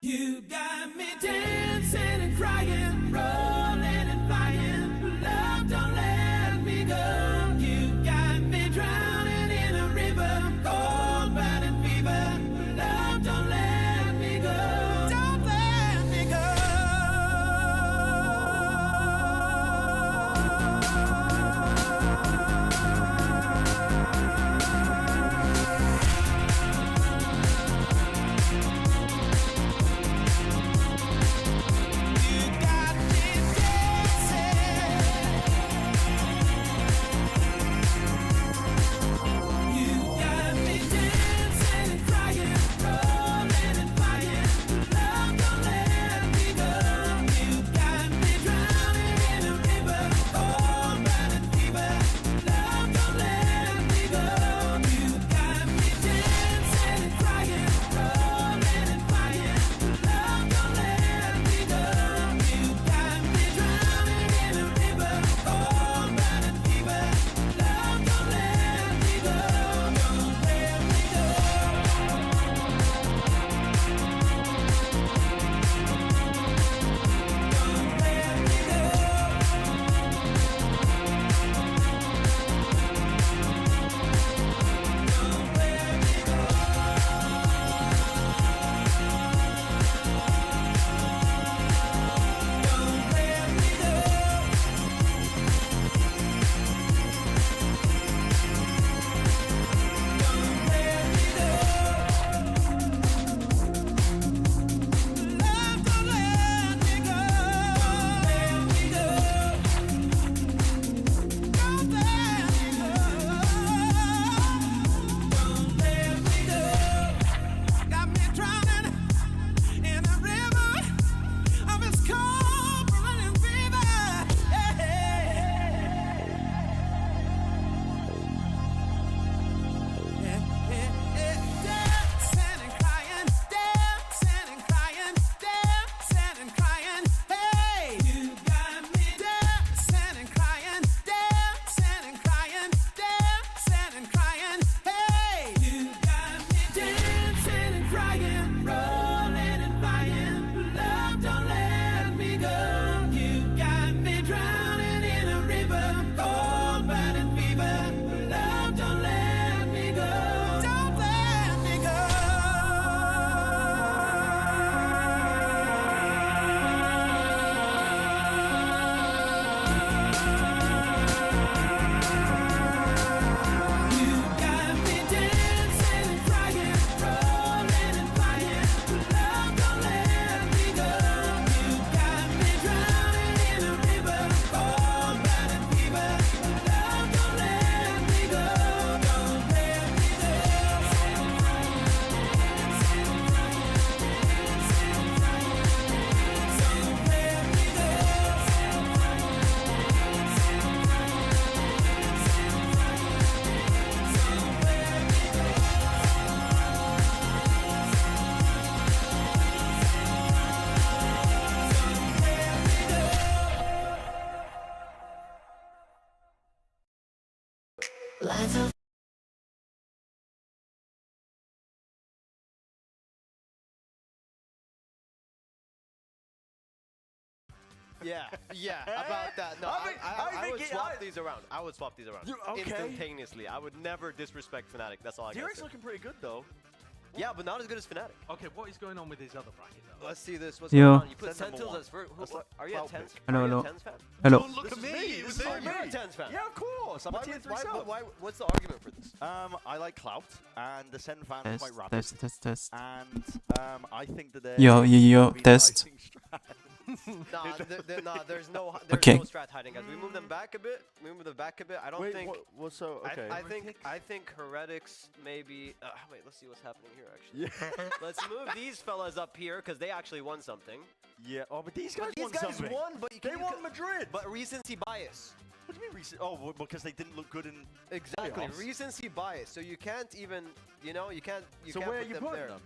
You got me dancing and crying, rolling and flying. Love, don't let me go. You got me drowning in a river, cold burning fever. Love, don't let me go. Don't let me go. Yeah, about that. No, I would swap these around. I would swap these around instantaneously. I would never disrespect Fnatic. That's all I got. Derek's looking pretty good though. Yeah, but not as good as Fnatic. Okay, what is going on with his other bracket though? Let's see this. What's going on? You put Sentinels as first. Are you a 10s? Hello, Are you a hello. 10s fan? Hello. Don't look at me. You're a 10s fan. Yeah, of course. I'm a tier 3 sub. What's the argument for this? I like Clout, and the SEN fans are quite rapid. Test. And I think that they're Yo, test. Nah, there's no Okay. strat hiding, guys. We move them back a bit. I don't think. What's so okay? I think Heretics maybe. Wait, let's see what's happening here. Actually, Yeah. let's move these fellas up here because they actually won something. Yeah. Oh, but these guys These won guys something. won, but They won Madrid. But recency bias. What do you mean recent? Oh, because they didn't look good in. Exactly, playoffs. recency bias. So you can't even, you can't. So can't where are put you them putting there. them?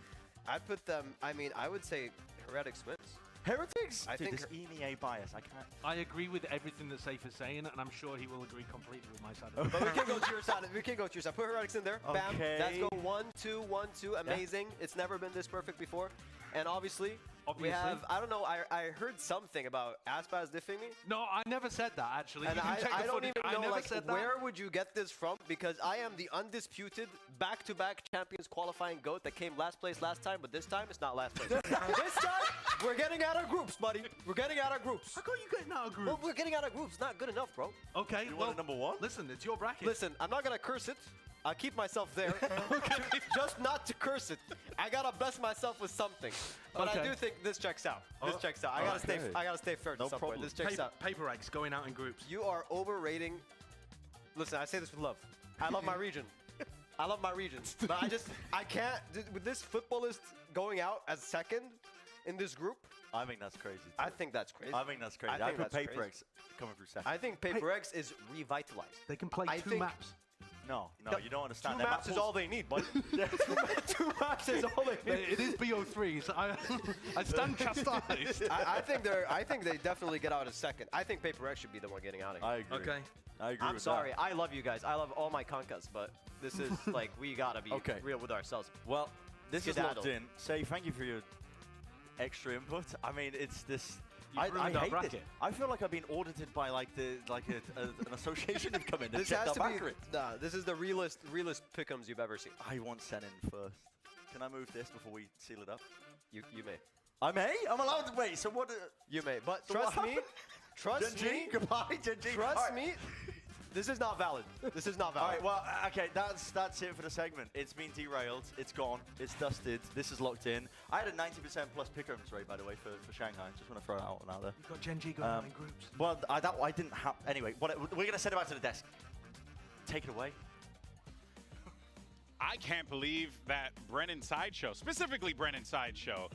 I'd put them. I mean, I would say Heretics wins. Heretics? I Dude, think this EMEA bias, I can't. I agree with everything that Safe is saying, and I'm sure he will agree completely with my side of it. But we can go to your side. We can go to your side. Put Heretics in there. Bam. Okay. Let's go 1-2, 1-2, amazing. It's never been this perfect before. And obviously, we have, I don't know, I heard something about Aspaz diffing me. No, I never said that, actually. And You can check I the don't footage. even I know, never like, said that. where would you get this from? Because I am the undisputed back-to-back champions qualifying GOAT that came last place last time, but this time it's not last place. This time, we're getting out of groups, buddy. We're getting out of groups. How come you getting out of group? Well, we're getting out of groups. Not good enough, bro. Okay, You well, want a number 1? listen, it's your bracket. Listen, I'm not gonna curse it. I'll keep myself there. Just not to curse it. I gotta bless myself with something. But I Okay. do think this checks out. This checks out. I gotta stay fair to No some problem. point. This checks out. Paper eggs going out in groups. You are overrating. Listen, I say this with love. I love my region. I love my region. But I can't, with this footballist going out as second in this group, I think that's crazy. Too. I think that's crazy. I think that's crazy. I I think put that's Paper crazy. X coming through second. I think Paper X is revitalized. They can play I two think- maps. No, you don't understand. Two Their maps map is all they need, buddy. Two maps is all they need. It is BO3, so I stand chastised. I think they definitely get out as second. I think Paper X should be the one getting out of here. I agree. Okay. I agree I'm with sorry. that. I love you guys. I love all my conkas, but this is like we gotta be Okay. real with ourselves. Well, this is Skedaddle. locked in. Say thank you for your extra input. I mean, it's this. You've I ruined our hate this. bracket. I feel like I've been audited by like an association have come in. and This checked has to our be. bracket. Nah, this is the realest pick'ems you've ever seen. I want SEN in first. Can I move this before we seal it up? You may. I may. I'm allowed to wait. So what? You may. But So trust what me. happened? Trust Gen me. G, goodbye, Gen G. Trust All right. me. This is not valid. This is not All valid. right, well, okay, that's it for the segment. It's been derailed. It's gone. It's dusted. This is locked in. I had a 90% plus pick-ems rate, by the way, for Shanghai. Just want to throw that out there. You've got Gen G going out in groups. Well, I didn't have. Anyway, we're going to send it back to the desk. Take it away. I can't believe that Brennan Sideshow, specifically Brennan Sideshow,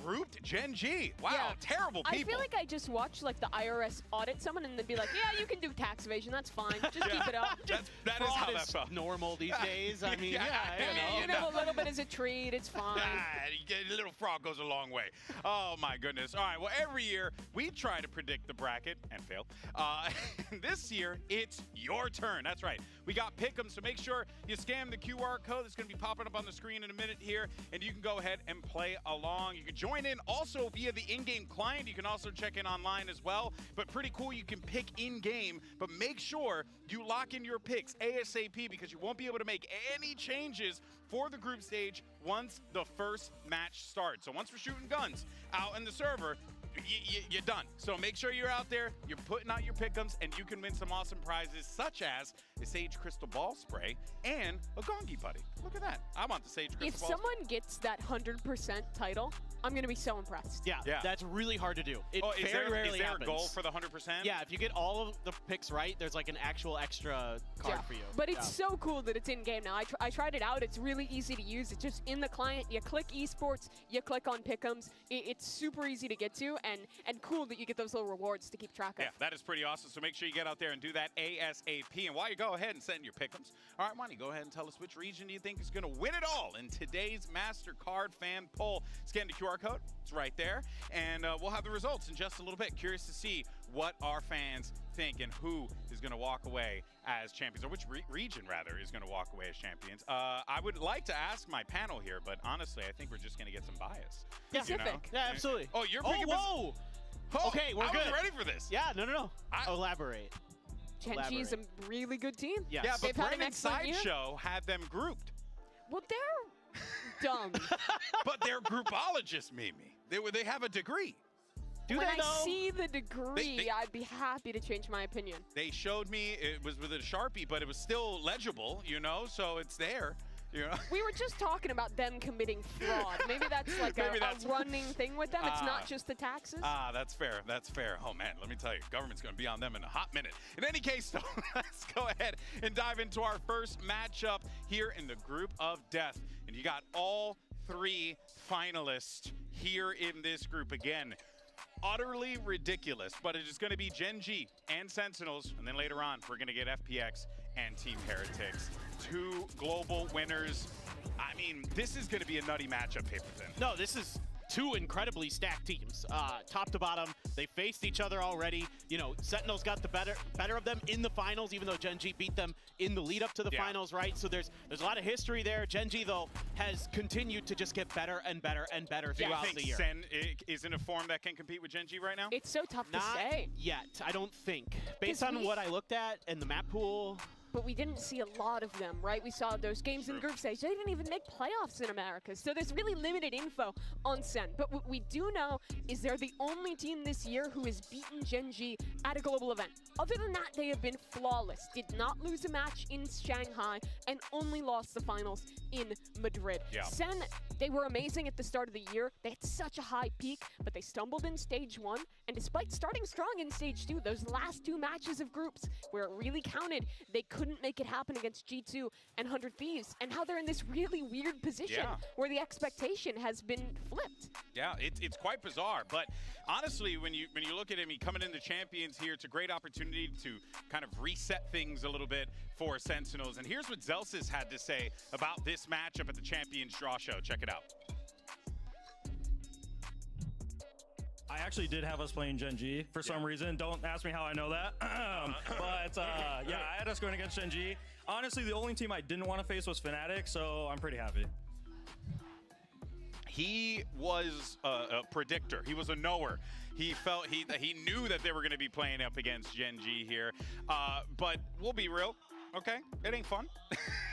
grouped Gen G. Wow, Yeah. terrible people. I feel like I just watched like the IRS audit someone and they'd be like, yeah, you can do tax evasion. That's fine. Just keep it up. that is how Fraud that is felt. normal these days. I mean, yeah, You know, a little bit as a treat. It's fine. A little frog goes a long way. Oh my goodness. All right, well, every year we try to predict the bracket and fail. This year, it's your turn. That's right. We got pick'em, so make sure you scan the QR code that's going to be popping up on the screen in a minute here, and you can go ahead and play along. You can join in also via the in-game client. You can also check in online as well, but pretty cool. You can pick in-game, but make sure you lock in your picks ASAP because you won't be able to make any changes for the group stage once the first match starts. So once we're shooting guns out in the server, you're done. So make sure you're out there, you're putting out your pick'ems, and you can win some awesome prizes such as a Sage Crystal Ball Spray and a Gongi Buddy. Look at that. I want the Sage Crystal If Ball someone gets that 100% title, I'm going to be so impressed. Yeah, Yeah. that's really hard to do. It Oh, is very there, rarely is there happens. a goal for the 100%? Yeah, if you get all of the picks right, there's like an actual extra card Yeah. for you. But it's so cool that it's in game now. I tried it out. It's really easy to use. It's just in the client. You click esports, you click on pick'ems. It's super easy to get to and cool that you get those little rewards to keep track of. Yeah, that is pretty awesome. So make sure you get out there and do that ASAP. And while you go ahead and send your pick'ems, all right, Monty, go ahead and tell us which region do you think is going to win it all in today's MasterCard fan poll. Scan the QR code. It's right there. And we'll have the results in just a little bit. Curious to see what our fans think and who is going to walk away as champions, or which region, rather, is going to walk away as champions. I would like to ask my panel here, but honestly, I think we're just going to get some bias. Yeah. You know? Specific. Yeah, absolutely. Oh, you're picking whoa! Oh, Okay, we're I good. wasn't ready for this. Yeah, no. Elaborate. Gen G's a really good team. Yes. Yeah, but They've had an Brennan excellent year. Sideshow had them grouped. Well, they're dumb. But they're groupologists, Mimi. They have a degree. Do when they I though? see the degree, They- I'd be happy to change my opinion. They showed me it was with a Sharpie, but it was still legible, you know, so it's there. You know? We were just talking about them committing fraud. Maybe that's like Maybe a that's- running thing with them. It's Ah. not just the taxes. That's fair. That's fair. Oh, man, let me tell you, government's going to be on them in a hot minute. In any case, though, let's go ahead and dive into our first matchup here in the group of death. And you got all three finalists here in this group again. Utterly ridiculous, but it is going to be Gen G and Sentinels, and then later on, we're going to get FPX and Team Heretics. Two global winners. I mean, this is going to be a nutty matchup, Paperton. No, this is two incredibly stacked teams, top to bottom. They faced each other already. You know, Sentinels got the better of them in the finals, even though Gen G beat them in the lead up to the finals, right? So there's a lot of history there. Gen G, though, has continued to just get better and better and better throughout the year. Sen is in a form that can compete with Gen G right now? It's so tough to Not say. yet, I don't think. Based on what I looked at and the map pool, But we didn't see a lot of them, right? We saw those games in group stage. They didn't even make playoffs in America. So there's really limited info on Sen. But what we do know is they're the only team this year who has beaten Gen G at a global event. Other than that, they have been flawless. Did not lose a match in Shanghai and only lost the finals in Madrid. Yeah. Sen, they were amazing at the start of the year. They had such a high peak, but they stumbled in stage 1. And despite starting strong in stage 2, those last 2 matches of groups where it really counted, they couldn't make it happen against G2 and 100 Thieves. And how they're in this really weird position where the expectation has been flipped. Yeah, it's quite bizarre. But honestly, when you look at him, coming into Champions here, it's a great opportunity to kind of reset things a little bit for Sentinels. And here's what Zelsis had to say about this matchup at the Champions Draw Show. Check it out. I actually did have us playing Gen G for some reason. Don't ask me how I know that. But yeah, I had us going against Gen G. Honestly, the only team I didn't want to face was Fnatic, so I'm pretty happy. He was a predictor. He was a knower. He felt he knew that they were going to be playing up against Gen G here. But we'll be real. Okay, it ain't fun.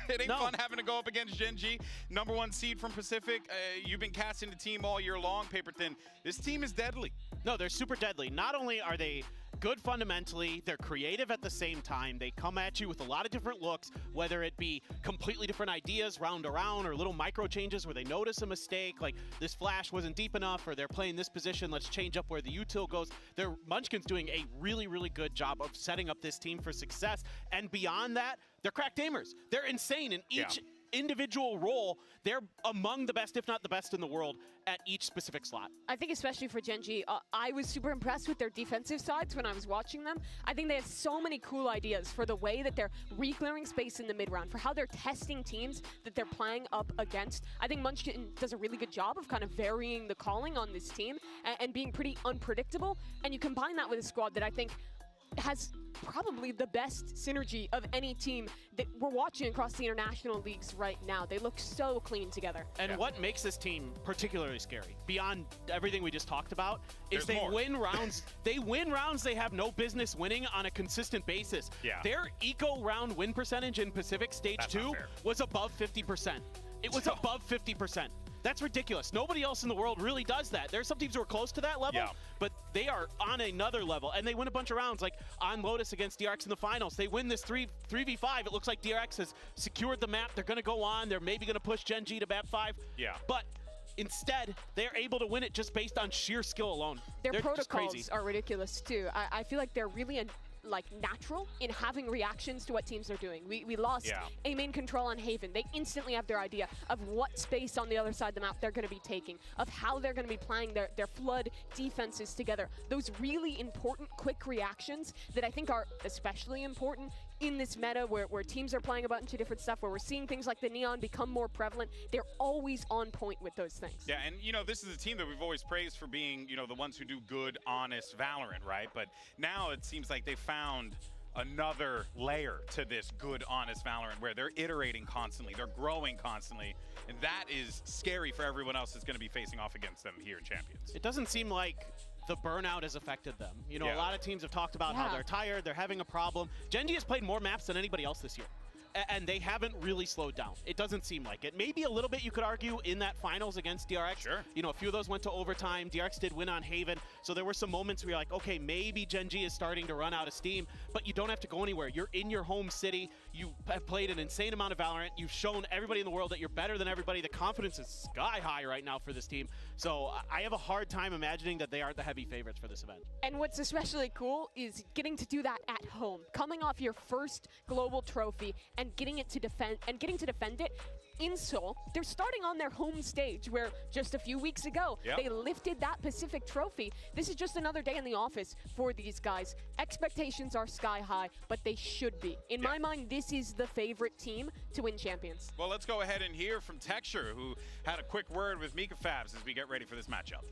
It ain't fun having to go up against Gen G. #1 seed from Pacific. You've been casting the team all year long, Paper Thin. This team is deadly. No, they're super deadly. Not only are they good fundamentally, they're creative at the same time. They come at you with a lot of different looks, whether it be completely different ideas round around or little micro changes where they notice a mistake, like this flash wasn't deep enough or they're playing this position, let's change up where the util goes. Munchkin's doing a really, really good job of setting up this team for success. And beyond that, they're crack gamers. They're insane in each individual role. They're among the best, if not the best in the world at each specific slot. I think especially for Gen G, I was super impressed with their defensive sides when I was watching them. I think they have so many cool ideas for the way that they're re-clearing space in the mid-round, for how they're testing teams that they're playing up against. I think Munchkin does a really good job of kind of varying the calling on this team and being pretty unpredictable. And you combine that with a squad that I think has probably the best synergy of any team that we're watching across the international leagues right now. They look so clean together. And what makes this team particularly scary, beyond everything we just talked about, is they win rounds. They win rounds they have no business winning on a consistent basis. Their eco round win percentage in Pacific Stage 2 was above 50%. It was above 50%. That's ridiculous. Nobody else in the world really does that. There's some teams who are close to that level, but they are on another level, and they win a bunch of rounds, like on Lotus against DRX in the finals. They win this 3v5. It looks like DRX has secured the map. They're going to go on. They're maybe going to push Gen G to map 5. But instead, they're able to win it just based on sheer skill alone. Their they're protocols are ridiculous, too. I feel like they're really natural in having reactions to what teams are doing. We lost a main control on Haven. They instantly have their idea of what space on the other side of the map they're going to be taking, of how they're going to be playing their flood defenses together. Those really important quick reactions that I think are especially important in this meta where teams are playing a bunch of different stuff, where we're seeing things like the Neon become more prevalent. They're always on point with those things. Yeah, and this is a team that we've always praised for being, the ones who do good, honest Valorant, right? But now it seems like they found another layer to this good, honest Valorant where they're iterating constantly, they're growing constantly, and that is scary for everyone else that's going to be facing off against them here in Champions. It doesn't seem like the burnout has affected them. A lot of teams have talked about how they're tired, they're having a problem. Gen G has played more maps than anybody else this year, and they haven't really slowed down. It doesn't seem like it. Maybe a little bit, you could argue, in that finals against DRX. Sure. A few of those went to overtime. DRX did win on Haven, so there were some moments where you're like, okay, maybe Gen G is starting to run out of steam, but you don't have to go anywhere. You're in your home city. You have played an insane amount of Valorant. You've shown everybody in the world that you're better than everybody. The confidence is sky high right now for this team. So I have a hard time imagining that they aren't the heavy favorites for this event. And what's especially cool is getting to do that at home. Coming off your first global trophy and getting to defend it in Seoul. They're starting on their home stage where just a few weeks ago they lifted that Pacific trophy. This is just another day in the office for these guys. Expectations are sky high, but they should be. In my mind, this is the favorite team to win champions. Well, let's go ahead and hear from Texture, who had a quick word with Mika Fabs as we get ready for this matchup.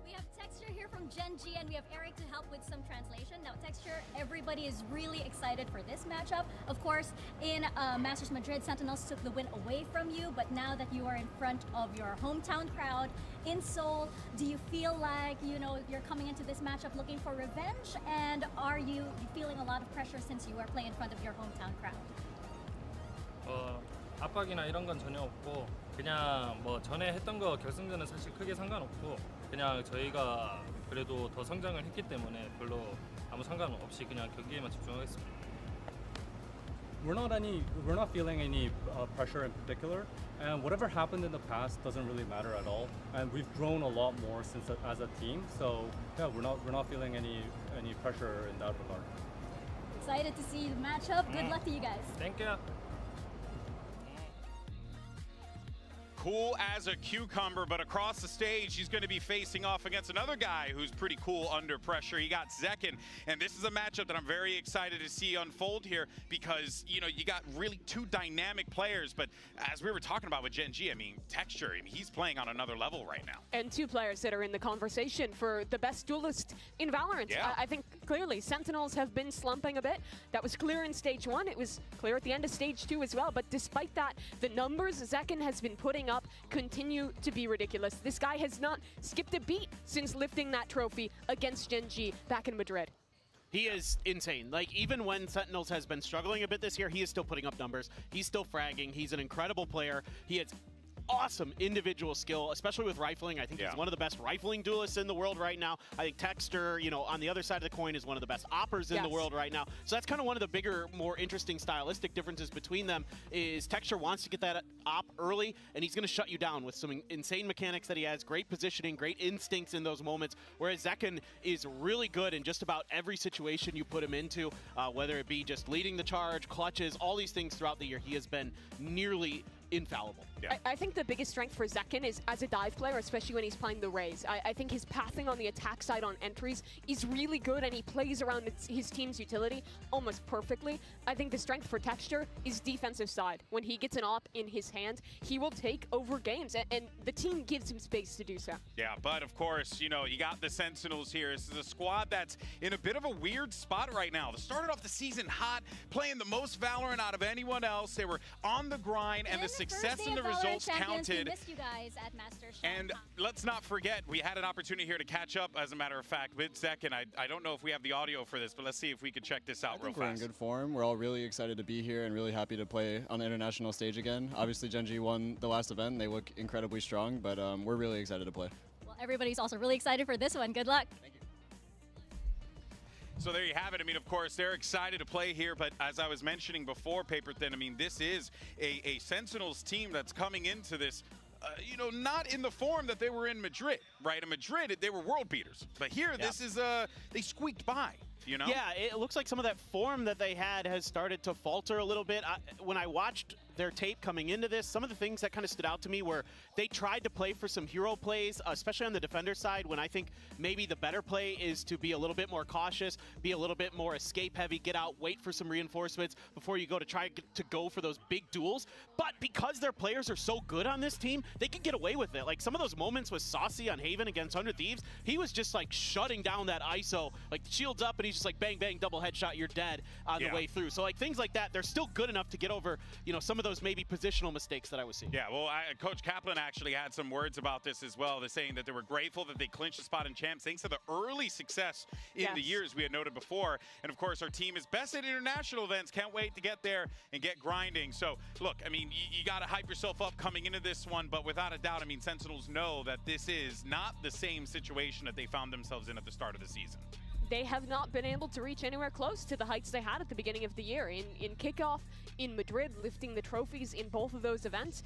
We have Texture here from Gen G, and we have Eric to help with some translation. Now, Texture, everybody is really excited for this matchup. Of course, in Masters Madrid, Sentinels took the win away from you, but now that you are in front of your hometown crowd in Seoul, do you feel like, you know, you're coming into this matchup looking for revenge? And are you feeling a lot of pressure since you are playing in front of your hometown crowd? 압박이나 이런 건 전혀 없고 그냥 뭐 전에 했던 거 결승전은 사실 크게 상관없고 그냥 저희가 그래도 더 성장을 했기 때문에 별로 아무 상관없이 그냥 경기에만 집중하겠습니다. We're not feeling any pressure in particular, and whatever happened in the past doesn't really matter at all. And we've grown a lot more since as a team, so yeah, we're not feeling any pressure in that regard. Excited to see the matchup. Good luck to you guys. Thank you. Cool as a cucumber, but across the stage, he's going to be facing off against another guy who's pretty cool under pressure. He got Zekken, and this is a matchup that I'm very excited to see unfold here because, you know, you got really two dynamic players, but as we were talking about with Gen G, I mean, Texture, I mean, he's playing on another level right now. And two players that are in the conversation for the best duelist in Valorant. Yeah. I think clearly Sentinels have been slumping a bit. That was clear in stage 1. It was clear at the end of stage 2 as well. But despite that, the numbers Zekken has been putting up continue to be ridiculous. This guy has not skipped a beat since lifting that trophy against Gen G back in Madrid. He is insane. Like, even when Sentinels has been struggling a bit this year, he is still putting up numbers. He's still fragging. He's an incredible player. He has awesome individual skill, especially with rifling. I think he's one of the best rifling duelists in the world right now. I think Texture, you know, on the other side of the coin is one of the best oppers in the world right now. So that's kind of one of the bigger, more interesting stylistic differences between them is Texture wants to get that op early, and he's going to shut you down with some insane mechanics that he has, great positioning, great instincts in those moments, whereas Zekken is really good in just about every situation you put him into, whether it be just leading the charge, clutches, all these things throughout the year. He has been nearly infallible. I think the biggest strength for Zekken is as a dive player, especially when he's playing the Rays. I think his pathing on the attack side on entries is really good, and he plays around his team's utility almost perfectly. I think the strength for Texture is defensive side. When he gets an op in his hand, he will take over games, and the team gives him space to do so. Yeah, but of course, you know, you got the Sentinels here. This is a squad that's in a bit of a weird spot right now. They started off the season hot, playing the most Valorant out of anyone else. They were on the grind, and the success and the results counted. We missed you guys at Masters. And let's not forget, we had an opportunity here to catch up, as a matter of fact, with Zekken. I don't know if we have the audio for this, but let's see if we could check this out real fast. We're in good form. We're all really excited to be here and really happy to play on the international stage again. Obviously, Gen G won the last event. They look incredibly strong, but we're really excited to play. Well, everybody's also really excited for this one. Good luck. Thank you. So there you have it. I mean, of course, they're excited to play here, but as I was mentioning before, Paper Thin, I mean, this is a Sentinels team that's coming into this, you know, not in the form that they were in Madrid, right? In Madrid, they were world beaters. But here, this is, they squeaked by. You know? Yeah, it looks like some of that form that they had has started to falter a little bit. When I watched their tape coming into this, some of the things that kind of stood out to me were they tried to play for some hero plays, especially on the defender side, when I think maybe the better play is to be a little bit more cautious, be a little bit more escape heavy, get out, wait for some reinforcements before you go to try to go for those big duels. But because their players are so good on this team, they can get away with it. Like some of those moments with Saucy on Haven against 100 Thieves, he was just like shutting down that ISO, like shields up and he's just like bang, bang, double headshot, you're dead on the way through. So like things like that, they're still good enough to get over, you know, some of those maybe positional mistakes that I was seeing. Yeah, well, Coach Kaplan actually had some words about this as well. They're saying that they were grateful that they clinched a spot in champs thanks to the early success in the years we had noted before. And of course, our team is best at international events. Can't wait to get there and get grinding. So look, I mean, you got to hype yourself up coming into this one, but without a doubt, I mean, Sentinels know that this is not the same situation that they found themselves in at the start of the season. They have not been able to reach anywhere close to the heights they had at the beginning of the year. In kickoff, in Madrid, lifting the trophies in both of those events,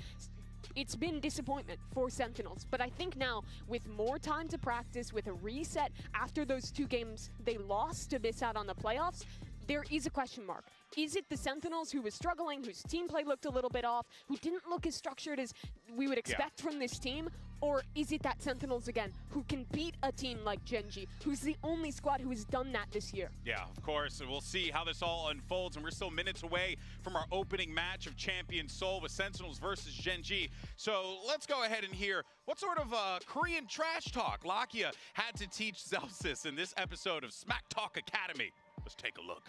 it's been disappointment for Sentinels. But I think now, with more time to practice, with a reset after those two games they lost to miss out on the playoffs, there is a question mark. Is it the Sentinels who was struggling, whose team play looked a little bit off, who didn't look as structured as we would expect from this team? Or is it that Sentinels, again, who can beat a team like Gen.G, who's the only squad who has done that this year? Yeah, of course. And we'll see how this all unfolds. And we're still minutes away from our opening match of Champion Seoul with Sentinels versus Gen.G. So let's go ahead and hear what sort of Korean trash talk Lakia had to teach Zelsis in this episode of Smack Talk Academy. Let's take a look.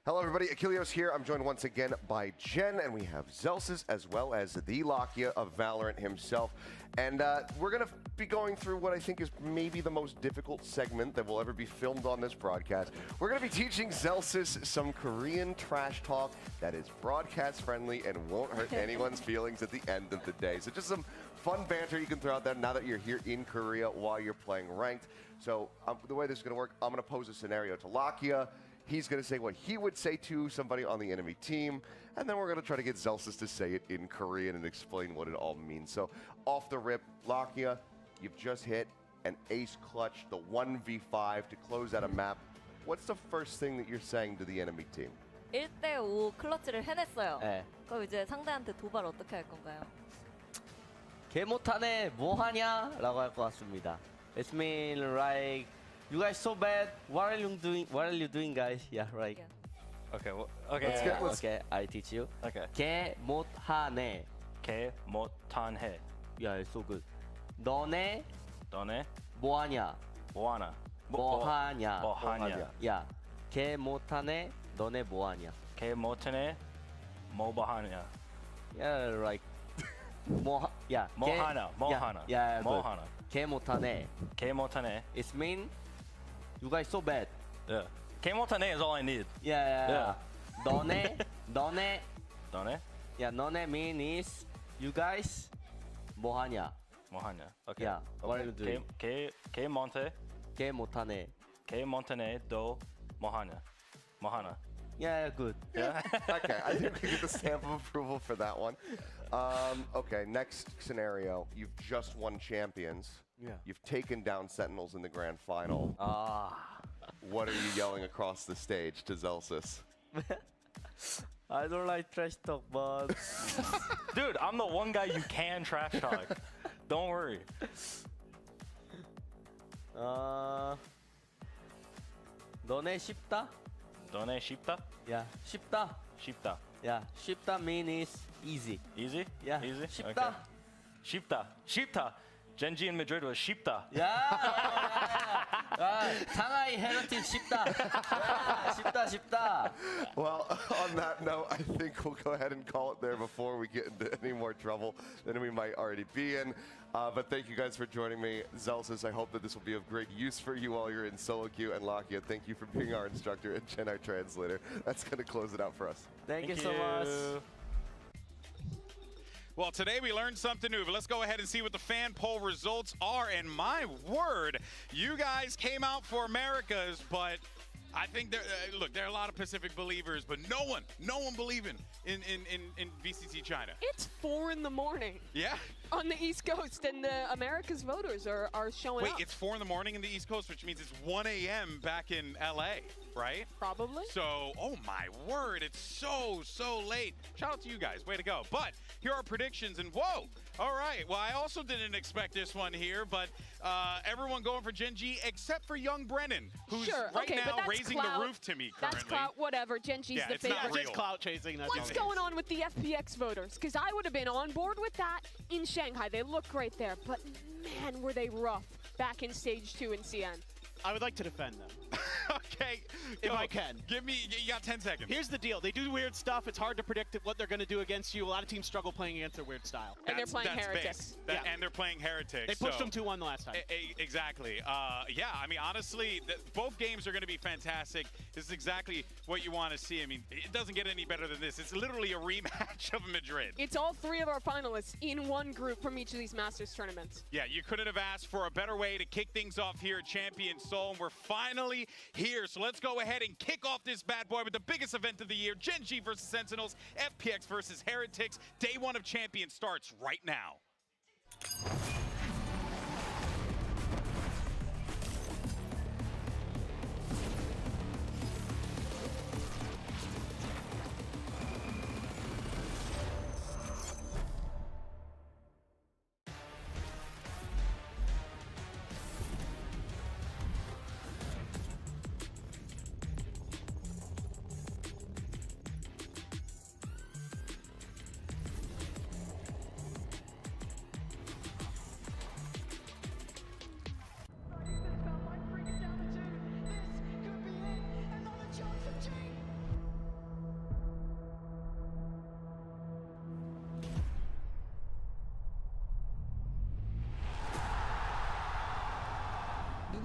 Hello everybody, Achilleos here. I'm joined once again by Jen, and we have Zelsis as well as the Lakia of Valorant himself. And we're going to be going through what I think is maybe the most difficult segment that will ever be filmed on this broadcast. We're going to be teaching Zelsis some Korean trash talk that is broadcast friendly and won't hurt anyone's feelings at the end of the day. So just some fun banter you can throw out there now that you're here in Korea while you're playing ranked. So the way this is going to work, I'm going to pose a scenario to Lakia. He's going to say what he would say to somebody on the enemy team, and then we're going to try to get Zelsis to say it in Korean and explain what it all means. So off the rip, Lakia, you've just hit an ace clutch, the 1v5 to close out a map. What's the first thing that you're saying to the enemy team? 1대5 클러치를 해냈어요. 네. 그럼 이제 상대한테 도발 어떻게 할 건가요? 개 못하네 뭐하냐? 라고 할 것 같습니다. It's mean like you guys so bad. What are you doing? What are you doing, guys? Yeah, right. Yeah. Okay, okay. Okay, I teach you. Okay. 개 못하네. 개 못하네. Yeah, it's so good. 너네 뭐하냐? 뭐하냐? 뭐하냐? 뭐하냐? Yeah. 개 못하네. 너네 뭐하냐? 개 못하네. 뭐하냐? Yeah, like yeah. 뭐하냐? 뭐하냐? Yeah, good. 뭐하냐? 개 못하네. 개 못하네. It's mean you guys so bad. Yeah. 개 못하네 is all I need. Yeah. 너네. 너네? Yeah, 너네 mean is you guys 뭐하냐? 뭐하냐? Okay. Yeah. What are you doing? 개 못해. 개 못하네. 개 못하네. 너 뭐하냐? 뭐하냐? Yeah, good. Yeah. Okay, I think we get the stamp of approval for that one. Okay, next scenario. You've just won Champions. Yeah. You've taken down Sentinels in the grand final. What are you yelling across the stage to Zelsis? I don't like trash talk, but Dude, I'm the one guy you can trash talk. Don't worry. 너네 쉽다? 너네 쉽다? Yeah, 쉽다. 쉽다. Yeah, 쉽다 mean is easy. Easy? Yeah. Easy? 쉽다. Okay. 쉽다. 쉽다. Gen.G in Madrid was 쉽다. Yeah. 상하이 헤르틱 쉽다. 쉽다. Well, on that note, I think we'll go ahead and call it there before we get into any more trouble than we might already be in. But thank you guys for joining me. Zelsis, I hope that this will be of great use for you while you're in solo queue. And Lakia, thank you for being our instructor and Jen, our translator. That's going to close it out for us. Thank you so much. Well, today we learned something new, but let's go ahead and see what the fan poll results are. And my word, you guys came out for Americas, but I think look, there are a lot of Pacific believers, but no one believing in VCT China. It's 4 in the morning. Yeah. On the East Coast, and the America's voters are showing up. Wait, it's 4 in the morning in the East Coast, which means it's 1 a.m. back in LA, right? Probably. So, oh my word, it's so late. Shout out to you guys, way to go. But here are predictions, and whoa, all right. Well, I also didn't expect this one here, but everyone going for Gen.G except for young Brennan, who's right now raising the roof to me currently. That's clout, whatever. Gen.G's the favorite. Not real. Just clout chasing. What's going on with the FPX voters? Because I would have been on board with that in Shanghai. They look great there, but man, were they rough back in Stage 2 in CN. I would like to defend them. Okay. If I can. You got 10 seconds. Here's the deal. They do weird stuff. It's hard to predict what they're going to do against you. A lot of teams struggle playing against their weird style. And they're playing Heretics. And they're playing Heretics. They pushed them 2-1 the last time. Exactly. Yeah, I mean, honestly, both games are going to be fantastic. This is exactly what you want to see. I mean, it doesn't get any better than this. It's literally a rematch of Madrid. It's all 3 of our finalists in one group from each of these Masters tournaments. Yeah, you couldn't have asked for a better way to kick things off here at Champion Seoul, and we're finally here. So let's go ahead and kick off this bad boy with the biggest event of the year, Gen.G versus Sentinels, FPX versus Heretics. Day 1 of Champions starts right now.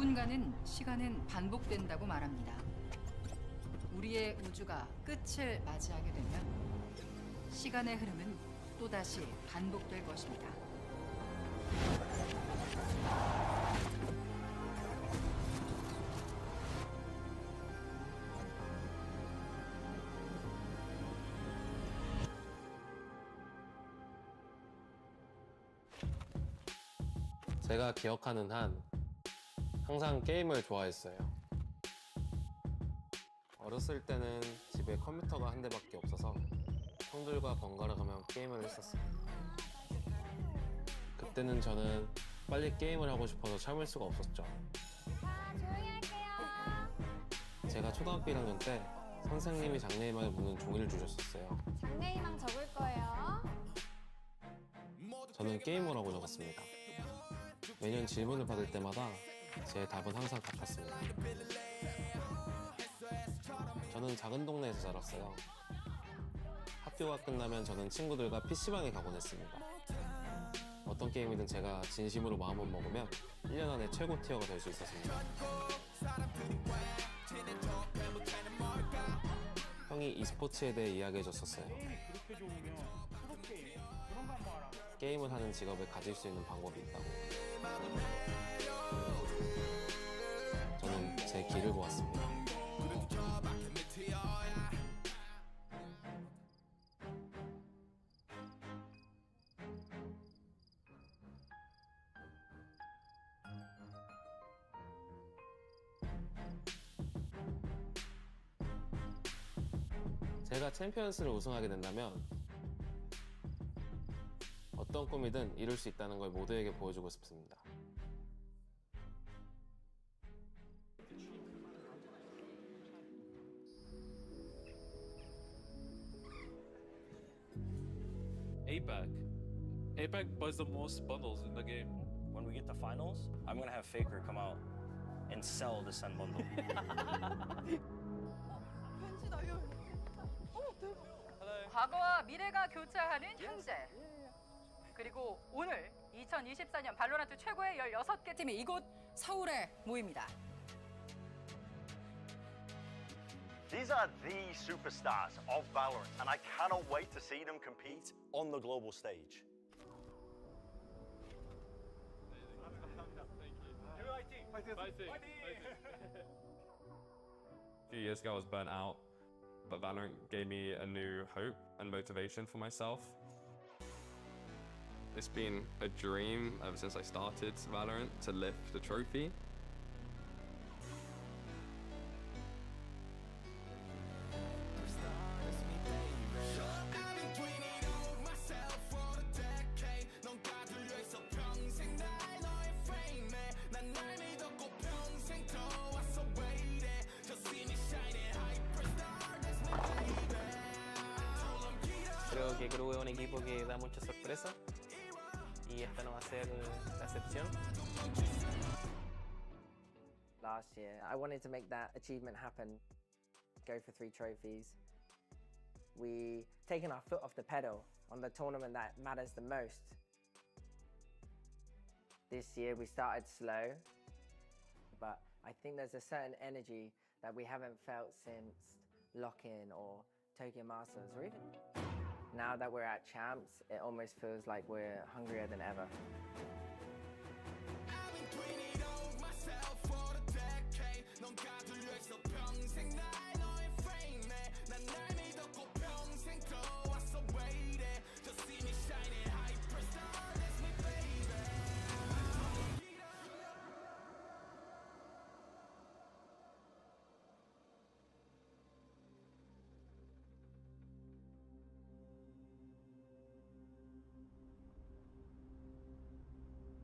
누군가는 시간은 반복된다고 말합니다. 우리의 우주가 끝을 맞이하게 되면 시간의 흐름은 또다시 반복될 것입니다. 제가 기억하는 한 항상 게임을 좋아했어요. 어렸을 때는 집에 컴퓨터가 한 대밖에 없어서 형들과 번갈아 가며 게임을 했었어요. 그때는 저는 빨리 게임을 하고 싶어서 참을 수가 없었죠. 조용히 할게요. 제가 초등학교 1학년 때 선생님이 장래희망을 묻는 종이를 주셨었어요. 장래희망 적을 거예요. 저는 게임을 하고 적었습니다. 매년 질문을 받을 때마다 제 답은 항상 같았습니다. 저는 작은 동네에서 자랐어요. 학교가 끝나면 저는 친구들과 PC방에 가곤 했습니다. 어떤 게임이든 제가 진심으로 마음을 먹으면 1년 안에 최고 티어가 될 수 있었습니다. 형이 e스포츠에 대해 이야기해줬었어요. 게임을 하는 직업을 가질 수 있는 방법이 있다고. 저는 제 길을 보았습니다. 제가 챔피언스를 우승하게 된다면 어떤 꿈이든 이룰 수 있다는 걸 모두에게 보여주고 싶습니다. APEC buys the most bundles in the game. When we get to finals, I'm gonna have Faker come out and sell the SEN bundle. 과거와 미래가 교차하는 현재. 그리고 오늘 2024년 발로란트 최고의 16개 팀이 이곳 서울에 모입니다. These are the superstars of Valorant, and I cannot wait to see them compete on the global stage. A few years ago I was burnt out, but Valorant gave me a new hope and motivation for myself. It's been a dream ever since I started Valorant to lift the trophy. Creo que Crew es un equipo que da mucha sorpresa y esta no va a ser la excepción. Last year, I wanted to make that achievement happen, go for 3 trophies. We taken our foot off the pedal on the tournament that matters the most. This year we started slow, but I think there's a certain energy that we haven't felt since Lock-In or Tokyo Masters, or even now that we're at Champs, it almost feels like we're hungrier than ever.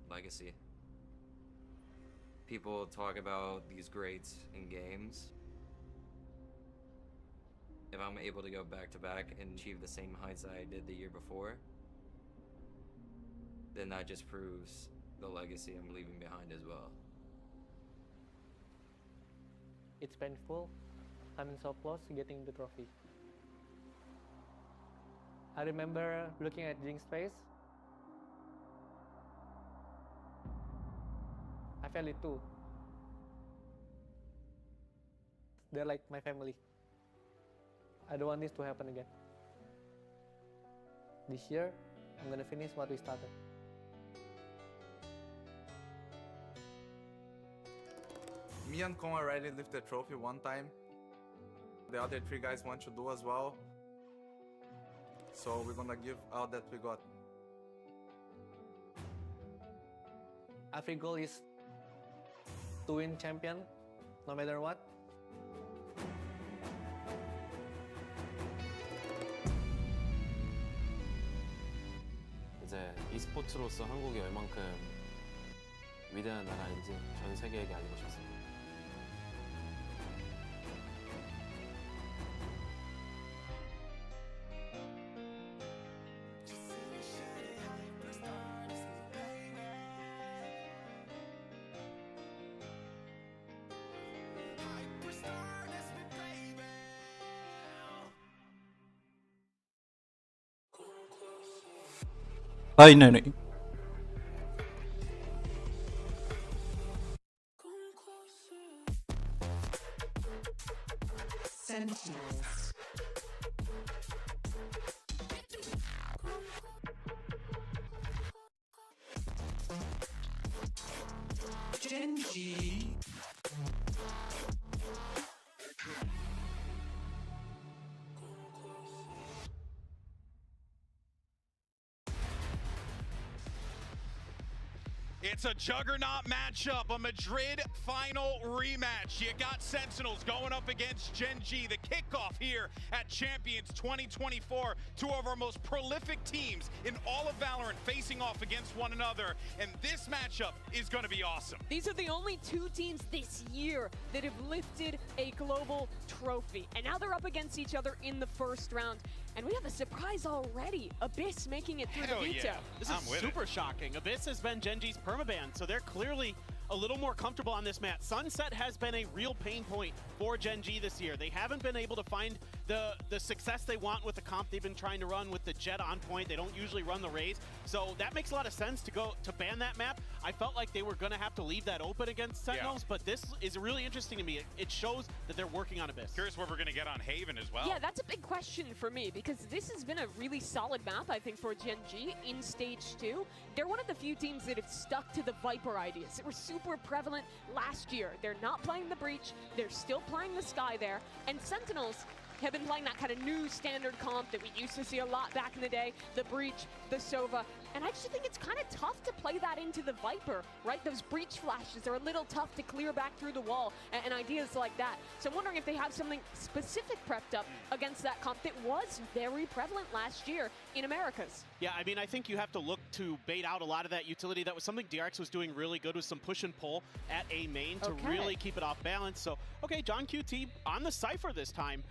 Legacy. People talk about these greats in games. If I'm able to go back to back and achieve the same heights that I did the year before, then that just proves the legacy I'm leaving behind as well. It's painful. I'm so close to getting the trophy. I remember looking at Jinx's face. I felt it too. they're like my family. I don't want this to happen again. This year, I'm gonna finish what we started. Me and Kong already lifted the trophy one time. The other 3 guys want to do as well. So we're gonna give all that we got. Every goal is to win champion, no matter what. 이제 e스포츠로서 한국이 얼만큼 위대한 나라인지 전 세계에게 알리고 싶습니다. No. Sentinels. Genji. It's a juggernaut matchup, a Madrid final rematch. You got Sentinels going up against Genji, the kickoff here at Champions 2024. 2 of our most prolific teams in all of Valorant facing off against one another, and this matchup is going to be awesome. These are the only 2 teams this year that have lifted a global trophy, and now they're up against each other in the first round. And we have a surprise already. Abyss making it through the veto. This is super shocking. Abyss has been Genji's permaban, so they're clearly a little more comfortable on this map. Sunset has been a real pain point for Genji this year. They haven't been able to find the success they want with the comp they've been trying to run with the Jet on point. They don't usually run the Raze, so that makes a lot of sense to ban that map. I felt like they were going to have to leave that open against Sentinels, but this is really interesting to me. It shows that they're working on Abyss. Curious what we're going to get on Haven as well. Yeah, that's a big question for me, because this has been a really solid map, I think, for Genji in Stage 2. They're one of the few teams that have stuck to the Viper ideas that were super prevalent last year. They're not playing the Breach, they're still playing the Sky there, and Sentinels have been playing that kind of new standard comp that we used to see a lot back in the day, the Breach, the Sova, and I actually think it's kind of tough to play that into the Viper, right? Those Breach flashes are a little tough to clear back through the wall and ideas like that. So I'm wondering if they have something specific prepped up against that comp that was very prevalent last year in Americas. Yeah, I mean, I think you have to look to bait out a lot of that utility. That was something DRX was doing really good, with some push and pull at A main to really keep it off balance. So, okay, John QT on the Cypher this time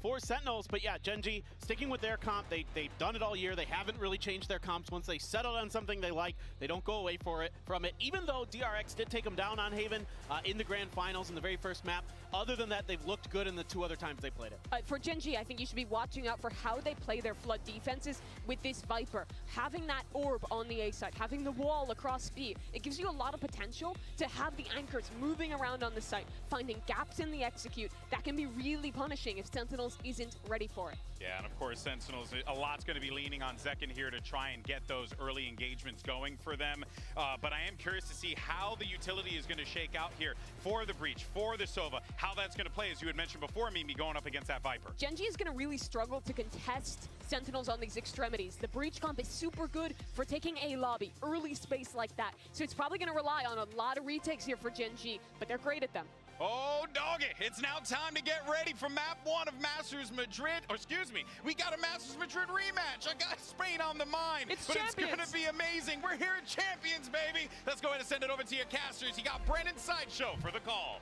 for Sentinels. But yeah, Genji sticking with their comp. They've done it all year. They haven't really changed their comps. Once they settle on something they like, they don't go away from it. Even though DRX did take them down on Haven in the grand finals in the very first map, other than that, they've looked good in the 2 other times they played it. For Genji, I think you should be watching out for how they play their flood defenses with this Viper. Having that orb on the A side, having the wall across B, it gives you a lot of potential to have the anchors moving around on the site, finding gaps in the execute. That can be really punishing if Sentinels isn't ready for it. Yeah, and of course, Sentinels, a lot's going to be leaning on Zekken here to try and get those early engagements going for them. But I am curious to see how the utility is going to shake out here for the Breach, for the Sova, how that's going to play, as you had mentioned before, Mimi, going up against that Viper. Genji is going to really struggle to contest Sentinels on these extremities. The Breach comp is super good for taking a lobby, early space like that. So it's probably going to rely on a lot of retakes here for Genji, but they're great at them. Oh, doggy, it's now time to get ready for map 1 of Masters Madrid. Or excuse me, we got a Masters Madrid rematch. I got Spain on the mind. It's going to be amazing. We're here at Champions, baby. Let's go ahead and send it over to your casters. You got Brennan Sideshow for the call.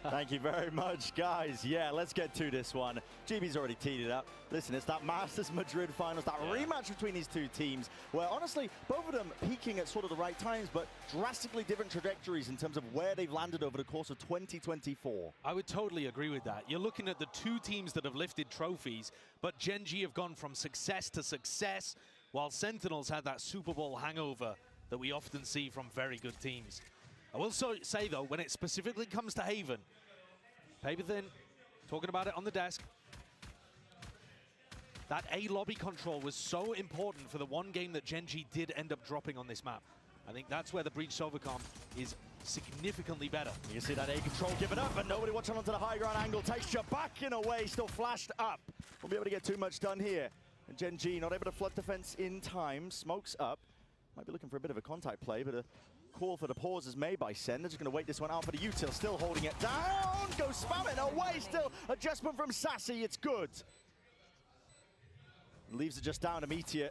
Thank you very much, guys. Yeah, let's get to this one. GB's already teed it up. Listen, it's that Masters Madrid finals, that rematch between these 2 teams, where honestly, both of them peaking at sort of the right times, but drastically different trajectories in terms of where they've landed over the course of 2024. I would totally agree with that. You're looking at the 2 teams that have lifted trophies, but Genji have gone from success to success, while Sentinels had that Super Bowl hangover that we often see from very good teams. I will say, though, when it specifically comes to Haven, Paper Thin, talking about it on the desk. That A lobby control was so important for the one game that Gen.G did end up dropping on this map. I think that's where the Breach Sovacom is significantly better. You can see that A control give it up, but nobody watching onto the high ground angle. Texture backing away, still flashed up. Won't be able to get too much done here. And Gen.G not able to flood defense in time. Smokes up. Might be looking for a bit of a contact play, but a call for the pause is made by SEN. They're just going to wait this one out for the util. Still holding it down. Go spam it away. Still adjustment from Sassy. It's good. Leaves it just down to Meteor.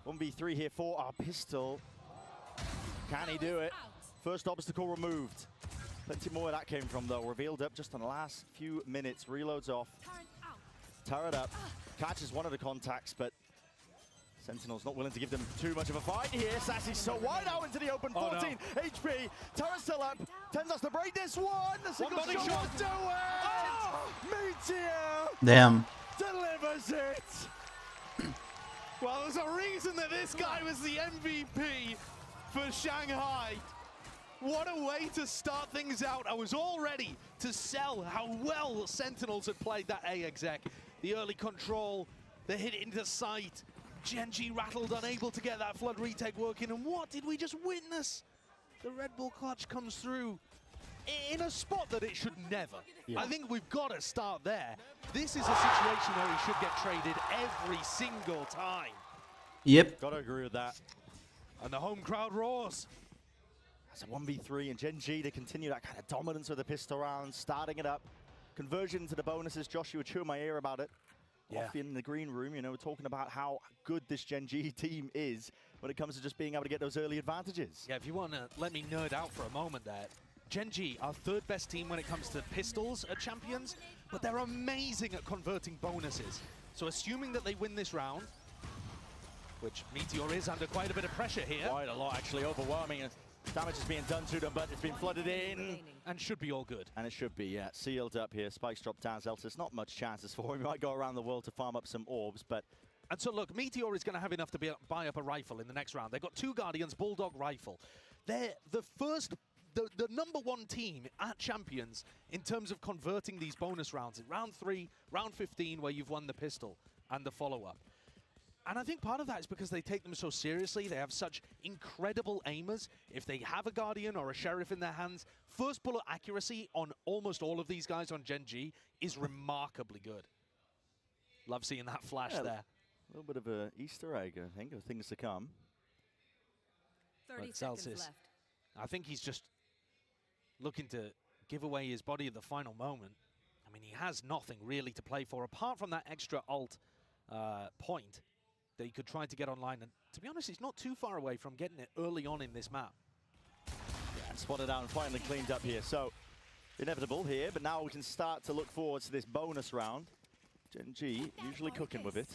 1v3 here for our pistol. Can he do it? First obstacle removed. Plenty more where that came from though. Revealed up just in the last few minutes. Reloads off. Turret up. Catches one of the contacts, but Sentinel's not willing to give them too much of a fight here. Sassy's so wide out into the open. 14 HP. Turret still up. Tens us to break this one. The single shot will do it. Oh, Meteor. Damn. Delivers it. Well, there's a reason that this guy was the MVP for Shanghai. What a way to start things out. I was all ready to sell how well Sentinels had played that A exec. The early control, the hit into sight. Gen.G rattled, unable to get that flood retake working. And what did we just witness? The Red Bull clutch comes through in a spot that it should never. Yeah. I think we've got to start there. This is a situation where he should get traded every single time. Yep. Gotta agree with that. And the home crowd roars. That's a 1v3 and Gen.G to continue that kind of dominance with the pistol round, starting it up. Conversion into the bonuses. Josh, you were chewing my ear about it. Yeah. Off in the green room, you know, we're talking about how good this Gen.G team is when it comes to just being able to get those early advantages. Yeah, if you want to let me nerd out for a moment there. Gen.G, our third best team when it comes to pistols at Champions, but they're amazing at converting bonuses. So assuming that they win this round, which Meteor is under quite a bit of pressure here. Quite a lot, actually, overwhelming. Damage is being done to them, but it's been flooded in. And should be all good. And it should be, yeah. Sealed up here. Spikes drop down. Zelsis, not much chances for him. He might go around the world to farm up some orbs, but... And so, look, Meteor is going to have enough to buy up a rifle in the next round. They've got 2 Guardians, Bulldog rifle. They're the first... The number 1 team at Champions in terms of converting these bonus rounds. In round 3, round 15, where you've won the pistol and the follow-up. And I think part of that is because they take them so seriously. They have such incredible aimers. If they have a Guardian or a Sheriff in their hands, first bullet accuracy on almost all of these guys on Gen.G is remarkably good. Love seeing that flash there. A little bit of an Easter egg, I think, of things to come. 30 seconds left. I think he's just looking to give away his body at the final moment. I mean, he has nothing really to play for, apart from that extra ult point that he could try to get online. And to be honest, he's not too far away from getting it early on in this map. Yeah, spotted out and finally cleaned up here. So, inevitable here, but now we can start to look forward to this bonus round. Gen.G usually cooking with it.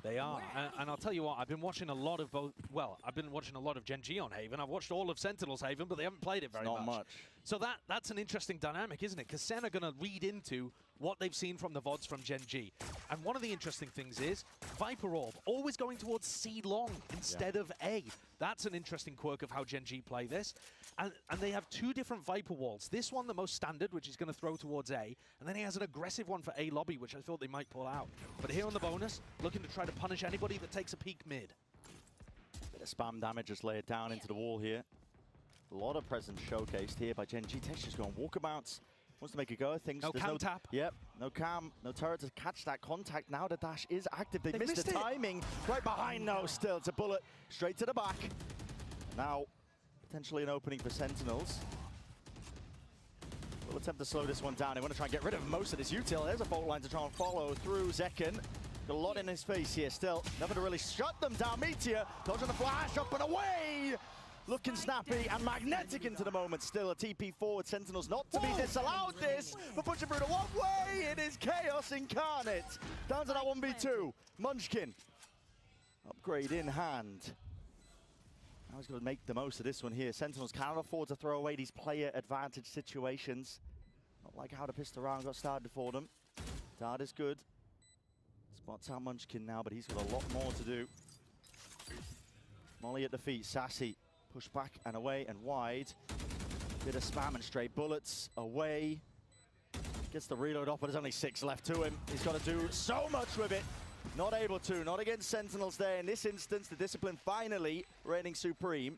They are, and I'll tell you what, I've been watching a lot of both, well, I've been watching a lot of Gen.G on Haven. I've watched all of Sentinel's Haven, but they haven't played it very much. So that's an interesting dynamic, isn't it? Because SEN are going to read into what they've seen from the VODs from Gen.G. And one of the interesting things is Viper Orb, always going towards C long instead of A. That's an interesting quirk of how Gen.G play this. And they have 2 different Viper walls. This one, the most standard, which is going to throw towards A. And then he has an aggressive one for A lobby, which I thought they might pull out. But here on the bonus, looking to try to punish anybody that takes a peek mid. Bit of spam damage just laid down into the wall here. A lot of presence showcased here by Gen.G. Texture's going walkabouts. Wants to make a go of things. No cam tap. Yep, no cam, no turret to catch that contact. Now the dash is active. They missed the timing. Right behind, no, still. It's a bullet straight to the back. Now, potentially an opening for Sentinels. We'll attempt to slow this one down. They want to try and get rid of most of this util. There's a fault line to try and follow through Zekken. Got a lot in his face here still. Nothing to really shut them down. Meteor dodging the flash, up and away! Looking snappy and magnetic into the moment. Still a TP forward. Sentinels not to be disallowed this, but pushing through the one way. It is chaos incarnate. Down to that 1v2. Munchkin. Upgrade in hand. Now he's going to make the most of this one here. Sentinels cannot afford to throw away these player advantage situations. Not like how the pistol round got started for them. Dart is good. Spots out Munchkin now, but he's got a lot more to do. Molly at the feet. Sassy. Push back and away and wide. Bit of spam and straight bullets away. Gets the reload off, but there's only 6 left to him. He's got to do so much with it. Not able to, not against Sentinels there. In this instance, the discipline finally reigning supreme.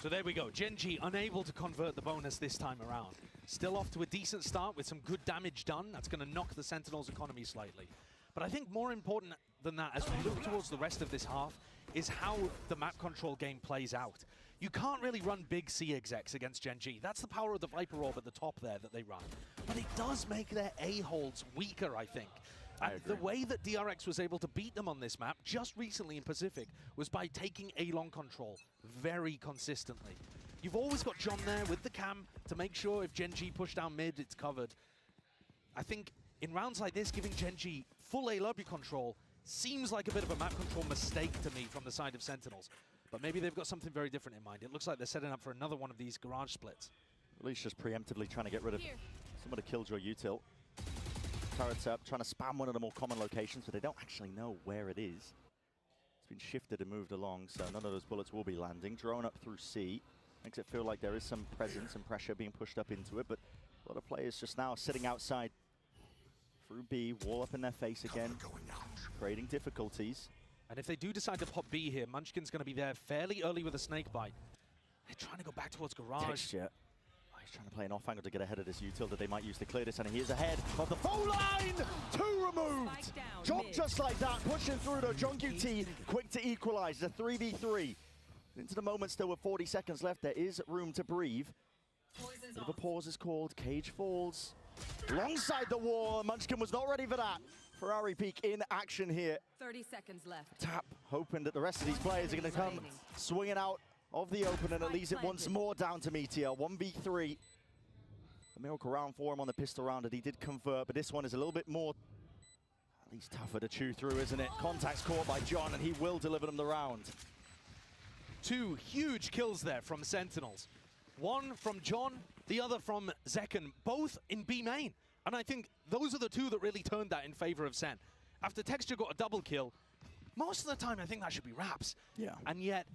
So there we go. Gen.G unable to convert the bonus this time around. Still off to a decent start with some good damage done. That's going to knock the Sentinels' economy slightly. But I think more important than that, as we look towards the rest of this half, is how the map control game plays out. You can't really run big C execs against Gen.G. That's the power of the Viper Orb at the top there that they run. But it does make their A-holds weaker, I think. And the way that DRX was able to beat them on this map just recently in Pacific was by taking A-long control very consistently. You've always got John there with the cam to make sure if Gen.G push down mid, it's covered. I think in rounds like this, giving Gen.G full A-lobby control seems like a bit of a map control mistake to me from the side of Sentinels. But maybe they've got something very different in mind. It looks like they're setting up for another one of these garage splits. At least just preemptively trying to get rid of some of the Killjoy util. Turrets up, trying to spam one of the more common locations, but they don't actually know where it is. It's been shifted and moved along, so none of those bullets will be landing. Drone up through C. Makes it feel like there is some presence and pressure being pushed up into it, but a lot of players just now sitting outside through B, wall up in their face again, creating difficulties. And if they do decide to pop B here, Munchkin's going to be there fairly early with a snake bite. They're trying to go back towards garage. Texture. He's trying to play an off angle to get ahead of this util that they might use to clear this, and he is ahead of the full line! 2 removed! Job just like that, pushing through though. John QT quick to equalize. It's a 3v3. Into the moment still with 40 seconds left, there is room to breathe. Bit of a pause is called, Cage falls. Alongside the wall, Munchkin was not ready for that. Ferrari Peak in action here. 30 seconds left. Tap, hoping that the rest of these players are going to come swinging out of the open, and it leaves it once more down to Meteor. 1v3. A miracle round for him on the pistol round that he did convert, but this one is a little bit more, at least tougher to chew through, isn't it? Contact's caught by John, and he will deliver them the round. 2 huge kills there from Sentinels. One from John, the other from Zekken, both in B main. And I think those are the 2 that really turned that in favor of Sen. After Texture got a double kill, most of the time I think that should be Raps. Yeah. And yet,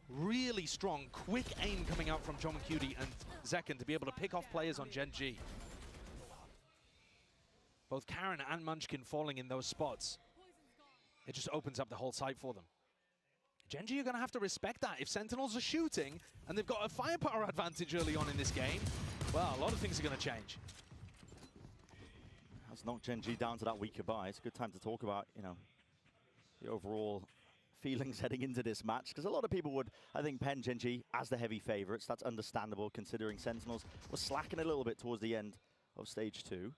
really strong, quick aim coming out from John Cutie and Zekken to be able to pick off players on Gen.G. Both Karen and Munchkin falling in those spots. It just opens up the whole site for them. Gen.G are going to have to respect that. If Sentinels are shooting and they've got a firepower advantage early on in this game, well, a lot of things are going to change. That's knocked Gen.G down to that weaker buy. It's a good time to talk about, you know, the overall feelings heading into this match, because a lot of people would, I think, pen Gen.G as the heavy favorites. That's understandable considering Sentinels was slacking a little bit towards the end of stage 2.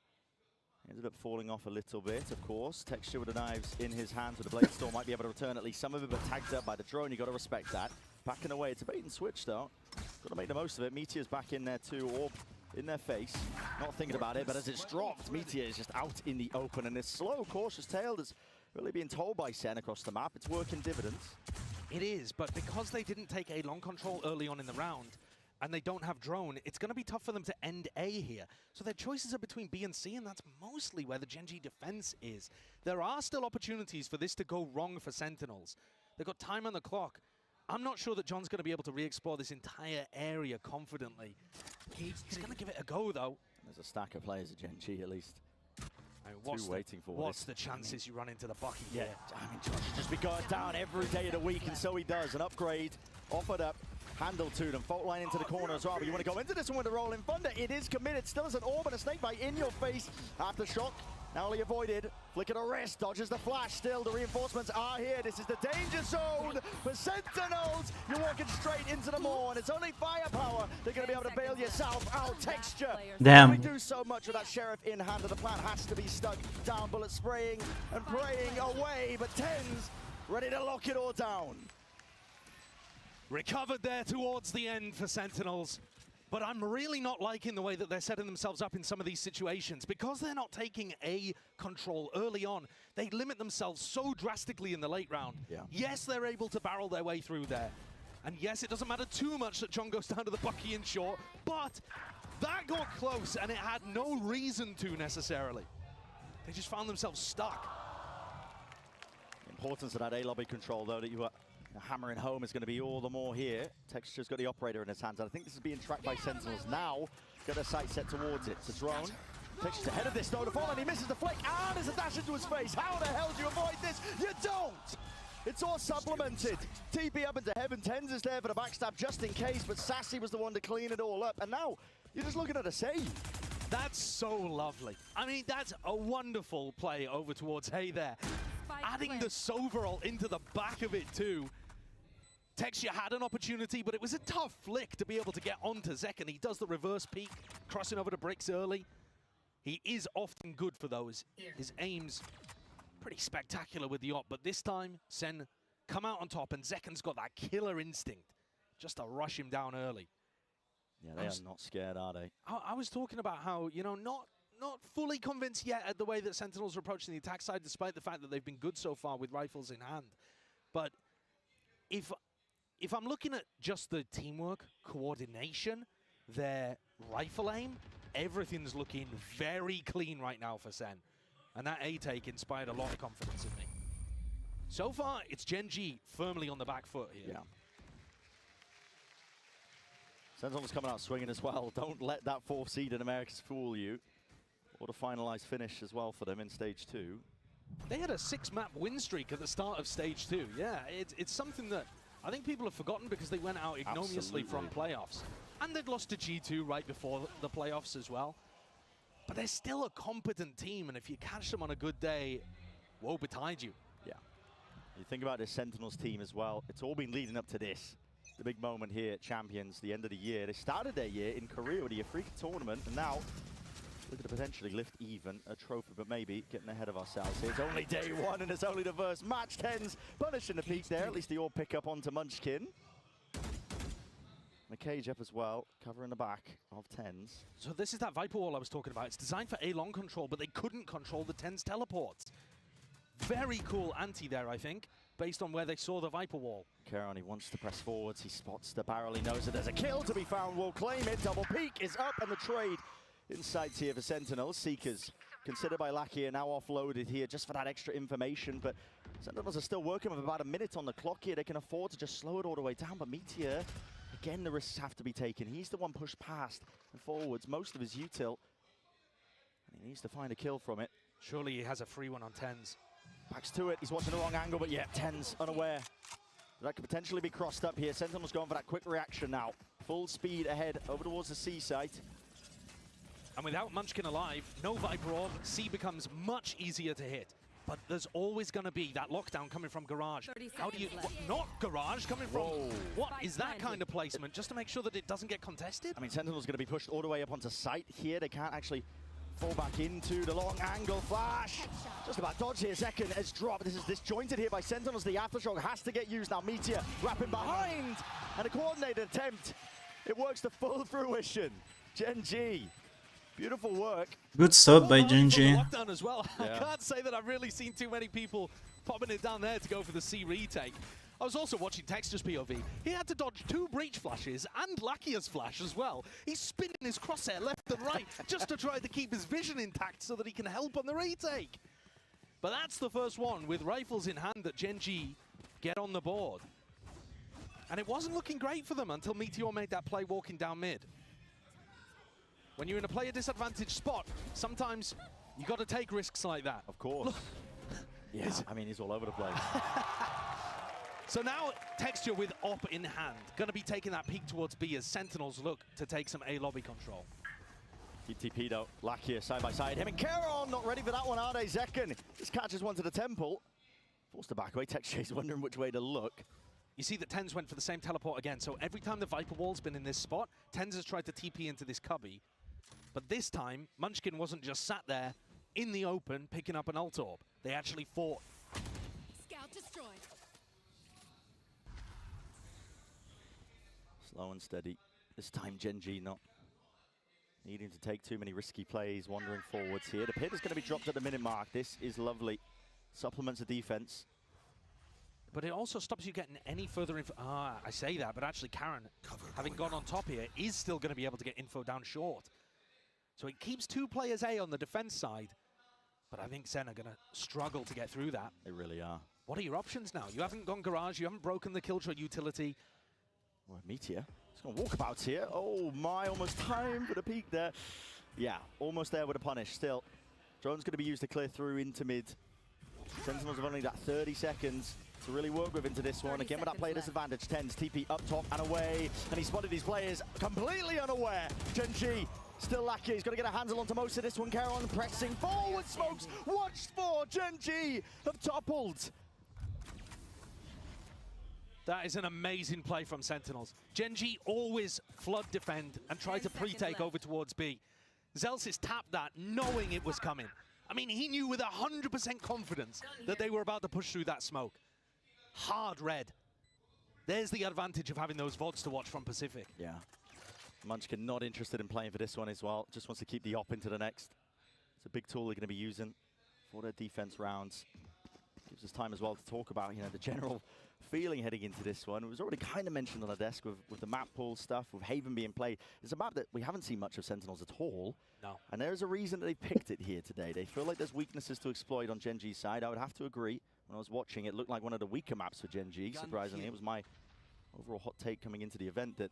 Ended up falling off a little bit, of course. Texture with the knives in his hands with the Blade Storm might be able to return at least some of it, but tagged up by the drone. You got to respect that. Backing away, it's a bait and switch though. Got to make the most of it. Meteor's back in there too, Orb in their face. Not thinking about it, but as it's dropped, Meteor is just out in the open, and this slow, cautious tail is really being told by Sen across the map. It's working dividends. It is, but because they didn't take a long control early on in the round, and they don't have drone, it's going to be tough for them to end A here. So their choices are between B and C, and that's mostly where the Gen.G defense is. There are still opportunities for this to go wrong for Sentinels. They've got time on the clock. I'm not sure that John's going to be able to re-explore this entire area confidently. He's going to give it a go, though. There's a stack of players at Gen.G at least. Waiting for what's the chances you run into the bucket here? I mean, Josh should just be going down every day of the week, and so he does. An upgrade offered up. Handle to them, fault line into the corner as well, but you want to go into this one with a rolling thunder. It is committed, still as an orb and a snake bite in your face. Aftershock, narrowly avoided. Flick of the wrist, dodges the flash. Still, the reinforcements are here. This is the danger zone for Sentinels. You're walking straight into the maw, and it's only firepower. They're going to be able to bail yourself out. Texture. Damn. We do so much with that Sheriff in hand, and the plan has to be stuck down. Bullets spraying and praying away, but Tens ready to lock it all down. Recovered there towards the end for Sentinels, but I'm really not liking the way that they're setting themselves up in some of these situations. Because they're not taking A control early on, they limit themselves so drastically in the late round. Yeah. Yes, they're able to barrel their way through there. And yes, it doesn't matter too much that John goes down to the Bucky in short, but that got close and it had no reason to necessarily. They just found themselves stuck. The importance of that A-lobby control, though, that you were hammering home is going to be all the more here. Texture's got the operator in his hands, and I think this is being tracked by Sentinels now. Got a sight set towards it. It's a drone. Texture's ahead of this though, to fall, and he misses the flick, and there's a dash into his face. How the hell do you avoid this? You don't! It's all supplemented. TP up into heaven, Tens is there for the backstab just in case, but Sassy was the one to clean it all up, and now you're just looking at a save. That's so lovely. I mean, that's a wonderful play over towards Hay there. Adding the Soverall into the back of it too. Texture had an opportunity, but it was a tough flick to be able to get onto Zek, and he does the reverse peek, crossing over the bricks early. He is often good for those. His aim's pretty spectacular with the op, but this time, SEN come out on top, and Zekan's got that killer instinct just to rush him down early. Yeah, they are not scared, are they? I was talking about how, you know, not fully convinced yet at the way that Sentinels are approaching the attack side, despite the fact that they've been good so far with rifles in hand. But if I'm looking at just the teamwork, coordination, their rifle aim, everything's looking very clean right now for SEN. And that A-take inspired a lot of confidence in me. So far, it's Gen G firmly on the back foot here. Yeah. Sentinel's coming out swinging as well. Don't let that 4th seed in Americas fool you. What a finalized finish as well for them in stage 2. They had a 6-map win streak at the start of stage 2. Yeah, it's something that I think people have forgotten because they went out ignominiously from playoffs. And they'd lost to G2 right before the playoffs as well. But they're still a competent team, and if you catch them on a good day, woe betide you. Yeah. You think about this Sentinels team as well. It's all been leading up to this. The big moment here at Champions, the end of the year. They started their year in Korea with the Africa tournament, and now looking to potentially lift even a trophy, but maybe getting ahead of ourselves here. It's only day 1, and it's only the first match. Tens punishing the peak there. At least they all pick up onto Munchkin. McCage up as well, covering the back of Tens. So this is that Viper wall I was talking about. It's designed for A-long control, but they couldn't control the Tens teleports. Very cool anti there, I think, based on where they saw the Viper wall. Karan, he wants to press forwards. He spots the barrel. He knows that there's a kill to be found. Will claim it. Double peak is up, and the trade in sight here for Sentinels. Seekers, considered by Lackey, are now offloaded here just for that extra information, but Sentinels are still working with about a minute on the clock here. They can afford to just slow it all the way down, but Meteor, again, the risks have to be taken. He's the one pushed past and forwards most of his util, and he needs to find a kill from it. Surely he has a free one on Tens. Backs to it. He's watching the wrong angle, but yeah, Tens unaware. That could potentially be crossed up here. Sentinel's going for that quick reaction now. Full speed ahead over towards the C site. And without Munchkin alive, no Viper Orb, C becomes much easier to hit. But there's always going to be that lockdown coming from Garage. How do you... not Garage, coming from... Whoa. What is that kind of placement? Just to make sure that it doesn't get contested? I mean, Sentinel's going to be pushed all the way up onto site here. They can't actually fall back into the long angle flash. Just about dodge here. Second has dropped. This is disjointed here by Sentinels. The aftershock has to get used now. Meteor wrapping behind. And a coordinated attempt. It works to full fruition. Gen G. Beautiful work. Good sub by Gen G. Lockdown as well. Yeah. I can't say that I've really seen too many people popping it down there to go for the C retake. I was also watching Texture's POV. He had to dodge 2 breach flashes and Lakia's flash as well. He's spinning his crosshair left and right just to try to keep his vision intact so that he can help on the retake. But that's the first one with rifles in hand that Gen G get on the board. And it wasn't looking great for them until Meteor made that play walking down mid. When you're in a player disadvantaged spot, sometimes you got to take risks like that. Of course. Yeah, I mean, he's all over the place. So now Texture with op in hand, going to be taking that peek towards B as Sentinels look to take some A lobby control. TTP though, Lakia side by side. Him and Karon not ready for that one, are they? Zekken just catches one to the temple. Forced to back away. Texture's wondering which way to look. You see that Tens went for the same teleport again, so every time the Viper wall's been in this spot, Tens has tried to TP into this cubby. But this time, Munchkin wasn't just sat there in the open picking up an ult orb. They actually fought. Scout destroyed. Slow and steady. This time Gen G not needing to take too many risky plays, wandering forwards here. The pit is going to be dropped at the minute mark. This is lovely. Supplements the defense. But it also stops you getting any further info. I say that, but actually Karan, having gone on top here, is still going to be able to get info down short. So it keeps 2 players A on the defense side, but I think SEN are going to struggle to get through that. They really are. What are your options now? You haven't gone Garage, you haven't broken the Killjoy utility. Well, Meteor, he's going to walkabouts here. Oh my, almost time for the peak there. Yeah, almost there with a punish still. Drone's going to be used to clear through into mid. Sentinels have only got 30 seconds to really work with into this one. Again with that player disadvantage. Tens, TP up top and away. And he spotted these players completely unaware. Gen G still lucky. He's got to get a handle onto most of this one. Caron pressing forward. Smokes watched for. Gen G have toppled. That is an amazing play from Sentinels. Gen G always flood defend and try to pre-take over towards B. Zellsis tapped that knowing it was coming. I mean, he knew with 100% confidence that they were about to push through that smoke. Hard red. There's the advantage of having those VODs to watch from Pacific. Yeah. Munchkin not interested in playing for this one as well. Just wants to keep the op into the next. It's a big tool they're going to be using for their defense rounds. Gives us time as well to talk about, you know, the general feeling heading into this one. It was already kind of mentioned on the desk with the map pool stuff, with Haven being played. It's a map that we haven't seen much of Sentinels at all. No. And there's a reason that they picked it here today. They feel like there's weaknesses to exploit on Gen G's side. I would have to agree. When I was watching, it looked like one of the weaker maps for Gen G, surprisingly. It was my overall hot take coming into the event that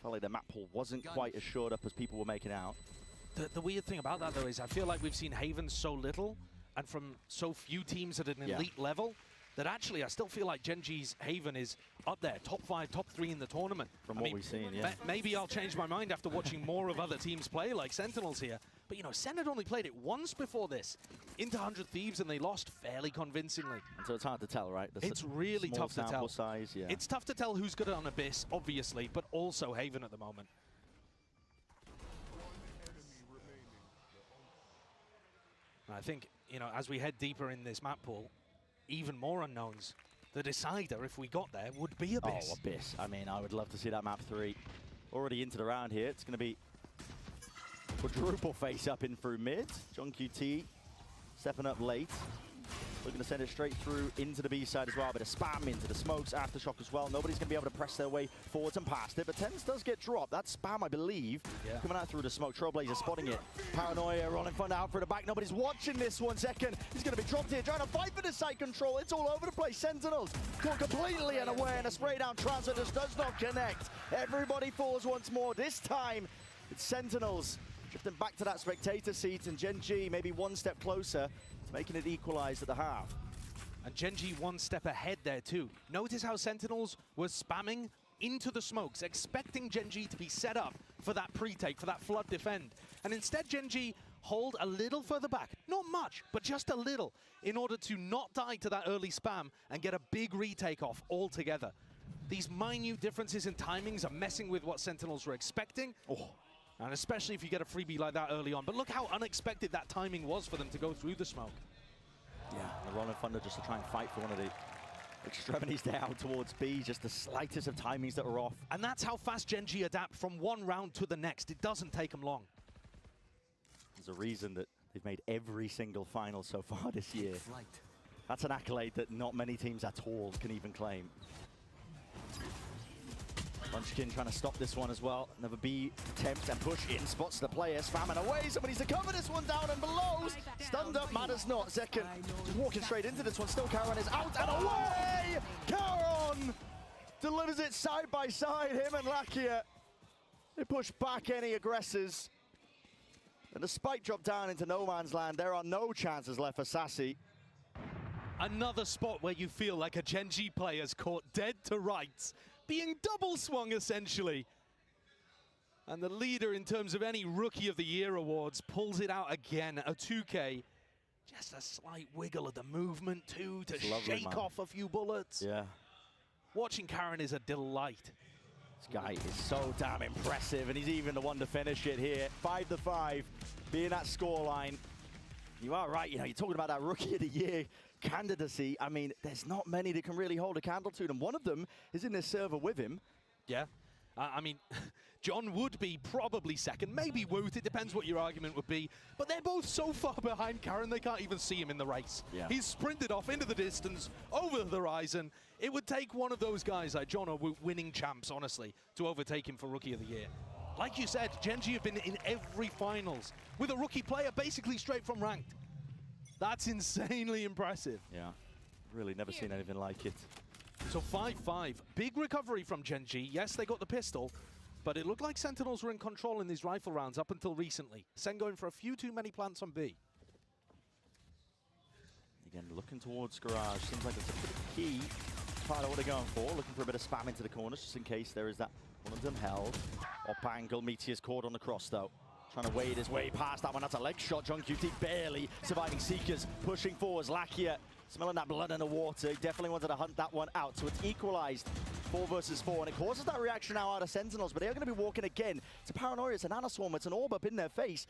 felt like the map pool wasn't quite as shored up as people were making out. The weird thing about that, though, is I feel like we've seen Haven so little and from so few teams at an elite level that actually I still feel like Gen G's Haven is up there, top 5, top 3 in the tournament. From what we've seen, yeah. Maybe I'll change my mind after watching more of other teams play, like Sentinels here. But, you know, SEN had only played it once before this, into 100 Thieves, and they lost fairly convincingly. And so it's hard to tell, right? It's really tough to tell. Size, yeah. It's tough to tell who's good on Abyss, obviously, but also Haven at the moment. And I think, you know, as we head deeper in this map pool, even more unknowns. The decider, if we got there, would be Abyss. Oh, Abyss. I mean, I would love to see that map 3 already into the round here. It's going to be quadruple face up in through mid. John QT stepping up late. Looking to send it straight through into the B side as well. A bit of spam into the smokes, aftershock as well. Nobody's going to be able to press their way forwards and past it. But Tens does get dropped. That spam, I believe, coming out through the smoke. Trailblazer spotting it. Paranoia rolling front out for the back. Nobody's watching this 1 second. He's going to be dropped here, trying to fight for the site control. It's all over the place. Sentinels caught completely unaware, and a spray down transfer just does not connect. Everybody falls once more. This time, it's Sentinels drifting back to that spectator seat, and Gen G maybe 1 step closer, making it equalized at the half. And Gen G 1 step ahead there too. Notice how Sentinels were spamming into the smokes, expecting Gen G to be set up for that pre-take, for that flood defend. And instead Gen G hold a little further back. Not much, but just a little, in order to not die to that early spam and get a big retake off altogether. These minute differences in timings are messing with what Sentinels were expecting. And especially if you get a freebie like that early on. But look how unexpected that timing was for them to go through the smoke. Yeah, the Rolling Thunder just to try and fight for one of the extremities down towards B, just the slightest of timings that were off. And that's how fast Gen G adapt from one round to the next. It doesn't take them long. There's a reason that they've made every single final so far this year. That's an accolade that not many teams at all can even claim. Munchkin trying to stop this one as well. Another B attempt and push in, spots the player, spamming away. Somebody's to cover this one down and below. Stunned up, matters not. Second, just walking straight into this one. Still Caron is out and away. Caron delivers it side by side, him and Lakia. They push back any aggressors. And the spike drop down into no man's land. There are no chances left for Sassy. Another spot where you feel like a Gen G player's caught dead to rights, being double swung essentially. And the leader in terms of any Rookie of the Year awards pulls it out again, a 2K. Just a slight wiggle of the movement too to shake off a few bullets. Yeah. Watching Caron is a delight. This guy is so damn impressive, and he's even the one to finish it here. 5-5, being that scoreline. You are right, you know, you're talking about that Rookie of the Year candidacy. I mean, there's not many that can really hold a candle to them. One of them is in this server with him. Yeah. I mean, John would be probably second, maybe Woot, it depends what your argument would be, but they're both so far behind Caron, they can't even see him in the race. Yeah. He's sprinted off into the distance, over the horizon. It would take one of those guys like John or Woot, winning champs, honestly, to overtake him for Rookie of the Year. Like you said, Gen G have been in every finals, with a rookie player basically straight from ranked. That's insanely impressive. Yeah, really never seen anything like it. So 5-5, big recovery from Gen G. Yes, they got the pistol, but it looked like Sentinels were in control in these rifle rounds up until recently. SEN going for a few too many plants on B. Again, looking towards Garage. Seems like it's a pretty key part of what they're going for. Looking for a bit of spam into the corners, just in case there is that one of them held. Up angle, Meteor's caught on the cross, though. Trying to wade his way past that one. That's a leg shot. JungQT barely surviving. Seekers pushing forwards. Lakia smelling that blood in the water. He definitely wanted to hunt that one out. So it's equalized 4 versus 4. And it causes that reaction now out of Sentinels. But they're going to be walking again. It's a Paranoia. It's a Nanoswarm. It's an orb up in their face.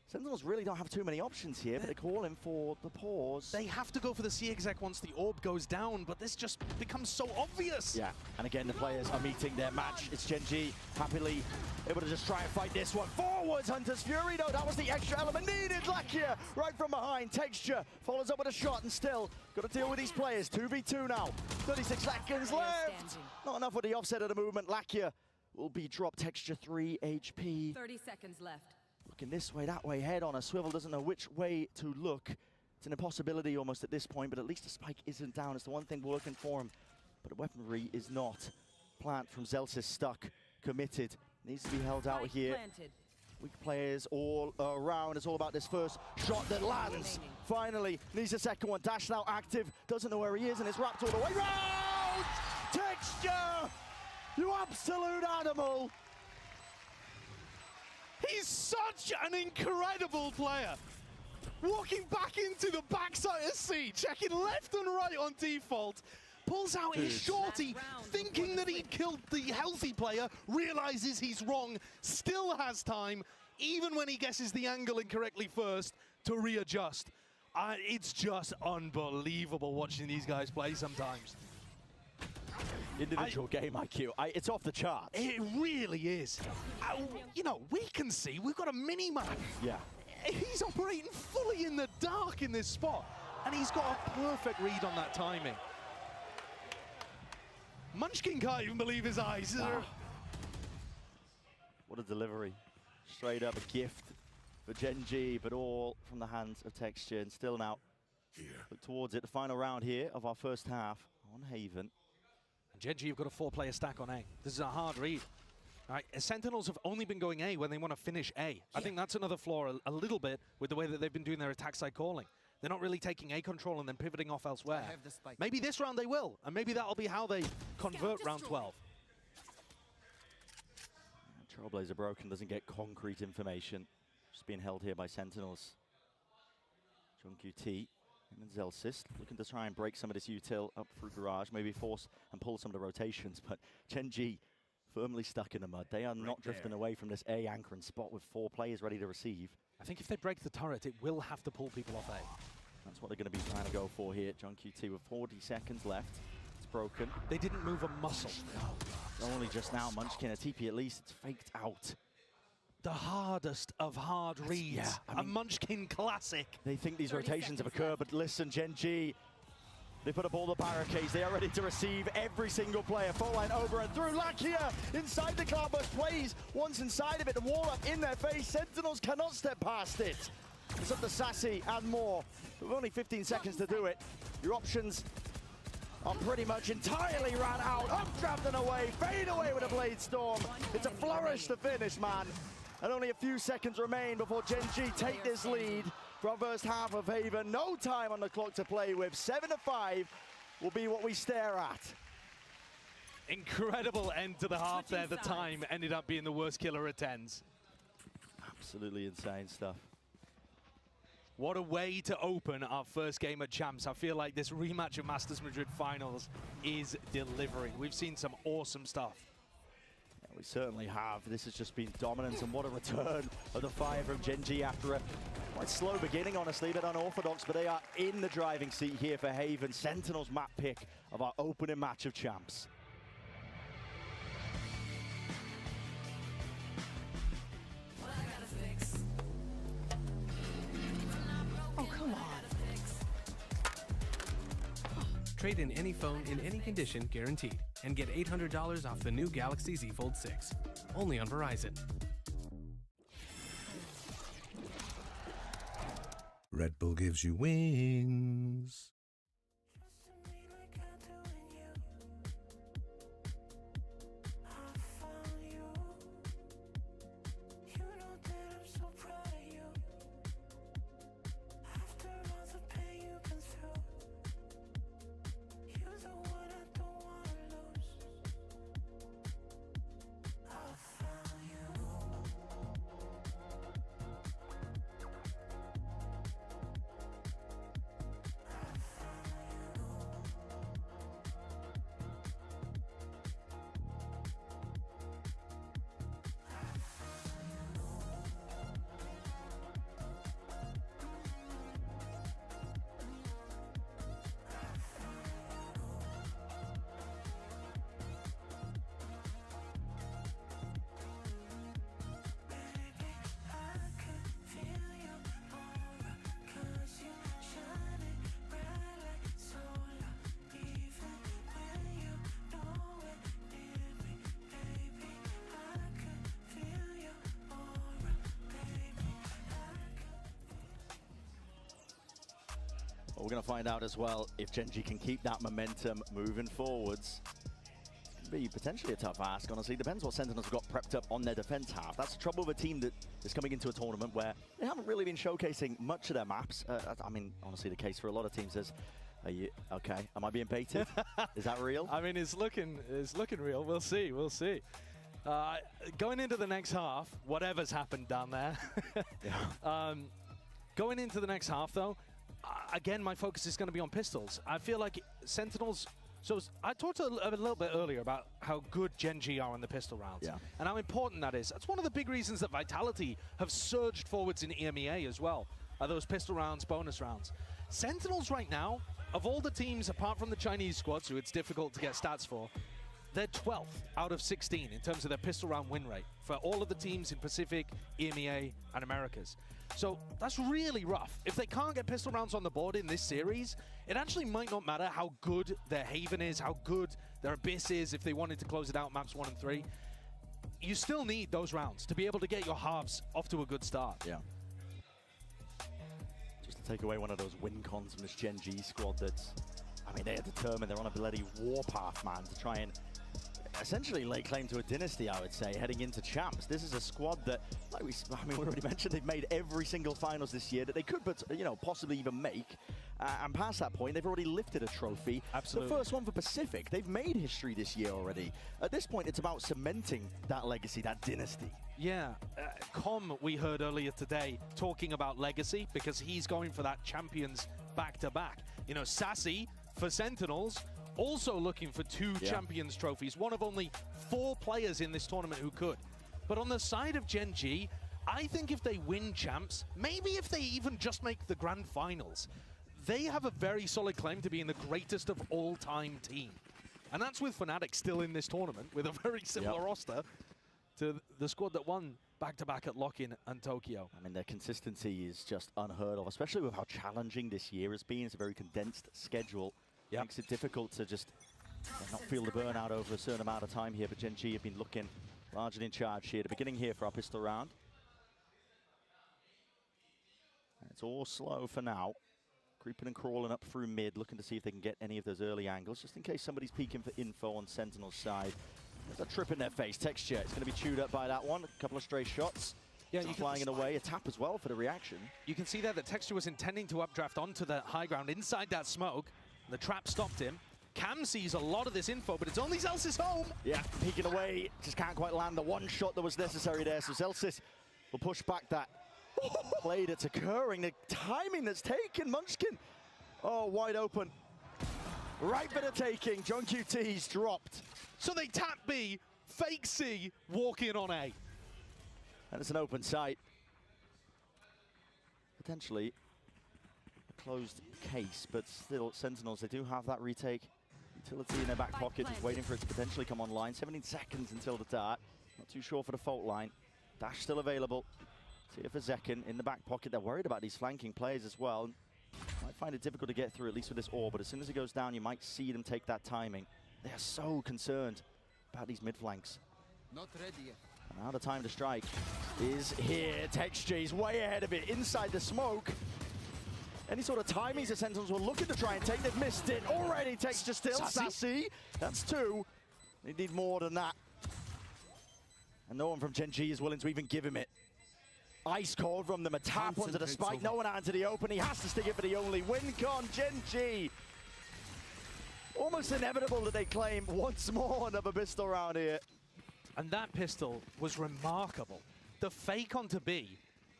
Sentinels really don't have too many options here, but they're calling for the pause. They have to go for the C-exec once the orb goes down, but this just becomes so obvious. Yeah, and again, the players are meeting their match. It's Gen.G happily able to just try and fight this one. Forwards, Hunter's Fury, though. That was the extra element needed. Lakia right from behind. Texture follows up with a shot, and still got to deal with these players. 2v2 now. 36 seconds left. Not enough with the offset of the movement. Lakia will be dropped. Texture 3 HP. 30 seconds left. Looking this way, that way, head on a swivel, doesn't know which way to look. It's an impossibility almost at this point, but at least the spike isn't down. It's the one thing working for him, but the weaponry is not. Plant from Zelsis stuck, committed, needs to be held out here. Weak players all around. It's all about this first shot that lands. Finally, needs a second one. Dash now active, doesn't know where he is, and it's wrapped all the way round! Texture! You absolute animal! He's such an incredible player. Walking back into the backside of C, checking left and right on default, pulls out his shorty, thinking that he'd killed the healthy player, realizes he's wrong, still has time, even when he guesses the angle incorrectly first, to readjust. It's just unbelievable watching these guys play sometimes. Individual game IQ, it's off the charts. It really is. You know, we can see, we've got a mini-map. Yeah. He's operating fully in the dark in this spot, and he's got a perfect read on that timing. Munchkin can't even believe his eyes. What a delivery. Straight up a gift for Gen.G, but all from the hands of Texture, and still now look towards it. The final round here of our first half on Haven. Gen.G have got a 4-player stack on A. This is a hard read. All right, Sentinels have only been going A when they want to finish A. I think that's another flaw a little bit with the way that they've been doing their attack side calling. They're not really taking A control and then pivoting off elsewhere. Maybe this round they will, and maybe that'll be how they convert round 12. Trailblazer broken, doesn't get concrete information. Just being held here by Sentinels. JungQT and Zelsis looking to try and break some of this util up through Garage, maybe force and pull some of the rotations, but Gen.G firmly stuck in the mud. They are not drifting away from this A anchoring spot with 4 players ready to receive. I think if they break the turret, it will have to pull people off A. That's what they're going to be trying to go for here. JungQT with 40 seconds left. It's broken. They didn't move a muscle. No, only just now. Munchkin, a TP at least. It's faked out. The hardest of hard reads. Yeah, a Munchkin classic. They think these rotations have occurred, but listen, Gen.G, they put up all the barricades. They are ready to receive every single player. Full line over and through. Lakia inside the Cloudburst plays. Once inside of it, the wall up in their face. Sentinels cannot step past it. It's up to Sassy and more. With only 15 seconds to do it. Your options are pretty much entirely ran out. Updraft and away. Fade away with a Blade Storm. It's a flourish to finish, man. And only a few seconds remain before Gen.G take this lead for our first half of Haven. No time on the clock to play with. 7-5 will be what we stare at. Incredible end to the half there. The time ended up being the worst killer at 10s. Absolutely insane stuff. What a way to open our first game at Champs. I feel like this rematch of Masters Madrid Finals is delivering. We've seen some awesome stuff. We certainly have. This has just been dominant, and what a return of the fire from Gen.G after a quite slow beginning, honestly, a bit unorthodox, but they are in the driving seat here for Haven. Sentinels map pick of our opening match of Champs. Oh, come on. Trade in any phone in any condition guaranteed and get $800 off the new Galaxy Z Fold 6. Only on Verizon. Red Bull gives you wings. But we're going to find out as well if Gen.G can keep that momentum moving forwards. It's going to be potentially a tough ask, honestly. Depends what Sentinels have got prepped up on their defense half. That's the trouble with a team that is coming into a tournament where they haven't really been showcasing much of their maps. I mean, honestly, the case for a lot of teams is, are you okay? Am I being baited? Is that real? I mean, it's looking real. We'll see. We'll see. Going into the next half, whatever's happened down there. Going into the next half, though, again, my focus is going to be on pistols. I feel like Sentinels. So I talked a little bit earlier about how good Gen.G are in the pistol rounds, and how important that is. That's one of the big reasons that Vitality have surged forwards in EMEA as well. Are those pistol rounds, bonus rounds? Sentinels right now, of all the teams apart from the Chinese squads, who it's difficult to get stats for, they're 12th out of 16 in terms of their pistol round win rate for all of the teams in Pacific, EMEA, and Americas. So that's really rough. If they can't get pistol rounds on the board in this series, it actually might not matter how good their Haven is, how good their Abyss is if they wanted to close it out maps 1 and 3. You still need those rounds to be able to get your halves off to a good start. Yeah. Just to take away one of those win cons from this Gen.G squad that's, I mean, they are determined. They're on a bloody warpath, man, to try and essentially lay claim to a dynasty, I would say, heading into champs. This is a squad that, like we already mentioned, they've made every single finals this year that they could, but possibly even make. And past that point, they've already lifted a trophy. Absolutely. The first one for Pacific. They've made history this year already. At this point, it's about cementing that legacy, that dynasty. Yeah, Com, we heard earlier today, talking about legacy because he's going for that champions back-to-back. You know, Sassy for Sentinels, also looking for 2 champions trophies, one of only 4 players in this tournament who could. But on the side of Gen.G, I think if they win champs, maybe if they even just make the grand finals, they have a very solid claim to being the greatest of all-time team. And that's with Fnatic still in this tournament with a very similar roster to the squad that won back-to-back at Lock-In and Tokyo. I mean, their consistency is just unheard of, especially with how challenging this year has been. It's a very condensed schedule. Makes it difficult to just not feel the burnout over a certain amount of time here, but Gen.G have been looking largely in charge here. The beginning here for our pistol round. And it's all slow for now. Creeping and crawling up through mid, looking to see if they can get any of those early angles, just in case somebody's peeking for info on Sentinel's side. There's a trip in their face. Texture, it's going to be chewed up by that one. A couple of stray shots. Yeah, you flying it away. A tap as well for the reaction. You can see there that Texture was intending to updraft onto the high ground inside that smoke. The trap stopped him. Cam sees a lot of this info, but it's only Zelsis home. Yeah, peeking away. Just can't quite land the one shot that was necessary there. So Zelsis will push back that play that's occurring. The timing that's taken. Munchkin, oh, wide open. Right bit of taking. John QT's dropped. So they tap B, fake C, walk in on A. And it's an open site. Potentially closed case, but still Sentinels, they do have that retake utility in their back pocket, just waiting for it to potentially come online. 17 seconds until the dart. Not too sure for the fault line. Dash still available. See if for Zekin in the back pocket. They're worried about these flanking players as well. Might find it difficult to get through, at least with this orb, but as soon as it goes down, you might see them take that timing. They are so concerned about these mid flanks. Not ready yet. And now the time to strike is here. Texture is way ahead of it, inside the smoke. Any sort of timings the Sentinels were looking to try and take, they've missed it already. Texture still, Sassy. That's 2. They need more than that. And no one from Gen.G is willing to even give him it. Ice cold from them, a tap onto the spike. No one out into the open. He has to stick it for the only win con. Gen.G. Almost inevitable that they claim once more another pistol round here. And that pistol was remarkable. The fake onto B,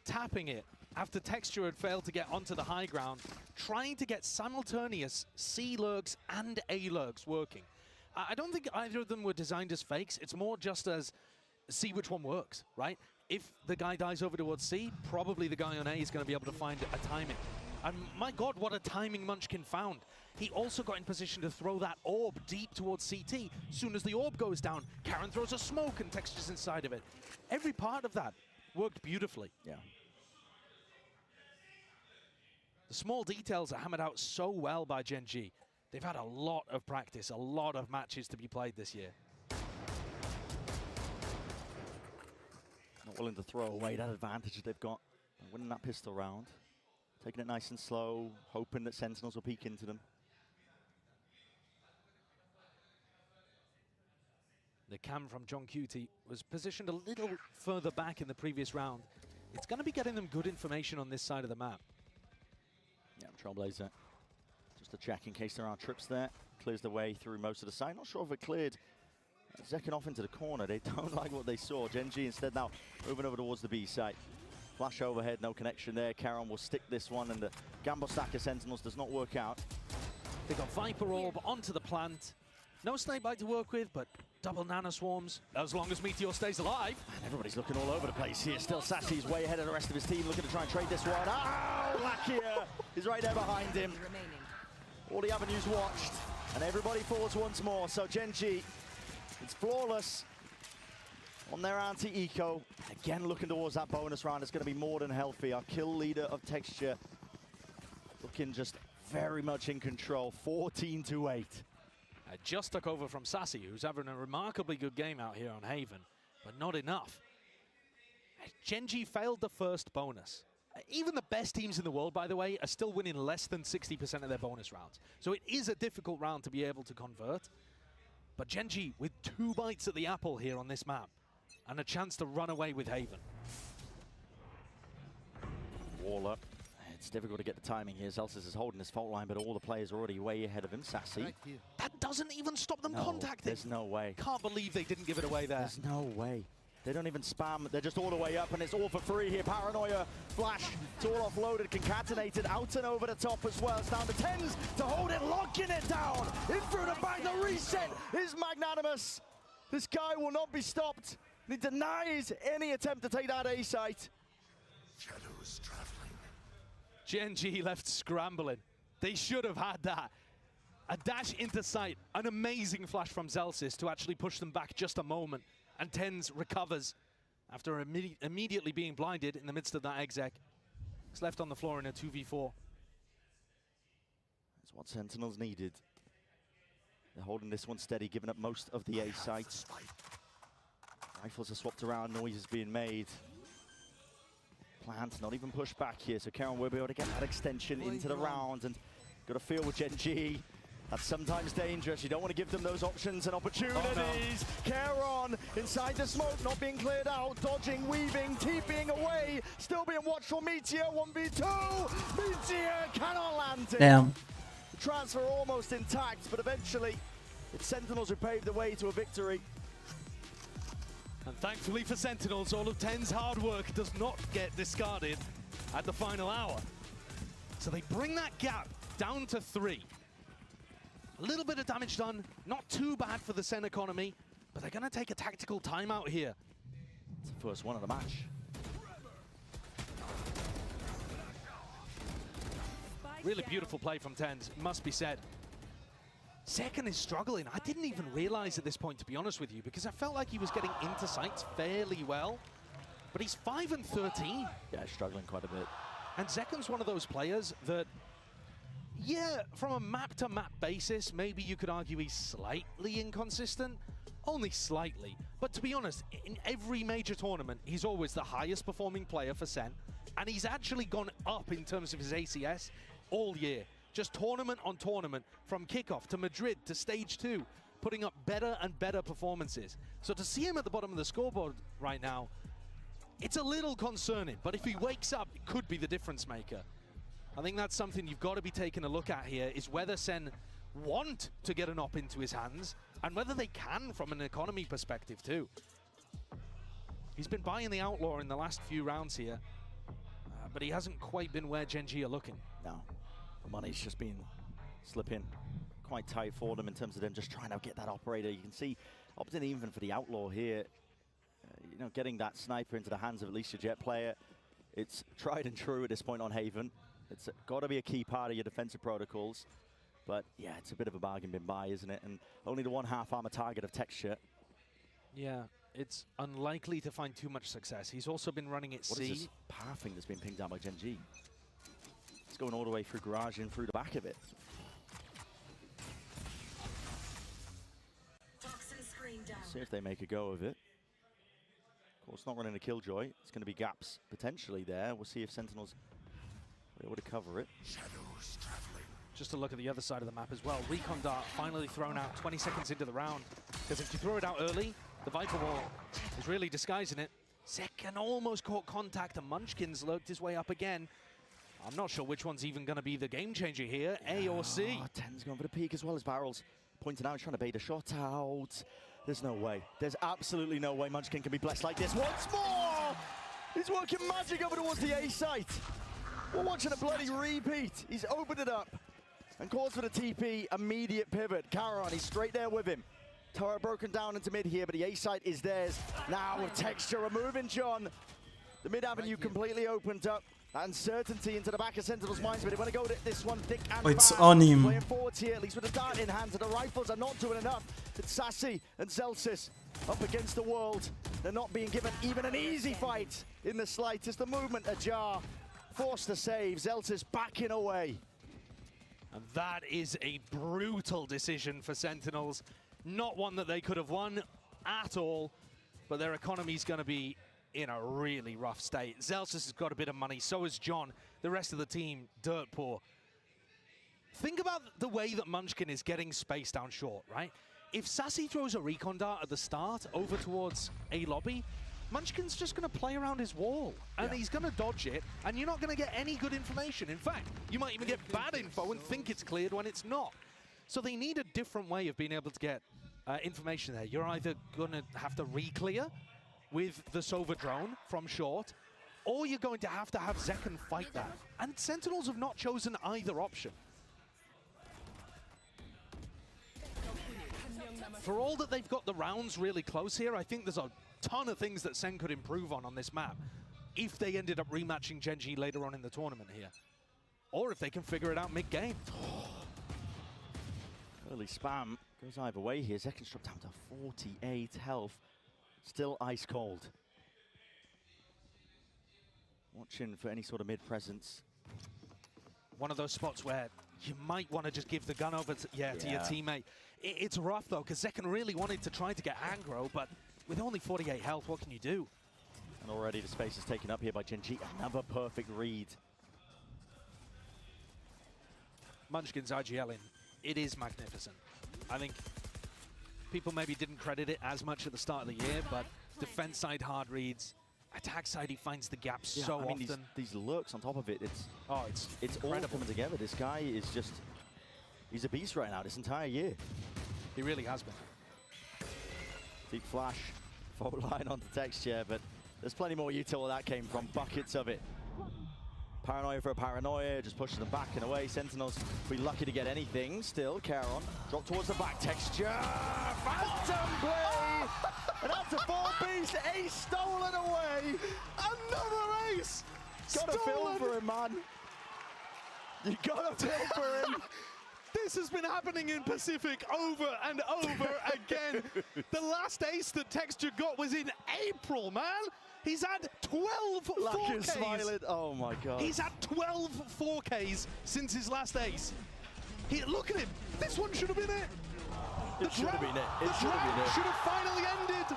tapping it after Texture had failed to get onto the high ground, trying to get simultaneous C lurks and A lurks working. I don't think either of them were designed as fakes. It's more just as see which one works, right? If the guy dies over towards C, probably the guy on A is going to be able to find a timing. And my God, what a timing Munchkin found. He also got in position to throw that orb deep towards CT. As soon as the orb goes down, Karen throws a smoke and Texture's inside of it. Every part of that worked beautifully. Yeah. The small details are hammered out so well by Gen.G. They've had a lot of practice, a lot of matches to be played this year. Not willing to throw away that advantage that they've got. Winning that pistol round. taking it nice and slow, hoping that Sentinels will peek into them. The cam from John Cutie was positioned a little further back in the previous round. It's going to be getting them good information on this side of the map. Yeah, Trailblazer, just a check in case there are trips there. Clears the way through most of the side. Not sure if it cleared Zekken off into the corner. They don't like what they saw. Gen.G instead now moving over towards the B site. Flash overhead, no connection there. Karon will stick this one, and the gamble stack of Sentinels does not work out. They got Viper Orb onto the plant. No Snake Bite to work with, but double Nano Swarms as long as Meteor stays alive. And everybody's looking all over the place here. Still Sassy's way ahead of the rest of his team, looking to try and trade this one. Oh, Lakia is right there behind him. All the avenues watched, and everybody falls once more. So Gen.G, it's flawless on their anti-eco. Again, looking towards that bonus round. It's going to be more than healthy. Our kill leader of Texture looking just very much in control. 14-8. Just took over from Sassy, who's having a remarkably good game out here on Haven, but not enough. Gen.G failed the first bonus. Even the best teams in the world, by the way, are still winning less than 60% of their bonus rounds. So it is a difficult round to be able to convert. But Gen.G with 2 bites at the apple here on this map and a chance to run away with Haven. Wall up. It's difficult to get the timing here. Zelsis is holding his fault line, but all the players are already way ahead of him. Sassy. That doesn't even stop them contacting. There's no way. Can't believe they didn't give it away there. There's no way. They don't even spam. They're just all the way up, and it's all for free here. Paranoia, Flash, it's all offloaded, concatenated, out and over the top as well. It's down to TenZ to hold it, locking it down. In through the back, the reset is magnanimous. This guy will not be stopped. He denies any attempt to take that A site. Shadows traveling. Gen.G left scrambling. They should have had that. A dash into sight, an amazing flash from Zelsis to actually push them back just a moment. And TenZ recovers after immediately being blinded in the midst of that exec. He's left on the floor in a 2v4. That's what Sentinels needed. They're holding this one steady, giving up most of the A sites. Rifles are swapped around, noise is being made. Plant not even pushed back here, so Karon will be able to get that extension into the round, and got a feel with Gen.G. That's sometimes dangerous. You don't want to give them those options and opportunities. Oh, no. Karon inside the smoke, not being cleared out, dodging, weaving, TPing away, still being watched for Meteor. 1v2. Meteor cannot land it. Damn. The transfer almost intact, but eventually it's Sentinels who paved the way to a victory. And thankfully for Sentinels, all of TenZ's hard work does not get discarded at the final hour. So they bring that gap down to 3. A little bit of damage done, not too bad for the SEN economy, but they're going to take a tactical timeout here. It's the first one of the match. Really beautiful play from TenZ, must be said. Zekken is struggling. I didn't even realize at this point, to be honest with you, because I felt like he was getting into sights fairly well. But he's 5 and 13. Yeah, struggling quite a bit. And Zekken's one of those players that, yeah, from a map-to-map basis, maybe you could argue he's slightly inconsistent. Only slightly. But to be honest, in every major tournament, he's always the highest performing player for SEN. And he's actually gone up in terms of his ACS all year. Just tournament on tournament, from kickoff to Madrid to stage 2, putting up better and better performances. So to see him at the bottom of the scoreboard right now, it's a little concerning, but if he wakes up, it could be the difference maker. I think that's something you've got to be taking a look at here, is whether SEN want to get an op into his hands, and whether they can from an economy perspective too. He's been buying the Outlaw in the last few rounds here, but he hasn't quite been where Gen.G are looking. No. The money's just been slipping quite tight for them in terms of them just trying to get that operator. You can see opting even for the Outlaw here. You know, getting that sniper into the hands of at least your jet player. It's tried and true at this point on Haven. It's got to be a key part of your defensive protocols. But yeah, it's a bit of a bargain bin buy, isn't it? And only the 1/2 armor target of Texture. Yeah, it's unlikely to find too much success. He's also been running at What C. is this power thing that's been pinged out by Gen.G? It's going all the way through garage and through the back of it. See if they make a go of it. Of course, not running a Killjoy. It's going to be gaps potentially there. We'll see if Sentinels able to cover it. Just to look at the other side of the map as well. Recon Dart finally thrown out 20 seconds into the round. Because if you throw it out early, the Viper Wall is really disguising it. Zekken almost caught contact, and Munchkin's lurked his way up again. I'm not sure which one's even going to be the game changer here, A or C. Oh, 10's going for the peak as well as Barrels pointing out, trying to bait a shot out. There's no way. There's absolutely no way Munchkin can be blessed like this once more! He's working magic over towards the A site. We're watching a bloody repeat. He's opened it up and calls for the TP, immediate pivot. Caron, he's straight there with him. Turret broken down into mid here, but the A site is theirs. Now with Texture removing John. The mid avenue completely opened up. Uncertainty into the back of Sentinel's minds, but they want to go to this one thick and It's fast. on him. Playing forwards here, at least with a dart in hand, and the rifles are not doing enough. It's Sassy and Zelsis up against the world. They're not being given even an easy fight in the slightest. The movement ajar, forced to save. Zelsis backing away. And that is a brutal decision for Sentinels. Not one that they could have won at all, but their economy's going to be in a really rough state. Zelsis has got a bit of money, so has John. The rest of the team, dirt poor. Think about the way that Munchkin is getting space down short, right? If Sassy throws a recon dart at the start over towards A lobby, Munchkin's just going to play around his wall, and he's going to dodge it, and you're not going to get any good information. In fact, you might even get bad info and think it's cleared when it's not. So they need a different way of being able to get information there. You're either going to have to re-clear with the Sova drone from short, or you're going to have Zekken fight that. And Sentinels have not chosen either option. For all that they've got the rounds really close here, I think there's a ton of things that Sen could improve on this map if they ended up rematching Genji later on in the tournament here. Or if they can figure it out mid-game. Early spam goes either way here. Zekken's dropped down to 48 health. Still ice cold. Watching for any sort of mid-presence. One of those spots where you might want to just give the gun over to your teammate. It's rough though, because Zekken really wanted to try to get aggro, but with only 48 health, what can you do? And already the space is taken up here by Genji. Another perfect read. Munchkin's IGL in. It is magnificent. I think people maybe didn't credit it as much at the start of the year, but defense side hard reads, attack side he finds the gaps so often. These lurks on top of it, it's all incredible. coming together. This guy is just, he's a beast right now this entire year. He really has been. Deep flash, fault line onto Texture, but there's plenty more util where that came from, buckets of it. Paranoia for a paranoia, just pushing them back and away. Sentinels be lucky to get anything. Still, Caron drop towards the back. Texture, phantom play, and that's a 4-piece ace stolen away. Another ace. Gotta feel for him, man. You gotta feel for him. This has been happening in Pacific over and over again. The last ace that Texture got was in April, man. He's had 12 4Ks. Smiling. Oh my God. He's had 12 4Ks since his last ace. Look at him. This one should have been it. It should have been it. The drought should have finally ended.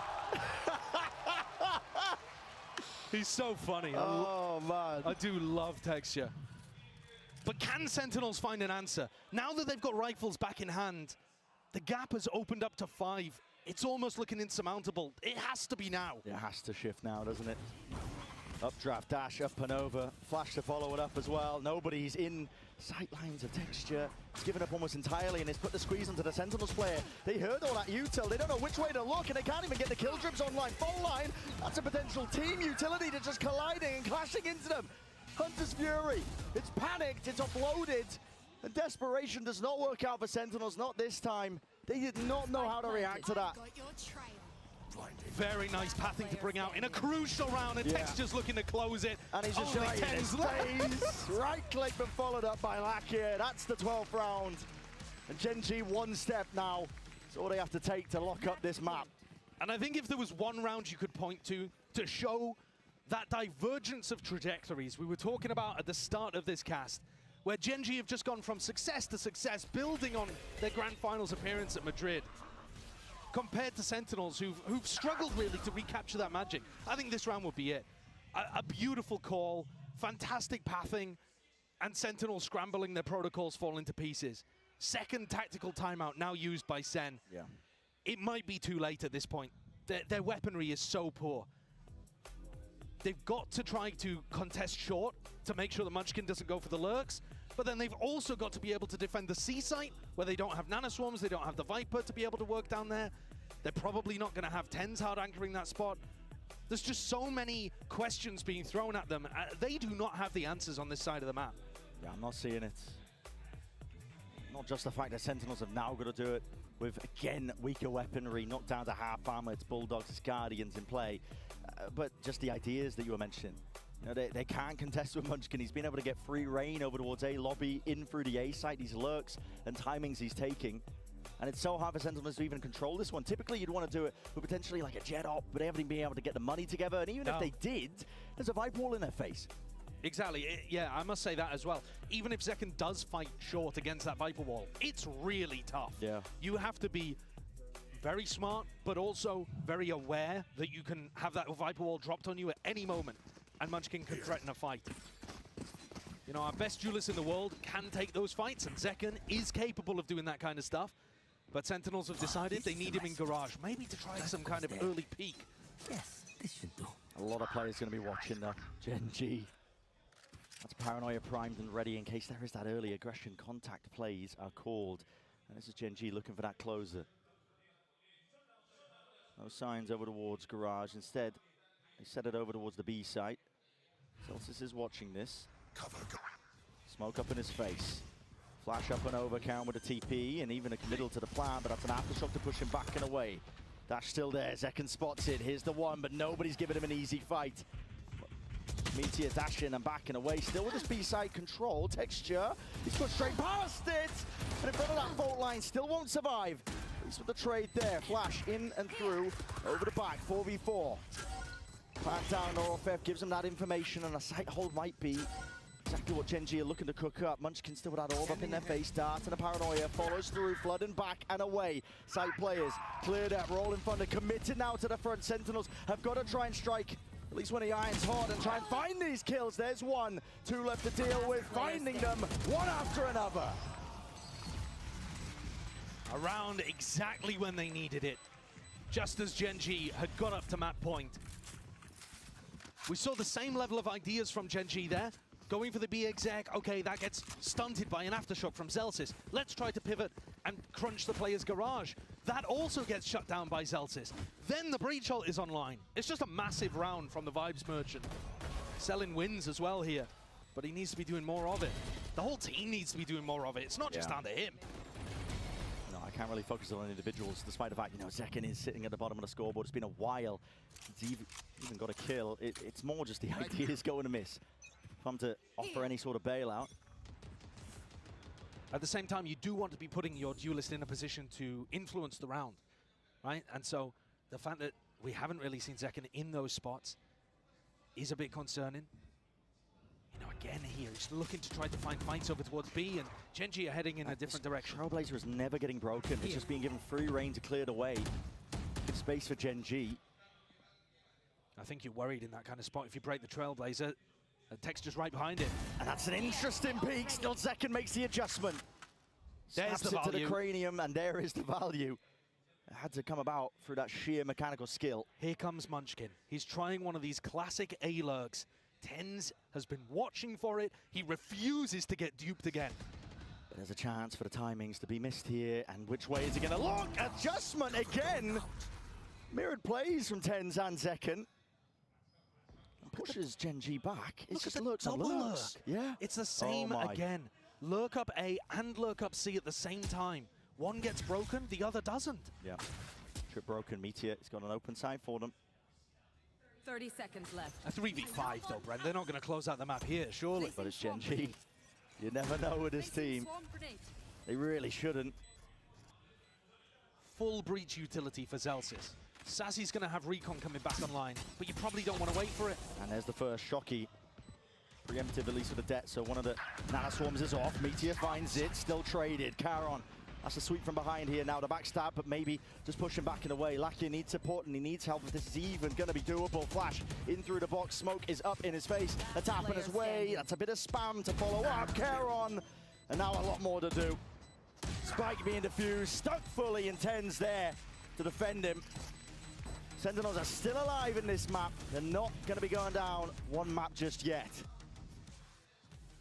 He's so funny. Oh man. I do love Texture. But can Sentinels find an answer? Now that they've got rifles back in hand, the gap has opened up to 5. It's almost looking insurmountable. It has to be now. It has to shift now, doesn't it? Updraft dash, up and over. Flash to follow it up as well. Nobody's in sight lines of Texture. It's given up almost entirely, and it's put the squeeze onto the Sentinels player. They heard all that util. They don't know which way to look, and they can't even get the kill drips online. Full line, that's a potential team utility to just colliding and clashing into them. Hunter's Fury, it's panicked, it's offloaded, and desperation does not work out for Sentinels, not this time. They did not know how to react to that. Very nice pathing to bring out in a crucial round, and Texture's looking to close it. And he's just right in his face. Right click, but followed up by Lakir. That's the 12th round. And Genji one step now. That's all they have to take to lock up this map. And I think if there was one round you could point to show that divergence of trajectories we were talking about at the start of this cast, where Genji have just gone from success to success, building on their grand finals appearance at Madrid, compared to Sentinels who've struggled really to recapture that magic. I think this round would be it. A beautiful call, fantastic pathing, and Sentinel scrambling, their protocols fall into pieces. Second tactical timeout now used by SEN. Yeah. It might be too late at this point. Their weaponry is so poor. They've got to try to contest short to make sure that Munchkin doesn't go for the lurks, but then they've also got to be able to defend the C site where they don't have nanoswarms, they don't have the Viper to be able to work down there. They're probably not going to have 10s hard anchoring that spot. There's just so many questions being thrown at them. They do not have the answers on this side of the map. Yeah, I'm not seeing it. Not just the fact that Sentinels have now got to do it with, again, weaker weaponry, not down to half armor, it's Bulldogs, it's Guardians in play, but just the ideas that you were mentioning. You know, they can't contest with Munchkin. He's been able to get free reign over towards A lobby, in through the A site, these lurks and timings he's taking. And it's so hard for Sentinels to even control this one. Typically, you'd want to do it with potentially like a jet op, but they haven't been able to get the money together. And even if they did, there's a Viper wall in their face. Exactly. Yeah, I must say that as well. Even if Zekken does fight short against that Viper wall, it's really tough. Yeah. You have to be very smart, but also very aware that you can have that Viper wall dropped on you at any moment, and Munchkin can threaten a fight. You know, our best duelists in the world can take those fights, and Zekken is capable of doing that kind of stuff. But Sentinels have decided they need him in Garage, maybe to try some kind of early peek. Yes, this should do. A lot of players going to be watching though. Gen G. That's Paranoia primed and ready in case there is that early aggression. Contact plays are called. And this is Gen G looking for that closer. No signs over towards Garage. Instead, they set it over towards the B site. Celsius is watching this. Smoke up in his face. Flash up and over, count with a TP, and even a committal to the plan, but that's an aftershock to push him back and away. Dash still there, Zekken spots it, here's the one, but nobody's giving him an easy fight. Meteor dashing and backing away, still with his B-side control. Texture, he's put straight past it, and in front of that fault line, still won't survive. He's with the trade there, Flash in and through, over the back, 4v4. Back down, Norofef gives him that information, and a site hold might be exactly what Gen G are looking to cook up. Munchkin still with that orb up in their face. Dart and a Paranoia follows through, flood and back and away. Site players cleared up, rolling thunder, committed now to the front. Sentinels have got to try and strike at least when he irons hard and try and find these kills. There's one, two left to deal with, finding them one after another. Around exactly when they needed it, just as Gen G had got up to map point. We saw the same level of ideas from Gen G there. Going for the B exec, okay, that gets stunted by an aftershock from Zelsis. Let's try to pivot and crunch the player's Garage. That also gets shut down by Zelsis. Then the breach ult is online. It's just a massive round from the Vibes Merchant. Selling wins as well here, but he needs to be doing more of it. The whole team needs to be doing more of it. It's not just down to him. No, I can't really focus on individuals, despite the fact, you know, Zekken is sitting at the bottom of the scoreboard. It's been a while since he's even got a kill. It's more just the ideas going to miss. To offer any sort of bailout. At the same time, you do want to be putting your duelist in a position to influence the round, right? And so the fact that we haven't really seen Zekken in those spots is a bit concerning. You know, again here, he's looking to try to find fights over towards B, and Gen G are heading in a different direction. Trailblazer is never getting broken. It's just being given free reign to clear it away. Give space for Gen G. I think you're worried in that kind of spot if you break the Trailblazer. The Texture's right behind it. And that's an interesting peek. Still Zekken makes the adjustment. There's the value. To the cranium, and there is the value. It had to come about through that sheer mechanical skill. Here comes Munchkin. He's trying one of these classic A-lurks. Tens has been watching for it. He refuses to get duped again. But there's a chance for the timings to be missed here. And which way is he going to look? Adjustment again. Mirrored plays from Tens and Zekken. Pushes Gen G back. It's just lurks and lurks. Yeah. It's the same again. Lurk up A and lurk up C at the same time. One gets broken, the other doesn't. Yeah. Trip broken. Meteor. He's got an open side for them. 30 seconds left. A 3v5 though, Brent. They're not going to close out the map here, surely. But it's Gen G. You never know with this team. They really shouldn't. Full breach utility for Zelsis. Sassy's going to have Recon coming back online, but you probably don't want to wait for it. And there's the first Shocky. Preemptive, at least with the debt, so one of the Nanoswarms is off. Meteor finds it, still traded. Charon That's a sweep from behind here now, the backstab, but maybe just pushing back in a way. Lakia needs support and he needs help if this is even going to be doable. Flash in through the box, smoke is up in his face. That's tapping his way, that's a bit of spam to follow up. Keron, and now a lot more to do. Spike being defused, stuck fully, and Ten's there to defend him. Sentinels are still alive in this map. They're not going to be going down one map just yet.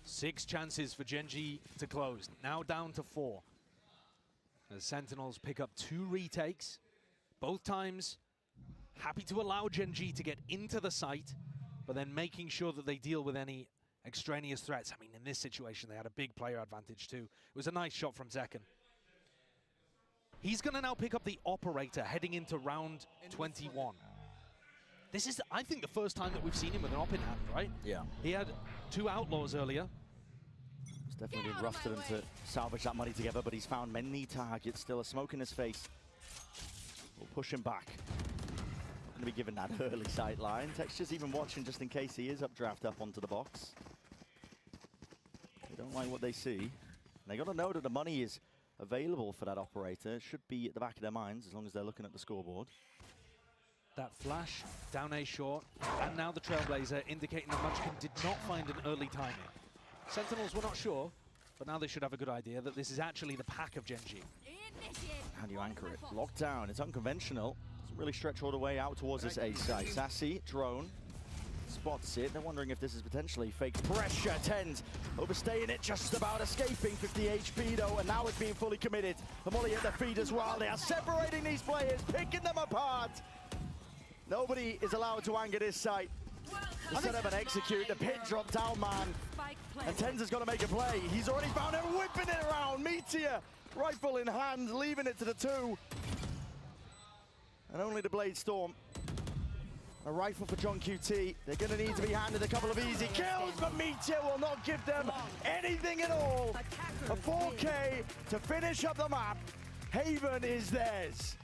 6 chances for Gen.G to close, now down to 4. As Sentinels pick up 2 retakes, both times happy to allow Gen.G to get into the site, but then making sure that they deal with any extraneous threats. I mean, in this situation, they had a big player advantage too. It was a nice shot from Zekken. He's going to now pick up the operator heading into round 21. This is, I think, the first time that we've seen him with an op in hand, right? Yeah. He had 2 outlaws earlier. It's definitely been rough for them to salvage that money together, but he's found many targets. Still a smoke in his face. We'll push him back. Going to be given that early sight line. Texture's even watching just in case he is updraft up onto the box. They don't like what they see. They got to know that the money is available for that operator. It should be at the back of their minds as long as they're looking at the scoreboard. That flash, down A short, and now the Trailblazer indicating that Munchkin did not find an early timing. Sentinels were not sure, but now they should have a good idea that this is actually the pack of Gen.G. How do you anchor it? Locked down, it's unconventional. Doesn't really stretch all the way out towards this A side. Sassy, drone, spots it. They're wondering if this is potentially fake pressure. Tens overstaying it, just about escaping. 50 HP though, and now it's being fully committed. The molly at their feet as well. They are separating these players, picking them apart. Nobody is allowed to anger this site. To set up and execute, the pit drop down, man. And Tens has got to make a play. He's already found it, whipping it around. Meteor, rifle in hand, leaving it to the 2. And only the Blade Storm. A rifle for John QT. They're going to need to be handed a couple of easy kills, but Meteor will not give them anything at all. A 4K to finish up the map. Haven is theirs.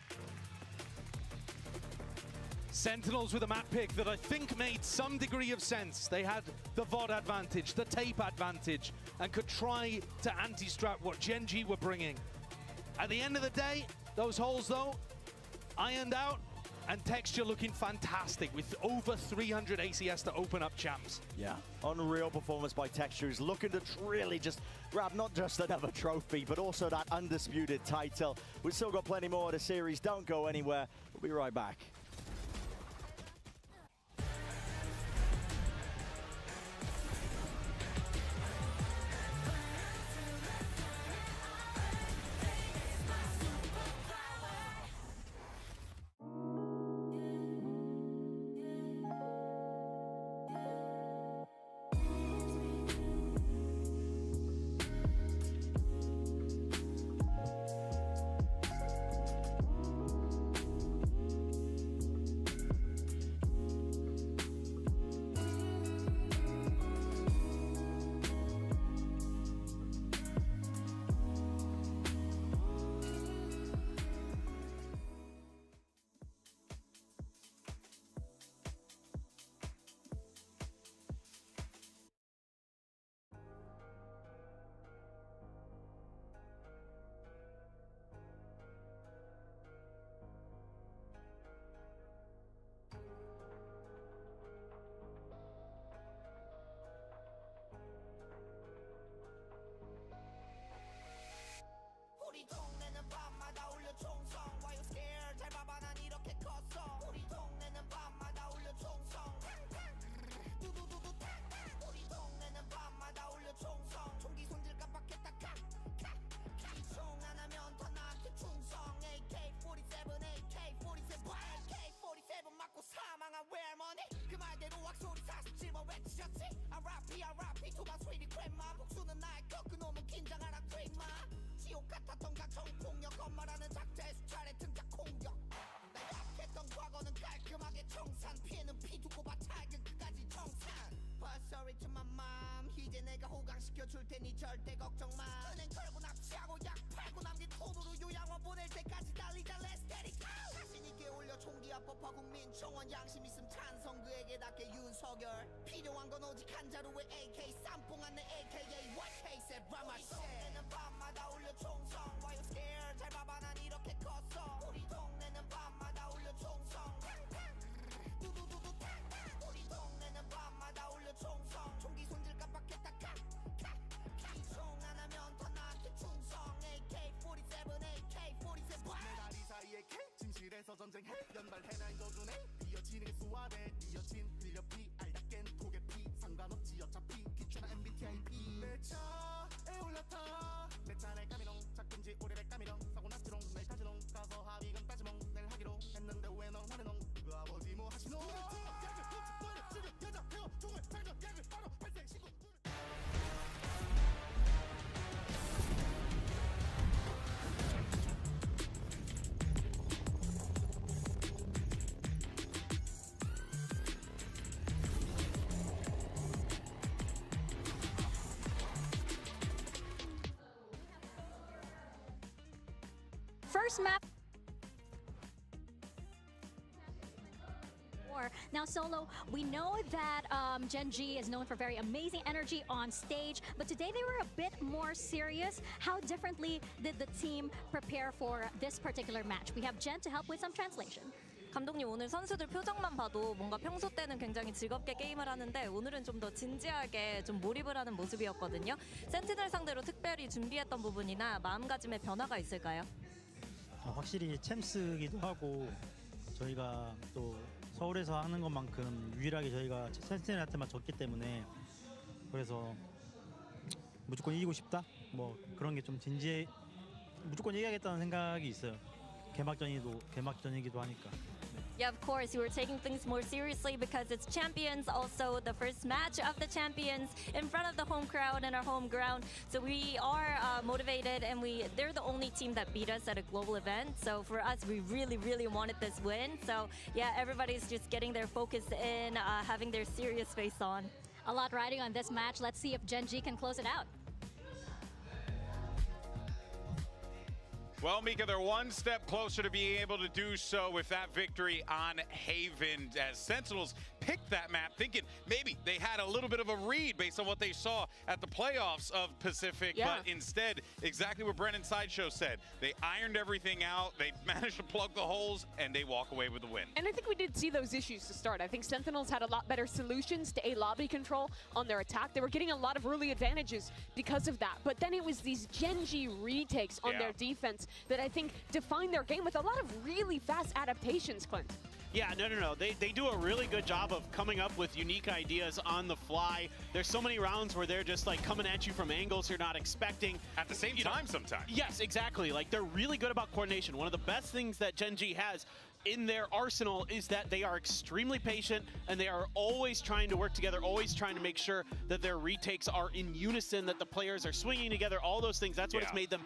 Sentinels with a map pick that I think made some degree of sense. They had the VOD advantage, the tape advantage, and could try to anti-strap what Gen.G were bringing. At the end of the day, those holes though, ironed out, and Texture looking fantastic with over 300 ACS to open up champs. Yeah, unreal performance by Texture, who's looking to really just grab not just another trophy, but also that undisputed title. We've still got plenty more of the series. Don't go anywhere. We'll be right back. 줄 테니 절대 걱정 마. 은행 털고 납치하고 약 팔고 남긴 돈으로 요양원 보낼 때까지 달리자 let's get it go. 자신 있게 올려 총기 합법화 국민청원 양심 있음 찬성 그에게 닿게 윤석열. 필요한 건 오직 한 자루의 AK 쌈뽕한 내 AKA White Case at Rama. 이 밤마다 올려 총성 Why you scared? 밟아봐 난 이렇게 컸어 우리 동네는 밤마다 울려 총성 두두두두 우리 동네는 밤마다 울려 총성 총기 손질 깜빡했다 총 하나면 더 나한테 충성 AK-47 AK-47 내 다리 사이에 K 진실에서 전쟁해 연발해 날 떠주네 비어지는 게 수화돼 이어진 흘려 피 알답겐 독에 피 상관없지 어차피 귀찮아 MBTI P 내 차에 올라타 내 차내 까미롱 작든지 오래래 까미롱 사고 났지롱 내일 가지롱 가서 합의금 따지몽 내일 하기로 했는데 왜 넌 하는 놈 그 아버지 뭐 하시노 여자 태워 종을 살던 약을 바로 발생 신고 First map. Now, Solo, we know that Gen G is known for very amazing energy on stage, but today they were a bit more serious. How differently did the team prepare for this particular match? We have Jen to help with some translation. 감독님 오늘 선수들 표정만 봐도 뭔가 평소 때는 굉장히 즐겁게 게임을 하는데 오늘은 좀 더 진지하게 좀 몰입을 하는 모습이었거든요. 센티넬 상대로 특별히 준비했던 부분이나 마음가짐의 변화가 있을까요? 확실히 챔스기도 하고 저희가 또 서울에서 하는 것만큼 유일하게 저희가 센티넬한테만 졌기 때문에 그래서 무조건 이기고 싶다? 뭐 그런 게 좀 진지해 무조건 이겨야겠다는 생각이 있어요. 개막전이기도 하니까. Yeah, of course, you were taking things more seriously because it's champions, also the first match of the champions in front of the home crowd and our home ground. So we are motivated, and they're the only team that beat us at a global event. So for us, we really, really wanted this win. So yeah, everybody's just getting their focus in, having their serious face on. A lot riding on this match. Let's see if Gen G can close it out. Well, Mika, they're one step closer to being able to do so with that victory on Haven as Sentinels picked that map thinking maybe they had a little bit of a read based on what they saw at the playoffs of Pacific, but instead, exactly what Brennan Sideshow said, they ironed everything out, they managed to plug the holes, and they walk away with the win. And I think we did see those issues to start. I think Sentinels had a lot better solutions to A-lobby control on their attack. They were getting a lot of early advantages because of that, but then it was these Gen G retakes on their defense that I think defined their game with a lot of really fast adaptations, Clint. Yeah, no. They do a really good job of coming up with unique ideas on the fly. There's so many rounds where they're just like coming at you from angles you're not expecting. At the same time sometimes. Yes, exactly. Like they're really good about coordination. One of the best things that Gen G has in their arsenal is that they are extremely patient and they are always trying to work together, always trying to make sure that their retakes are in unison, that the players are swinging together, all those things. That's what it's made them.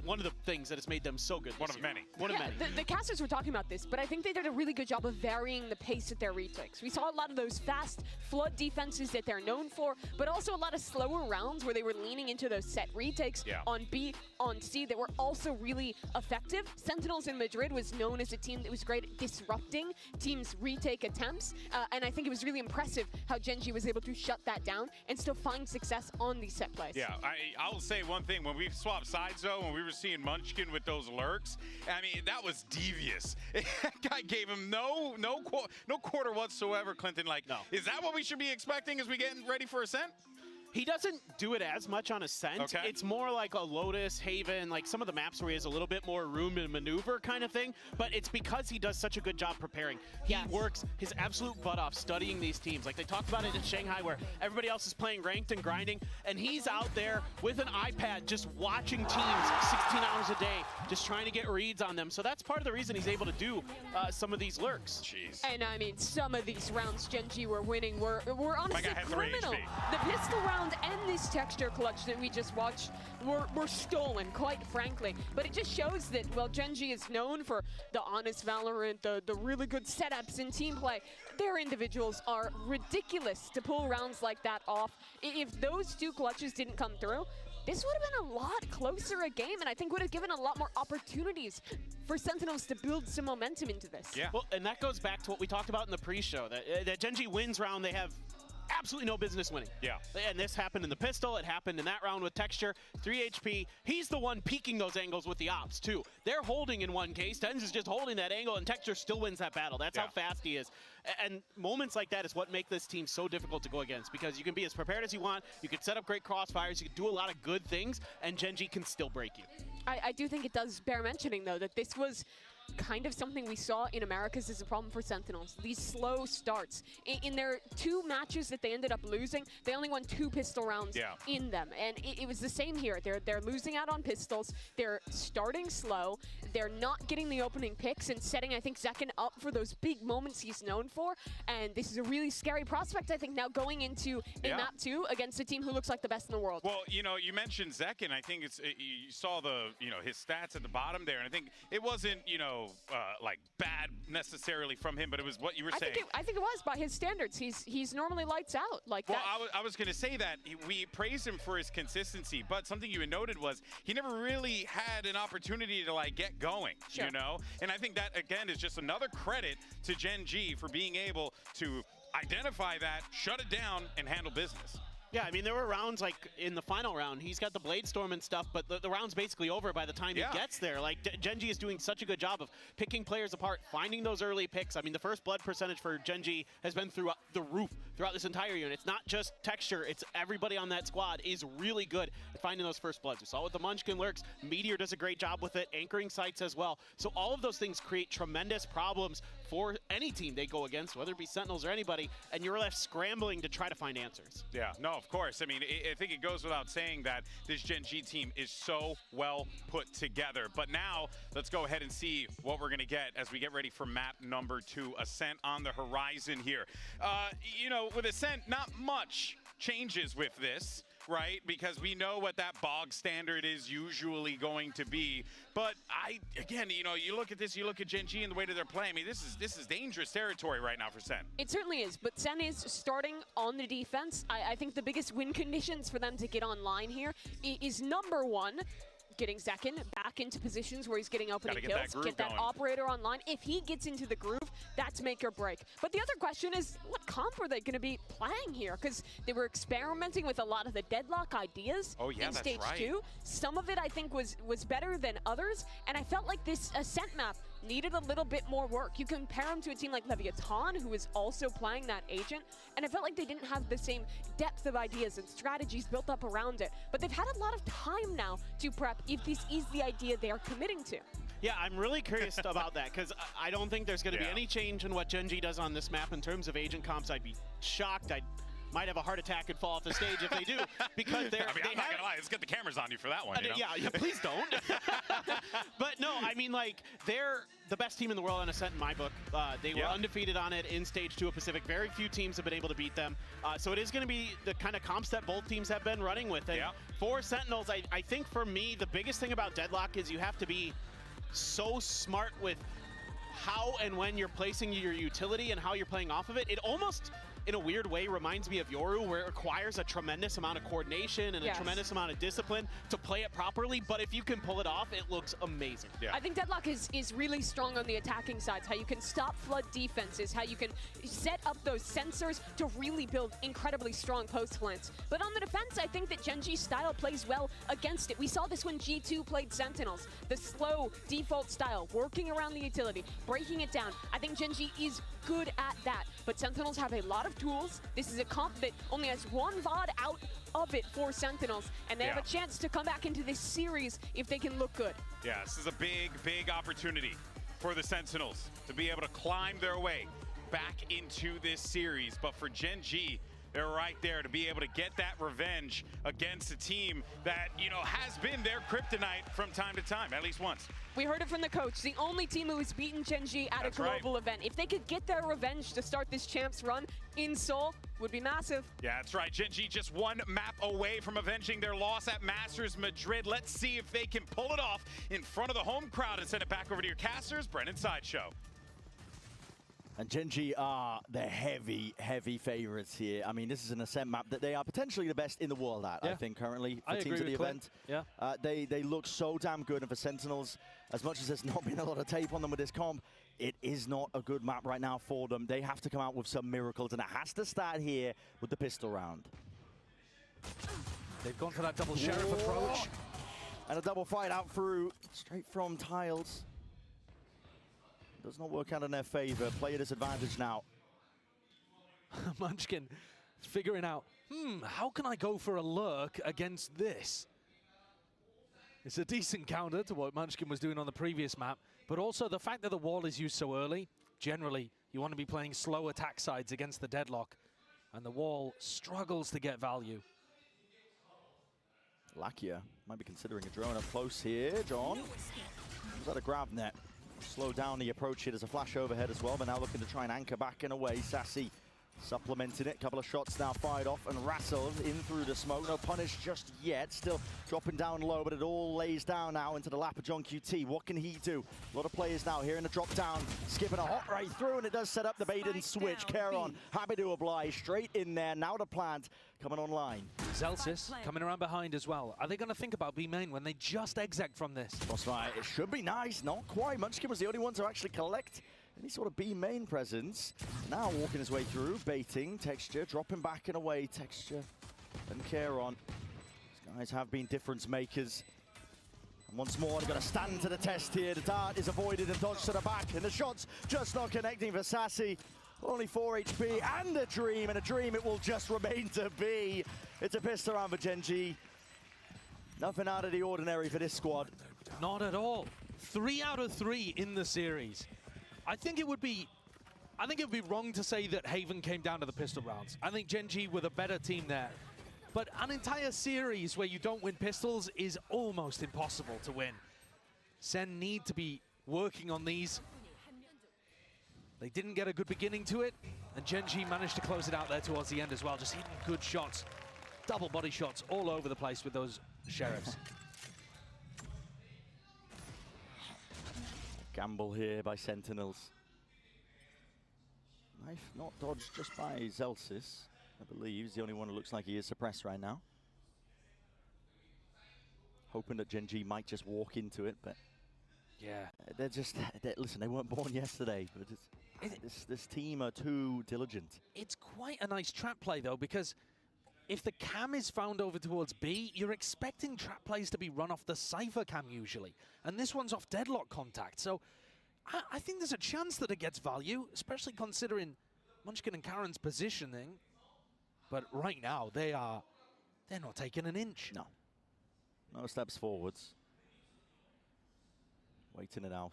One of the things that has made them so good. One of many. One of many. The casters were talking about this, but I think they did a really good job of varying the pace at their retakes. We saw a lot of those fast flood defenses that they're known for, but also a lot of slower rounds where they were leaning into those set retakes on B, on C that were also really effective. Sentinels in Madrid was known as a team that was great at disrupting teams' retake attempts, and I think it was really impressive how Gen G was able to shut that down and still find success on these set plays. Yeah, I'll say one thing. When we swapped sides, though, when we were seeing Munchkin with those lurks, I mean, that was devious. That guy gave him no quarter whatsoever, Clinton. Like, is that what we should be expecting as we get ready for Ascent? He doesn't do it as much on Ascent. Okay. It's more like a Lotus, Haven, like some of the maps where he has a little bit more room to maneuver kind of thing, but it's because he does such a good job preparing. He works his absolute butt off studying these teams. Like they talked about it in Shanghai where everybody else is playing ranked and grinding, and he's out there with an iPad just watching teams 16 hours a day, just trying to get reads on them. So that's part of the reason he's able to do some of these lurks. Jeez. And I mean, some of these rounds Gen G were winning were honestly criminal. 3 HP. The pistol round and this texture clutch that we just watched were stolen, quite frankly. But it just shows that, well, Gen G is known for the honest Valorant, the really good setups in team play. Their individuals are ridiculous to pull rounds like that off. If those two clutches didn't come through, this would have been a lot closer a game, and I think would have given a lot more opportunities for Sentinels to build some momentum into this. Yeah. Well, and that goes back to what we talked about in the pre-show, that Gen G wins round, they have absolutely no business winning. Yeah. And this happened in the pistol. It happened in that round with Texture. 3 HP. He's the one peaking those angles with the ops, too. They're holding in one case. Tens is just holding that angle, and Texture still wins that battle. That's how fast he is. And moments like that is what make this team so difficult to go against, because you can be as prepared as you want. You can set up great crossfires. You can do a lot of good things, and Gen.G can still break you. I do think it does bear mentioning, though, that this was kind of something we saw in Americas as a problem for Sentinels. These slow starts. In their 2 matches that they ended up losing, they only won 2 pistol rounds in them. And it was the same here. They're losing out on pistols. They're starting slow. They're not getting the opening picks and setting, I think, Zekken up for those big moments he's known for. And this is a really scary prospect, I think, now going into a map 2 against a team who looks like the best in the world. Well, you know, you mentioned Zekken. I think you saw the, his stats at the bottom there, and I think it wasn't, like bad necessarily from him, but it was what you were saying. I think it was by his standards. He's normally lights out like that. Well, I was going to say that we praised him for his consistency, but something you had noted was he never really had an opportunity to like get going, you know? And I think that again is just another credit to Gen.G for being able to identify that, shut it down, and handle business. Yeah, I mean, there were rounds like in the final round. He's got the Blade Storm and stuff, but the round's basically over by the time he gets there. Like, Gen.G is doing such a good job of picking players apart, finding those early picks. I mean, the first blood percentage for Gen.G has been through the roof throughout this entire unit. It's not just Texture. It's everybody on that squad is really good at finding those first bloods. We saw with the Munchkin Lurks. Meteor does a great job with it, anchoring sites as well. So all of those things create tremendous problems for any team they go against, whether it be Sentinels or anybody, and you're left scrambling to try to find answers. Yeah, no, of course. I mean, I think it goes without saying that this Gen.G team is so well put together. But now, let's go ahead and see what we're going to get as we get ready for map number 2, Ascent on the horizon here. With Ascent, not much changes with this, right? Because we know what that bog standard is usually going to be. But again, you look at this, you look at Gen.G and the way that they're playing. I mean, this is dangerous territory right now for Sen. It certainly is, but Sen is starting on the defense. I think the biggest win conditions for them to get online here is number 1, getting Zekken back into positions where he's getting opening kills, get that operator online. If he gets into the groove, that's make or break. But the other question is, what comp are they going to be playing here? Because they were experimenting with a lot of the deadlock ideas in Stage 2. Some of it, I think, was better than others, and I felt like this Ascent map needed a little bit more work. You compare him to a team like Leviathan, who is also playing that agent, and I felt like they didn't have the same depth of ideas and strategies built up around it. But they've had a lot of time now to prep if this is the idea they are committing to. Yeah, I'm really curious about that, because I don't think there's going to be any change in what Gen.G does on this map in terms of agent comps. I'd be shocked. I might have a heart attack and fall off the stage if they do, because they're... I'm not going to lie, let's get the cameras on you for that one. Yeah, please don't. But no, I mean, like, they're the best team in the world on Ascent in my book. They were undefeated on it in Stage 2 of Pacific. Very few teams have been able to beat them. So it is going to be the kind of comps that both teams have been running with. And for Sentinels, I think for me, the biggest thing about Deadlock is you have to be so smart with how and when you're placing your utility and how you're playing off of it. It almost, in a weird way, reminds me of Yoru, where it requires a tremendous amount of coordination and a tremendous amount of discipline to play it properly, but if you can pull it off, it looks amazing. I think Deadlock is really strong on the attacking sides, how you can stop flood defenses, how you can set up those sensors to really build incredibly strong post plants. But on the defense, I think that Gen.G's style plays well against it. We saw this when G2 played Sentinels. The slow default style, working around the utility, breaking it down. I think Gen.G is good at that, but Sentinels have a lot of tools. This is a comp that only has 1 VOD out of it for Sentinels, and they have a chance to come back into this series if they can look good. Yeah, this is a big, big opportunity for the Sentinels to be able to climb their way back into this series. But for Gen.G, they're right there to be able to get that revenge against a team that, has been their kryptonite from time to time, at least once. We heard it from the coach, the only team who has beaten Gen.G at a global event. If they could get their revenge to start this champs run in Seoul, would be massive. Yeah, that's right. Gen.G just 1 map away from avenging their loss at Masters Madrid. Let's see if they can pull it off in front of the home crowd and send it back over to your casters, Brennan Sideshow. And Gen.G are the heavy, heavy favorites here. I mean, this is an Ascent map that they are potentially the best in the world at, I think, currently, for teams at the event. They look so damn good, and for Sentinels, as much as there's not been a lot of tape on them with this comp, it is not a good map right now for them. They have to come out with some miracles, and it has to start here with the pistol round. They've gone for that double sheriff approach. And a double fight out through, straight from tiles. Does not work out in their favor. Player disadvantage now. Munchkin figuring out, how can I go for a lurk against this? It's a decent counter to what Munchkin was doing on the previous map, but also the fact that the wall is used so early. Generally, you want to be playing slow attack sides against the deadlock, and the wall struggles to get value. Lakia might be considering a drone up close here. John, was that a grab net? Slow down the approach here. There's a flash overhead as well, but now looking to try and anchor back and away. Sassy supplementing it. Couple of shots now fired off and wrestled in through the smoke. No punish just yet. Still dropping down low, but it all lays down now into the lap of John QT. What can he do? A lot of players now here in the drop down, skipping a hop right through, and it does set up the bait and switch. Keron happy to oblige, straight in there. Now the plant coming online. Zelsis coming around behind as well. Are they going to think about B main when they just exec from this? Crossfire, it should be nice. Not quite. Munchkin was the only one to actually collect any sort of B main presence. Now walking his way through, baiting, Texture, dropping back and away, Texture and Keron. These guys have been difference makers. And once more, they've got to stand to the test here. The dart is avoided and dodged to the back, and the shots just not connecting for Sassy. Only 4 HP and a dream it will just remain to be. It's a pistol round for Gen G. Nothing out of the ordinary for this squad. Not at all. 3 out of 3 in the series. I think it would be wrong to say that Haven came down to the pistol rounds. I think Gen G were the better team there. But an entire series where you don't win pistols is almost impossible to win. SEN need to be working on these. They didn't get a good beginning to it, and Gen G managed to close it out there towards the end as well. Just hitting good shots, double body shots all over the place with those sheriffs. Gamble here by Sentinels. Knife not dodged just by Zelsis, I believe. He's the only one who looks like he is suppressed right now. Hoping that Gen G might just walk into it, but yeah, listen, they weren't born yesterday, but this team are too diligent. It's quite a nice trap play though, because if the cam is found over towards B, you're expecting trap plays to be run off the Cypher cam usually. And this one's off deadlock contact. So I think there's a chance that it gets value, especially considering Munchkin and Karen's positioning. But right now, they're not taking an inch. No. No steps forwards. Waiting it out.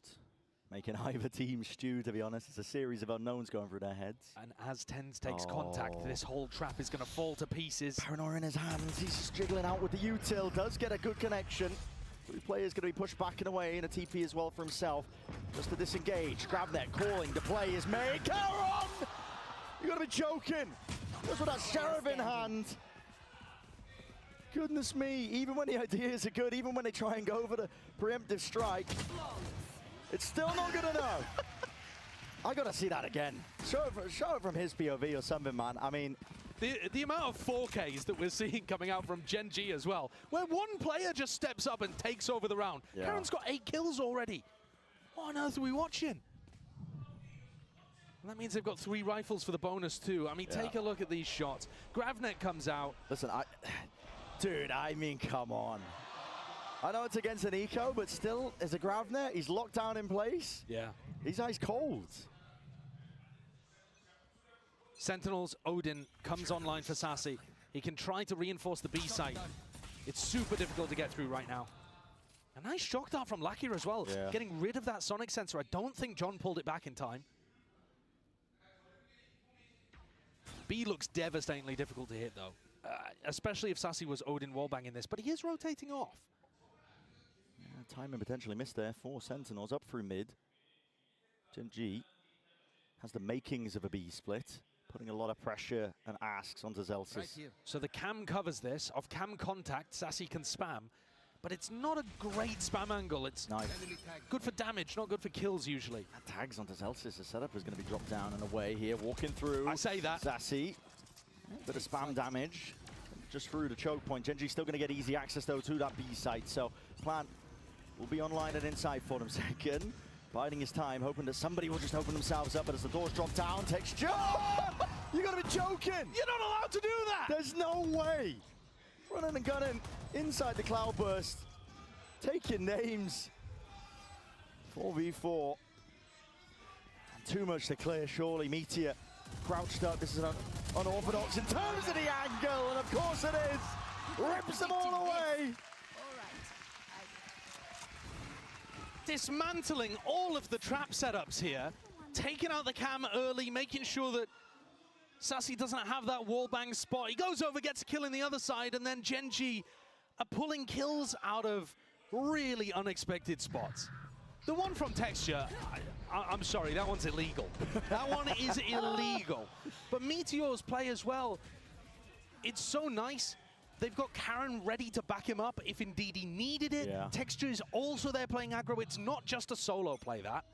Making either team stew, to be honest. It's a series of unknowns going through their heads. And as TenZ takes contact, this whole trap is going to fall to pieces. Paranoia in his hands. He's just jiggling out with the util. Does get a good connection. 3 players going to be pushed back and away, and a TP as well for himself. Just to disengage. Grab that, calling. The play is made. Keron! You got to be joking. Just with that sheriff in hand. Goodness me. Even when the ideas are good, even when they try and go for the preemptive strike, it's still not good enough. I got to see that again. Show it from his POV or something, man. I mean, the amount of 4Ks that we're seeing coming out from Gen G as well, where one player just steps up and takes over the round. Yeah. Karen's got 8 kills already. What on earth are we watching? And that means they've got 3 rifles for the bonus too. I mean, take a look at these shots. Gravnet comes out. Listen, dude, I mean, come on. I know it's against an eco, but still, as a Gravnet, he's locked down in place. Yeah. He's ice cold. Sentinels, Odin comes online for Sassy. He can try to reinforce the B site. It's super difficult to get through right now. A nice shock dart from Lakia as well, getting rid of that sonic sensor. I don't think John pulled it back in time. B looks devastatingly difficult to hit though, especially if Sassy was Odin wallbanging this, but he is rotating off. Timing potentially missed there for Sentinels up through mid. Gen G has the makings of a B split, putting a lot of pressure and asks onto Zelsis. Right, so the cam covers this. Off cam contact, Sassy can spam, but it's not a great spam angle. It's good for damage, not good for kills usually. That tags onto Zelsis. The setup is going to be dropped down and away here, walking through. I say that. Sassy, bit of spam damage just through the choke point. Gen G still going to get easy access though to that B site, so Plant will be online and inside for them. Second, biding his time, hoping that somebody will just open themselves up, but as the doors drop down, Texture! You gotta be joking! You're not allowed to do that! There's no way! Running and gunning inside the Cloudburst. Taking names. 4v4. Too much to clear, surely. Meteor crouched up. This is unorthodox in terms of the angle, and of course it is! Rips them all away! Dismantling all of the trap setups here, taking out the cam early, making sure that Sassy doesn't have that wallbang spot. He goes over, gets a kill in the other side, and then Gen.G are pulling kills out of really unexpected spots. The one from Texture, I'm sorry, that one's illegal. That one is illegal. But Meteor's play as well, it's so nice. They've got Karen ready to back him up if indeed he needed it. Yeah. Texture is also there playing aggro. It's not just a solo play, that.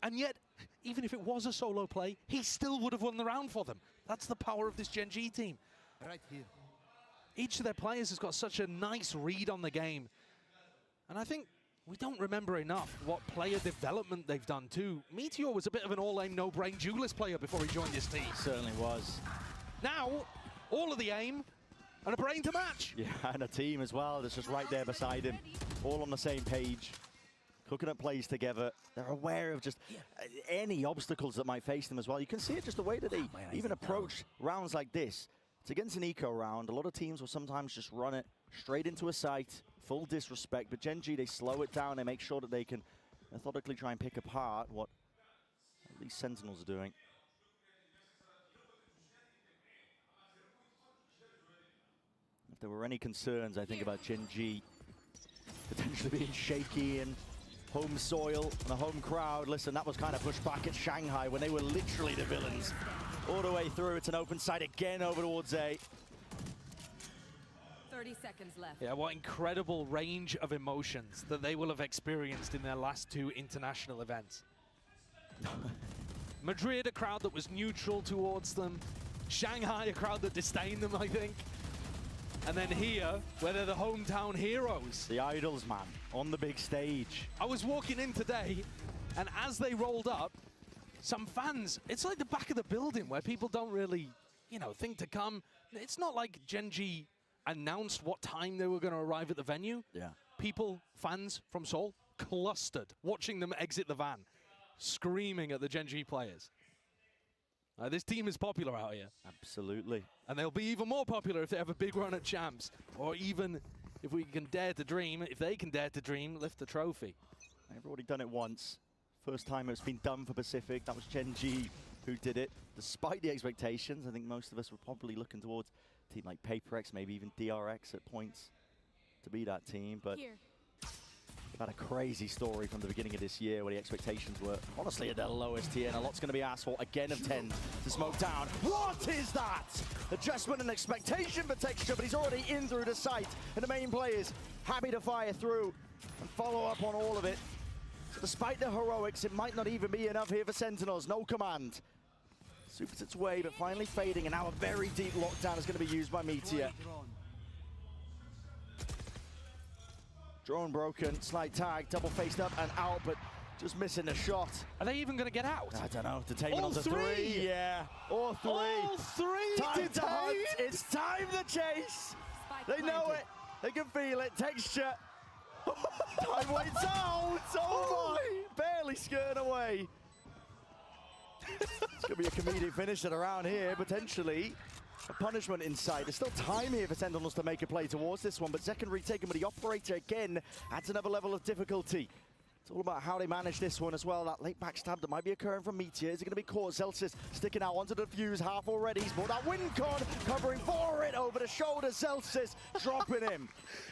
And yet, even if it was a solo play, he still would have won the round for them. That's the power of this Gen.G team. Right here. Each of their players has got such a nice read on the game. And I think we don't remember enough what player development they've done too. Meteor was a bit of an all-aim, no-brain duelist player before he joined this team. Certainly was. Now, all of the aim, and a brain to match. Yeah, and a team as well that's just right there beside him, all on the same page, cooking up plays together. They're aware of just any obstacles that might face them as well. You can see it just the way that they even approach rounds like this. It's against an eco round. A lot of teams will sometimes just run it straight into a site, full disrespect, but Gen.G, they slow it down. They make sure that they can methodically try and pick apart what these Sentinels are doing. If there were any concerns, I think, about Gen.G potentially being shaky in home soil and a home crowd, listen, that was kind of pushed back at Shanghai when they were literally the villains. All the way through, it's an open side again over towards A. 30 seconds left. Yeah, what incredible range of emotions that they will have experienced in their last two international events. Madrid, a crowd that was neutral towards them. Shanghai, a crowd that disdained them, I think. And then here, where they're the hometown heroes. The idols, man, on the big stage. I was walking in today, and as they rolled up, some fans, it's like the back of the building where people don't really, you know, think to come. It's not like Gen.G announced what time they were going to arrive at the venue. Yeah. People, fans from Seoul, clustered, watching them exit the van, screaming at the Gen.G players. This team is popular out here. Absolutely. And they'll be even more popular if they have a big run at champs, or even if we can dare to dream, if they can dare to dream, lift the trophy. They've already done it once. First time it's been done for Pacific. That was Gen.G who did it. Despite the expectations, I think most of us were probably looking towards a team like FPX, maybe even DRX at points to be that team. But we've had a crazy story from the beginning of this year where the expectations were honestly at their lowest here, and a lot's going to be asked for again of 10 to smoke down. What is that? Adjustment and expectation for Texture, but he's already in through the site, and the main players happy to fire through and follow up on all of it. So despite the heroics, it might not even be enough here for Sentinels. No command. Supers its way, but finally fading, and now a very deep lockdown is going to be used by Meteor. Drone broken, slight tag, double faced up and out, but just missing the shot. Are they even going to get out? I don't know. Detainment All on the three? Yeah, all three. All three Time to hunt. detained? It's time to chase. They know it. They can feel it. Texture. Time waits out. Oh my. Barely skirting away. It's going to be a comedic finish at around here, potentially. A punishment in sight. There's still time here for Sentinels to make a play towards this one, but second retaken with the operator again adds another level of difficulty. It's all about how they manage this one as well. That late backstab that might be occurring from Meteor. Is it going to be caught? Zelsis sticking out onto the fuse, half already. He's brought that WinCon, covering for it over the shoulder. Zelsis dropping him.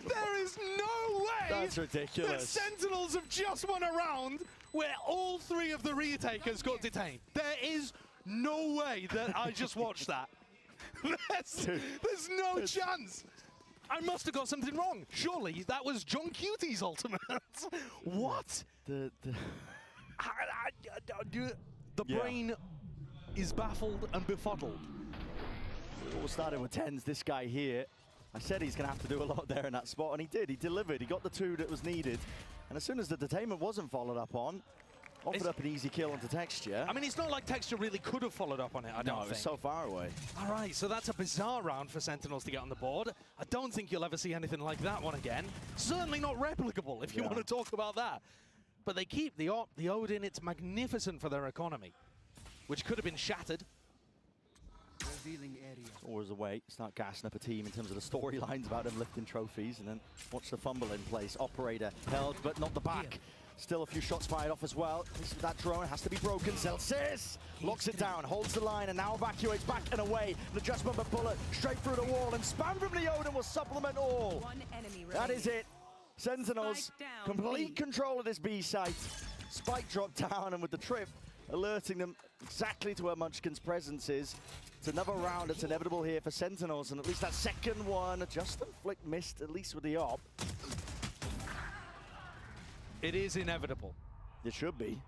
There is no way That's ridiculous. that Sentinels have just won a round where all three of the retakers got detained. There is no way that I just watched that. There's no chance. I must have got something wrong. Surely that was John Cutie's ultimate. What? The brain is baffled and befuddled. It all started with tens. This guy here, I said he's going to have to do a lot there in that spot, and he did. He delivered. He got the two that was needed. And as soon as the detainment wasn't followed up on, offered up an easy kill onto Texture. I mean, it's not like Texture really could have followed up on it, I don't think. It was so far away. All right, so that's a bizarre round for Sentinels to get on the board. I don't think you'll ever see anything like that one again. Certainly not replicable, if you want to talk about that. But they keep the Odin. It's magnificent for their economy, which could have been shattered. Always a way. Start gassing up a team in terms of the storylines about them lifting trophies, and then watch the fumble in place. Operator held, but not the back. Still a few shots fired off as well. That drone has to be broken. Celsius locks it down, holds the line, and now evacuates back and away. The just bumper bullet straight through the wall, and spam from the Odin will supplement all. That is it. Sentinels, complete control of this B site. Spike dropped down, and with the trip alerting them exactly to where Munchkin's presence is. It's another round that's inevitable here for Sentinels, and at least that second one, Justin Flick missed, at least with the op. It is inevitable. It should be.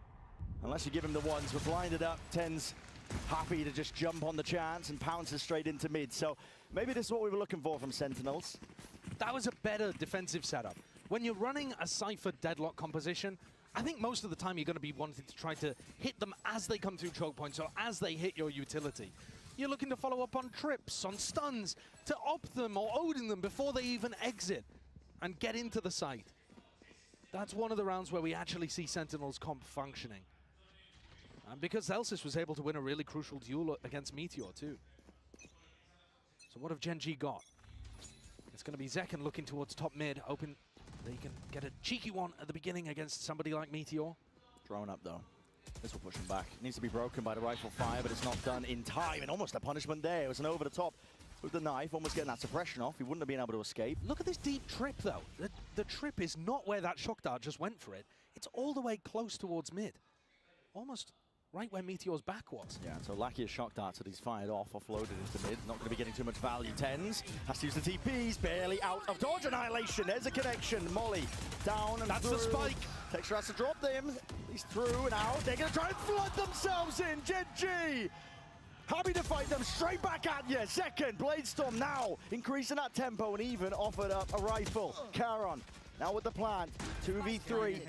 Unless you give him the ones. We're blinded up. Ten's happy to just jump on the chance and pounces straight into mid. So maybe this is what we were looking for from Sentinels. That was a better defensive setup. When you're running a Cypher deadlock composition, I think most of the time you're going to be wanting to try to hit them as they come through choke points or as they hit your utility. You're looking to follow up on trips, on stuns, to op them or Odin them before they even exit and get into the site. That's one of the rounds where we actually see Sentinels comp functioning. And because Celsius was able to win a really crucial duel against Meteor too. So what have Gen G got? It's going to be Zekken looking towards top mid, hoping they can get a cheeky one at the beginning against somebody like Meteor. Drone up though. This will push him back. It needs to be broken by the rifle fire, but it's not done in time. And almost a punishment there. It was an over the top with the knife, almost getting that suppression off. He wouldn't have been able to escape. Look at this deep trip though. The trip is not where that shock dart just went for it. It's all the way close towards mid. Almost right where Meteor's back was. Yeah, so Luckiest shock darts that he's fired off, offloaded into mid. Not going to be getting too much value. Tens has to use the TPs, barely out of dodge. Annihilation, there's a connection. Molly down and that's through. the spike. Texture has to drop them. He's through and out. They're going to try and flood themselves in. Gen G happy to fight them straight back at you. Second, Bladestorm now increasing that tempo and even offered up a rifle. Charon now with the plant. 2v3.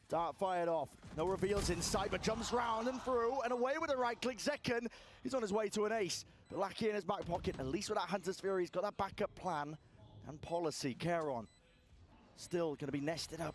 Dart fired off. No reveals in sight, but jumps round and through and away with a right click. Zekken, he's on his way to an ace. But Lackey in his back pocket, at least with that Hunter's Fury, he's got that backup plan and policy. Charon still going to be nested up,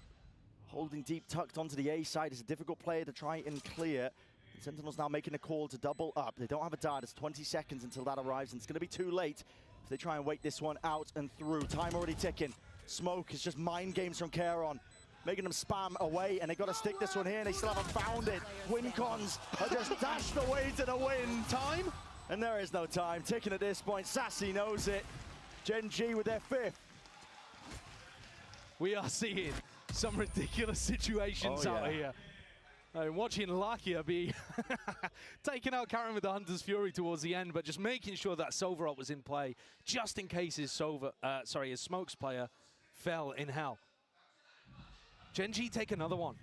holding deep tucked onto the A side. It's a difficult player to try and clear. And Sentinels now making a call to double up. They don't have a dart. It's 20 seconds until that arrives, and it's going to be too late if they try and wait this one out and through. Time already ticking. Smoke is just mind games from Charon, making them spam away, and they got to stick this one here, and they still haven't found it. Win cons are just dashed away to the win. Time? And there is no time. Ticking at this point. Sassy knows it. Gen G with their fifth. We are seeing some ridiculous situations out here. Watching Lakia be taking out Karen with the Hunter's Fury towards the end, but just making sure that Soverot was in play, just in case his Smokes player fell in hell. Gen G take another one.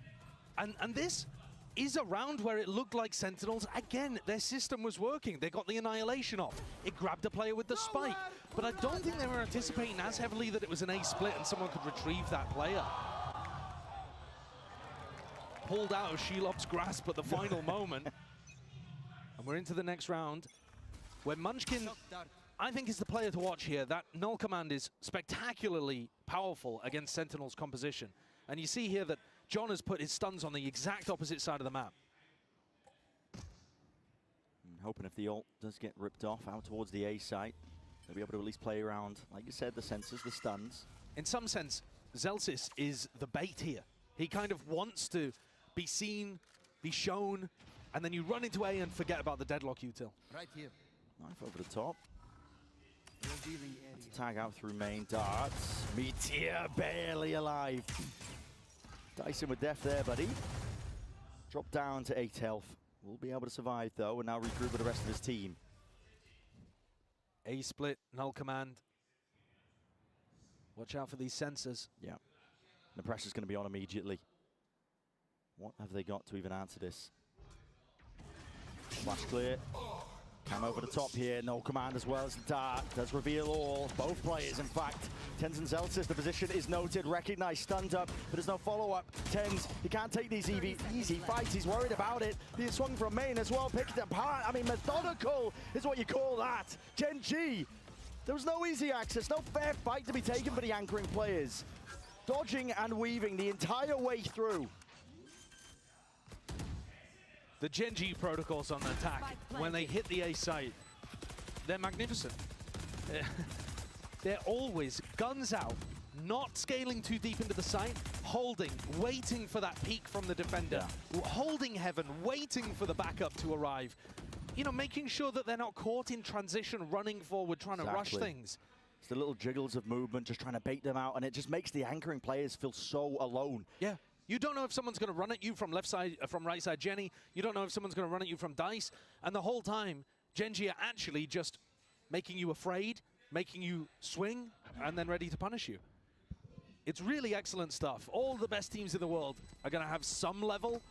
And this is a round where it looked like Sentinels, again, their system was working. They got the Annihilation off. It grabbed a player with the spike. But I don't think they were anticipating as heavily that it was an A split and someone could retrieve that player. Pulled out of Shelob's grasp at the final moment. And we're into the next round, where Munchkin, I think, is the player to watch here. That null command is spectacularly powerful against Sentinel's composition. And you see here that John has put his stuns on the exact opposite side of the map. I'm hoping if the ult does get ripped off out towards the A site, they'll be able to at least play around, like you said, the sensors, the stuns. In some sense, Celsius is the bait here. He kind of wants to be seen, be shown, and then you run into A and forget about the deadlock util. Right here. Knife over the top. To tag out through main darts. Meteor barely alive. Dyson with death there, buddy. Drop down to 8 health. Will be able to survive though, and now regroup with the rest of his team. A split, null command. Watch out for these sensors. Yeah. The pressure's going to be on immediately. What have they got to even answer this? Flash clear. Cam over the top here, no command as well as the dart. Does reveal all, both players in fact. Tens and Zelsis, the position is noted, recognized, stunned up, but there's no follow-up. Tens, he can't take these easy fights, he's worried about it. Being swung from main as well, picked apart. I mean, methodical is what you call that. Gen G, there was no easy access, no fair fight to be taken for the anchoring players. Dodging and weaving the entire way through. The Gen G protocols on the attack, when they hit the A site, they're magnificent. They're always guns out, not scaling too deep into the site, holding, waiting for that peek from the defender, holding heaven, waiting for the backup to arrive. You know, making sure that they're not caught in transition, running forward, trying to rush things. It's the little jiggles of movement, just trying to bait them out, and it just makes the anchoring players feel so alone. Yeah. You don't know if someone's going to run at you from left side, from right side Jenny. You don't know if someone's going to run at you from Dice. And the whole time, Gen G are actually just making you afraid, making you swing, and then ready to punish you. It's really excellent stuff. All the best teams in the world are going to have some level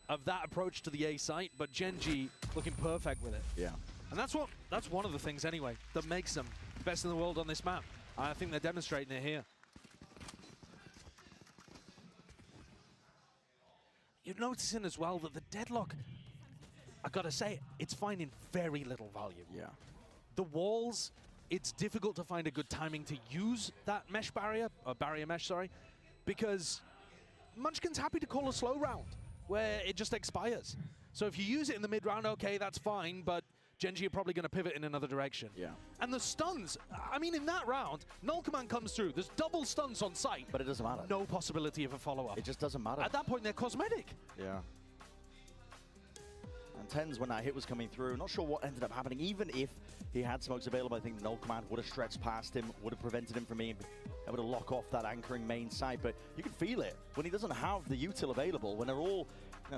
of that approach to the A site, but Gen G looking perfect with it. Yeah. And that's one of the things anyway that makes them best in the world on this map. I think they're demonstrating it here. You're noticing as well that the deadlock, I gotta say, it's finding very little value. Yeah. The walls, it's difficult to find a good timing to use that mesh barrier, or barrier mesh, sorry, because Munchkin's happy to call a slow round where it just expires. So if you use it in the mid round, okay, that's fine, but Gen G are probably going to pivot in another direction. Yeah. And the stuns, I mean, in that round, Null Command comes through. There's double stuns on site. But it doesn't matter. No possibility of a follow-up. It just doesn't matter. At that point, they're cosmetic. Yeah. And Tens, when that hit was coming through, not sure what ended up happening. Even if he had smokes available, I think the Null Command would have stretched past him, would have prevented him from being able to lock off that anchoring main side. But you can feel it when he doesn't have the util available, when they're all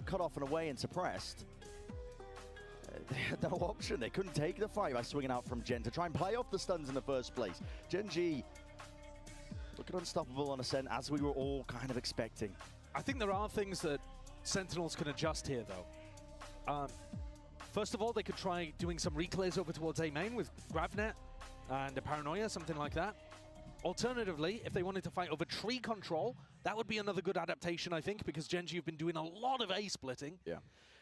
cut off and away and suppressed. They had no option. They couldn't take the fight by swinging out from Gen to try and play off the stuns in the first place. Gen G looking unstoppable on a SEN, as we were all kind of expecting. I think there are things that Sentinels can adjust here, though. First of all, they could try doing some reclays over towards A main with Gravnet and a Paranoia, something like that. Alternatively, if they wanted to fight over tree control, that would be another good adaptation, I think, because Gen G have been doing a lot of A splitting. Yeah.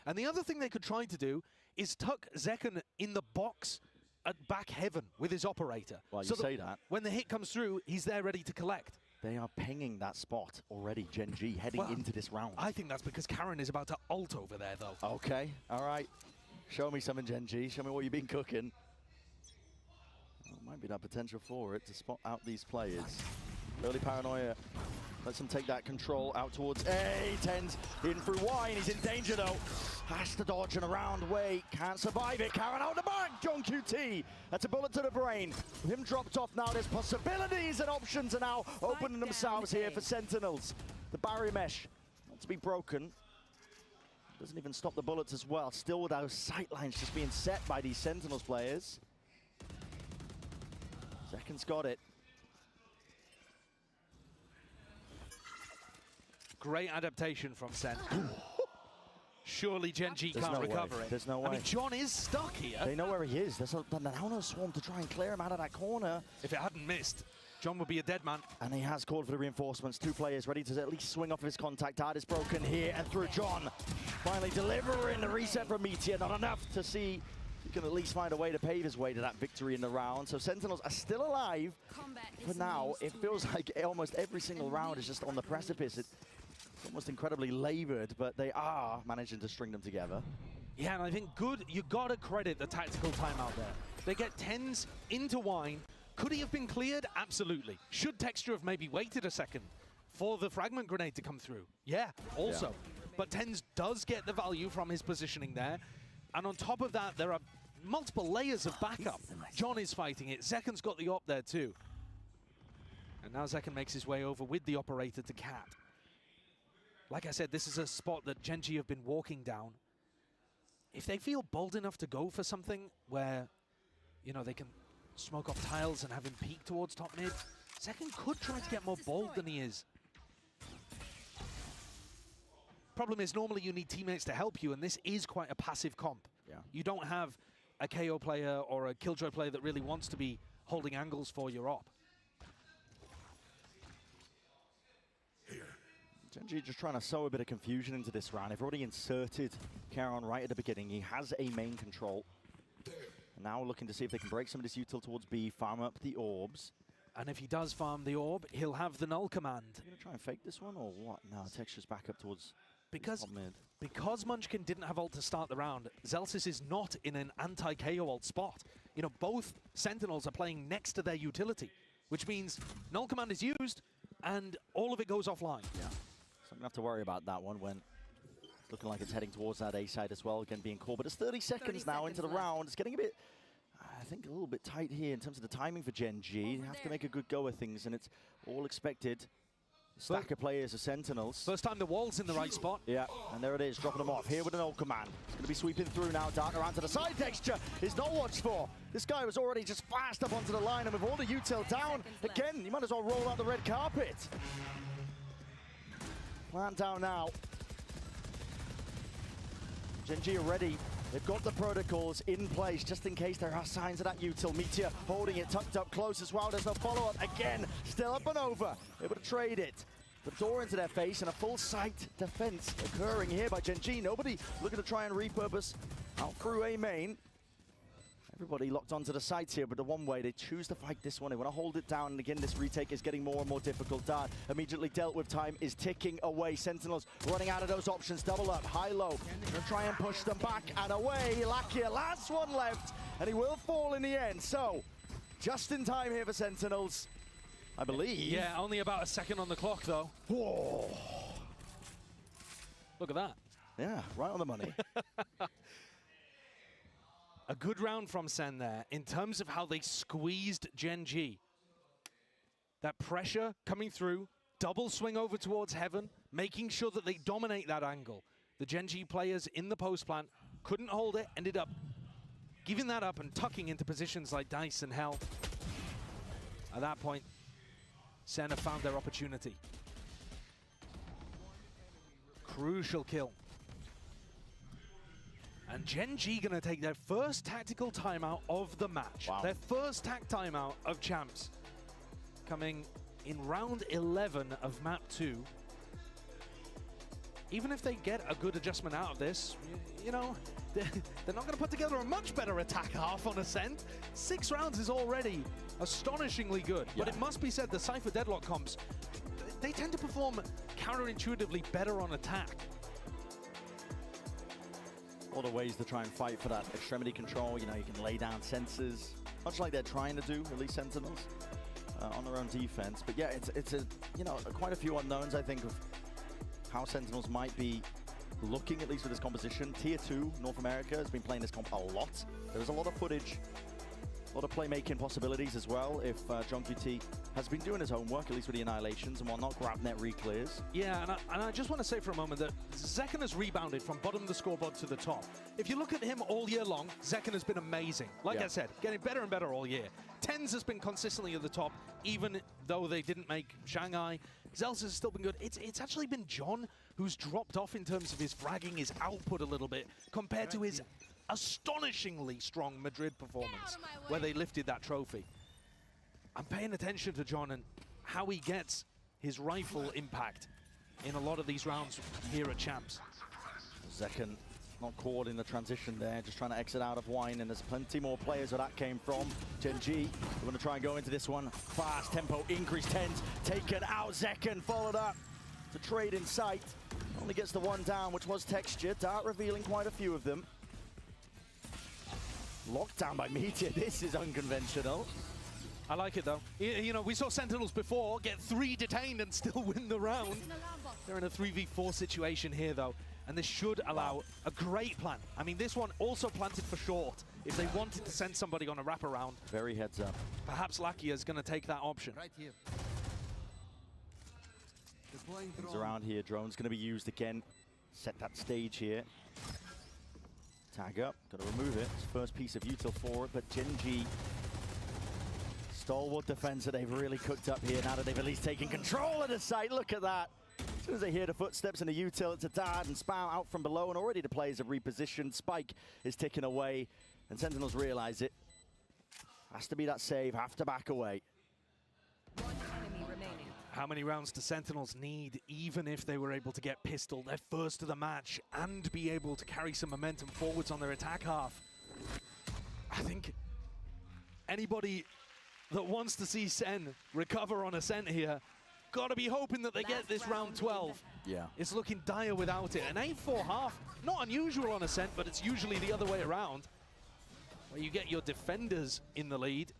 And the other thing they could try to do is tuck Zekken in the box at back heaven with his operator. Well, you so say that. When the hit comes through, he's there ready to collect. They are pinging that spot already, Gen G, heading into this round. I think that's because Karen is about to ult over there, though. Okay, all right. Show me something, Gen G. Show me what you've been cooking. Well, might be that potential for it to spot out these players. Early Paranoia lets him take that control out towards A. Tens in through Y, and he's in danger, though. Has to dodge and around way. Can't survive it. Karen out the back. John QT. That's a bullet to the brain. With him dropped off now, there's possibilities and options are now opening themselves here for Sentinels. The barrier mesh not to be broken. Doesn't even stop the bullets as well. Still with those sight lines just being set by these Sentinels players. Zekken's got it. Great adaptation from Sen. Surely Gen G There's can't no recover way. it. There's no way. I mean, John is stuck here. They know where he is. There's now no swarm to try and clear him out of that corner. If it hadn't missed, John would be a dead man. And he has called for the reinforcements. Two players ready to at least swing off of his contact. Dart is broken here and through John. Finally delivering the reset from Meteor. Not enough to see he can at least find a way to pave his way to that victory in the round. So Sentinels are still alive. For now, it feels like almost every single round is just on the precipice. It's almost incredibly labored, but they are managing to string them together. Yeah, and I think good, you gotta credit the tactical timeout there. They get Tens into Wine. Could he have been cleared? Absolutely. Should Texture have maybe waited a second for the fragment grenade to come through? Yeah, also. Yeah. But Tens does get the value from his positioning there. And on top of that, there are multiple layers of backup. John is fighting it. Zekken's got the op there too. And now Zekken makes his way over with the operator to Cat. Like I said, this is a spot that Gen G have been walking down. If they feel bold enough to go for something where, you know, they can smoke off tiles and have him peek towards top mid, Zekken could try to get more bold than he is. Problem is, normally you need teammates to help you, and this is quite a passive comp. Yeah. You don't have a KO player or a Killjoy player that really wants to be holding angles for your op. Gen.G just trying to sow a bit of confusion into this round. They've already inserted Charon right at the beginning. He has a main control. And now looking to see if they can break some of this util towards B, farm up the orbs. And if he does farm the orb, he'll have the null command. Are you going to try and fake this one or what? No, Texture's back up towards top mid. Because Munchkin didn't have ult to start the round, Zellsis is not in an anti-KO ult spot. You know, both Sentinels are playing next to their utility, which means null command is used and all of it goes offline. Yeah. So I'm going to have to worry about that one when looking like it's heading towards that A side as well, again being caught. But it's 30 seconds now into the round. It's getting a bit, I think, a little bit tight here in terms of the timing for Gen.G. They have to make a good go of things, and it's all expected. Stack of players are Sentinels. First time the wall's in the right spot. Yeah, and there it is, dropping them off here with an ult command. It's going to be sweeping through now. Dart around to the side. Texture is not watched for. This guy was already just fast up onto the line, and with all the util down, again, you might as well roll out the red carpet. Plant down now. Gen.G are ready. They've got the protocols in place just in case there are signs of that util. Meteor holding it tucked up close as well. There's no follow-up. Again, still up and over. Able to trade it. The door into their face and a full sight defense occurring here by Gen.G. Nobody looking to try and repurpose out through A main. Everybody locked onto the sides here, but the one way they choose to fight this one. They want to hold it down, and again, this retake is getting more and more difficult. Dart immediately dealt with. Time is ticking away. Sentinels running out of those options. Double up, high-low. Gonna try and push them back and away. Lakia, last one left, and he will fall in the end. So, just in time here for Sentinels, I believe. Yeah, only about a second on the clock, though. Whoa. Look at that. Yeah, right on the money. A good round from Sen there in terms of how they squeezed Gen.G. That pressure coming through, double swing over towards Heaven, making sure that they dominate that angle. The Gen.G players in the post plant couldn't hold it, ended up giving that up and tucking into positions like Dice and Hell. At that point, Sen have found their opportunity. Crucial kill. And Gen.G gonna take their first tactical timeout of the match. Wow. Their first tac timeout of champs. Coming in round 11 of map 2. Even if they get a good adjustment out of this, you know, they're not gonna put together a much better attack half on Ascent. 6 rounds is already astonishingly good. Yeah. But it must be said, the Cypher Deadlock comps, they tend to perform counterintuitively better on attack. All the ways to try and fight for that extremity control. You know, you can lay down sensors, much like they're trying to do, at least Sentinels, on their own defense. But yeah, it's a, you know, quite a few unknowns, I think, of how Sentinels might be looking, at least with this composition. Tier 2, North America, has been playing this comp a lot. There's a lot of footage, a lot of playmaking possibilities as well, if John QT has been doing his homework, at least with the Annihilations and whatnot, grab net re-clears. Yeah, and I just want to say for a moment that Zekken has rebounded from bottom of the scoreboard to the top. If you look at him all year long, Zekken has been amazing. Like I said, getting better and better all year. Tens has been consistently at the top, even though they didn't make Shanghai. Zellsis has still been good. It's actually been John who's dropped off in terms of his fragging, his output a little bit, compared to his astonishingly strong Madrid performance, where they lifted that trophy. I'm paying attention to John and how he gets his rifle impact in a lot of these rounds here at Champs. Zekken not caught in the transition there, just trying to exit out of Wine, and there's plenty more players where that came from. Gen.G, we're going to try and go into this one. Fast tempo, increase 10s, taken out. Zekken followed up to trade in sight. Only gets the one down, which was Texture. Dart revealing quite a few of them. Locked down by Meteor. This is unconventional. I like it, though. You know, we saw Sentinels before get 3 detained and still win the round. They're in a 3v4 situation here, though, and this should allow a great plan. I mean, this one also planted for short. If they wanted to send somebody on a wraparound, very heads up. Perhaps Lakia is going to take that option. Right here. Things around here. Drone's going to be used again. Set that stage here. Tag up. Got to remove it. It's the first piece of util for it, but Gen.G, stalwart defense that they've really cooked up here now that they've at least taken control of the site. Look at that. As soon as they hear the footsteps and the util, it's a Dart and Spam out from below, and already the players have repositioned. Spike is ticking away. And Sentinels realize it. Has to be that save, have to back away. How many rounds do Sentinels need, even if they were able to get pistol, their first of the match, and be able to carry some momentum forwards on their attack half? I think anybody that wants to see SEN recover on Ascent here, got to be hoping that they get this round 12. Yeah. It's looking dire without it. An 8-4 half, not unusual on Ascent, but it's usually the other way around, where you get your defenders in the lead.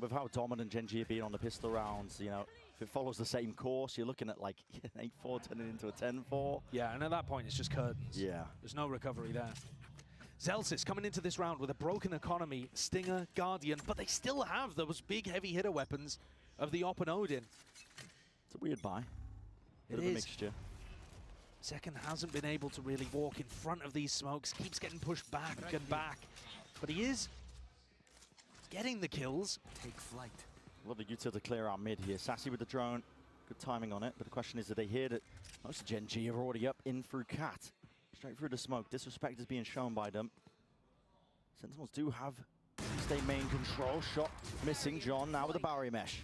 With how dominant Gen G have been on the pistol rounds, you know, if it follows the same course, you're looking at like an 8-4 turning into a 10-4. Yeah, and at that point, it's just curtains. Yeah. There's no recovery there. Zelsis coming into this round with a broken economy, Stinger, Guardian, but they still have those big heavy hitter weapons of the Op and Odin. It's a weird buy. It Bit of a mixture. Second hasn't been able to really walk in front of these smokes, keeps getting pushed back and back, but he is getting the kills. Take flight. Well, the util to clear our mid here. Sassy with the drone, good timing on it, but the question is, do they hear that most of Gen G are already up in through Cat? Straight through the smoke. Disrespect is being shown by them. Sentinels do have state main control. Shot missing. John now with the barrier mesh.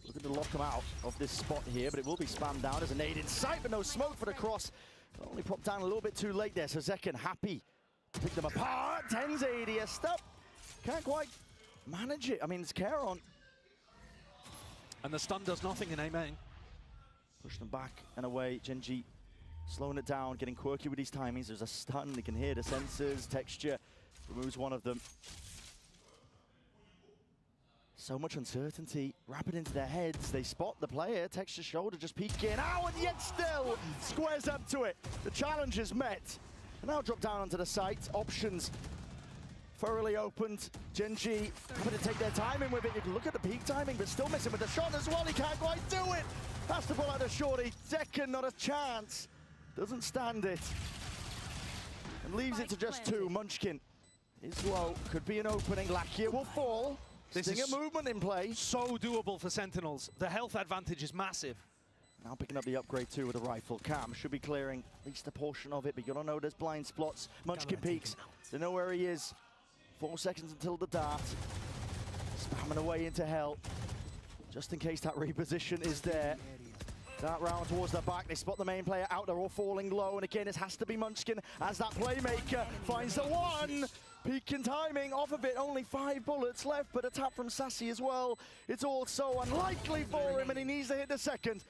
Looking to lock them out of this spot here, but it will be spammed down. There's a nade in sight, but no smoke for the cross. Only popped down a little bit too late there, so Zekken happy to pick them apart. 10's ADS stop. Can't quite manage it. I mean, it's Caron. And the stun does nothing in A main. Push them back and away. Gen G slowing it down, getting quirky with these timings. There's a stun. They can hear the sensors. Texture removes one of them. So much uncertainty. Rapid into their heads. They spot the player. Texture shoulder just peeking out, and yet still squares up to it. The challenge is met. And now drop down onto the site. Options thoroughly opened. Gen G having to take their timing with it. You can look at the peak timing, but still missing with the shot as well. He can't quite do it. Has to pull out the shorty. Zekken, not a chance. Doesn't stand it. And leaves it to just two. Munchkin is low. Could be an opening. Lakia will fall. This Stinger is movement in play. So doable for Sentinels. The health advantage is massive. Now picking up the upgrade too with a rifle. Cam should be clearing at least a portion of it, but you don't know there's blind spots. Munchkin peeks. They know where he is. 4 seconds until the dart. Spamming away into hell. Just in case that reposition is there. That round towards the back. They spot the main player out. They're all falling low. And again, it has to be Munchkin as that playmaker finds the one. Peaking timing off of it. Only 5 bullets left, but a tap from Sassy as well. It's all so unlikely for him, and he needs to hit the second.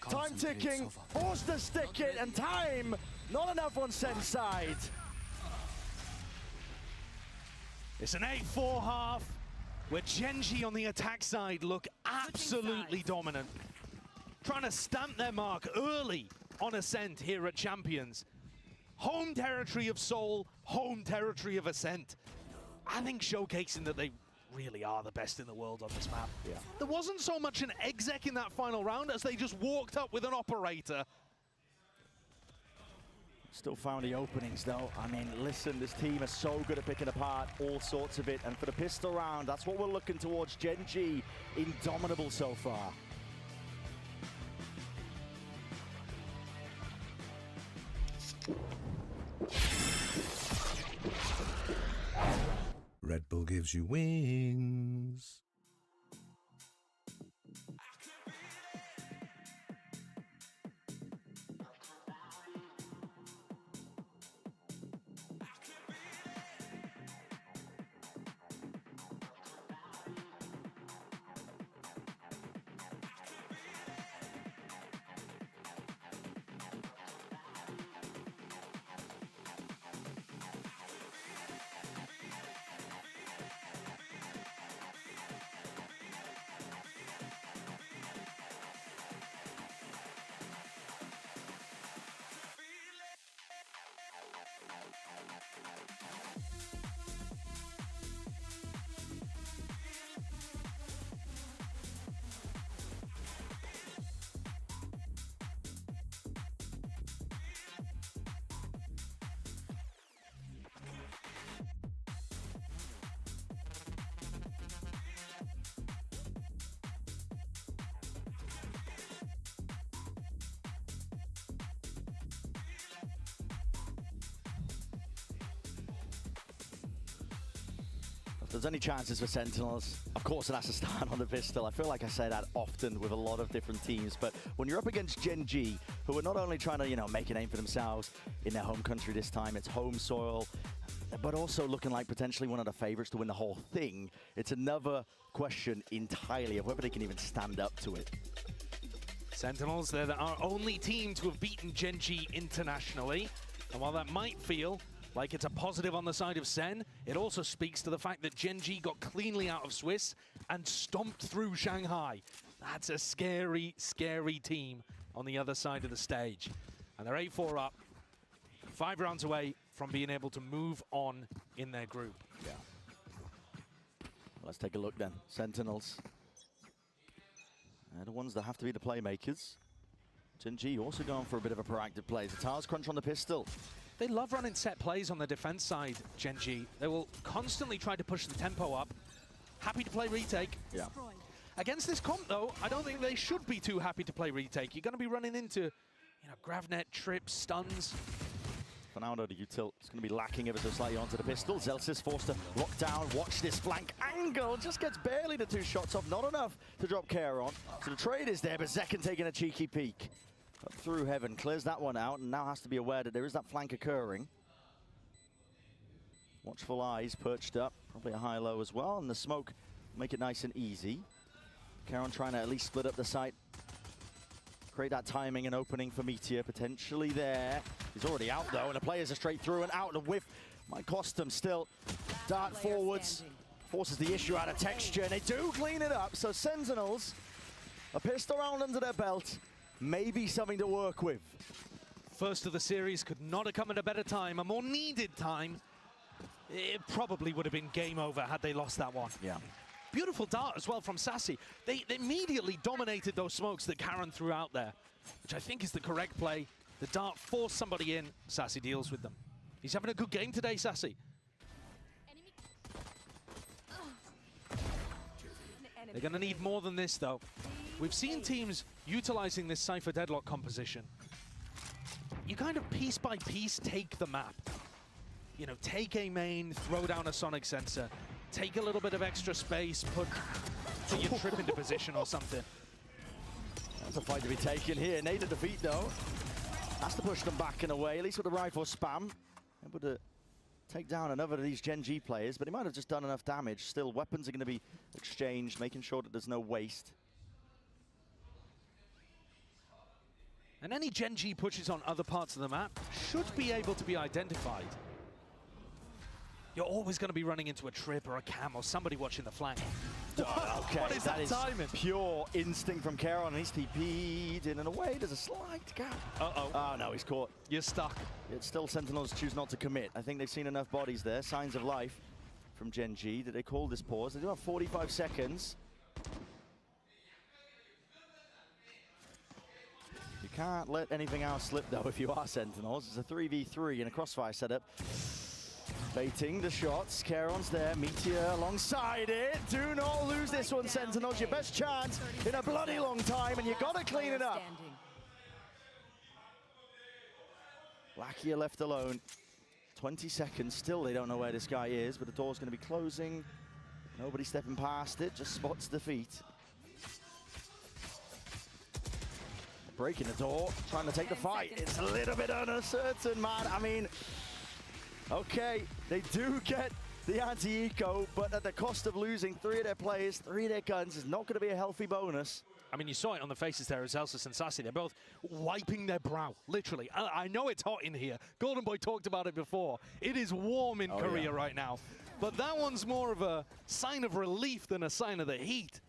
Time ticking. Forced to stick it, and time not enough on Sen's side. It's an 8-4 half where Gen G on the attack side look absolutely dominant. Trying to stamp their mark early on Ascent here at Champions. Home territory of Seoul, home territory of Ascent. I think showcasing that they really are the best in the world on this map. Yeah. There wasn't so much an exec in that final round as they just walked up with an operator. Still found the openings though. I mean, listen, this team is so good at picking apart all sorts of it. And for the pistol round, that's what we're looking towards. Gen G, indomitable so far. Red Bull gives you wings. there's any chances for Sentinels, of course it has to start on the pistol. I feel like I say that often with a lot of different teams, but when you're up against Gen G, who are not only trying to, you know, make a name for themselves in their home country this time, it's home soil, but also looking like potentially one of the favorites to win the whole thing, it's another question entirely of whether they can even stand up to it. Sentinels, they're our only team to have beaten Gen G internationally, and while that might feel like it's a positive on the side of Sen, it also speaks to the fact that Gen G got cleanly out of Swiss and stomped through Shanghai. That's a scary, scary team on the other side of the stage. And they're 8-4 up, 5 rounds away from being able to move on in their group. Yeah. Let's take a look then. Sentinels. They're the ones that have to be the playmakers. Gen G also going for a bit of a proactive play. The Tars crunch on the pistol. They love running set plays on the defense side, Gen G. They will constantly try to push the tempo up. Happy to play retake. Yeah. Against this comp, though, I don't think they should be too happy to play retake. You're going to be running into, you know, Gravnet, trips, stuns. For now, though, the util is going to be lacking ever so slightly onto the pistol. Zelsis forced to lock down. Watch this flank angle. Just gets barely the 2 shots off. Not enough to drop care on. So the trade is there, but Zekken taking a cheeky peek. Up through heaven, clears that one out, and now has to be aware that there is that flank occurring. Watchful eyes perched up, probably a high-low as well, and the smoke make it nice and easy. Karon trying to at least split up the site, create that timing and opening for Meteor, potentially there. He's already out though, and the players are straight through and out. The whiff might cost them still. Dart forwards, forces the issue out of texture, and they do clean it up. So Sentinels, a pistol round under their belt, maybe something to work with. First of the series could not have come at a better time, a more needed time. It probably would have been game over had they lost that one. Yeah. Beautiful dart as well from Sassy. They immediately dominated those smokes that Karon threw out there, which I think is the correct play. The dart forced somebody in. Sassy deals with them. He's having a good game today, Sassy. They're going to need more than this, though. We've seen teams utilizing this Cypher Deadlock composition. You kind of piece by piece take the map. You know, take a main, throw down a sonic sensor, take a little bit of extra space, put your trip into position or something. That's a fight to be taken here. Nader defeat, though. Has to push them back in a way, at least with the rifle spam. Able to take down another of these Gen G players, but he might have just done enough damage. Still, weapons are going to be exchanged, making sure that there's no waste. And any Gen G pushes on other parts of the map should be able to be identified. You're always going to be running into a trip or a cam or somebody watching the flank. Okay, what is that timing? Pure instinct from Karon, and he's TP'd in and away. There's a slight gap. Uh-oh. Oh, no, he's caught. You're stuck. Yet still, Sentinels choose not to commit. I think they've seen enough bodies there, signs of life from Gen G, that they call this pause. They do have 45 seconds. You can't let anything else slip, though, if you are Sentinels. It's a 3v3 in a crossfire setup. Baiting the shots, Karon's there, Meteor alongside it. Do not lose this one, Sentinels. Your best chance in a bloody long time, and you gotta clean it up. Lakia left alone. 20 seconds, still they don't know where this guy is, but the door's gonna be closing. Nobody stepping past it, just spots the feet. Breaking the door, trying to take the fight. It's a little bit uncertain, man. I mean, okay, they do get the anti-eco, but at the cost of losing 3 of their players, 3 of their guns is not going to be a healthy bonus. I mean, you saw it on the faces there of Zelsis and Sassy. They're both wiping their brow, literally. I know it's hot in here. Golden Boy talked about it before. It is warm in Korea right now. But that one's more of a sign of relief than a sign of the heat.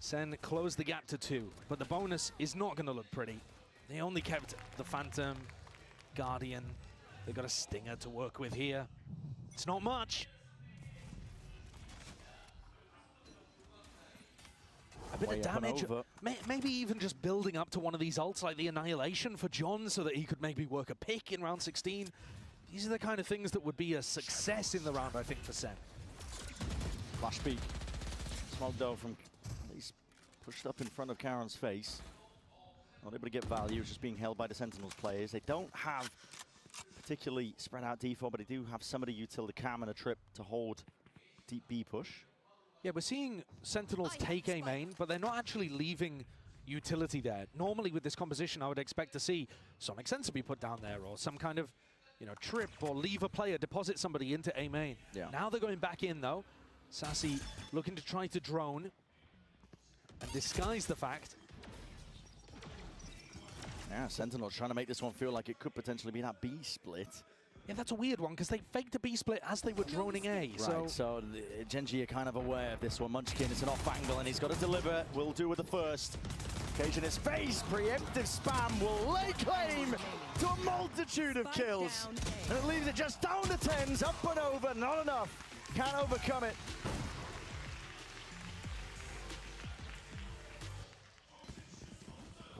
Sen closed the gap to 2, but the bonus is not going to look pretty. They only kept the Phantom, Guardian. They got a Stinger to work with here. It's not much. A bit of damage. Maybe even just building up to one of these ults like the Annihilation for John so that he could maybe work a pick in round 16. These are the kind of things that would be a success in the round, I think, for Sen. Flash peek. Smoke though from... He's pushed up in front of Karon's face. Not able to get value, it's just being held by the Sentinels players. They don't have particularly spread out default, but they do have somebody utility cam and a trip to hold deep B push. Yeah, we're seeing Sentinels take A main, but they're not actually leaving utility there. Normally with this composition, I would expect to see Sonic Sensor be put down there, or some kind of, you know, trip, or leave a player deposit somebody into A main. Yeah. Now they're going back in though. Sassy looking to try to drone and disguise the fact. Yeah, Sentinels trying to make this one feel like it could potentially be that B split. Yeah, that's a weird one, because they faked a B split as they were droning A. Right, so Gen.G are kind of aware of this one. Munchkin, it's an off angle, and he's got to deliver. Will do with the first. Occasion is face. Preemptive spam will lay claim to a multitude of kills. And it leaves it just down to 10s, up and over, not enough. Can't overcome it.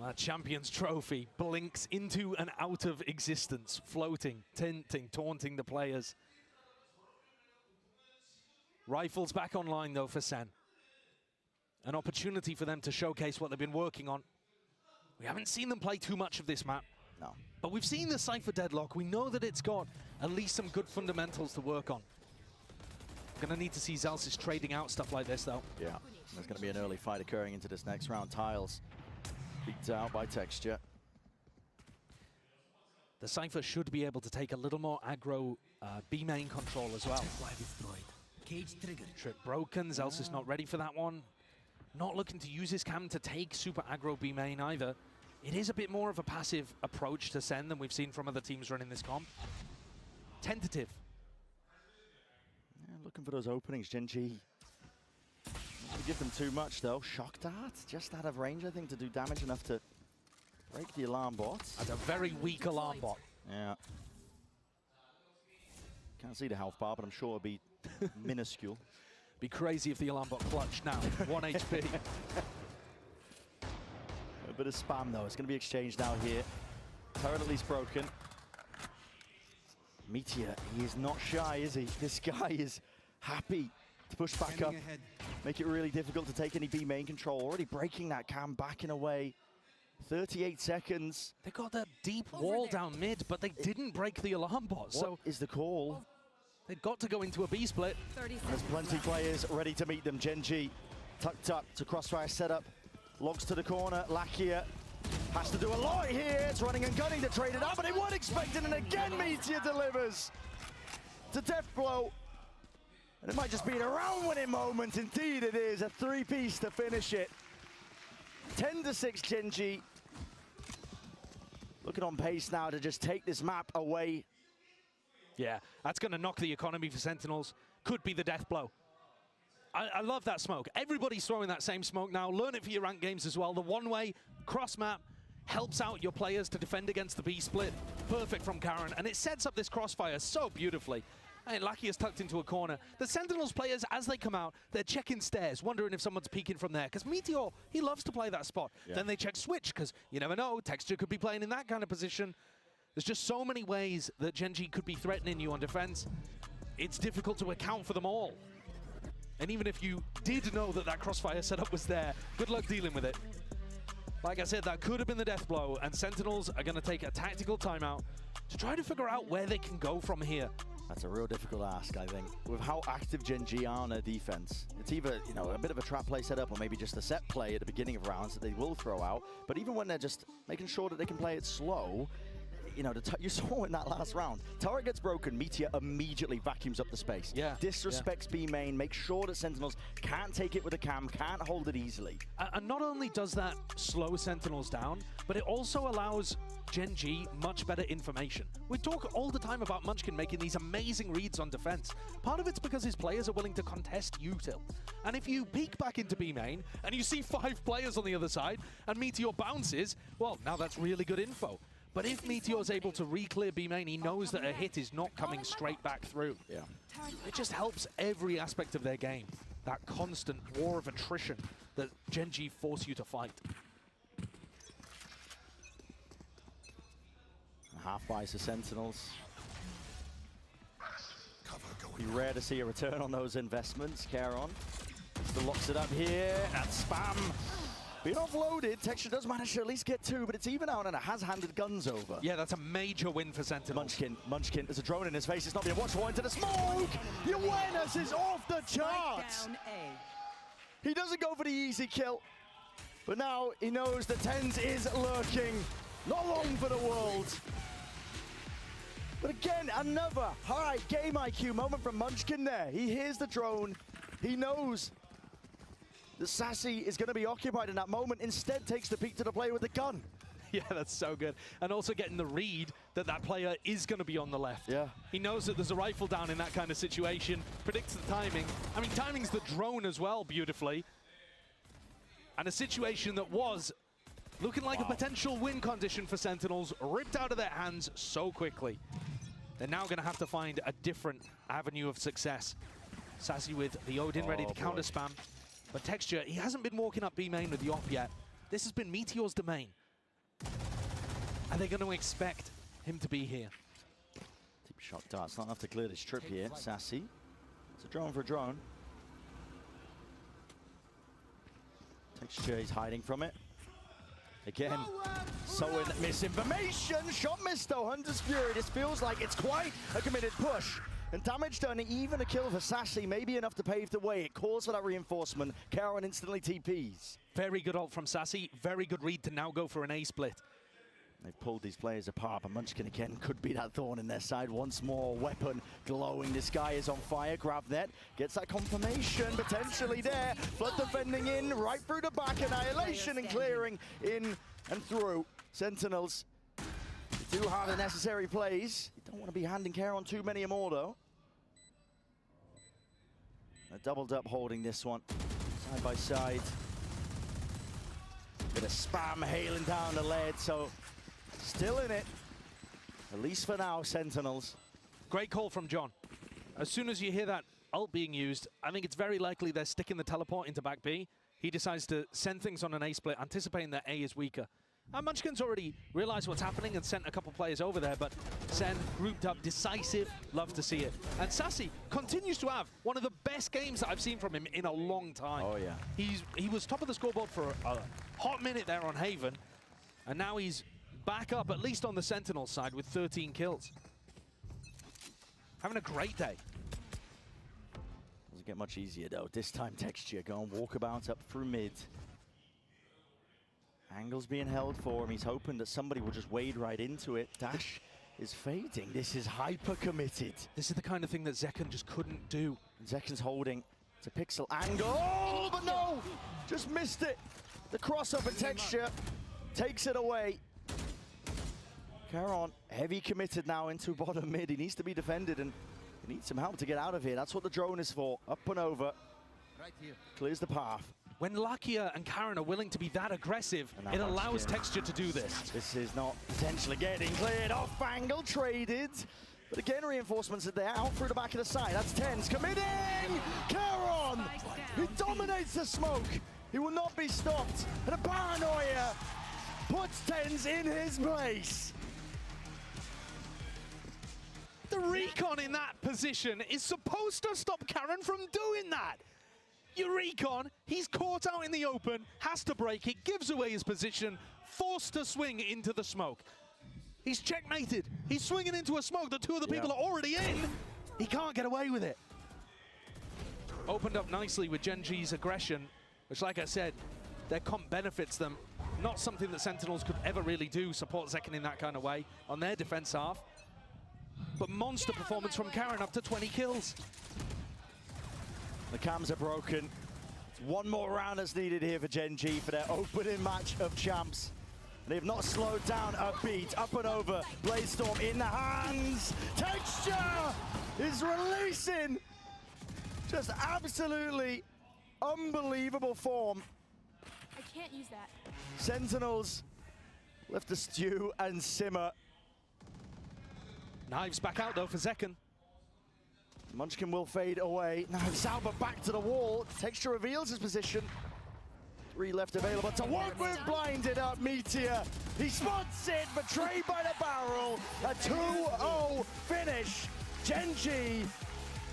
That Champions Trophy blinks into and out of existence, floating, tinting, taunting the players. Rifles back online, though, for SEN. An opportunity for them to showcase what they've been working on. We haven't seen them play too much of this map. No. But we've seen the Cypher Deadlock. We know that it's got at least some good fundamentals to work on. Gonna need to see Zalsis trading out stuff like this, though. Yeah, there's gonna be an early fight occurring into this next round. Tiles beat out by Texture. The Cypher should be able to take a little more aggro B main control as well. Cage trigger. Trip broken, Zalsis not ready for that one. Not looking to use his cam to take super aggro B main either. It is a bit more of a passive approach to SEN than we've seen from other teams running this comp. Tentative. Yeah, looking for those openings, Gen.G. Not give them too much though. Shock Dart, just out of range, I think, to do damage enough to break the alarm bot. That's a very weak alarm bot. Yeah. Can't see the health bar, but I'm sure it'll be minuscule. Be crazy if the alarm bot clutched now. 1 HP. A bit of spam though. It's going to be exchanged now here. Turret at least broken. Meteor, he is not shy, is he? This guy is happy to push back up. Make it really difficult to take any B main control. Already breaking that cam, backing away. 38 seconds. They got that deep wall down mid, but they didn't break the alarm bot. What is the call? They've got to go into a B split. There's plenty players ready to meet them. Gen.G tucked up to crossfire setup. Logs to the corner. Lakia has to do a lot here. It's running and gunning to trade it up, but they weren't expecting, and again Meteor delivers to Deathblow. And it might just be a round-winning moment. Indeed it is. A three-piece to finish it. 10-6 Gen.G. Looking on pace now to just take this map away. Yeah, that's going to knock the economy for Sentinels. Could be the death blow. I love that smoke. Everybody's throwing that same smoke now. Learn it for your ranked games as well. The one-way cross map helps out your players to defend against the B split. Perfect from Karen, and it sets up this crossfire so beautifully. And Lucky is tucked into a corner. The Sentinels players, as they come out, they're checking stairs, wondering if someone's peeking from there. Because Meteor, he loves to play that spot. Yeah. Then they check switch, because you never know, Texture could be playing in that kind of position. There's just so many ways that Gen.G could be threatening you on defense. It's difficult to account for them all. And even if you did know that that crossfire setup was there, good luck dealing with it. Like I said, that could have been the death blow, and Sentinels are going to take a tactical timeout to try to figure out where they can go from here. That's a real difficult ask, I think. With how active Gen.G are on their defense, it's either, you know, a bit of a trap play setup or maybe just a set play at the beginning of rounds that they will throw out. But even when they're just making sure that they can play it slow, you know, you saw in that last round, turret gets broken, Meteor immediately vacuums up the space. Yeah. Disrespects B main, makes sure that Sentinels can't take it with a cam, can't hold it easily. And not only does that slow Sentinels down, but it also allows Gen.G much better information. We talk all the time about Munchkin making these amazing reads on defense. Part of it's because his players are willing to contest util. And if you peek back into B main and you see 5 players on the other side and Meteor bounces, well, now that's really good info. But if Meteor's able to re-clear B main, he knows that a hit is not coming straight back through. Yeah. It just helps every aspect of their game. That constant war of attrition that Gen.G force you to fight. Half buys the Sentinels. Be rare to see a return on those investments. Caron still locks it up here. That spam Being offloaded, Texture does manage to at least get 2, but it's even out and it has handed guns over. Yeah, that's a major win for Sentinels. Munchkin, there's a drone in his face. It's not being watched for into the smoke. The awareness is off the charts. He doesn't go for the easy kill, but now he knows the TenZ is lurking. Not long for the world. But again, another high game IQ moment from Munchkin there. He hears the drone. He knows that Sassy is going to be occupied in that moment. Instead, takes the peek to the player with the gun. Yeah, that's so good. And also getting the read that that player is going to be on the left. Yeah. He knows that there's a rifle down in that kind of situation, predicts the timing. I mean, timing's the drone as well, beautifully. And a situation that was looking like a potential win condition for Sentinels, ripped out of their hands so quickly. They're now going to have to find a different avenue of success. Sassy with the Odin ready to counter spam. But Texture, he hasn't been walking up B main with the op yet. This has been Meteor's domain. Are they going to expect him to be here? Deep shot darts, not enough to clear this trip here. Sassy. It's a drone for a drone. Texture is hiding from it. Again, sowing misinformation. Shot missed though, Hunter's Fury. This feels like it's quite a committed push. And damage done, even a kill for Sassy, maybe enough to pave the way. It calls for that reinforcement. Karen instantly TPs. Very good ult from Sassy. Very good read to now go for an A split. They've pulled these players apart, but Munchkin again could be that thorn in their side. Once more, weapon glowing. This guy is on fire. Grab net, gets that confirmation potentially there. Flood defending in, right through the back. Annihilation and clearing in and through. Sentinels do have the necessary plays. You don't want to be handing care on too many more though. A doubled up holding this one, side by side. Bit of spam hailing down the lead, so still in it, at least for now, Sentinels. Great call from John. As soon as you hear that ult being used, I think it's very likely they're sticking the teleport into back B. He decides to send things on an A split, anticipating that A is weaker. And Munchkin's already realized what's happening and sent a couple players over there, but SEN grouped up, decisive, love to see it. And Sassy continues to have one of the best games that I've seen from him in a long time. Oh yeah. He was top of the scoreboard for a hot minute there on Haven, and now he's back up, at least on the Sentinel side, with 13 kills. Having a great day. Doesn't get much easier though. This time Texture going walkabout up through mid. Angle's being held for him. He's hoping that somebody will just wade right into it. Dash is fading. This is hyper committed. This is the kind of thing that Zekken just couldn't do. Zekken's holding. It's a pixel angle. Oh, but no! Just missed it. The crossover Texture takes it away. Caron, heavy committed now into bottom mid. He needs to be defended and he needs some help to get out of here. That's what the drone is for. Up and over. Right here. Clears the path. When Lakia and Karen are willing to be that aggressive, it allows Texture to do this. This is not potentially getting cleared off. Angle traded. But again, reinforcements are there. Out through the back of the side. That's TenZ committing! Caron! He dominates the smoke. He will not be stopped. And a paranoia puts TenZ in his place. The recon in that position is supposed to stop Karen from doing that. Your recon, he's caught out in the open, has to break it, gives away his position, forced to swing into the smoke. He's checkmated. He's swinging into a smoke that two of the people are already in. He can't get away with it. Opened up nicely with Gen G's aggression, which, like I said, their comp benefits them. Not something that Sentinels could ever really do, support Zekken in that kind of way on their defense half. But monster performance from Karen, up to 20 kills. The cams are broken. One more round that's needed here for Gen G for their opening match of champs. They've not slowed down a beat. Up and over. Bladestorm in the hands. Texture is releasing. Just absolutely unbelievable form. I can't use that. Sentinels left to stew and simmer. Knives back out though for Zekken. Munchkin will fade away. Now Sauber back to the wall. Texture reveals his position. 3 left available to work with. Blinded up Meteor. He spots it, betrayed by the barrel. A 2-0 finish. Gen G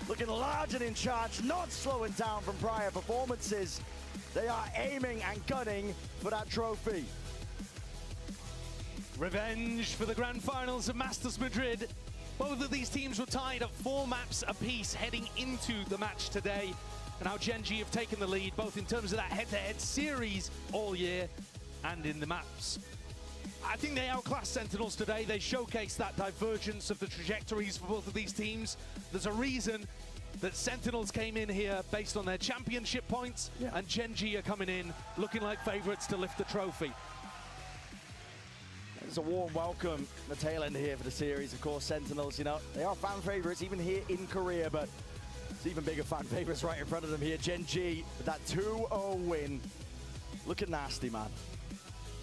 looking large and in charge, not slowing down from prior performances. They are aiming and gunning for that trophy. Revenge for the grand finals of Masters Madrid. Both of these teams were tied at 4 maps apiece heading into the match today. And now Gen.G have taken the lead, both in terms of that head-to-head series all year and in the maps. I think they outclassed Sentinels today. They showcased that divergence of the trajectories for both of these teams. There's a reason that Sentinels came in here based on their championship points, and Gen.G are coming in looking like favorites to lift the trophy. It's a warm welcome, the tail end here for the series. Of course, Sentinels, you know, they are fan favorites even here in Korea, but it's even bigger fan favorites right in front of them here. Gen.G with that 2-0 win. Looking nasty, man.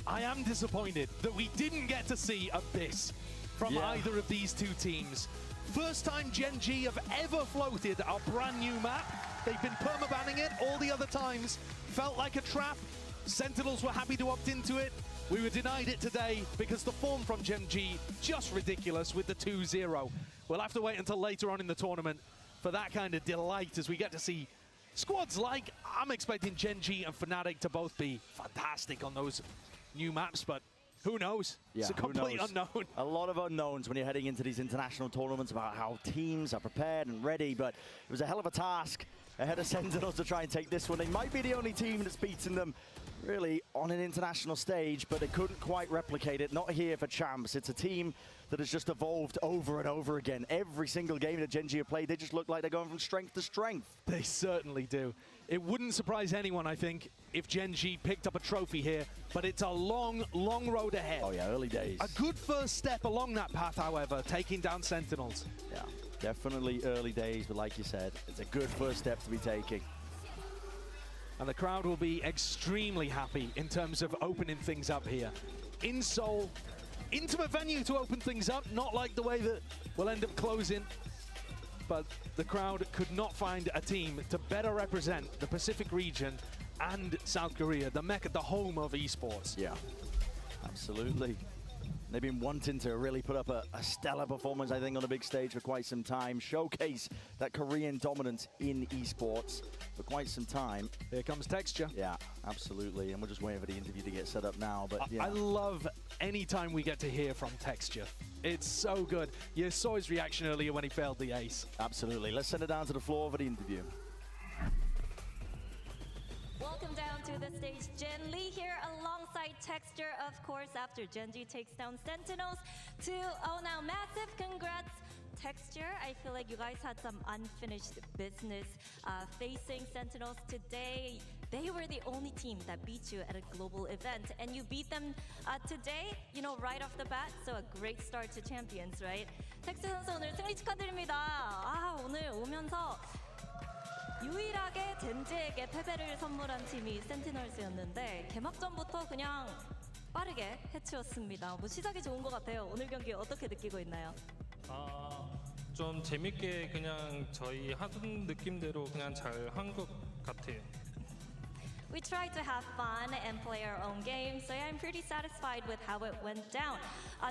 I am disappointed that we didn't get to see Abyss from either of these two teams. First time Gen.G have ever floated a brand new map. They've been permabanning it all the other times. Felt like a trap. Sentinels were happy to opt into it. We were denied it today because the form from Gen.G just ridiculous with the 2-0. We'll have to wait until later on in the tournament for that kind of delight as we get to see squads like, I'm expecting Gen.G and Fnatic to both be fantastic on those new maps, but who knows? Yeah, it's a complete unknown. A lot of unknowns when you're heading into these international tournaments about how teams are prepared and ready, but it was a hell of a task ahead of Sentinels to try and take this one. They might be the only team that's beaten them really on an international stage, but they couldn't quite replicate it. Not here for Champs. It's a team that has just evolved over and over again. Every single game that Gen.G have played, they just look like they're going from strength to strength. They certainly do. It wouldn't surprise anyone, I think, if Gen.G picked up a trophy here, but it's a long, long road ahead. Oh yeah, early days. A good first step along that path, however, taking down Sentinels. Yeah, definitely early days, but like you said, it's a good first step to be taking. And the crowd will be extremely happy in terms of opening things up here. In Seoul, intimate venue to open things up, not like the way that we'll end up closing. But the crowd could not find a team to better represent the Pacific region and South Korea, the mecca, the home of esports. Yeah, absolutely. They've been wanting to really put up a stellar performance, I think, on a big stage for quite some time. Showcase that Korean dominance in esports for quite some time. Here comes Texture. Yeah, absolutely. And we're just waiting for the interview to get set up now. But yeah. I love any time we get to hear from Texture. It's so good. You saw his reaction earlier when he failed the ace. Absolutely. Let's send it down to the floor for the interview. Welcome down to the stage, Jen Lee here alongside Texture, of course, after Gen.G takes down Sentinels 2-0 now. Massive congrats, Texture. I feel like you guys had some unfinished business facing Sentinels today. They were the only team that beat you at a global event, and you beat them today, you know, right off the bat. So a great start to champions, right? 텍스 선수 오늘 승리 축하드립니다. 오늘 오면서 유일하게 젠지에게 패배를 선물한 팀이 센티널스였는데 개막전부터 그냥 빠르게 해치웠습니다. 뭐 시작이 좋은 것 같아요. 오늘 경기 어떻게 느끼고 있나요? 좀 재밌게 그냥 저희 하던 느낌대로 그냥 잘 한 것 같아요. We tried to have fun and play our own game, so I'm pretty satisfied with how it went down.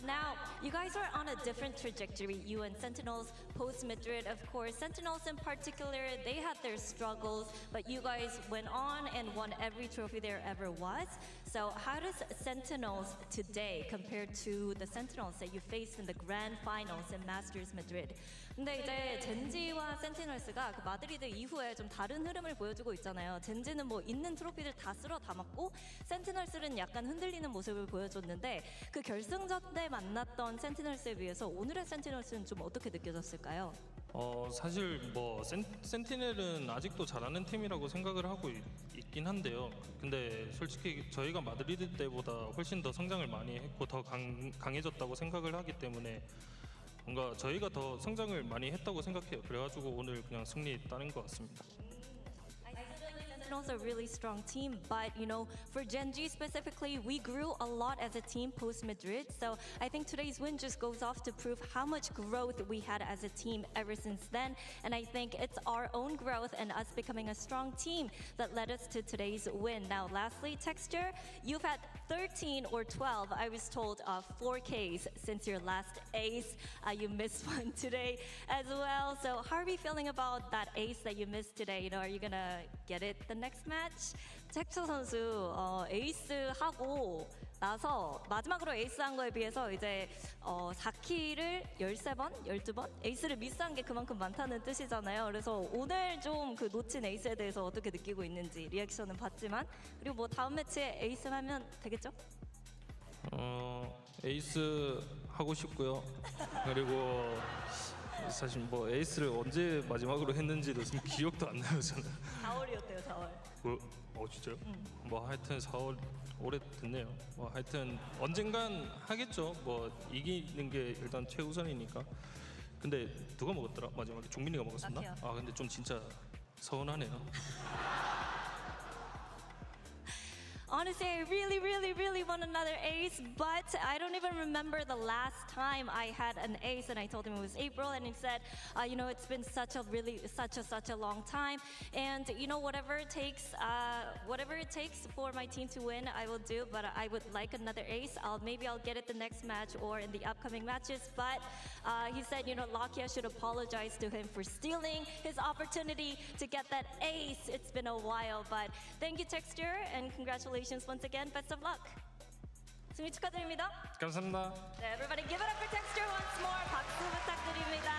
Now, you guys are on a different trajectory, you and Sentinels, post-Madrid, of course. Sentinels in particular, they had their struggles, but you guys went on and won every trophy there ever was. So how does Sentinels today compare to the Sentinels that you faced in the grand finals in Masters Madrid? 근데 이제 젠지와 센티널스가 그 마드리드 이후에 좀 다른 흐름을 보여주고 있잖아요. 젠지는 뭐 있는 트로피들 다 쓸어 담았고 센티널스는 약간 흔들리는 모습을 보여줬는데 그 결승전 때 만났던 센티널스에 비해서 오늘의 센티널스는 좀 어떻게 느껴졌을까요? 사실 뭐 센티넬은 아직도 잘하는 팀이라고 생각을 하고 있긴 한데요. 근데 솔직히 저희가 마드리드 때보다 훨씬 더 성장을 많이 했고 더 강해졌다고 생각을 하기 때문에 뭔가 저희가 더 성장을 많이 했다고 생각해요. 그래가지고 오늘 그냥 승리 따는 것 같습니다. Sentinels are a really strong team, but you know, for Gen.G specifically, we grew a lot as a team post-Madrid, so I think today's win just goes off to prove how much growth we had as a team ever since then, and I think it's our own growth and us becoming a strong team that led us to today's win. Now, lastly, Texture, you've had 13 or 12, I was told, 4Ks since your last ace. You missed one today as well, so how are we feeling about that ace that you missed today? You know, are you gonna get it the the next match. 텍처 선수 에이스 하고 나서 마지막으로 에이스 한 거에 비해서 이제 4킬을 13번, 12번 에이스를 미스한 게 그만큼 많다는 뜻이잖아요. 그래서 오늘 좀 그 놓친 에이스에 대해서 어떻게 느끼고 있는지 리액션은 봤지만 그리고 뭐 다음 매치에 에이스 하면 되겠죠? 에이스 하고 싶고요. 그리고 사실 뭐 에이스를 언제 마지막으로 했는지도 지금 기억도 안 나요 저는. 4월이었대요 4월. 진짜요? 뭐 하여튼 4월 오래됐네요. 뭐 하여튼 언젠간 하겠죠. 뭐 이기는 게 일단 최우선이니까. 근데 누가 먹었더라? 마지막에 종민이가 먹었었나? 낙해요. 아 근데 좀 진짜 서운하네요. Honestly, I really want another ace, but I don't even remember the last time I had an ace, and I told him it was April, and he said, you know, it's been such a long time, and you know, whatever it takes for my team to win, I will do, but I would like another ace. Maybe I'll get it the next match or in the upcoming matches, but he said, you know, Lakia should apologize to him for stealing his opportunity to get that ace. It's been a while, but thank you, Texture, and congratulations once again. Best of luck. 승리 축하드립니다. 감사합니다. 네, everybody give it up for Texture once more. 박수 부탁드립니다.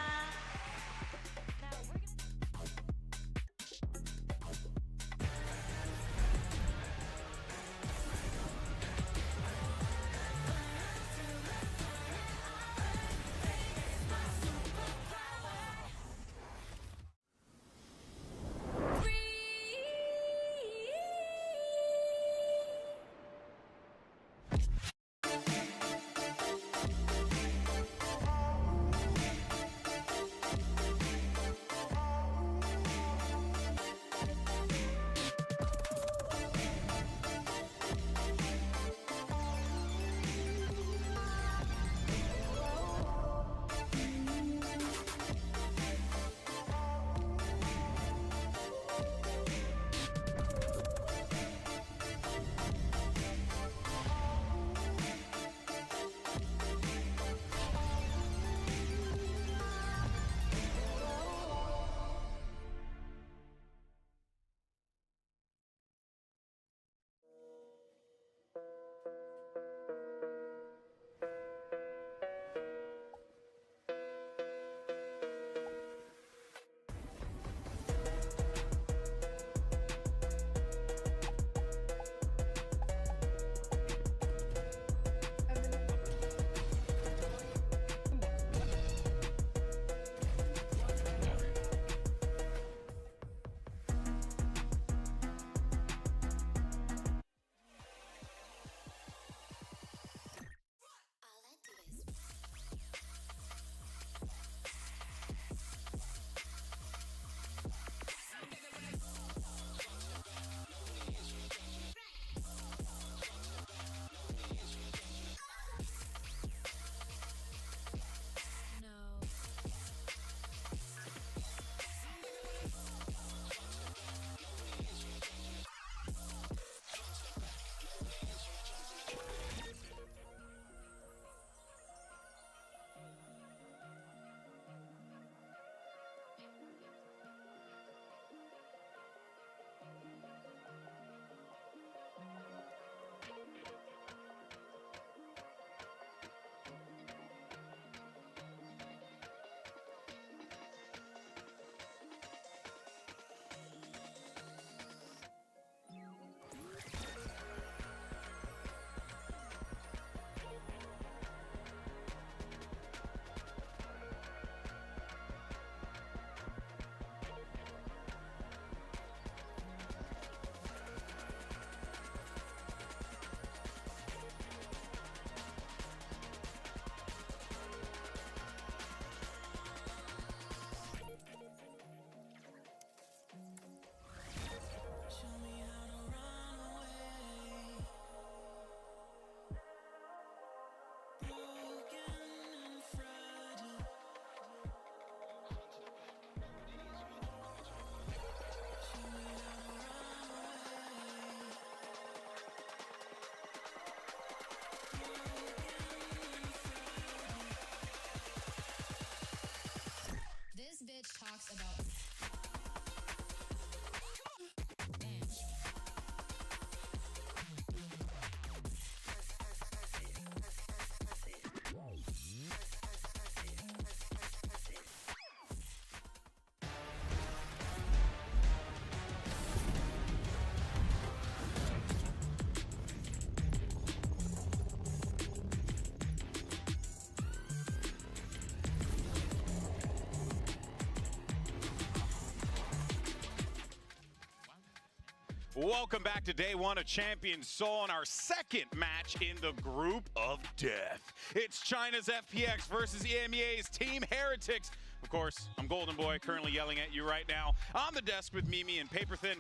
Welcome back to day one of Champions Seoul and our second match in the group of death. It's China's FPX versus EMEA's Team Heretics. Of course, I'm Golden Boy, currently yelling at you right now on the desk with Mimi and Paperthin.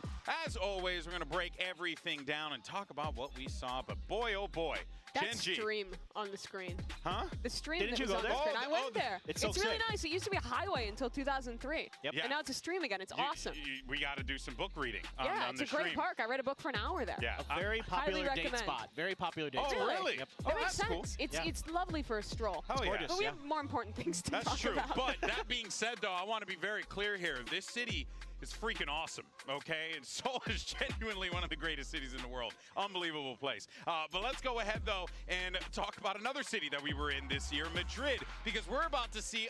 As always, we're going to break everything down and talk about what we saw. But boy, oh boy, that Genji. stream on the screen. Huh? The stream Didn't that you was go on there? the screen. I went Oh, there. it's so really sick. nice. It used to be a highway until 2003. Yep. And now it's a stream again. It's awesome. We got to do some book reading on, Yeah, on it's the a great stream. park. I read a book for an hour there. Yeah, A very popular highly date recommend. spot. Very popular date Oh, spot. really? Yep. Oh, That makes that's cool. sense. It's Yeah. it's lovely for a stroll. Oh, yeah. gorgeous. But we Yeah. have more important things to That's talk true. about. But that being said, though, I want to be very clear here. This city is freaking awesome, okay? And Seoul is genuinely one of the greatest cities in the world. Unbelievable place. But let's go ahead, though, and talk about another city that we were in this year, Madrid, because we're about to see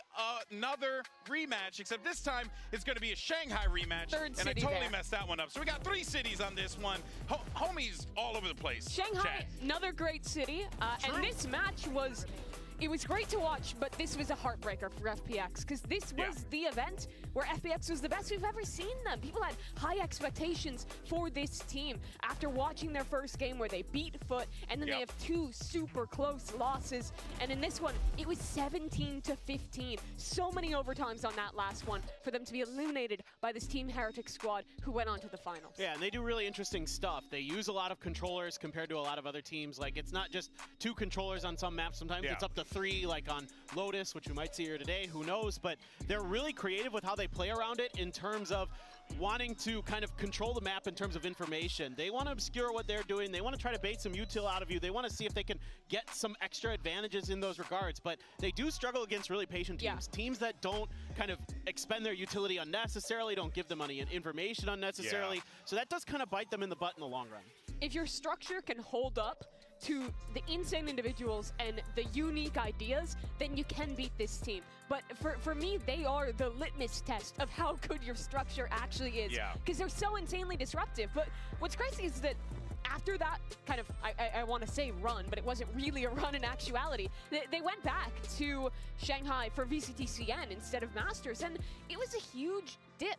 another rematch, except this time it's going to be a Shanghai rematch. Third and I city totally there. messed that one up. So we got 3 cities on this one. Homies all over the place. Shanghai, Chat. another great city. And this match was, it was great to watch, but this was a heartbreaker for FPX because this was the event where FPX was the best we've ever seen them. People had high expectations for this team after watching their first game where they beat Foot, and then they have 2 super close losses. And in this one, it was 17-15. So many overtimes on that last one for them to be eliminated by this Team Heretic squad who went on to the finals. Yeah, and they do really interesting stuff. They use a lot of controllers compared to a lot of other teams. Like, it's not just 2 controllers on some maps. Sometimes it's up to 3, like on Lotus, which we might see here today. Who knows? But they're really creative with how they play around it in terms of wanting to kind of control the map in terms of information. They want to obscure what they're doing. They want to try to bait some util out of you. They want to see if they can get some extra advantages in those regards. But they do struggle against really patient teams. Teams that don't kind of expend their utility unnecessarily, don't give them any information unnecessarily. So that does kind of bite them in the butt in the long run. If your structure can hold up to the insane individuals and the unique ideas, then you can beat this team. But for me, they are the litmus test of how good your structure actually is. Because they're so insanely disruptive. But what's crazy is that after that kind of, I want to say run, but it wasn't really a run in actuality, they went back to Shanghai for VCT CN instead of Masters, and it was a huge dip.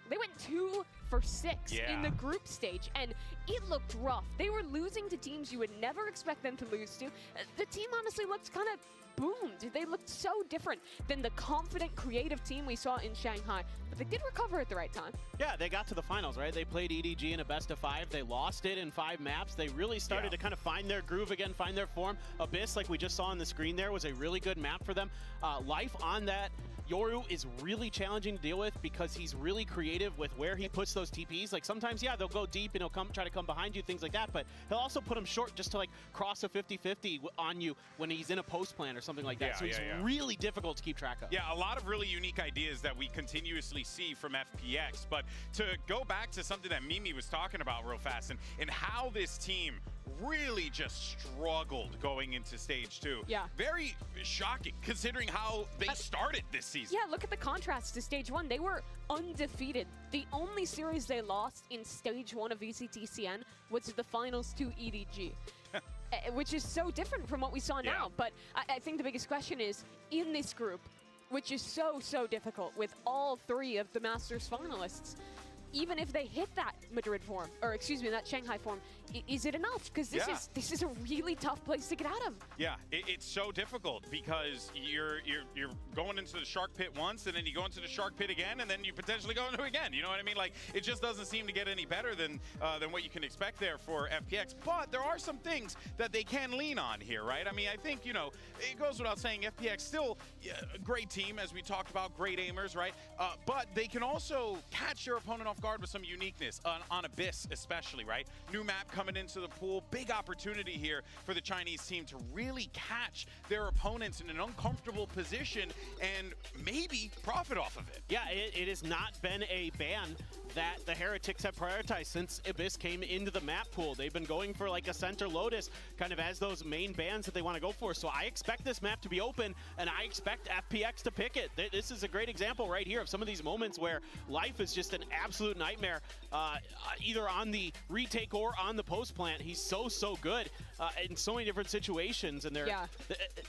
They went 2 for 6 in the group stage, and it looked rough. They were losing to teams you would never expect them to lose to. The team honestly looked kind of boomed. They looked so different than the confident, creative team we saw in Shanghai, but they did recover at the right time. Yeah, they got to the finals, right? They played EDG in a best of 5. They lost it in 5 maps. They really started to kind of find their groove again, find their form. Abyss, like we just saw on the screen there, was a really good map for them. Life on that Yoru is really challenging to deal with because he's really creative with where he puts those TPs. Like sometimes, they'll go deep and he'll try to come behind you, things like that, but he'll also put them short just to like cross a 50-50 on you when he's in a post plan or something like that. So he's really difficult to keep track of. Yeah, a lot of really unique ideas that we continuously see from FPX. But to go back to something that Mimi was talking about real fast and how this team really just struggled going into stage 2. Yeah. Very shocking considering how they started this season. Yeah, look at the contrast to stage 1. They were undefeated. The only series they lost in stage 1 of VCT CN was the finals to EDG. Which is so different from what we saw now. But I think the biggest question is, in this group, which is so difficult with all 3 of the Masters finalists, even if they hit that Madrid form, or excuse me, that Shanghai form, is it enough? Because this is a really tough place to get out of. Yeah, it's so difficult because you're going into the shark pit once, and then you go into the shark pit again, and then you potentially go into it again. You know what I mean? Like, it just doesn't seem to get any better than what you can expect there for FPX. But there are some things that they can lean on here, right? I mean, I think, it goes without saying, FPX still a great team, as we talked about, great aimers, right? But they can also catch their opponent off guard with some uniqueness on Abyss, especially, right? New map coming into the pool, big opportunity here for the Chinese team to really catch their opponents in an uncomfortable position and maybe profit off of it. Yeah, it has not been a ban that the Heretics have prioritized since Abyss came into the map pool. They've been going for like a center Lotus kind of as those main bans that they want to go for. So I expect this map to be open, and I expect FPX to pick it. This is a great example right here of some of these moments where life is just an absolute nightmare, either on the retake or on the post plant. He's so good in so many different situations, and they're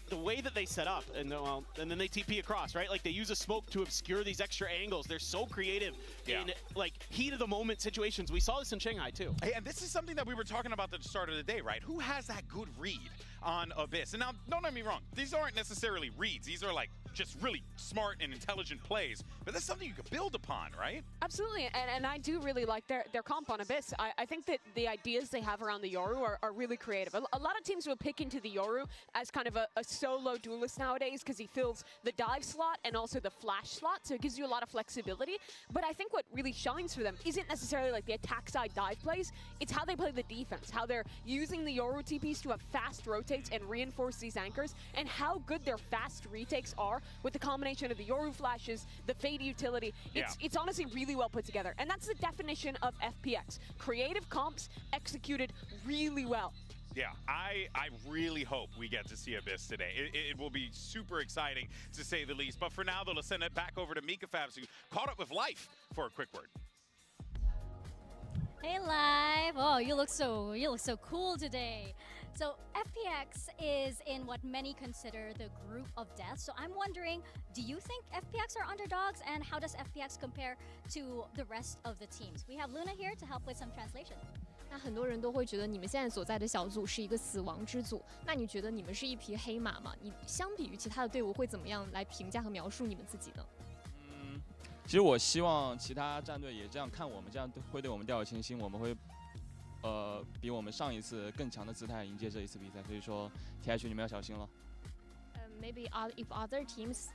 the way that they set up, and then they TP across, right? Like they use a smoke to obscure these extra angles. They're so creative in like heat of the moment situations. We saw this in Shanghai too. Hey, and this is something that we were talking about at the start of the day, right? Who has that good read on Abyss? And now, don't get me wrong, these aren't necessarily reads. These are like just really smart and intelligent plays, but that's something you could build upon, right? Absolutely, and I do really like their comp on Abyss. I think that the ideas they have around the Yoru are really creative. A lot of teams will pick into the Yoru as kind of a solo duelist nowadays because he fills the dive slot and also the flash slot, so it gives you a lot of flexibility. But I think what really shines for them isn't necessarily like the attack side dive plays, it's how they play the defense, how they're using the Yoru TPs to have fast rotates and reinforce these anchors, and how good their fast retakes are with the combination of the Yoru flashes, the Fade utility. It's honestly really well put together. And that's the definition of FPX. Creative comps executed really well. Yeah, I really hope we get to see Abyss today. It will be super exciting, to say the least. But for now, though, let's send it back over to Mika Fabs, who caught up with Life for a quick word. Hey, Live. Oh, you look so cool today. So FPX is in what many consider the group of death. So I'm wondering, do you think FPX are underdogs, and how does FPX compare to the rest of the teams? We have Luna here to help with some translation. 那很多人都会觉得你们现在所在的小组是一个死亡之组，那你觉得你们是一匹黑马吗？你相比于其他的队伍会怎么样来评价和描述你们自己呢？其实我希望其他战队也这样看我们，这样会对我们掉以轻心，我们会比我们上一次更强的姿态迎接这一次比赛，所以说 TH 你们要小心了。Maybe if other teams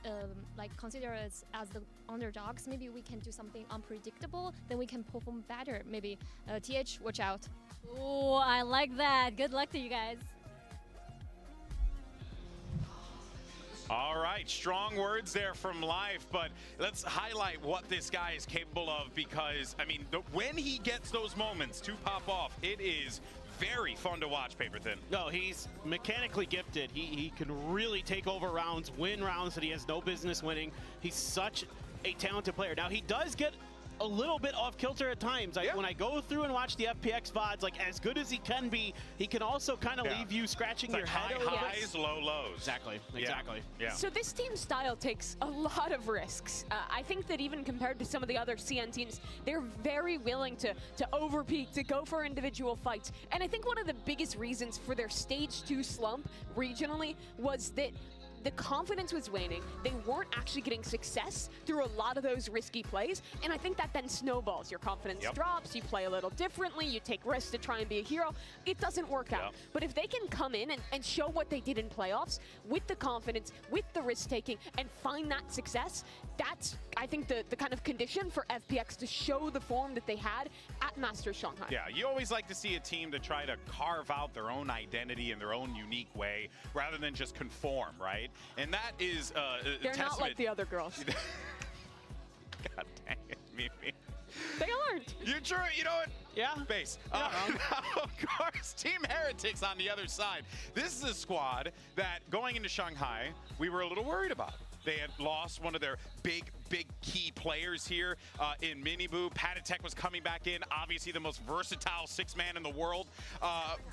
like consider us as the underdogs, maybe we can do something unpredictable, then we can perform better. Maybe TH, watch out. Oh, I like that. Good luck to you guys. All right, strong words there from Life, but let's highlight what this guy is capable of, because, I mean, when he gets those moments to pop off, it is very fun to watch, Paper Thin. No, he's mechanically gifted. He can really take over rounds, win rounds that he has no business winning. He's such a talented player. Now, he does get a little bit off kilter at times. When I go through and watch the FPX VODs, like as good as he can be, he can also kind of leave you scratching your head. High highs, low lows. Exactly. Yeah. So this team style takes a lot of risks. I think that even compared to some of the other CN teams, they're very willing to overpeak, to go for individual fights. And I think one of the biggest reasons for their stage 2 slump regionally was that the confidence was waning. They weren't actually getting success through a lot of those risky plays, and I think that then snowballs. Your confidence drops, you play a little differently, you take risks to try and be a hero. It doesn't work out. But if they can come in and show what they did in playoffs with the confidence, with the risk-taking, and find that success, that's, I think, the kind of condition for FPX to show the form that they had at Masters Shanghai. Yeah, you always like to see a team to try to carve out their own identity in their own unique way, rather than just conform, right? And that is they're not like the other girls. God dang it, Mimi. They aren't. You're true. You know what? Yeah. Base. Now, of course, Team Heretics on the other side. This is a squad that, going into Shanghai, we were a little worried about. They had lost one of their big key players here in Miniboo. Patatek was coming back in, obviously the most versatile 6-man in the world.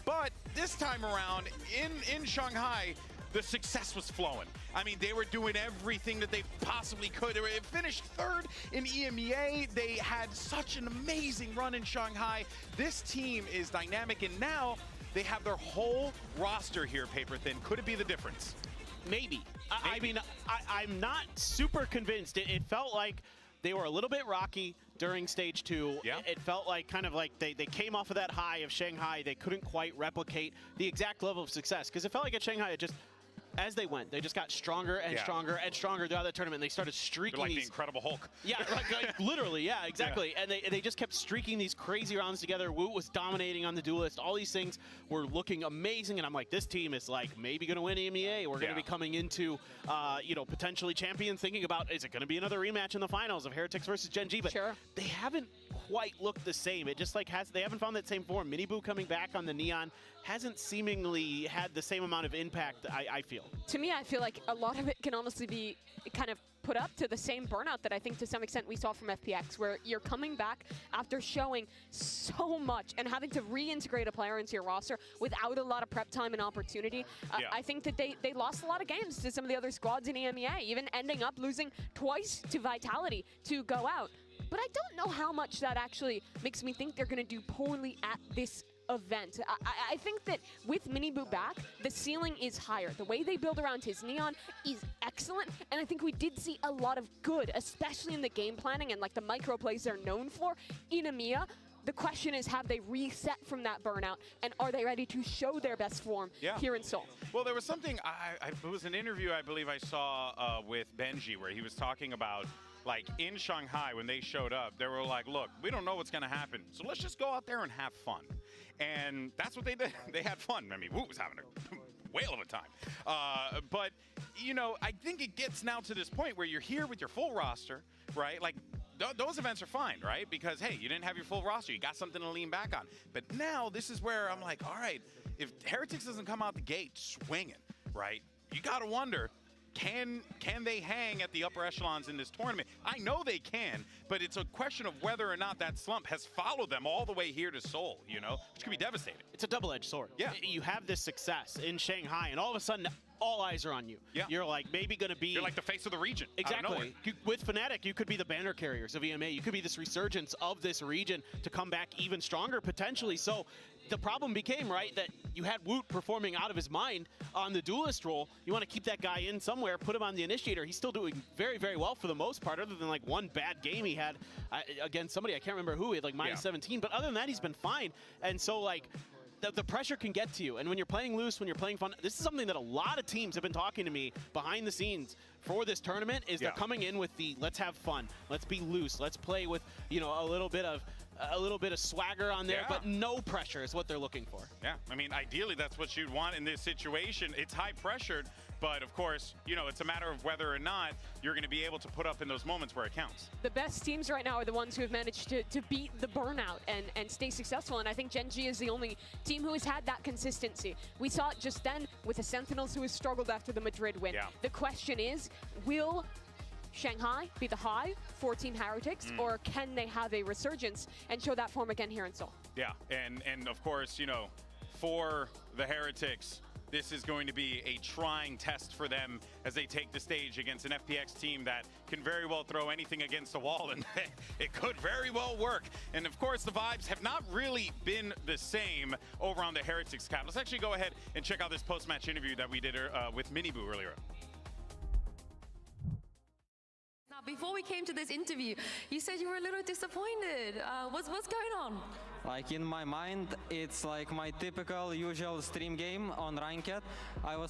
But this time around, in Shanghai, the success was flowing. I mean, they were doing everything that they possibly could. They finished 3rd in EMEA. They had such an amazing run in Shanghai. This team is dynamic, and now they have their whole roster here, Paper Thin. Could it be the difference? Maybe. I mean, I'm not super convinced. It felt like they were a little bit rocky during stage 2. Yeah. It felt like kind of like they came off of that high of Shanghai. They couldn't quite replicate the exact level of success, because it felt like at Shanghai, it just, as they went, they just got stronger and stronger and stronger throughout the tournament. They started streaking like the Incredible Hulk. Yeah, like literally, yeah, exactly. Yeah. And they just kept streaking these crazy rounds together. Woot was dominating on the duelist. All these things were looking amazing, and I'm like, this team is like maybe going to win EMEA. We're going to be coming into, potentially champions, thinking about, is it going to be another rematch in the finals of Heretics versus Gen G? But they haven't quite looked the same. It just like they haven't found that same form. Miniboo coming back on the Neon hasn't seemingly had the same amount of impact, I feel. To me, I feel like a lot of it can honestly be kind of put up to the same burnout that I think to some extent we saw from FPX, where you're coming back after showing so much and having to reintegrate a player into your roster without a lot of prep time and opportunity. I think that they lost a lot of games to some of the other squads in EMEA, even ending up losing twice to Vitality to go out. but I don't know how much that actually makes me think they're going to do poorly at this event. I think that with Miniboo back, the ceiling is higher. The way they build around his Neon is excellent, and I think we did see a lot of good, especially in the game planning and like the micro plays they're known for in EMEA. The question is, have they reset from that burnout, and are they ready to show their best form here in Seoul? Well, there was something, it was an interview I believe I saw with Benji where he was talking about, like, in Shanghai when they showed up, they were like, look, we don't know what's going to happen, so let's just go out there and have fun. And that's what they did. They had fun. I mean, Wu was having a whale of a time. But, you know, I think it gets now to this point where you're here with your full roster, right? Like, those events are fine, right? Because, hey, you didn't have your full roster. You got something to lean back on. But now this is where I'm like, all right, if Heretics doesn't come out the gate swinging, right, you got to wonder, can they hang at the upper echelons in this tournament? I know they can, but it's a question of whether or not that slump has followed them all the way here to Seoul, you know, which could be devastating. It's a double-edged sword. Yeah. You have this success in Shanghai, and all of a sudden, all eyes are on you. Yeah. You're like maybe going to be... You're like the face of the region. Exactly. With Fnatic, you could be the banner carriers of EMA. You could be this resurgence of this region to come back even stronger, potentially. So the problem became, right, that you had Woot performing out of his mind on the duelist role. You want to keep that guy in somewhere, put him on the initiator. He's still doing very, very well for the most part, other than like one bad game he had against somebody, I can't remember who, he had like minus 17. But other than that, he's been fine. And so like, the pressure can get to you, and when you're playing loose, when you're playing fun, this is something that a lot of teams have been talking to me behind the scenes for this tournament, is they're coming in with the let's have fun, let's be loose, let's play with, you know, a little bit of swagger on there, but no pressure is what they're looking for. Yeah, I mean, ideally that's what you'd want in this situation. It's high pressured, but of course, you know, it's a matter of whether or not you're going to be able to put up in those moments where it counts. The best teams right now are the ones who have managed to beat the burnout and stay successful, and I think Gen G is the only team who has had that consistency. We saw it just then with the Sentinels, who has struggled after the Madrid win. The question is, will Shanghai be the high for Team Heretics, or can they have a resurgence and show that form again here in Seoul? Yeah, and of course, you know, for the Heretics, this is going to be a trying test for them as they take the stage against an FPX team that can very well throw anything against the wall, and it could very well work. And of course, the vibes have not really been the same over on the Heretics cap. Let's actually go ahead and check out this post-match interview that we did with Miniboo earlier. Before we came to this interview, you said you were a little disappointed. What's going on? Like in my mind, it's like my typical usual stream game on Ranked. I was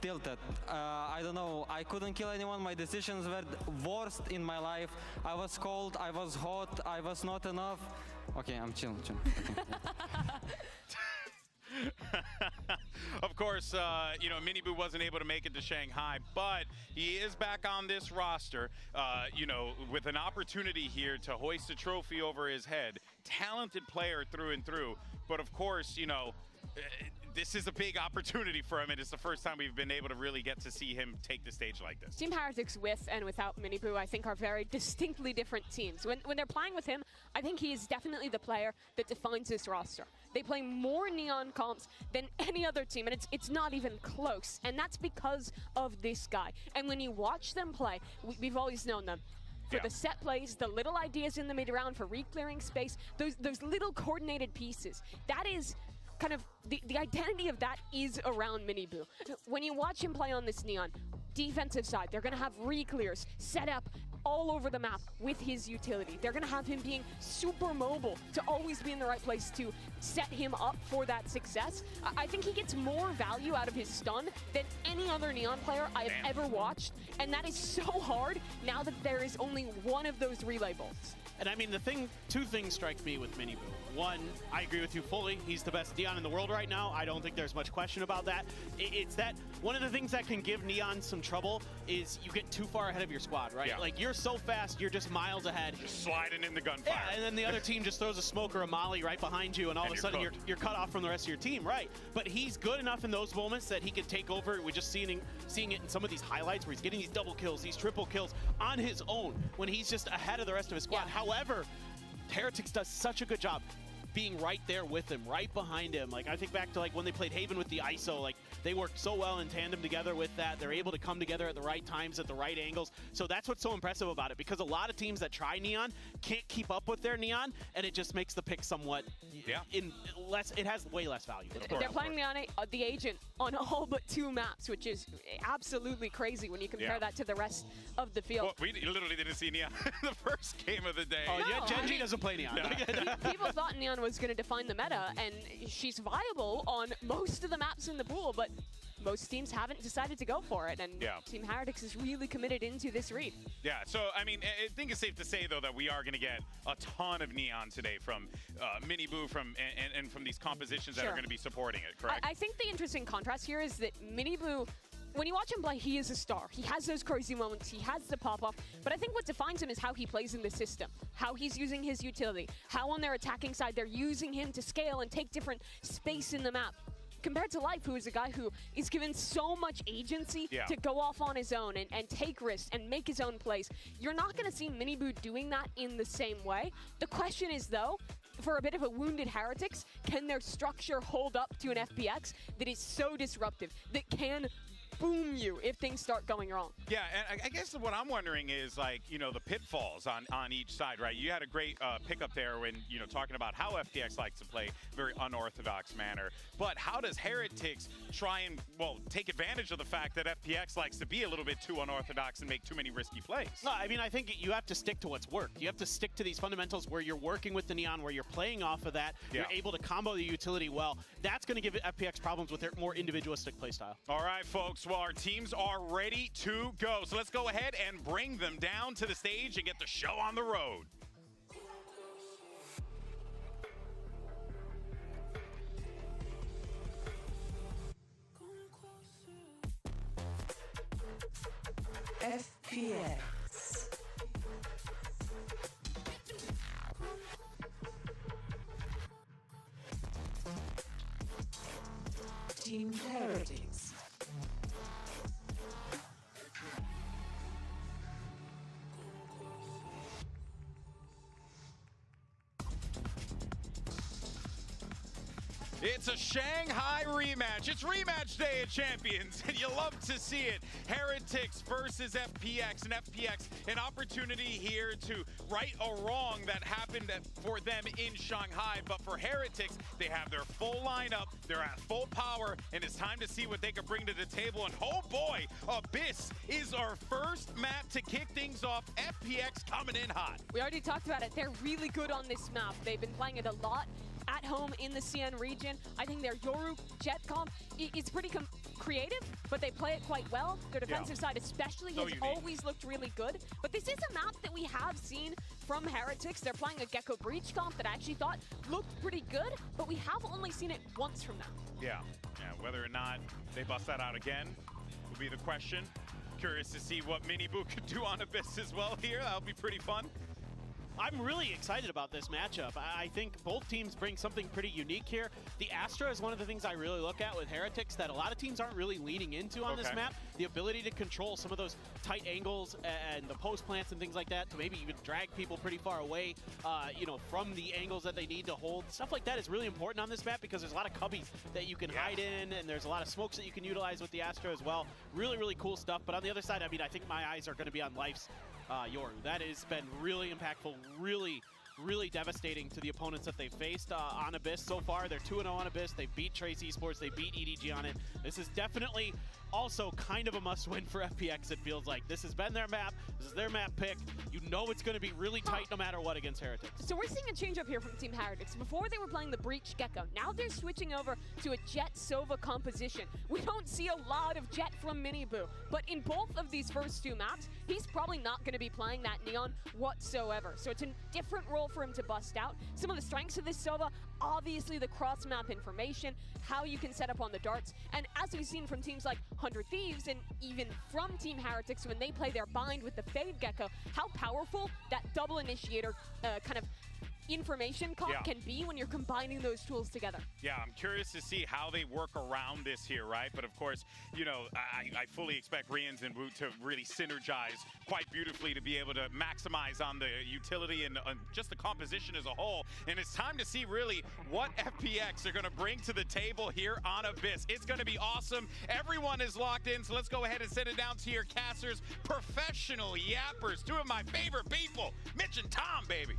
tilted. I don't know, I couldn't kill anyone. My decisions were worst in my life. I was cold, I was hot, I was not enough. Okay, I'm chilling. Okay. Of course, you know, Miniboo wasn't able to make it to Shanghai, but he is back on this roster, you know, with an opportunity here to hoist a trophy over his head. Talented player through and through, but of course, you know, this is a big opportunity for him, and it's the first time we've been able to really get to see him take the stage like this. Team Heretics with and without Miniboo, I think, are very distinctly different teams. When they're playing with him, I think he is definitely the player that defines this roster. They play more Neon comps than any other team, and it's not even close. And that's because of this guy. And when you watch them play, we've always known them. For the set plays, the little ideas in the mid-round for re-clearing space, those little coordinated pieces. That is kind of, the identity of that is around Miniboo. When you watch him play on this Neon, defensive side, they're going to have re-clears set up all over the map with his utility. They're going to have him being super mobile to always be in the right place to set him up for that success. I think he gets more value out of his stun than any other Neon player I have ever watched, and that is so hard now that there is only one of those relay bolts. And I mean, two things strike me with Miniboo. One, I agree with you fully. He's the best Neon in the world right now. I don't think there's much question about that. It's that one of the things that can give Neon some trouble is you get too far ahead of your squad, right? Yeah. Like, you're so fast, you're just miles ahead. Just sliding in the gunfire. Yeah, and then the other team just throws a smoke or a molly right behind you, and all of a sudden you're cut off from the rest of your team, right? But he's good enough in those moments that he can take over. We're just seeing it in some of these highlights where he's getting these double kills, these triple kills on his own when he's just ahead of the rest of his squad. Yeah. However, Heretics does such a good job being right there with him, right behind him. Like, I think back to like when they played Haven with the ISO, like They work so well in tandem together with that. They're able to come together at the right times, at the right angles. So that's what's so impressive about it, because a lot of teams that try Neon can't keep up with their Neon, and it just makes the pick somewhat it has way less value. They're playing Neon, the Agent, on all but 2 maps, which is absolutely crazy when you compare that to the rest of the field. Well, we literally didn't see Neon the first game of the day. Oh, yeah, Genji doesn't play Neon. People thought Neon was going to define the meta, and she's viable on most of the maps in the pool, but most teams haven't decided to go for it, and Team Heretics is really committed into this read. Yeah, so, I mean, I think it's safe to say, though, that we are going to get a ton of Neon today from Miniboo and from these compositions that are going to be supporting it, correct? I think the interesting contrast here is that Miniboo, when you watch him play, he is a star. He has those crazy moments. He has the pop-off. But I think what defines him is how he plays in the system, how he's using his utility, how on their attacking side they're using him to scale and take different space in the map. Compared to Life, who is a guy who is given so much agency to go off on his own and take risks and make his own plays. You're not going to see Miniboo doing that in the same way. The question is, though, for a bit of a wounded Heretics, can their structure hold up to an FPX that is so disruptive, that can boom you if things start going wrong? Yeah, and I guess what I'm wondering is, like, you know, the pitfalls on each side, right? You had a great pickup there when, you know, talking about how FPX likes to play very unorthodox manner. But how does Heretics try and, well, take advantage of the fact that FPX likes to be a little bit too unorthodox and make too many risky plays? No, I mean, I think you have to stick to what's worked. You have to stick to these fundamentals where you're working with the Neon, where you're playing off of that, you're able to combo the utility well. That's going to give FPX problems with their more individualistic playstyle. All right, folks. Well, our teams are ready to go. So let's go ahead and bring them down to the stage and get the show on the road. FPX. Team Heretics. It's a Shanghai rematch. It's rematch day at Champions, and you love to see it. Heretics versus FPX, and FPX, an opportunity here to right a wrong that happened for them in Shanghai. But for Heretics, they have their full lineup, they're at full power, and it's time to see what they can bring to the table. And oh boy, Abyss is our first map to kick things off. FPX coming in hot. We already talked about it. They're really good on this map. They've been playing it a lot at home in the CN region. I think their Yoru Jet comp is pretty creative, but they play it quite well. Their defensive side especially has always looked really good. But this is a map that we have seen from Heretics. They're playing a Gecko Breach comp that I actually thought looked pretty good, but we have only seen it once from them. Yeah, whether or not they bust that out again will be the question. Curious to see what Miniboo could do on Abyss as well here. That'll be pretty fun. I'm really excited about this matchup. I think both teams bring something pretty unique here. The Astra is one of the things I really look at with Heretics that a lot of teams aren't really leaning into on this map. The ability to control some of those tight angles and the post plants and things like that to maybe even drag people pretty far away, you know, from the angles that they need to hold. Stuff like that is really important on this map because there's a lot of cubbies that you can hide in, and there's a lot of smokes that you can utilize with the Astra as well. Really, really cool stuff. But on the other side, I mean, I think my eyes are going to be on Life's Yoru. That has been really impactful, really devastating to the opponents that they've faced on Abyss so far. They're 2-0 on Abyss. They beat Trace Esports. They beat EDG on it. This is definitely also kind of a must-win for FPX, it feels like. This has been their map. This is their map pick. You know it's going to be really tight no matter what against Heretics. So we're seeing a change up here from Team Heretics. Before they were playing the Breach Gecko. Now they're switching over to a Jet Sova composition. We don't see a lot of Jet from Miniboo, but in both of these first 2 maps, he's probably not going to be playing that Neon whatsoever. So it's a different role for him to bust out. Some of the strengths of this Sova, obviously the cross-map information, how you can set up on the darts, and as we've seen from teams like 100 Thieves and even from Team Heretics when they play their bind with the Fade Gecko, how powerful that double initiator kind of information can be when you're combining those tools together. Yeah, I'm curious to see how they work around this here, right? But of course, you know, I fully expect Rians and Wu to really synergize quite beautifully to be able to maximize on the utility and just the composition as a whole. And it's time to see really what FPX are going to bring to the table here on Abyss. It's going to be awesome. Everyone is locked in, so let's go ahead and send it down to your casters, professional yappers, two of my favorite people, Mitch and Tom, baby.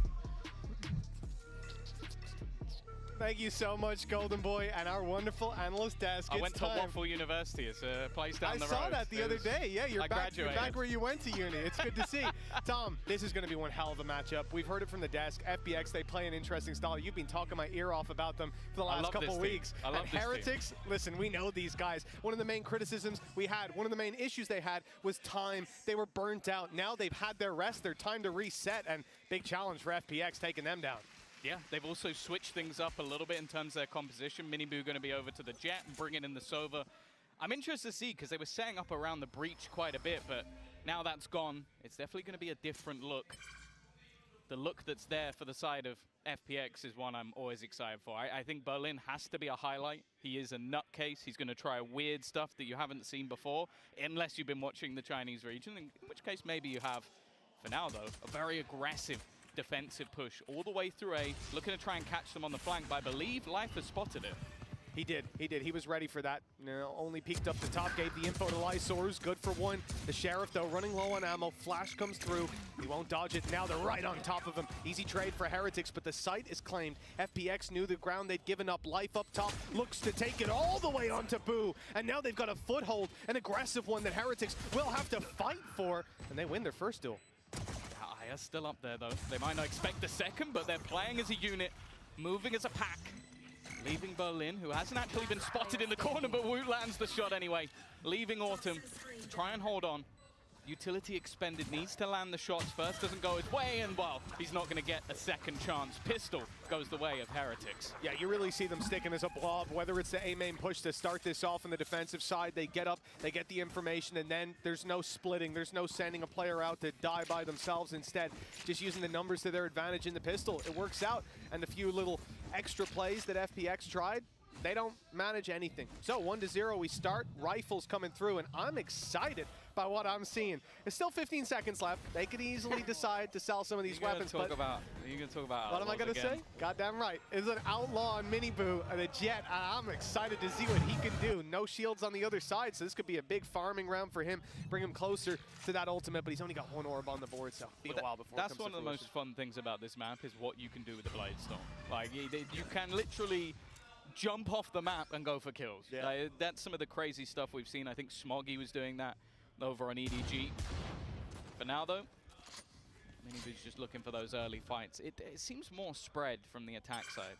Thank you so much, Golden Boy, and our wonderful analyst desk. I went to Waffle University. It's a place down the road. I saw that the other day. Yeah, you're back where you went to uni. It's good to see. Tom, this is going to be one hell of a matchup. We've heard it from the desk. FPX, they play an interesting style. You've been talking my ear off about them for the last couple weeks. I love this Heretics, team. listen, we know these guys. One of the main criticisms we had, one of the main issues they had was time. They were burnt out. Now they've had their rest, their time to reset, and big challenge for FPX taking them down. Yeah, they've also switched things up a little bit in terms of their composition. Miniboo going to be over to the Jet and bringing in the Sova. I'm interested to see, because they were setting up around the breach quite a bit, but now that's gone. It's definitely going to be a different look. The look that's there for the side of FPX is one I'm always excited for. I think Berlin has to be a highlight. He is a nutcase. He's going to try weird stuff that you haven't seen before, unless you've been watching the Chinese region, in which case maybe you have. For now, though, a very aggressive defensive push all the way through A, looking to try and catch them on the flank, but I believe Life has spotted it. He did. He was ready for that. Only peeked up the top, gave the info to Lysaurus. Good for one. The Sheriff, though, running low on ammo. Flash comes through. He won't dodge it. Now they're right on top of him. Easy trade for Heretics, but the site is claimed. FPX knew the ground they'd given up. Life up top looks to take it all the way onto Boo. And now they've got a foothold, an aggressive one that Heretics will have to fight for. And they win their first duel. Aya's still up there, though. They might not expect a second, but they're playing as a unit, moving as a pack. Leaving Berlin, who hasn't actually been spotted in the corner, but Wu lands the shot anyway. Leaving Autumn to try and hold on. Utility expended, needs to land the shots first, doesn't go his way, and well, he's not going to get a second chance. Pistol goes the way of Heretics. Yeah, you really see them sticking as a blob, whether it's the A-main push to start this off on the defensive side. They get up, they get the information, and then there's no splitting. There's no sending a player out to die by themselves. Instead, just using the numbers to their advantage in the pistol. It works out, and the few little extra plays that FPX tried, they don't manage anything. So 1-0 we start, rifles coming through, and I'm excited by what I'm seeing. There's still 15 seconds left. They could easily decide to sell some of these weapons. You're going to talk about what am I going to say? Goddamn right. It's an outlaw on Miniboo, the Jet. I'm excited to see what he can do. No shields on the other side, so this could be a big farming round for him. Bring him closer to that ultimate, but he's only got one orb on the board, so it'll be a while before that's it comes one of the most fun things about this map is what you can do with the Bladestorm. Like, you can literally jump off the map and go for kills. Yeah. That's some of the crazy stuff we've seen. I think Smoggy was doing that over on EDG. For now, though, Miniboo's just looking for those early fights. It seems more spread from the attack side.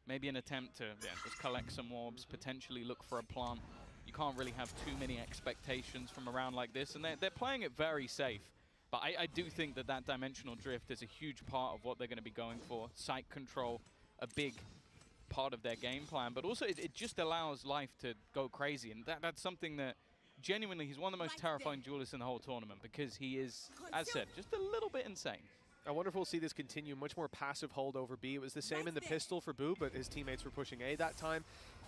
Maybe an attempt to just collect some orbs, potentially look for a plant. You can't really have too many expectations from a round like this, and they're playing it very safe. But I do think that dimensional drift is a huge part of what they're going to be going for. Site control, a big part of their game plan, but also it just allows Life to go crazy, and that's something that genuinely, he's one of the most terrifying duelists in the whole tournament because he is, as said, just a little bit insane. I wonder if we'll see this continue. Much more passive hold over B. It was the same in the pistol for Boo, but his teammates were pushing A that time.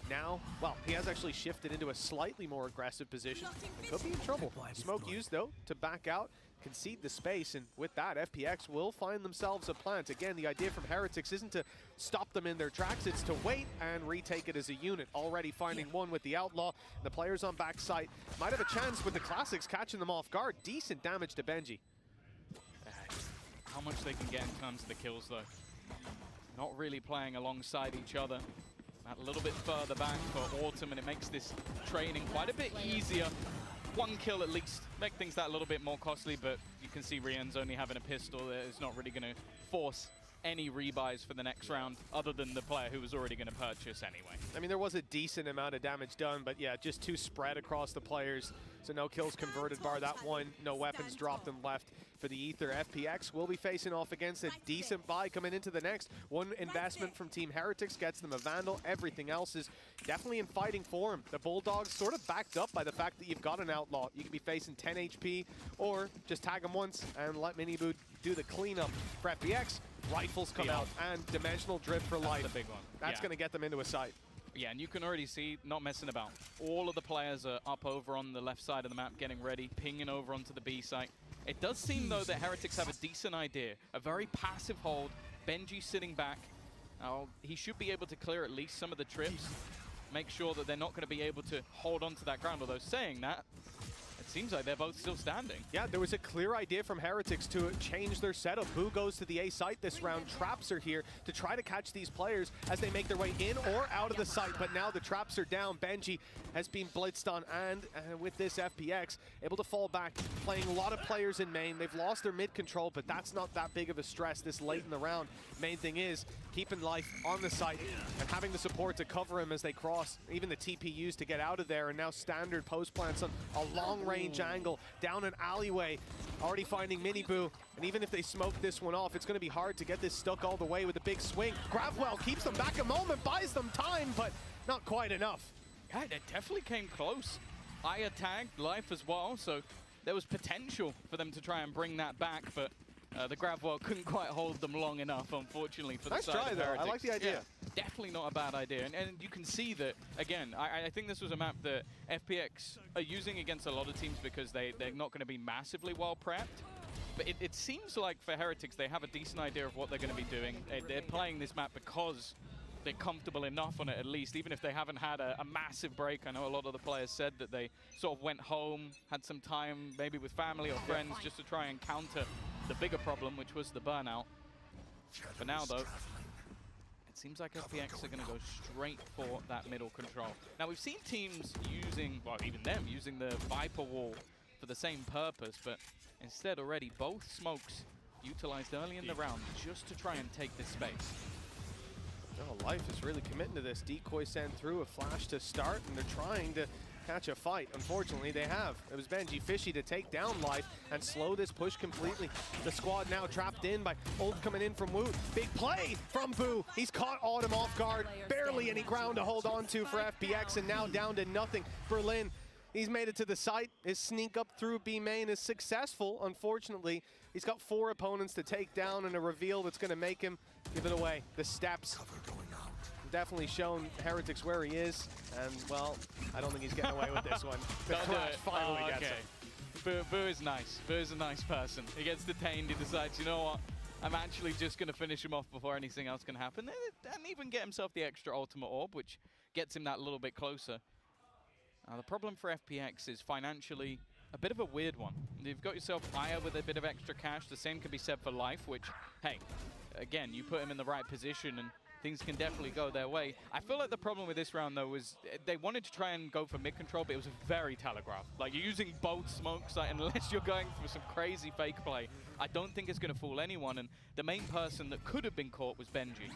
Now, well, he has actually shifted into a slightly more aggressive position. He could be in trouble. Smoke used, though, to back out, concede the space, and with that, FPX will find themselves a plant. Again, the idea from Heretics isn't to stop them in their tracks, it's to wait and retake it as a unit. Already finding one with the Outlaw. The players on backside might have a chance with the Classics catching them off guard. Decent damage to Benji. How much they can get in terms of the kills, though. Not really playing alongside each other. A little bit further back for Autumn, and it makes this training quite a bit easier. One kill at least, make things that a little bit more costly, but you can see Rian's only having a pistol that is not really going to force any rebuys for the next round, other than the player who was already going to purchase anyway. I mean, there was a decent amount of damage done, but yeah, just too spread across the players. So no kills converted, bar that one. No weapons dropped and left for the Ether. FPX will be facing off against a decent buy coming into the next. One investment from Team Heretics gets them a Vandal. Everything else is definitely in fighting form. The Bulldogs sort of backed up by the fact that you've got an Outlaw. You could be facing 10 HP or just tag him once and let Miniboo do the cleanup for FPX. Rifles come out and dimensional drift for life. That's the big one. That's going to get them into a site. Yeah, and you can already see, not messing about. All of the players are up over on the left side of the map, getting ready, pinging over onto the B site. It does seem, though, that Heretics have a decent idea. A very passive hold. Benji sitting back. Now, he should be able to clear at least some of the trips. Make sure that they're not going to be able to hold on to that ground. Although saying that, it seems like they're both still standing. Yeah, there was a clear idea from Heretics to change their setup. Boo goes to the A site this round. Traps are here to try to catch these players as they make their way in or out of the site. But now the traps are down. Benji has been blitzed on, and with this FPX, able to fall back, playing a lot of players in main. They've lost their mid control, but that's not that big of a stress this late in the round. Main thing is keeping life on the site and having the support to cover him as they cross. Even the TPUs to get out of there, and now standard post plants on a long range angle down an alleyway. Already finding Miniboo, and even if they smoke this one off, it's going to be hard to get this stuck all the way with a big swing. Gravwell keeps them back a moment, buys them time, but not quite enough. Yeah, it definitely came close. Aya tagged life as well, so there was potential for them to try and bring that back, but the Gravwell couldn't quite hold them long enough, unfortunately, for the Nice side try, of though. Heretics. I like the idea. Yeah, definitely not a bad idea. And you can see that, again, I think this was a map that FPX are using against a lot of teams because they're not going to be massively well prepped. But it seems like for Heretics, they have a decent idea of what they're going to be doing. They're playing this map because they're comfortable enough on it, at least, even if they haven't had a massive break. I know a lot of the players said that they sort of went home, had some time, maybe with family or friends, just to try and counter the bigger problem, which was the burnout. For now, though, it seems like FPX are going to go straight for that middle control. Now, we've seen teams using, well, even them, using the Viper wall for the same purpose, but instead already both smokes utilized early in the round just to try and take this space. Oh, Life is really committing to this. Decoy sent through a flash to start, and they're trying to catch a fight. Unfortunately, they have. It was Benji Fishy to take down Life and slow this push completely. The squad now trapped in by Ult coming in from Woot. Big play from Boo. He's caught Autumn off guard. Barely any ground to hold on to for FPX, and now down to nothing. Berlin, he's made it to the site. His sneak up through B main is successful. Unfortunately, he's got 4 opponents to take down and a reveal that's going to make him give it away. The steps definitely shown Heretics where he is, and well, I don't think he's getting away with this one. The crash finally gets him. Boo is nice. Boo is a nice person. He gets detained, he decides, you know what, I'm actually just going to finish him off before anything else can happen, and even get himself the extra ultimate orb, which gets him that little bit closer. The problem for FPX is financially a bit of a weird one. You've got yourself Aya with a bit of extra cash. The same can be said for Life, which, hey, again, you put him in the right position and things can definitely go their way. I feel like the problem with this round, though, was they wanted to try and go for mid-control, but it was very telegraphed. Like, you're using both smokes, like, unless you're going for some crazy fake play, I don't think it's going to fool anyone, and the main person that could have been caught was Benji.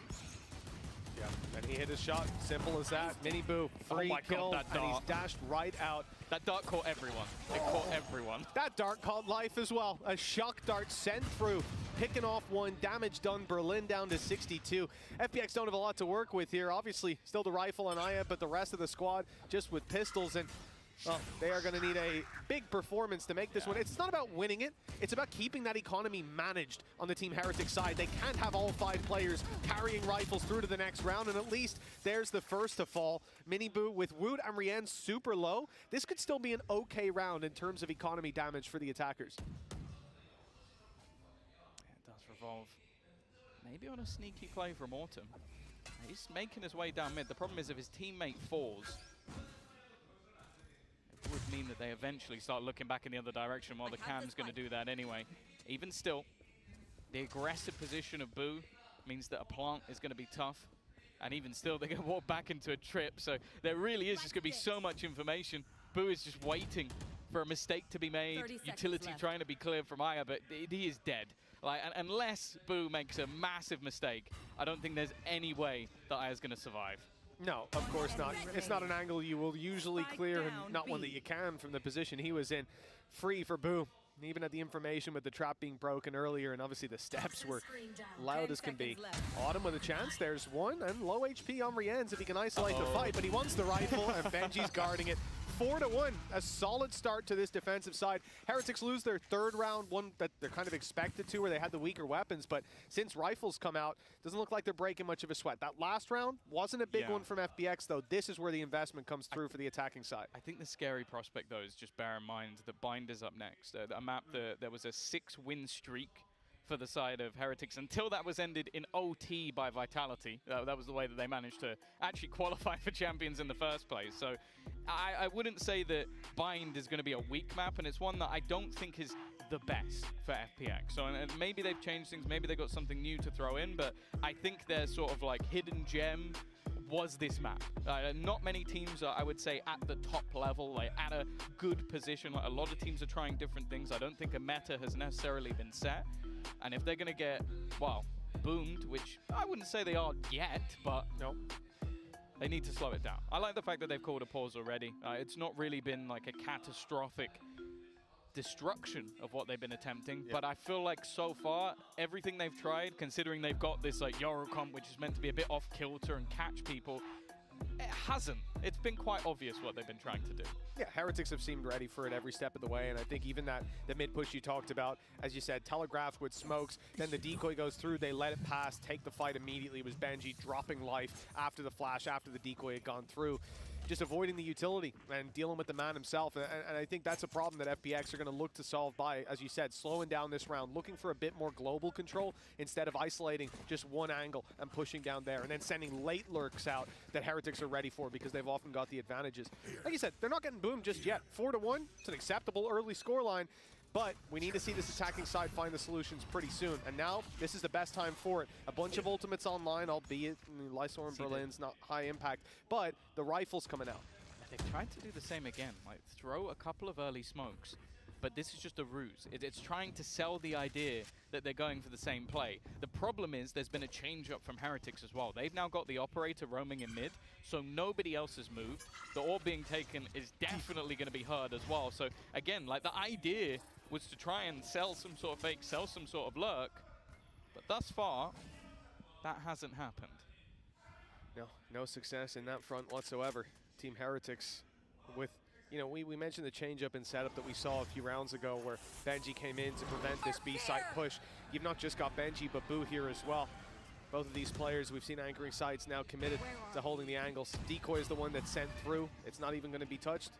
Yeah, and he hit his shot. Simple as that. Miniboo, free kill, God, and he's dashed right out. That dart caught everyone. It caught everyone. That dart caught Life as well. A shock dart sent through, picking off one, damage done. Berlin down to 62. FPX don't have a lot to work with here. Obviously, still the rifle on Aya, but the rest of the squad just with pistols. And well, they are going to need a big performance to make this one. It's not about winning it. It's about keeping that economy managed on the Team Heretic side. They can't have all 5 players carrying rifles through to the next round, and at least there's the first to fall. Miniboo with Woot and Rien super low. This could still be an okay round in terms of economy damage for the attackers. It does revolve. Maybe on a sneaky play from Autumn. He's making his way down mid. The problem is if his teammate falls, it would mean that they eventually start looking back in the other direction while the cam's going to do that anyway. Even still, the aggressive position of Boo means that a plant is going to be tough. And even still, they're going to walk back into a trip. So there really is just going to be so much information. Boo is just waiting for a mistake to be made. Utility trying to be cleared from Aya, but he is dead. Like, unless Boo makes a massive mistake, I don't think there's any way that Aya's going to survive. No, of course not. It's not an angle you will usually clear, and not one that you can from the position he was in. Free for Boo. Even at the information with the trap being broken earlier, and obviously the steps were loud as can be. Autumn with a chance. There's one, and low HP on Rienz if he can isolate the fight, but he wants the rifle, and Benji's guarding it. 4-1, a solid start to this defensive side. Heretics lose their third round, one that they're kind of expected to, where they had the weaker weapons, but since rifles come out, doesn't look like they're breaking much of a sweat. That last round wasn't a big one from FPX, though. This is where the investment comes through for the attacking side. I think the scary prospect, though, is just bear in mind that Bind is up next. A map that there was a 6-win streak for the side of Heretics until that was ended in OT by Vitality. That was the way that they managed to actually qualify for champions in the first place. So I wouldn't say that Bind is going to be a weak map, and it's one that I don't think is the best for FPX. So and maybe they've changed things, maybe they got something new to throw in, but I think their sort of like hidden gem was this map. Not many teams are, I would say, at the top level, like at a good position. Like, a lot of teams are trying different things. I don't think a meta has necessarily been set. And if they're going to get, well, boomed, which I wouldn't say they are yet, but no, they need to slow it down. I like the fact that they've called a pause already. It's not really been like a catastrophic destruction of what they've been attempting, but I feel like so far everything they've tried, considering they've got this like Euro comp which is meant to be a bit off kilter and catch people, it hasn't. It's been quite obvious what they've been trying to do. Yeah, Heretics have seemed ready for it every step of the way, and I think even the mid push you talked about, as you said, telegraphed with smokes, then the decoy goes through, they let it pass, take the fight immediately. It was Benji dropping life after the flash, after the decoy had gone through. Just avoiding the utility and dealing with the man himself. And I think that's a problem that FPX are going to look to solve by, as you said, slowing down this round, looking for a bit more global control instead of isolating just one angle and pushing down there, and then sending late lurks out that Heretics are ready for because they've often got the advantages. Like you said, they're not getting boomed just yet. 4-1, it's an acceptable early scoreline, but we need to see this attacking side find the solutions pretty soon. And now, this is the best time for it. A bunch of ultimates online, albeit Lysor and Berlin's not high impact, but the rifle's coming out. They've tried to do the same again, like throw a couple of early smokes, but this is just a ruse. It's trying to sell the idea that they're going for the same play. The problem is there's been a change up from Heretics as well. They've now got the operator roaming in mid, so nobody else has moved. The orb being taken is definitely going to be heard as well. So again, like the idea was to try and sell some sort of fake, sell some sort of lurk, but thus far, that hasn't happened. No success in that front whatsoever. Team Heretics with, you know, we mentioned the change-up in setup that we saw a few rounds ago where Benji came in to prevent this B-site push. You've not just got Benji, but Boo here as well. Both of these players, we've seen anchoring sites now committed to holding the angles. Decoy is the one that's sent through. It's not even going to be touched.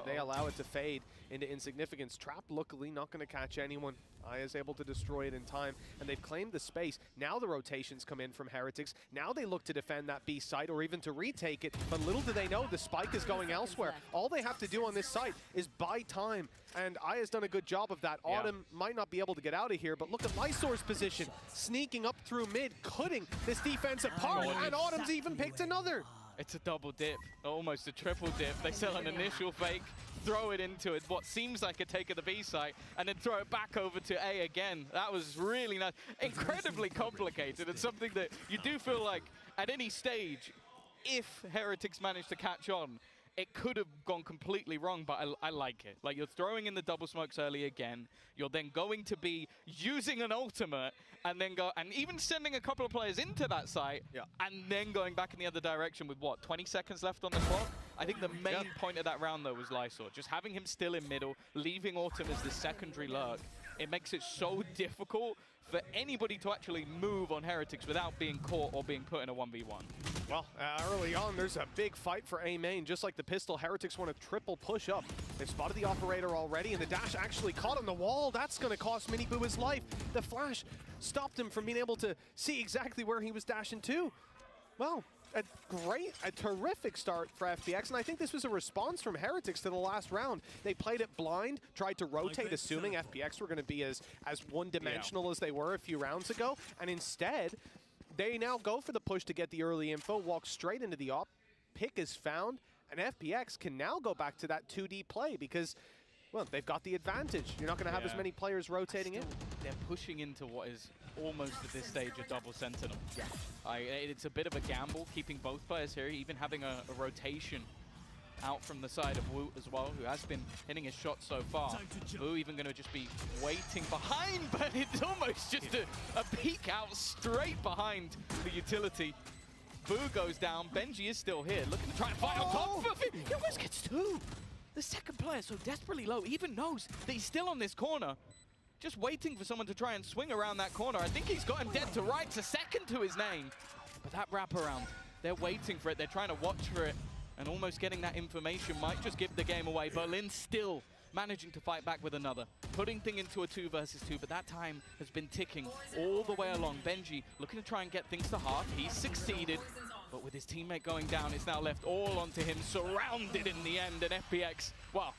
They allow it to fade into insignificance. Trap, luckily, not going to catch anyone. Aya is able to destroy it in time, and they've claimed the space. Now the rotations come in from Heretics. Now they look to defend that B site or even to retake it, but little do they know the spike is going elsewhere. All they have to do on this site is buy time, and Aya's done a good job of that. Autumn might not be able to get out of here, but look at Lysor's position, sneaking up through mid, cutting this defense apart, and Autumn's even picked another. It's a double dip, almost a triple dip. They sell an initial fake, throw it into it, what seems like a take of the B site, and then throw it back over to A again. That was really nice. Incredibly complicated. It's something that you do feel like at any stage, if Heretics managed to catch on, it could have gone completely wrong, but I like it. Like, you're throwing in the double smokes early again. You're then going to be using an ultimate and then and even sending a couple of players into that site and then going back in the other direction with, what, 20 seconds left on the clock? I think the main point of that round, though, was Lysor. Just having him still in middle, leaving Autumn as the secondary lurk, it makes it so difficult for anybody to actually move on Heretics without being caught or being put in a 1v1. Well, early on, there's a big fight for A main. Just like the pistol, Heretics want to triple push up. They've spotted the operator already, and the dash actually caught on the wall. That's going to cost Miniboo his life. The flash stopped him from being able to see exactly where he was dashing to. Well, a terrific start for FPX, and I think this was a response from Heretics to the last round. They played it blind, tried to rotate, assuming FPX were going to be as one-dimensional as they were a few rounds ago, and instead, they now go for the push to get the early info, walk straight into the op, pick is found, and FPX can now go back to that 2D play because, well, they've got the advantage. You're not going to have as many players rotating in. They're pushing into what is almost at this stage a double sentinel. It's a bit of a gamble keeping both players here, even having a rotation out from the side of Wu as well, who has been hitting his shot so far. Wu even going to just be waiting behind, but it's almost just a peek out straight behind the utility. Wu goes down, Benji is still here, looking to try and fight on top of it. He almost gets two. The second player so desperately low, even knows that he's still on this corner. Just waiting for someone to try and swing around that corner. I think he's got him dead to rights, a second to his name. But that wraparound, they're waiting for it, they're trying to watch for it. And almost getting that information might just give the game away. Berlin still managing to fight back with another. Putting thing into a 2 versus 2, but that time has been ticking all the way along. Benji looking to try and get things to half. He's succeeded, but with his teammate going down, it's now left all onto him, surrounded in the end. And FPX, well,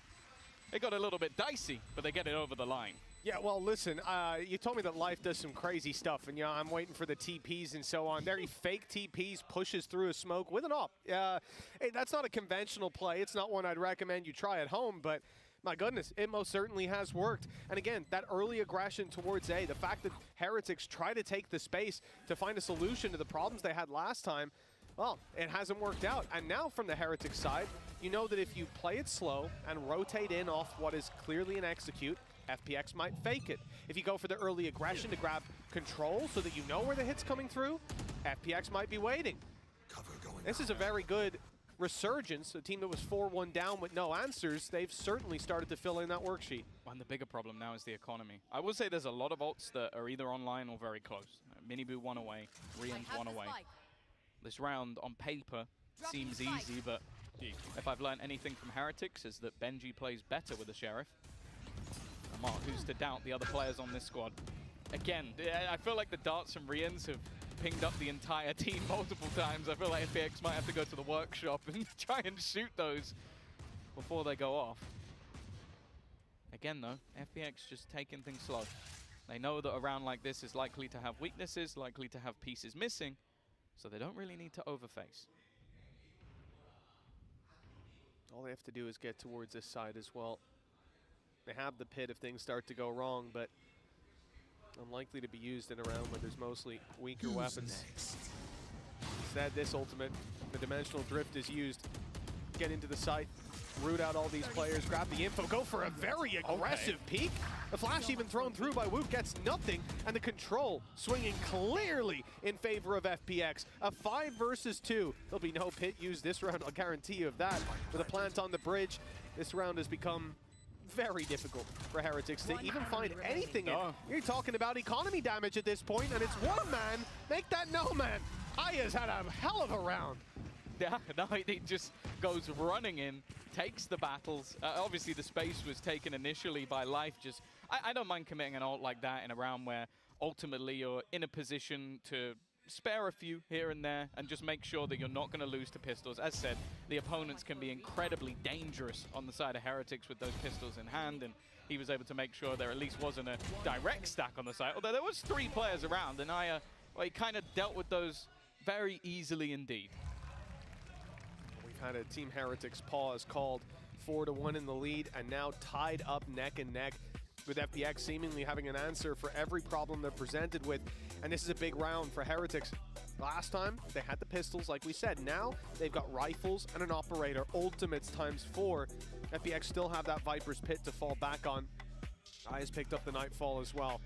it got a little bit dicey, but they get it over the line. Yeah, well, listen, you told me that Life does some crazy stuff, and I'm waiting for the TPs and so on. There he fake TPs, pushes through a smoke with an op. Hey, that's not a conventional play. It's not one I'd recommend you try at home, but my goodness, it most certainly has worked. And again, that early aggression towards A, the fact that Heretics try to take the space to find a solution to the problems they had last time, well, it hasn't worked out. And now from the Heretics side, you know that if you play it slow and rotate in off what is clearly an execute, FPX might fake it. If you go for the early aggression to grab control so that you know where the hit's coming through, FPX might be waiting. This is a very good resurgence. A team that was 4-1 down with no answers, they've certainly started to fill in that worksheet. And the bigger problem now is the economy. I will say there's a lot of ults that are either online or very close. Miniboo 1 away, Rian's 1 away. This round on paper seems easy, but if I've learned anything from Heretics is that Benji plays better with the Sheriff. Mark, who's to doubt the other players on this squad? Again, I feel like the darts from Rians have pinged up the entire team multiple times. I feel like FPX might have to go to the workshop and try and shoot those before they go off. Again though, FPX just taking things slow. They know that a round like this is likely to have weaknesses, likely to have pieces missing, so they don't really need to overface. All they have to do is get towards this side as well. They have the pit if things start to go wrong, but unlikely to be used in a round where there's mostly weaker weapons. Instead, this ultimate, the dimensional drift is used. Get into the site, root out all these players, grab the info, go for a very aggressive peek. The flash even thrown through by Woot gets nothing, and the control swinging clearly in favor of FPX. A 5 versus 2. There'll be no pit used this round, I'll guarantee you of that. With a plant on the bridge, this round has become very difficult for Heretics to even find anything in. You're talking about economy damage at this point, and it's one man. Make that no man. Aya's had a hell of a round. Yeah, no, he just goes running in, takes the battles. Obviously, the space was taken initially by Life. Just, I don't mind committing an ult like that in a round where ultimately you're in a position to spare a few here and there and just make sure that you're not going to lose to pistols. As said, the opponents can be incredibly dangerous on the side of Heretics with those pistols in hand, and he was able to make sure there at least wasn't a direct stack on the side. Although there was 3 players around, and Aya, well, he kind of dealt with those very easily indeed. We've had a Team Heretics pause called 4-1 in the lead, and now tied up neck and neck, with FPX seemingly having an answer for every problem they're presented with. And this is a big round for Heretics. Last time, they had the pistols, like we said. Now, they've got rifles and an operator. Ultimates ×4. FPX still have that Viper's Pit to fall back on. Aya's picked up the Nightfall as well.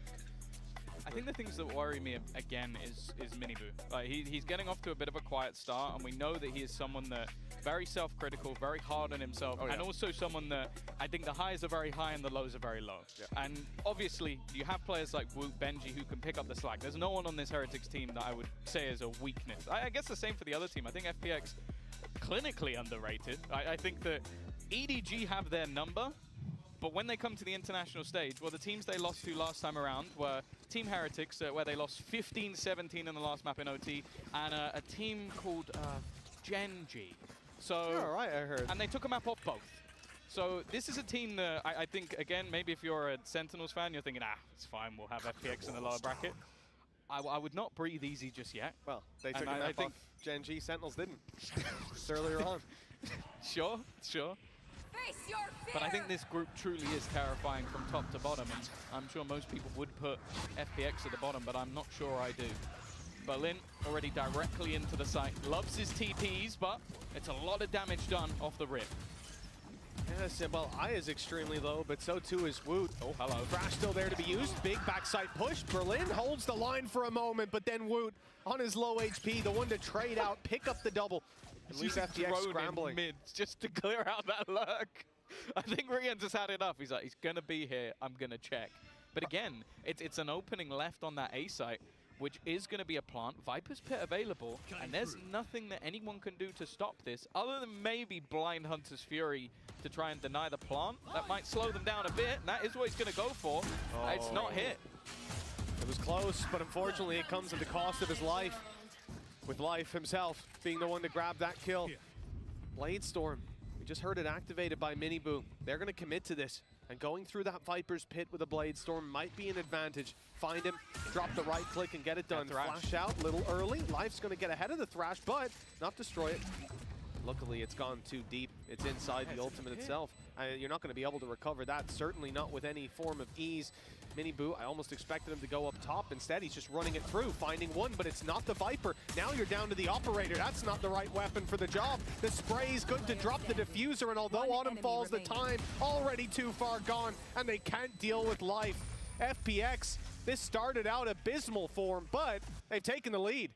I think the things that worry me again is Miniboo. He's getting off to a bit of a quiet start, and we know that he is someone that very self-critical, very hard on himself, and also someone that I think the highs are very high and the lows are very low. And obviously, you have players like Woot, Benji who can pick up the slack. There's no one on this Heretics team that I would say is a weakness. I guess the same for the other team. I think FPX clinically underrated. I think that EDG have their number, but when they come to the international stage, well, the teams they lost to last time around were Team Heretics, where they lost 15-17 in the last map in OT, and a team called Genji. So, yeah, right, I heard. And they took a map off both. So this is a team that I think, again, maybe if you're a Sentinels fan, you're thinking, it's fine, we'll have FPX in the lower bracket. I would not breathe easy just yet. Well, they took a map off Genji, Sentinels didn't. Just earlier on. Sure. But I think this group truly is terrifying from top to bottom, and I'm sure most people would put FPX at the bottom, but I'm not sure I do. Berlin already directly into the site. Loves his TPs, but it's a lot of damage done off the rip. Yes, well, I is extremely low, but so too is Woot. Oh, hello. Thrash still there to be used. Big backside push. Berlin holds the line for a moment, but then Woot on his low HP, the one to trade out, pick up the double. And leaves FPX scrambling. Mid just to clear out that lurk. I think Rian just had enough. He's like, he's gonna be here. I'm gonna check. But again, it's an opening left on that A site, which is going to be a plant. Viper's Pit available, and there's nothing that anyone can do to stop this, other than maybe Blind Hunter's Fury to try and deny the plant. That might slow them down a bit, and that is what he's going to go for. It's not hit. It was close, but unfortunately it comes at the cost of his life, with Life himself being the one to grab that kill. Blade Storm, we just heard it activated by Miniboo. They're going to commit to this. And going through that Viper's Pit with a Blade Storm might be an advantage. Find him, drop the right click, and get it done. Flash out a little early. Life's going to get ahead of the Thrash, but not destroy it. Luckily, it's gone too deep. It's inside the ultimate itself. You're not going to be able to recover that, certainly not with any form of ease. Miniboo, I almost expected him to go up top. Instead, he's just running it through, finding one, but it's not the Viper. Now you're down to the Operator. That's not the right weapon for the job. The spray's good to drop the diffuser, and although Autumn falls, the time already too far gone, and they can't deal with Life. FPX, this started out abysmal for him, but they've taken the lead.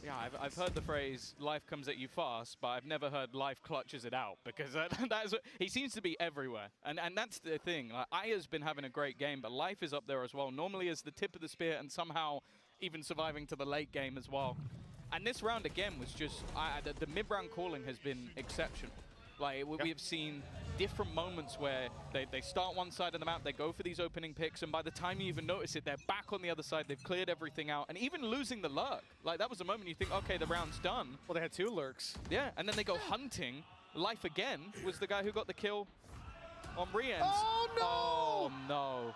Yeah, I've heard the phrase, life comes at you fast, but I've never heard life clutches it out, because that's what, he seems to be everywhere. And that's the thing. Like, Aya's been having a great game, but life is up there as well, normally as the tip of the spear and somehow even surviving to the late game as well. And this round again was just, the mid-round calling has been exceptional. Like, we have seen different moments where they start one side of the map, they go for these opening picks, and by the time you even notice it, they're back on the other side, they've cleared everything out, and even losing the lurk. Like, that was a moment you think, okay, the round's done. Well, they had 2 lurks. Yeah, and then they go hunting. Life again was the guy who got the kill on Rian. Oh, no! Oh, no.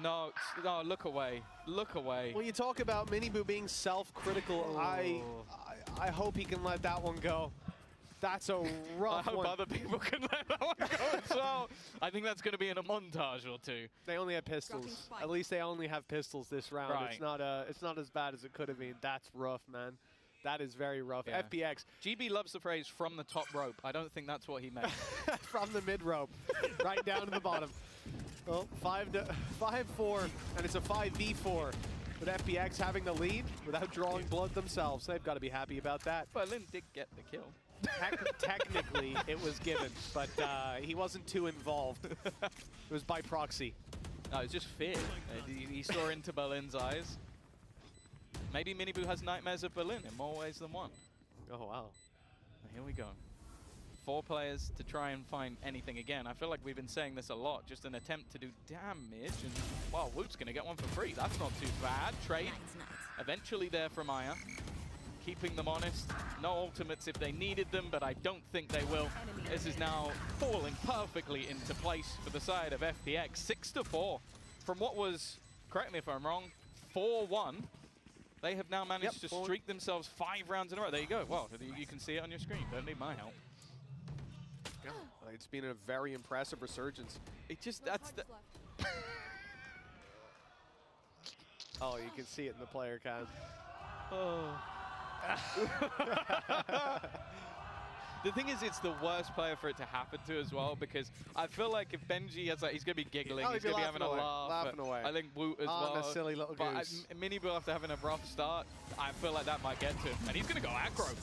No, no, look away. Look away. When you talk about Miniboo being self-critical, I hope he can let that one go. That's a rough one. I hope other people can let that one go as well. I think that's going to be in a montage or two. They only have pistols. At least they only have pistols this round. Right. It's not as bad as it could have been. That's rough, man. That is very rough. Yeah. FPX. GB loves the phrase "from the top rope." I don't think that's what he meant. From the mid rope, right down to the bottom. Well, 5-4, and it's a 5v4. With FPX having the lead without drawing blood themselves. They've got to be happy about that. Berlin did get the kill. Technically, it was given, but he wasn't too involved. It was by proxy. No, it was just fear. He saw into Berlin's eyes. Maybe Miniboo has nightmares of Berlin in more ways than one. Oh, wow. Here we go. 4 players to try and find anything again. I feel like we've been saying this a lot. Just an attempt to do damage. And, wow, Woot's going to get one for free. That's not too bad. Trade eventually there from Aya. Keeping them honest. No ultimates if they needed them, but I don't think they will. This is now falling perfectly into place for the side of FPX. 6-4 from what was, correct me if I'm wrong, 4-1. They have now managed to streak themselves 5 rounds in a row. There you go. Well, you can see it on your screen. Don't need my help. Yeah. It's been a very impressive resurgence. It just, that's the... Oh, you can see it in the player cam. Oh. The thing is, it's the worst player for it to happen to as well, because I feel like if Benji has, like, he's going to be giggling, he's going to be having a laugh. Laughing away. I think Woot as well. The silly little goose. But Miniboo, after having a rough start, I feel like that might get to him. And he's going to go aggro.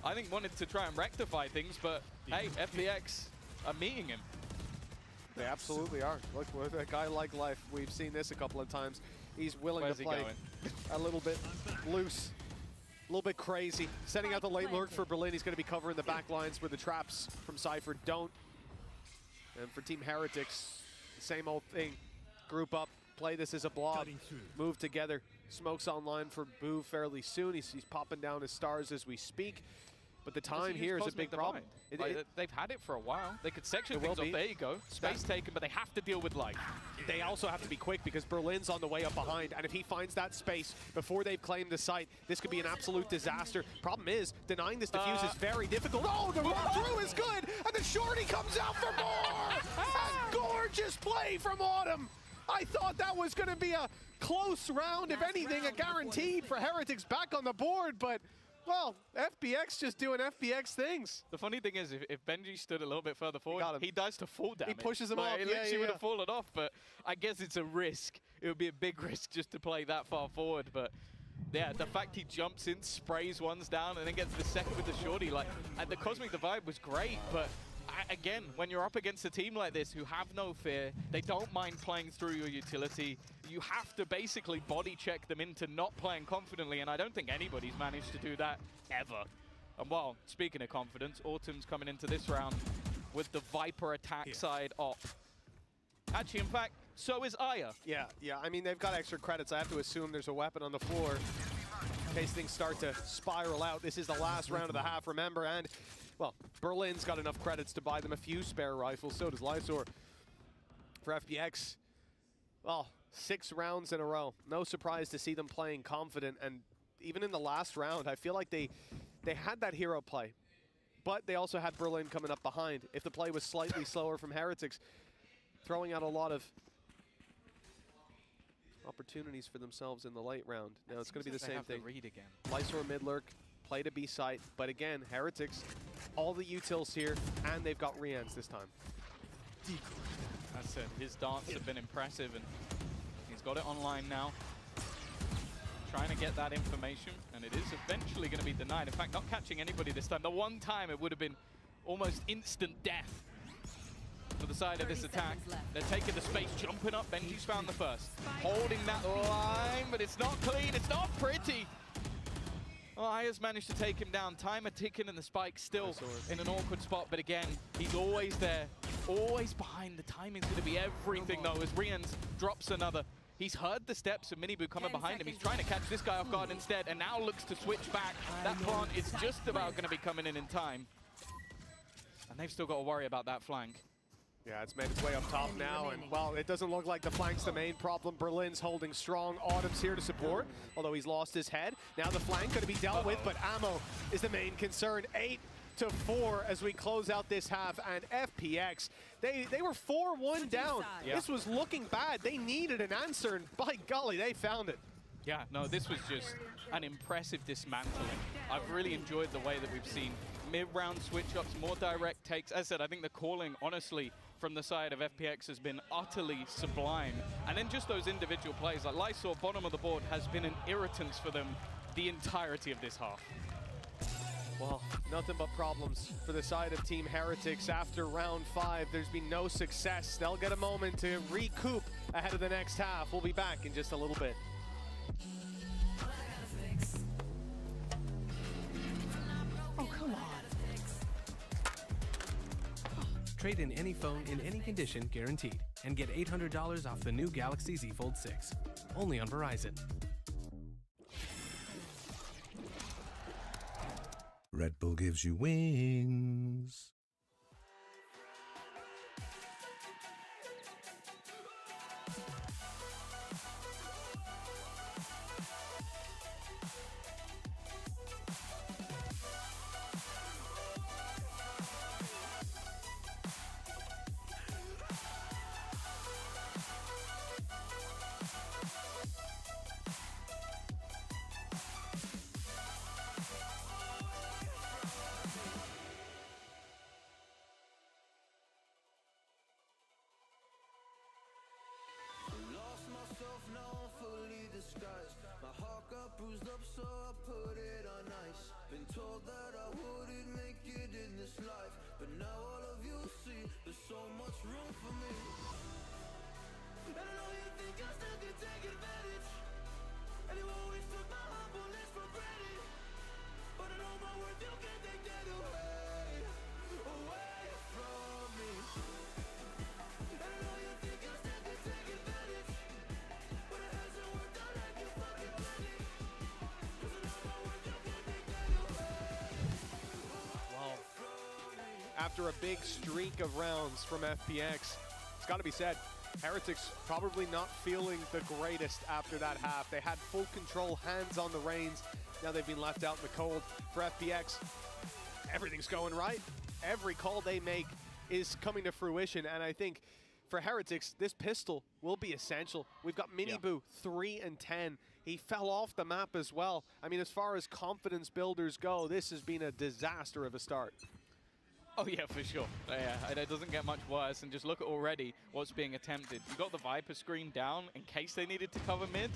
I think wanted to try and rectify things, but hey, FPX are meeting him. They absolutely are. Look, with a guy like Life, we've seen this a couple of times. He's willing to play a little bit loose, a little bit crazy. Setting out the late lurk for Berlin. He's going to be covering the back lines where the traps from Cypher don't. And for Team Heretics, same old thing. Group up, play this as a blob, move together. Smoke's online for Boo fairly soon. He's popping down his stars as we speak. But the time here is a big problem. They've had it for a while. They could section things off. There you go. Space taken, but they have to deal with Life. They also have to be quick because Berlin's on the way up behind. And if he finds that space before they've claimed the site, this could be an absolute disaster. Problem is, denying this defuse is very difficult. Oh, the run through is good. And the shorty comes out for more. A gorgeous play from Autumn. I thought that was going to be a close round, if anything, a guaranteed for Heretics back on the board, but, well, FPX just doing FPX things. The funny thing is, if Benji stood a little bit further forward, he dies to full damage. He pushes him Like, off. It literally would have fallen off, but I guess it's a risk. It would be a big risk just to play that far forward, but yeah, the fact he jumps in, sprays ones down, and then gets the second with the shorty, like, and the Cosmic Divide was great, but again, when you're up against a team like this who have no fear, they don't mind playing through your utility, you have to basically body check them into not playing confidently, and I don't think anybody's managed to do that ever. And well, speaking of confidence, Autumn's coming into this round with the Viper attack side op. Actually, in fact, so is Aya. Yeah, I mean, they've got extra credits. I have to assume there's a weapon on the floor in case things start to spiral out. This is the last round of the half, remember, and well, Berlin's got enough credits to buy them a few spare rifles, so does Lysor. For FPX, well, 6 rounds in a row. No surprise to see them playing confident, and even in the last round, I feel like they had that hero play, but they also had Berlin coming up behind. If the play was slightly slower from Heretics, throwing out a lot of opportunities for themselves in the late round. Now it's going to be the same thing. Read again. Lysor mid lurk, play to B site, but again, Heretics, all the utils here, and they've got Rians this time. That's it. His darts have been impressive, and he's got it online now. Trying to get that information, and it is eventually going to be denied. In fact, not catching anybody this time. The one time it would have been almost instant death for the side of this attack. They're taking the space, jumping up. Benji's found the first. Holding that line, but it's not clean. It's not pretty. Oh, Aya's managed to take him down. Timer ticking and the spike still in an awkward spot. But again, he's always there, always behind. The timing's going to be everything, though, as Rians drops another. He's heard the steps of Minibu coming behind him. He's trying to catch this guy off guard instead, and now looks to switch back. That plant is just about going to be coming in time. And they've still got to worry about that flank. Yeah, it's made its way up top now, and well, it doesn't look like the flank's the main problem. Berlin's holding strong. Autumn's here to support, although he's lost his head. Now the flank going to be dealt with, but ammo is the main concern. 8-4 as we close out this half, and FPX, they were 4-1 down. Yeah. This was looking bad. They needed an answer, and by golly, they found it. Yeah, no, this was just an impressive dismantling. I've really enjoyed the way that we've seen mid-round switch-ups, more direct takes. As I said, I think the calling, honestly, from the side of FPX has been utterly sublime. And then just those individual plays, like Lysor, bottom of the board, has been an irritant for them the entirety of this half. Well, nothing but problems for the side of Team Heretics after round 5. There's been no success. They'll get a moment to recoup ahead of the next half. We'll be back in just a little bit. Oh, come on. Trade in any phone in any condition guaranteed and get $800 off the new Galaxy Z Fold 6. Only on Verizon. Red Bull gives you wings. After a big streak of rounds from FPX, it's got to be said, Heretics probably not feeling the greatest after that half. They had full control, hands on the reins. Now they've been left out in the cold. For FPX, everything's going right. Every call they make is coming to fruition, and I think for Heretics, this pistol will be essential. We've got Miniboo 3 and 10. He fell off the map as well. I mean, as far as confidence builders go, this has been a disaster of a start. Oh yeah, for sure. Yeah, it doesn't get much worse. And just look at already what's being attempted. You got the Viper screen down in case they needed to cover mid,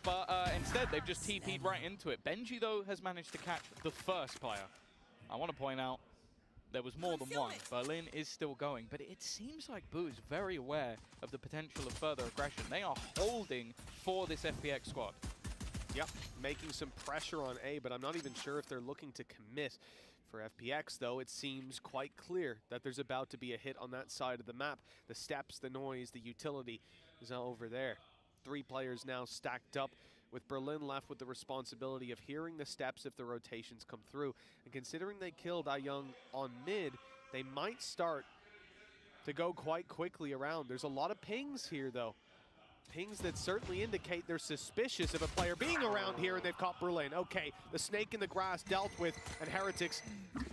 but instead they've just TP'd right into it. Benji though has managed to catch the first player. I want to point out there was more than one. Berlin is still going, but it seems like Boo is very aware of the potential of further aggression. They are holding for this FPX squad. Yep, making some pressure on A, but I'm not even sure if they're looking to commit. For FPX, though, it seems quite clear that there's about to be a hit on that side of the map. The steps, the noise, the utility is now over there. 3 players now stacked up, with Berlin left with the responsibility of hearing the steps if the rotations come through. And considering they killed Young on mid, they might start to go quite quickly around. There's a lot of pings here, though. Pings that certainly indicate they're suspicious of a player being around here, and they've caught Berlin. Okay, the snake in the grass dealt with, and Heretics,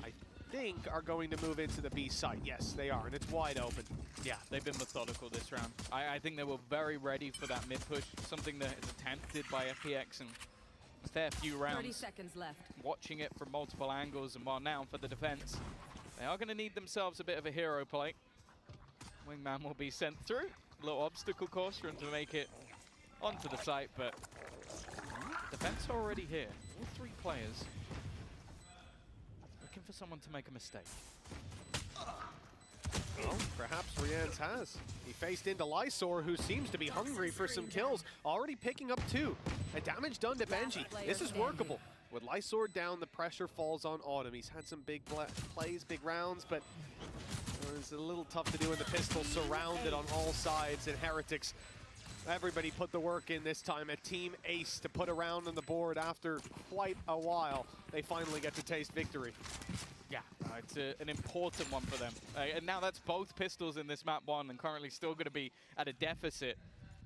I think, are going to move into the B site. Yes, they are, and it's wide open. Yeah, they've been methodical this round. I think they were very ready for that mid push, something that is attempted by FPX, and a fair few rounds. 30 seconds left. Watching it from multiple angles, and while now for the defense, they are going to need themselves a bit of a hero play. Wingman will be sent through. A little obstacle course for him to make it onto the site, but defense are already here. All 3 players looking for someone to make a mistake. Well, perhaps Rian's has. He faced into Lysor, who seems to be hungry for some kills. Already picking up 2. And damage done to Benji. This is workable. With Lysor down, the pressure falls on Autumn. He's had some big plays, big rounds, but it's a little tough to do in the pistol, surrounded on all sides, and Heretics, everybody put the work in this time. A team ace to put a round on the board after quite a while. They finally get to taste victory. Yeah, it's an important one for them. And now that's both pistols in this map 1, and currently still going to be at a deficit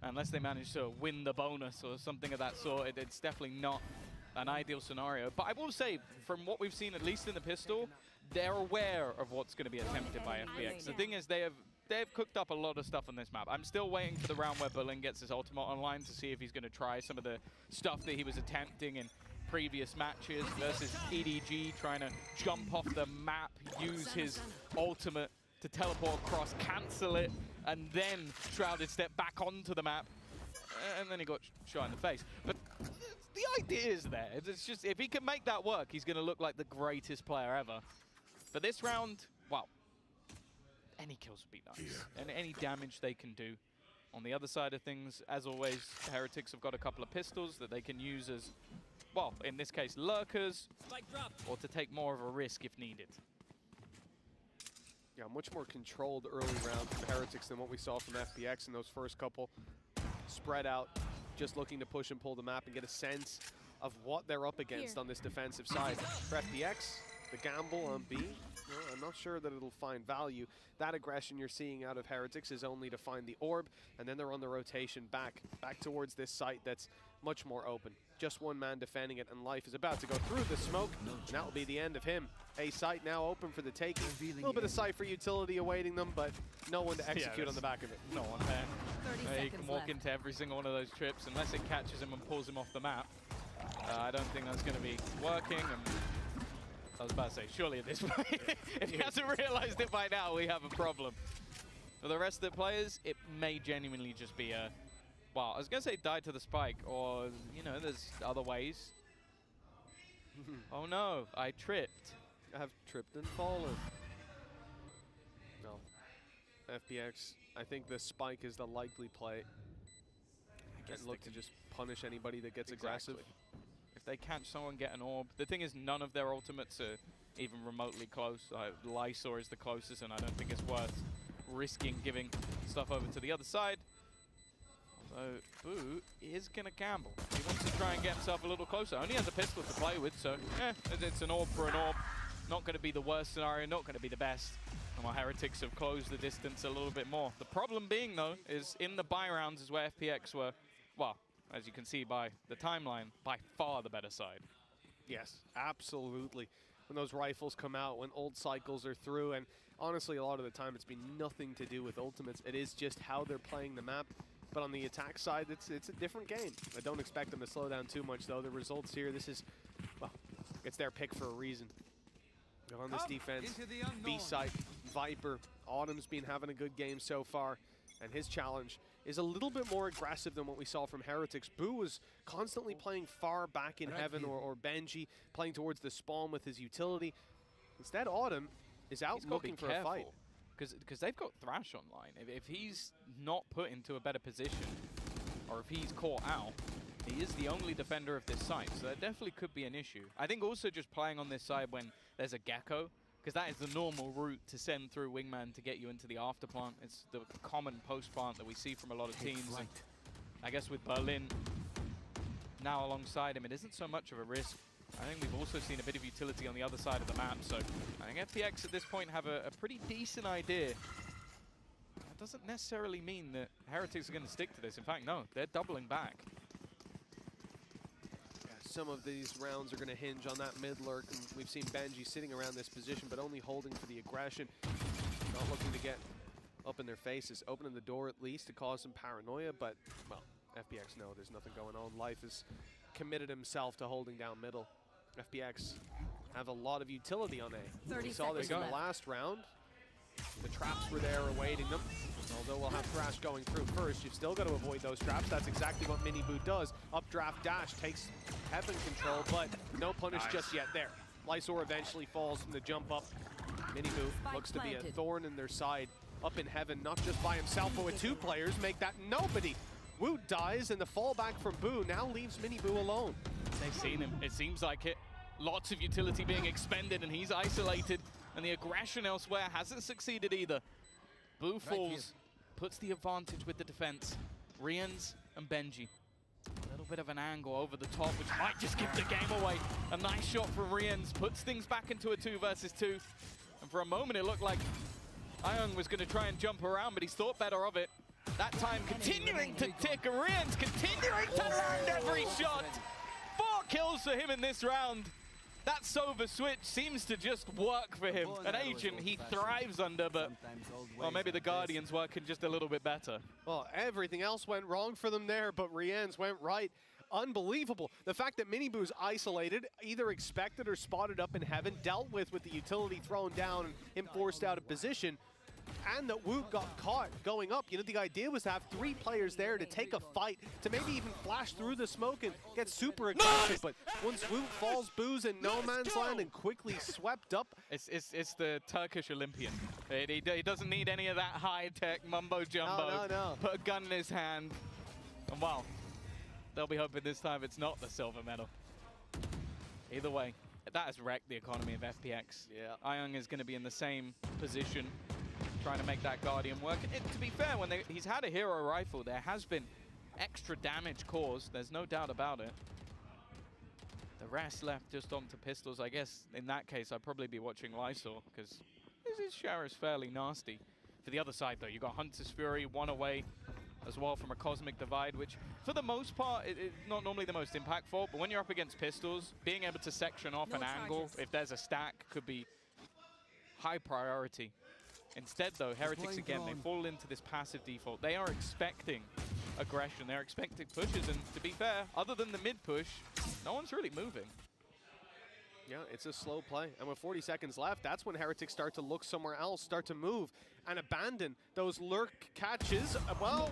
unless they manage to win the bonus or something of that sort. It's definitely not an ideal scenario. But I will say, from what we've seen, at least in the pistol, they're aware of what's going to be attempted by FPX. The thing is, they've cooked up a lot of stuff on this map. I'm still waiting for the round where Berlin gets his ultimate online to see if he's going to try some of the stuff that he was attempting in previous matches versus EDG, trying to jump off the map, use his ultimate to teleport across, cancel it, and then Shrouded step back onto the map. And then he got shot in the face. But the idea is there. It's just, if he can make that work, he's going to look like the greatest player ever. But this round, well, any kills would be nice. And any damage they can do. On the other side of things, as always, Heretics have got a couple of pistols that they can use as, well, in this case, lurkers, or to take more of a risk if needed. Yeah, much more controlled early round from Heretics than what we saw from FPX in those first couple. Spread out, just looking to push and pull the map and get a sense of what they're up against on this defensive side. For FPX, the gamble on B, well, I'm not sure that it'll find value. That aggression you're seeing out of Heretics is only to find the orb, and then they're on the rotation back towards this site that's much more open. Just one man defending it, and Life is about to go through the smoke, and that will be the end of him. A site now open for the taking. A little bit of Cypher utility awaiting them, but no one to execute on the back of it. No one there. He can walk into every single one of those trips unless it catches him and pulls him off the map. I don't think that's going to be working. And I was about to say, surely at this point, if he hasn't realized it by now, we have a problem. For the rest of the players, it may genuinely just be a, well, I was going to say die to the spike, or, you know, there's other ways. Oh no, I tripped. I have tripped and fallen. No. FPX, I think the spike is the likely play. I guess look to just punish anybody that gets aggressive. If they catch someone, get an orb. The thing is, none of their ultimates are even remotely close. Lysor is the closest, and I don't think it's worth risking giving stuff over to the other side. So Boo is going to gamble. He wants to try and get himself a little closer. Only has a pistol to play with, so it's an orb for an orb. Not going to be the worst scenario, not going to be the best. And while Heretics have closed the distance a little bit more. The problem being, though, is in the buy rounds is where FPX were, well, as you can see by the timeline, by far the better side. Yes, absolutely. when those rifles come out, when ult cycles are through, and honestly, a lot of the time it's been nothing to do with ultimates. It is just how they're playing the map. But on the attack side, it's a different game. I don't expect them to slow down too much, though. The results here, this is, well, it's their pick for a reason. On this defense, B-side, Viper, Autumn's been having a good game so far, and his challenge is a little bit more aggressive than what we saw from Heretics. Boo was constantly playing far back in heaven, or Benji playing towards the spawn with his utility. Instead, Autumn is out looking for a fight. Because they've got Thrash online. If he's not put into a better position, or if he's caught out, he is the only defender of this site, so that definitely could be an issue. I think also just playing on this side when there's a Gecko, because that is the normal route to send through Wingman to get you into the after plant. It's the common post plant that we see from a lot of teams. And I guess with Berlin now alongside him, it isn't so much of a risk. I think we've also seen a bit of utility on the other side of the map, so I think FPX at this point have a pretty decent idea. That doesn't necessarily mean that Heretics are going to stick to this. In fact, no, they're doubling back. Some of these rounds are going to hinge on that mid lurk, and we've seen Benji sitting around this position, but only holding for the aggression, not looking to get up in their faces, opening the door at least to cause some paranoia, but, well, FPX know there's nothing going on. Life has committed himself to holding down middle. FPX have a lot of utility on A. We saw this in the last round. The traps were there awaiting them. Although we'll have Thrash going through first, you've still got to avoid those traps. That's exactly what Miniboo does. Updraft dash takes heaven control, but no punish just yet there. Lysor eventually falls from the jump up. Miniboo looks to be a thorn in their side up in heaven, not just by himself, but with two players, make that nobody. Woot dies, and the fallback from Boo now leaves Miniboo alone. They've seen him. It seems like it. Lots of utility being expended, and he's isolated, and the aggression elsewhere hasn't succeeded either. Boo falls, puts the advantage with the defense. Rians and Benji. A little bit of an angle over the top, which might just give the game away. A nice shot from Rians, puts things back into a 2 versus 2. And for a moment, it looked like Ayung was going to try and jump around, but he's thought better of it. That time continuing to tick, Rians continuing to land every shot. 4 kills for him in this round. That Sova switch seems to just work for him. An agent he thrives under, but well, maybe the Guardian's working just a little bit better. Well, everything else went wrong for them there, but Rian's went right. Unbelievable. The fact that Miniboo's isolated, either expected or spotted up in heaven, dealt with the utility thrown down and him forced out of position, and that Woot got caught going up. You know, the idea was to have 3 players there to take a fight, to maybe even flash through the smoke and get super aggressive. But once Woot falls, Boo's in no man's land and quickly swept up. It's the Turkish Olympian. He doesn't need any of that high-tech mumbo-jumbo. No. Put a gun in his hand, and wow, they'll be hoping this time it's not the silver medal. Either way, that has wrecked the economy of FPX. Yeah. Ayung is going to be in the same position, trying to make that Guardian work. To be fair, when he's had a hero rifle, there has been extra damage caused. There's no doubt about it. The rest left just onto pistols. I guess in that case, I'd probably be watching Lysor, because his shower is fairly nasty. For the other side, though, you got Hunter's Fury, 1 away as well from a Cosmic Divide, which for the most part, it's not normally the most impactful, but when you're up against pistols, being able to section off an angle, if there's a stack, could be high priority. Instead, though, Heretics, again, they fall into this passive default. They are expecting aggression. They're expecting pushes, and to be fair, other than the mid-push, no one's really moving. Yeah, it's a slow play. And with 40 seconds left, that's when Heretics start to look somewhere else, start to move, and abandon those lurk catches. Well,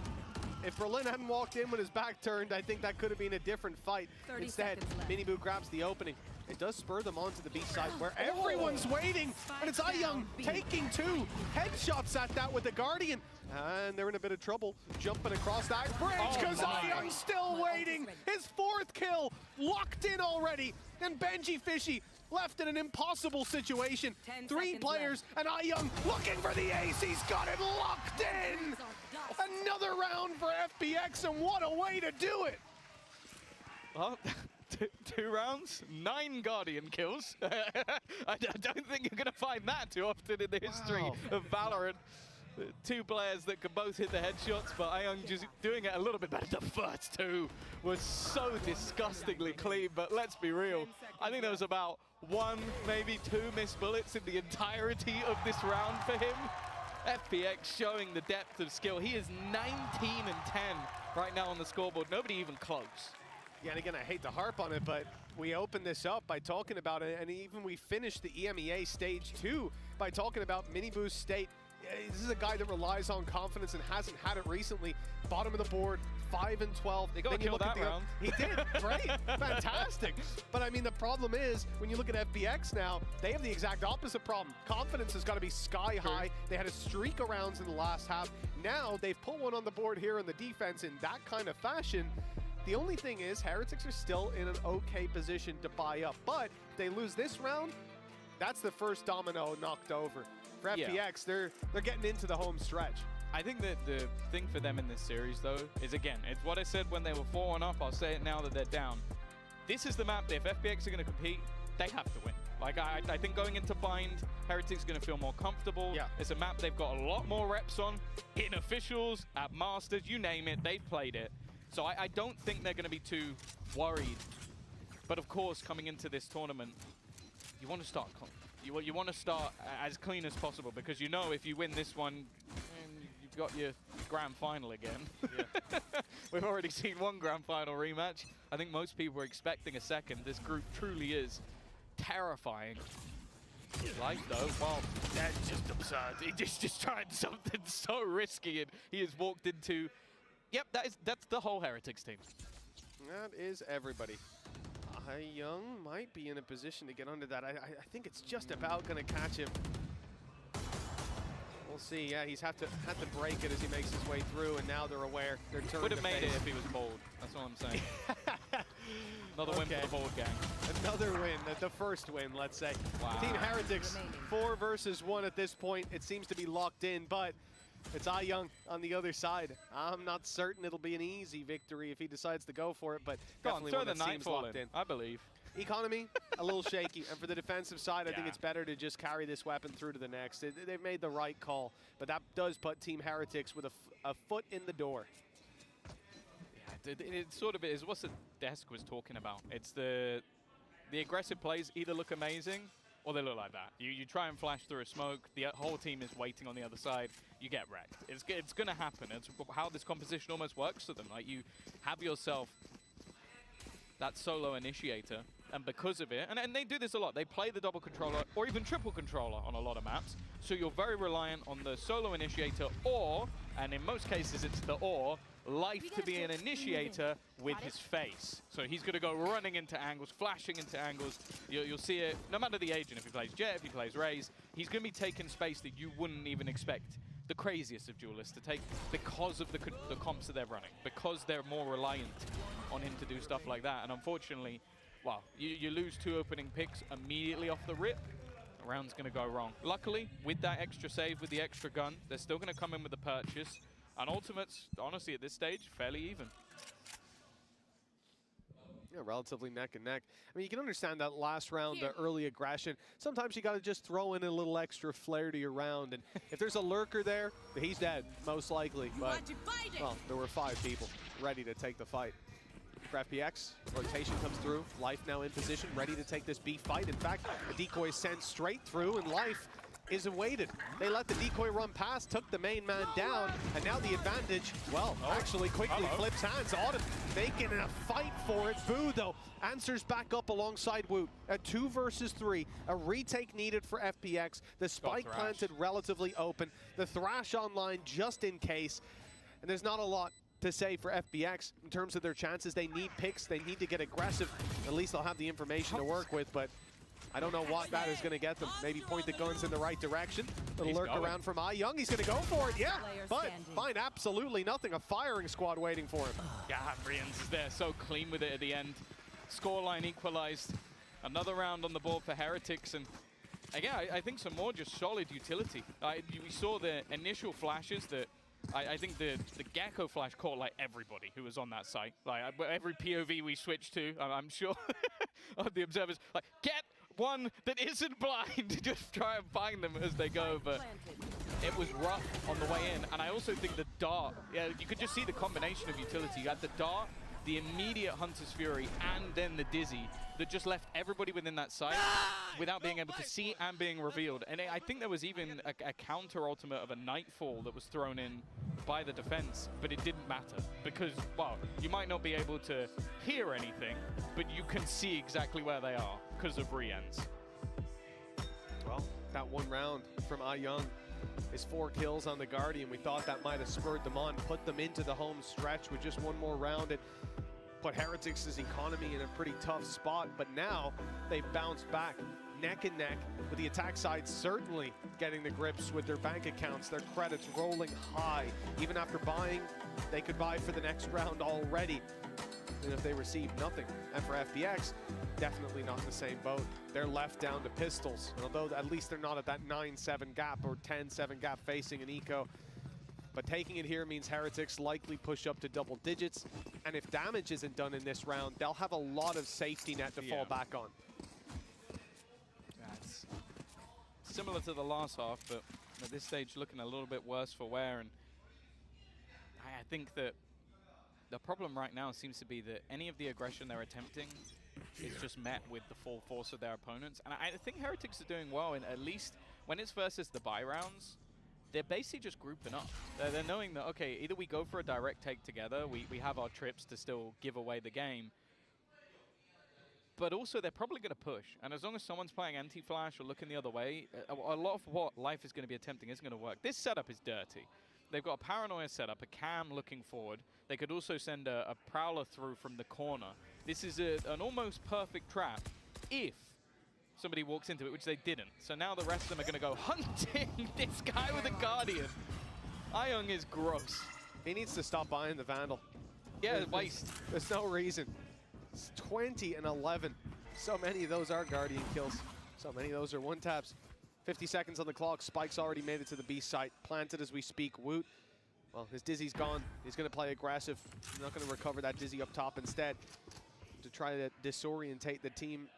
if Berlin hadn't walked in with his back turned, I think that could have been a different fight. Instead, Miniboo grabs the opening. It does spur them onto the B side where everyone's waiting, and it's Ayung taking 2 headshots at that with the Guardian. And they're in a bit of trouble jumping across that bridge because Ayung's still waiting. His 4th kill locked in already. And Benji Fishy left in an impossible situation. 3 players and Ayung looking for the ace. He's got it locked in. Another round for FPX, and what a way to do it. Well, 2 rounds, 9 Guardian kills. I don't think you're going to find that too often in the history of Valorant. two players that could both hit the headshots, but Ayong just doing it a little bit better. The first two was so disgustingly clean, but let's be real. I think there was about one, maybe two missed bullets in the entirety of this round for him. FPX showing the depth of skill. He is 19 and 10 right now on the scoreboard. Nobody even close. Yeah, and again, I hate to harp on it, but we opened this up by talking about it, and even we finished the EMEA Stage 2 by talking about Mini Boost State. This is a guy that relies on confidence and hasn't had it recently. Bottom of the board, 5 and 12. They got to kill that round. He did, great, fantastic. But I mean, the problem is, when you look at FPX now, they have the exact opposite problem. Confidence has got to be sky high. They had a streak of rounds in the last half. Now they've put one on the board here in the defense in that kind of fashion. The only thing is, Heretics are still in an okay position to buy up. But if they lose this round, that's the first domino knocked over. For FPX, they're getting into the home stretch. I think that the thing for them in this series, though, is, again, it's what I said when they were 4-1 up. I'll say it now that they're down. This is the map that if FPX are going to compete, they have to win. Like, I think going into Bind, Heretics are going to feel more comfortable. Yeah. It's a map they've got a lot more reps on. In officials, at Masters, you name it, they've played it. So I don't think they're going to be too worried. But, of course, coming into this tournament, you want to start you want to start as clean as possible, because you know if you win this one, you've got your grand final again. Yeah. We've already seen one grand final rematch. I think most people were expecting a second. This group truly is terrifying. Life, though, well, that's just absurd. He just tried something so risky, and he has walked into... Yep, that's the whole Heretics team. That is everybody. Young might be in a position to get under that. I think it's just about going to catch him. We'll see. Yeah, he's had to break it as he makes his way through, and now they're aware. They're turning. Would have made it if he was bold. That's all I'm saying. Another win for the bold gang. Another win, the first win, let's say. Wow. Team Heretics, 4 versus 1 at this point. It seems to be locked in, but it's Young on the other side. I'm not certain it'll be an easy victory if he decides to go for it, but definitely one that seems locked in. I believe. Economy, a little shaky. And for the defensive side, I think it's better to just carry this weapon through to the next. They've made the right call, but that does put Team Heretics with a foot in the door. Yeah, it sort of is what the desk was talking about. It's the aggressive plays either look amazing or they look like that. You try and flash through a smoke, the whole team is waiting on the other side, you get wrecked. It's going to happen. It's how this composition almost works for them. Like, you have yourself that solo initiator, and because of it, and they do this a lot, they play the double controller or even triple controller on a lot of maps, so you're very reliant on the solo initiator or, and in most cases it's the or, Life to be an initiator with his face. So he's going to go running into angles, flashing into angles. You'll see it, no matter the agent, if he plays Jet, if he plays Raze, he's going to be taking space that you wouldn't even expect the craziest of duelists to take because of the comps that they're running, because they're more reliant on him to do stuff like that. And unfortunately, well, you lose 2 opening picks immediately off the rip. The round's going to go wrong. Luckily, with that extra save, with the extra gun, they're still going to come in with the purchase. And Ultimate's, honestly, at this stage, fairly even. Yeah, relatively neck and neck. I mean, you can understand that last round, the early aggression. Sometimes you got to just throw in a little extra flair to your round. And if there's a lurker there, he's dead, most likely. But, well, there were 5 people ready to take the fight. For FPX, rotation comes through. Life now in position, ready to take this B fight. In fact, the decoy is sent straight through, and Life is awaited. They let the decoy run past, took the main man down, and now the advantage, well, actually quickly flips hands. Auden making a fight for it. Boo, though, answers back up alongside Woot. A 2 versus 3, a retake needed for FPX. The spike planted relatively open. The Thrash online just in case. And there's not a lot to say for FPX in terms of their chances. They need picks, they need to get aggressive. At least they'll have the information to work with, but I don't know what that is going to get them. Maybe point the guns in the right direction. Little lurk around from Young. He's going to go for it, yeah. But find absolutely nothing. A firing squad waiting for him. Yeah, Brians is there, so clean with it at the end. Scoreline equalized. Another round on the board for Heretics. And again, I think some more just solid utility. We saw the initial flashes that I think the Gecko flash caught like everybody who was on that site. Like every POV we switched to, I'm sure of the observers, like, get one that isn't blind. Just try and find them as they go. But It was rough on the way in, and I also think the dart, yeah, you could just see the combination of utility. You had the dart, the immediate Hunter's Fury, and then the Dizzy that just left everybody within that site without being able to see and being revealed. And I think there was even a counter ultimate of a Nightfall that was thrown in by the defense, but it didn't matter because, well, you might not be able to hear anything, but you can see exactly where they are because of Rien's. Well, that one round from Young, his 4 kills on the Guardian, we thought that might have spurred them on, put them into the home stretch with just one more round. It put Heretics' economy in a pretty tough spot, but now they've bounced back neck and neck with the attack side certainly getting the grips with their bank accounts, their credits rolling high. Even after buying, they could buy for the next round already. And if they receive nothing, and for FPX, definitely not in the same boat. They're left down to pistols, and although at least they're not at that 9-7 gap or 10-7 gap facing an eco. But taking it here means Heretics likely push up to double digits, and if damage isn't done in this round, they'll have a lot of safety net to fall back on. That's similar to the last half, but at this stage looking a little bit worse for wear, and I think that the problem right now seems to be that any of the aggression they're attempting is just met with the full force of their opponents. And I think Heretics are doing well, and at least when it's versus the buy rounds, they're basically just grouping up. They're knowing that, okay, either we go for a direct take together, we have our trips to still give away the game, but also they're probably going to push. And as long as someone's playing anti-flash or looking the other way, a lot of what Life is going to be attempting isn't going to work. This setup is dirty. They've got a Paranoia setup, a Cam looking forward. They could also send a Prowler through from the corner. This is an almost perfect trap if somebody walks into it, which they didn't. So now the rest of them are going to go hunting this guy with a Guardian. Young is gross. He needs to stop buying the Vandal. Yeah, waste. There's no reason. It's 20 and 11. So many of those are Guardian kills. So many of those are one-taps. 50 seconds on the clock. Spike's already made it to the B site. Planted as we speak. Woot, well, his Dizzy's gone. He's going to play aggressive. He's not going to recover that Dizzy up top instead to try to disorientate the team.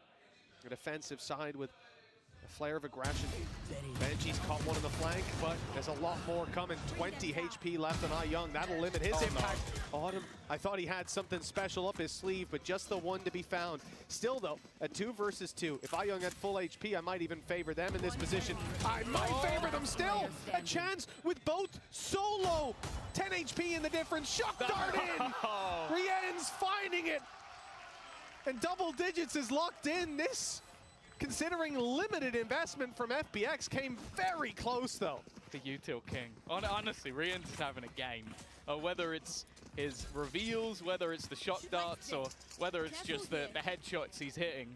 A defensive side with a flare of aggression. Benji's caught one on the flank, but there's a lot more coming. 20 HP left on Young. That'll limit his impact. No. Autumn, I thought he had something special up his sleeve, but just the one to be found. Still, though, a 2 versus 2. If Young had full HP, I might even favor them in this position. I might favor them still. A chance with both solo. 10 HP in the difference. Shock dart in. Rien's finding it. And double digits is locked in. This, considering limited investment from FPX, came very close, though. The util king. Honestly, Rien's is having a game. Whether it's his reveals, whether it's the shock darts, or whether it's just the headshots he's hitting,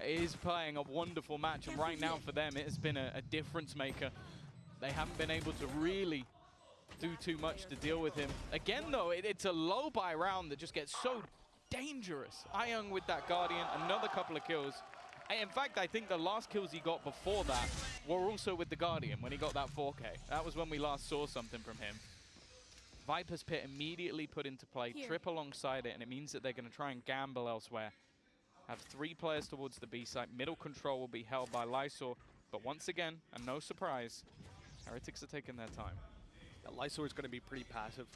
he's playing a wonderful match. And right now for them, it has been a difference maker. They haven't been able to really do too much to deal with him. Again, though, it's a low buy round that just gets so dangerous. Young with that Guardian, another couple of kills. In fact, I think the last kills he got before that were also with the Guardian when he got that 4K. That was when we last saw something from him. Viper's Pit immediately put into play, trip alongside it, and it means that they're going to try and gamble elsewhere. Have 3 players towards the B site. Middle control will be held by Lysor, but once again, and no surprise, Heretics are taking their time. Yeah, Lysor's going to be pretty passive.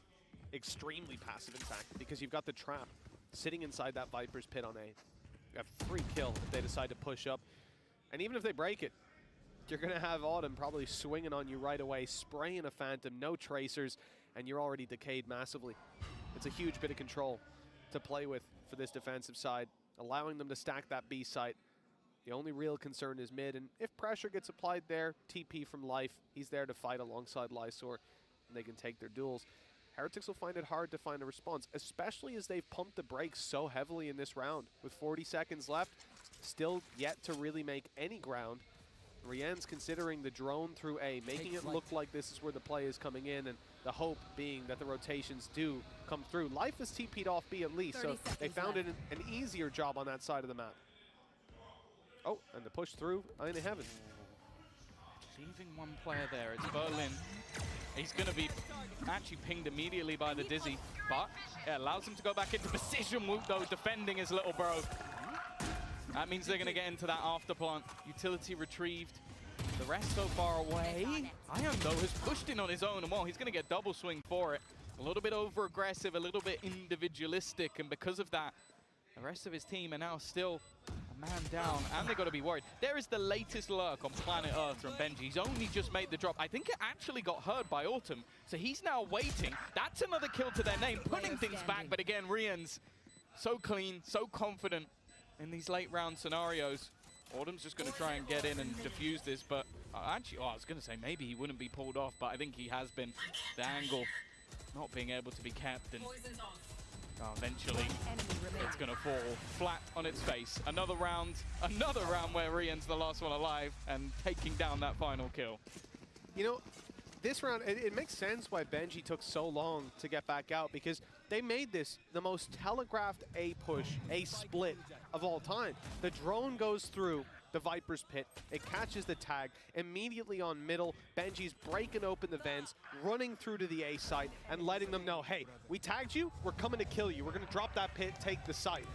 Extremely passive, in fact, because you've got the trap sitting inside that Viper's Pit on A. You have 3 kill if they decide to push up. And even if they break it, you're going to have Autumn probably swinging on you right away, spraying a Phantom, no tracers, and you're already decayed massively. It's a huge bit of control to play with for this defensive side, allowing them to stack that B site. The only real concern is mid, and if pressure gets applied there, TP from Life, he's there to fight alongside Lysor, and they can take their duels. Heretics will find it hard to find a response, especially as they've pumped the brakes so heavily in this round. With 40 seconds left, still yet to really make any ground. Rien's considering the drone through A, making it look like this is where the play is coming in, and the hope being that the rotations do come through. Life is TP'd off B at least, so they found it an easier job on that side of the map. Oh, and the push through into heaven. Leaving one player there, it's Berlin. He's going to be actually pinged immediately by the Dizzy, but it allows him to go back into position. Woot, though, defending his little bro. That means they're going to get into that after plant. Utility retrieved. The rest so far away. Ion, though, has pushed in on his own, and well, he's going to get double swing for it. A little bit over-aggressive, a little bit individualistic, and because of that, the rest of his team are now still a man down, and they've got to be worried. There is the latest lurk on planet Earth from Benji. He's only just made the drop. I think it actually got heard by Autumn, so he's now waiting. That's another kill to their name, putting things back, but again, Rian's so clean, so confident in these late round scenarios. Autumn's just going to try and get in and defuse this, but actually, I was going to say maybe he wouldn't be pulled off, but I think he has been. The angle not being able to be kept, and eventually it's going to fall flat on its face. Another round where Rian's the last one alive and taking down that final kill. You know, this round, it makes sense why Benji took so long to get back out, because they made this the most telegraphed A push, A split of all time. The drone goes through the Viper's pit, it catches the tag, immediately on middle, Benji's breaking open the vents, running through to the A site, and letting them know, hey, we tagged you, we're coming to kill you, we're gonna drop that pit, take the site.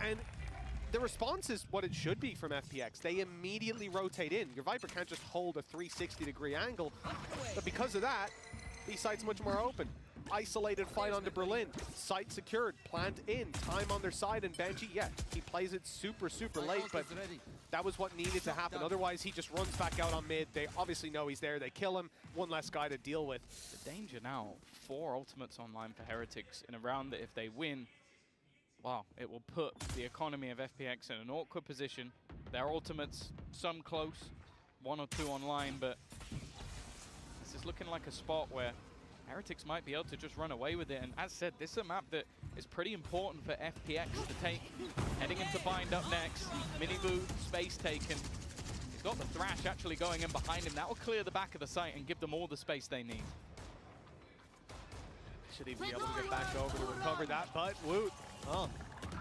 And the response is what it should be from FPX. They immediately rotate in. Your Viper can't just hold a 360-degree angle, but because of that, the site's much more open. Isolated fight onto Berlin, site secured, plant in, time on their side, and Benji, yeah, he plays it super, super late, but that was what needed to happen. Otherwise, he just runs back out on mid. They obviously know he's there. They kill him. One less guy to deal with. The danger now, 4 ultimates online for Heretics in a round that if they win, wow, it will put the economy of FPX in an awkward position. Their ultimates, some close, 1 or 2 online, but this is looking like a spot where Heretics might be able to just run away with it. And as said, this is a map that is pretty important for FPX to take. Heading into Bind up next. Miniboo, space taken. He's got the Thrash actually going in behind him. That will clear the back of the site and give them all the space they need. Should even be able to get back over to recover that, but Woot,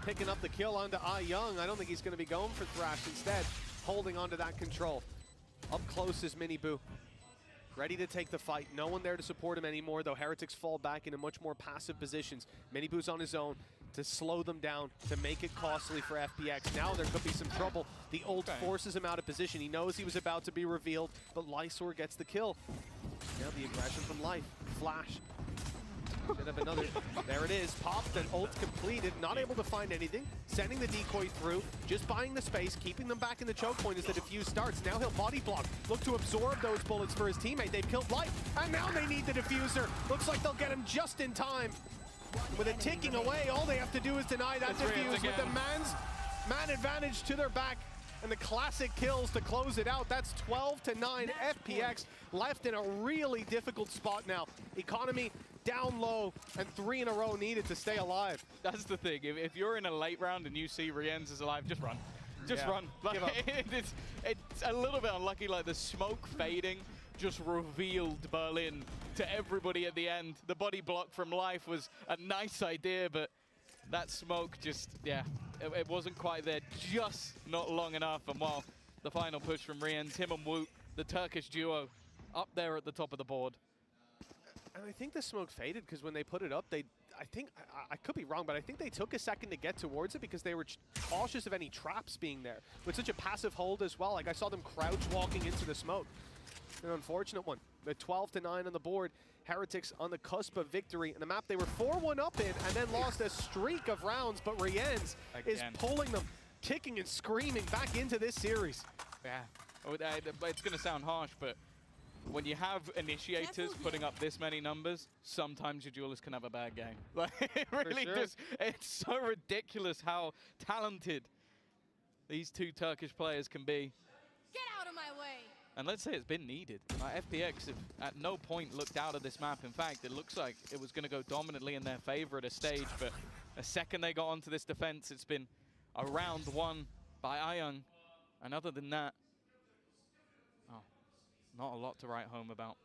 picking up the kill onto Young. I don't think he's going to be going for Thrash. Instead, holding onto that control. Up close is Miniboo. Ready to take the fight. No one there to support him anymore, though Heretics fall back into much more passive positions. Miniboo's on his own to slow them down, to make it costly for FPX. Now there could be some trouble. The ult forces him out of position. He knows he was about to be revealed, but Lysor gets the kill. Now the aggression from Life. Flash. Should have another. There it is. Popped and ult completed. Not able to find anything. Sending the decoy through. Just buying the space. Keeping them back in the choke point as the defuse starts. Now he'll body block. Look to absorb those bullets for his teammate. They've killed Life. And now they need the diffuser. Looks like they'll get him just in time. With it ticking away, all they have to do is deny that defuse with the man advantage to their back. And the classic kills to close it out. That's 12-9 FPX left in a really difficult spot now. Economy down low, and 3 in a row needed to stay alive. That's the thing. If you're in a late round and you see Rienz is alive, just run. Just run. Like, it's a little bit unlucky, like the smoke fading just revealed Berlin to everybody at the end. The body block from Life was a nice idea, but that smoke just, it wasn't quite there, just not long enough. And while the final push from Rienz, him and Woot, the Turkish duo, up there at the top of the board. And I think the smoke faded because when they put it up, I could be wrong, but I think they took a second to get towards it because they were cautious of any traps being there. With such a passive hold as well, like I saw them crouch walking into the smoke. An unfortunate one. The 12-9 on the board. Heretics on the cusp of victory. In the map they were 4-1 up in and then lost a streak of rounds, but Rienz is pulling them, kicking and screaming back into this series. Yeah, it's going to sound harsh, but when you have initiators putting up this many numbers, sometimes your duelist can have a bad game. Like, it really just, it's so ridiculous how talented these 2 Turkish players can be. Get out of my way! And let's say it's been needed. FPX have at no point looked out of this map. In fact, it looks like it was going to go dominantly in their favor at a stage, but the second they got onto this defense, it's been a round won by Ayung. And other than that, not a lot to write home about.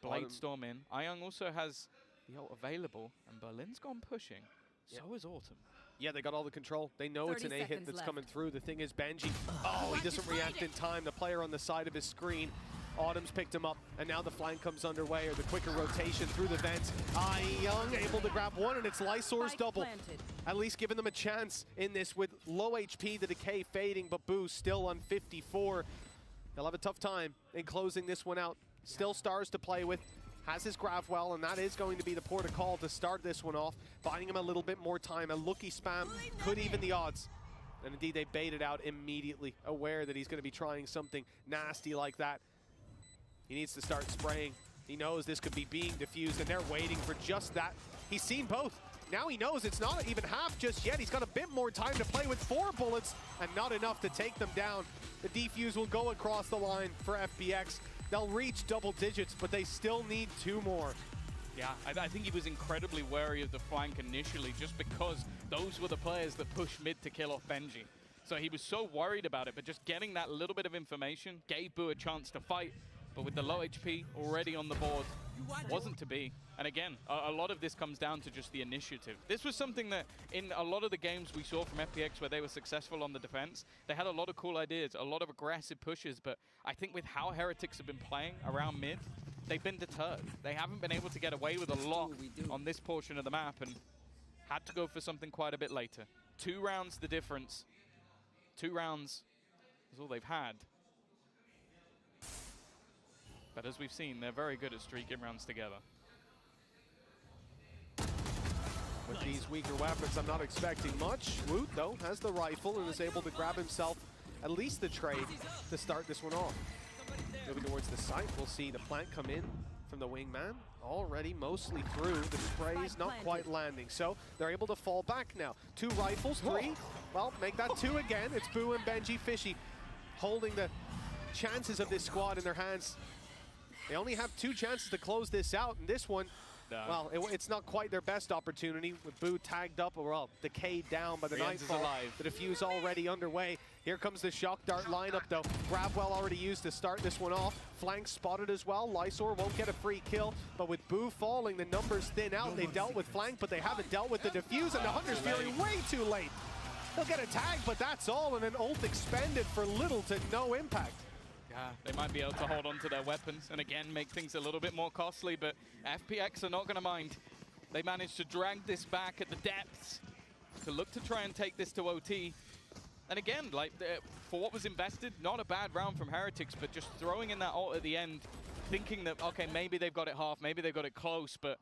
Blade Storm in. Ayung also has the ult available, and Berlin's gone pushing. So is Autumn. Yeah, they got all the control. They know it's an A-hit that's coming through. The thing is, Benji, he doesn't react in time. The player on the side of his screen, Autumn's picked him up, and now the flank comes underway, or the quicker rotation through the vents. Young able to grab one, and it's Lysor's double. At least giving them a chance in this with low HP, the decay fading, but Boo still on 54. He'll have a tough time in closing this one out. Still stars to play with. Has his grab well, and that is going to be the port of call to start this one off, buying him a little bit more time. A lucky spam could even the odds. And indeed, they baited out immediately, aware that he's going to be trying something nasty like that. He needs to start spraying. He knows this could be being diffused, and they're waiting for just that. He's seen both. Now he knows it's not even half just yet. He's got a bit more time to play with 4 bullets, and not enough to take them down. The defuse will go across the line for FPX. They'll reach double digits, but they still need 2 more. Yeah, I think he was incredibly wary of the flank initially just because those were the players that pushed mid to kill off Benji. So he was so worried about it, but just getting that little bit of information gave Boo a chance to fight. But with the low HP already on the board, wasn't to be. And again, a lot of this comes down to just the initiative. This was something that in a lot of the games we saw from FPX where they were successful on the defense, they had a lot of cool ideas, a lot of aggressive pushes, but I think with how Heretics have been playing around mid, they've been deterred. They haven't been able to get away with a lot on this portion of the map and had to go for something quite a bit later. 2 rounds the difference. 2 rounds is all they've had. But as we've seen, they're very good at streaking rounds together. With these weaker weapons, I'm not expecting much. Woot, though, has the rifle and is able to grab himself at least the trade to start this one off. Moving towards the site, we'll see the plant come in from the wingman. Already mostly through. The spray's not quite landing, so they're able to fall back now. 2 rifles, 3. Well, make that 2 again. It's Boo and Benji Fishy holding the chances of this squad in their hands. They only have 2 chances to close this out, and this one, well, it's not quite their best opportunity with Boo tagged up, or well, decayed down by the nightfall. The defuse already underway. Here comes the shock dart lineup, though. Grabwell already used to start this one off. Flank spotted as well. Lysor won't get a free kill, but with Boo falling, the numbers thin out. They've dealt with flank, but they haven't dealt with the defuse, and the Hunter's Fury way too late. They'll get a tag, but that's all, and an ult expended for little to no impact. Yeah, they might be able to hold on to their weapons and again make things a little bit more costly, but FPX are not going to mind. They managed to drag this back at the depths to look to try and take this to OT. And again, like for what was invested, not a bad round from Heretics, but just throwing in that ult at the end, thinking that, okay, maybe they've got it half, maybe they've got it close, but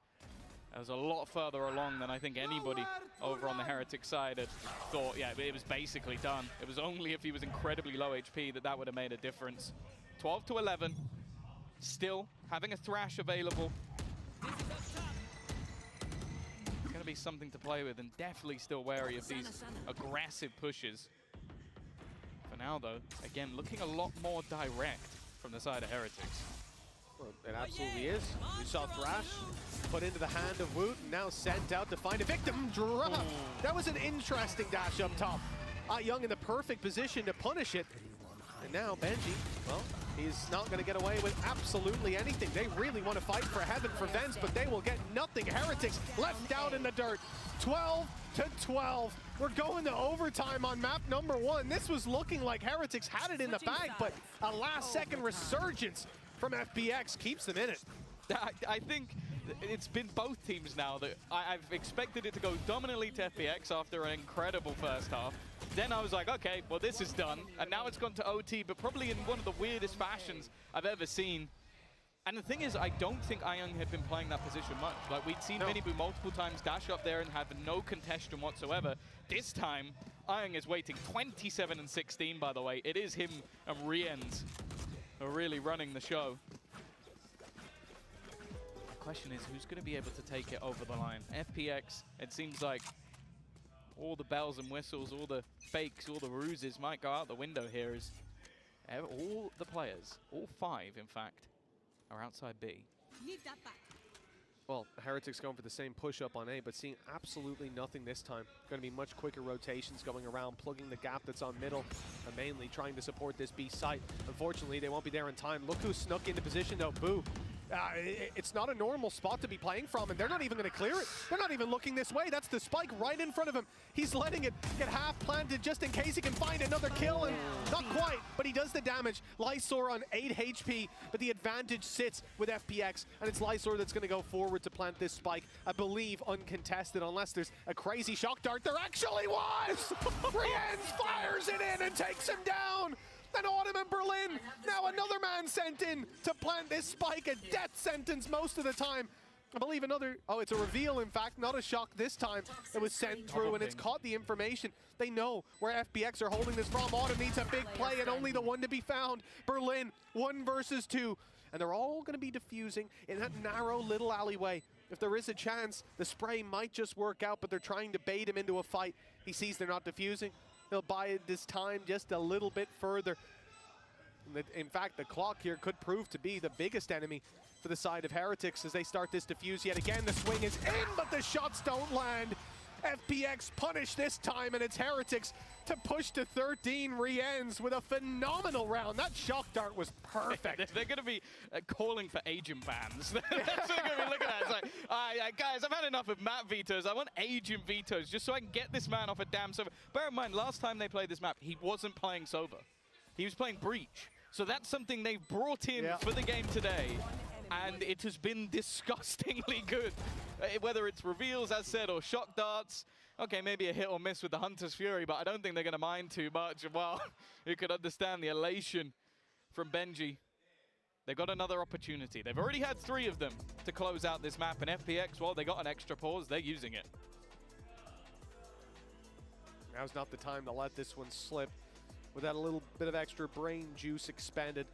it was a lot further along than I think anybody over on the Heretic side had thought. Yeah, it was basically done. It was only if he was incredibly low HP that would have made a difference. 12 to 11, still having a Thrash available. It's going to be something to play with, and definitely still wary of these aggressive pushes. For now, though, again, looking a lot more direct from the side of Heretics. Well, it absolutely is. We saw Thrash put into the hand of Woot, and now sent out to find a victim. Drop. That was an interesting dash up top. Young in the perfect position to punish it. And now Benji, well, he's not going to get away with absolutely anything. They really want to fight for heaven for Vens, but they will get nothing. Heretics left down in the dirt. 12 to 12. We're going to overtime on map number 1. This was looking like Heretics had it in the bag, but a last-second resurgence from FPX keeps them in it. I think it's been both teams now that I've expected it to go dominantly to FPX after an incredible first half. Then I was like, okay, well, this is done. And now it's gone to OT, but probably in one of the weirdest fashions I've ever seen. And the thing is, I don't think Ayung had been playing that position much. Like, we'd seen Miniboo multiple times dash up there and have no contention whatsoever. This time, Ayung is waiting. 27 and 16, by the way. It is him and Rienz who are really running the show. The question is, who's going to be able to take it over the line? FPX, it seems like all the bells and whistles, all the fakes, all the ruses might go out the window here as all the players, all 5 in fact, are outside B. Need that back. Well, Heretics going for the same push-up on A, but seeing absolutely nothing this time. Going to be much quicker rotations going around, plugging the gap that's on middle, and mainly trying to support this B site. Unfortunately, they won't be there in time. Look who snuck into position, though. Boo. It's not a normal spot to be playing from, and they're not even going to clear it. They're not even looking this way. That's the spike right in front of him. He's letting it get half planted just in case he can find another kill, and not quite, but he does the damage. Lysor on 8 HP, but the advantage sits with FPX, and it's Lysor that's going to go forward to plant this spike, I believe uncontested, unless there's a crazy shock dart. There actually was! Rienz fires it in and takes him down! And Autumn and Berlin, now another man sent in to plant this spike, a death sentence most of the time. I believe another, oh, it's a reveal, in fact, not a shock this time. It was sent through, and it's caught the information. They know where FPX are holding this from. Autumn needs a big play, and only the one to be found. Berlin, 1 versus 2. And they're all going to be diffusing in that narrow little alleyway. If there is a chance, the spray might just work out, but they're trying to bait him into a fight. He sees they're not diffusing. He'll buy this time just a little bit further. In fact, the clock here could prove to be the biggest enemy for the side of Heretics as they start this diffuse yet again. The swing is in, but the shots don't land. FPX punish this time, and it's Heretics to push to 13. Re-ends with a phenomenal round. That shock dart was perfect. They're going to be calling for agent bans. That's what they're going to be looking at. It's like, guys, I've had enough of map vetoes. I want agent vetoes just so I can get this man off a damn server. Bear in mind, last time they played this map, he wasn't playing sober. He was playing Breach. So that's something they've brought in for the game today. And it has been disgustingly good. Whether it's reveals, as said, or shock darts. Okay, maybe a hit or miss with the Hunter's Fury, but I don't think they're going to mind too much. Well, you could understand the elation from Benji. They've got another opportunity. They've already had 3 of them to close out this map. And FPX, well, they got an extra pause. They're using it. Now's not the time to let this one slip. With that a little bit of extra brain juice expended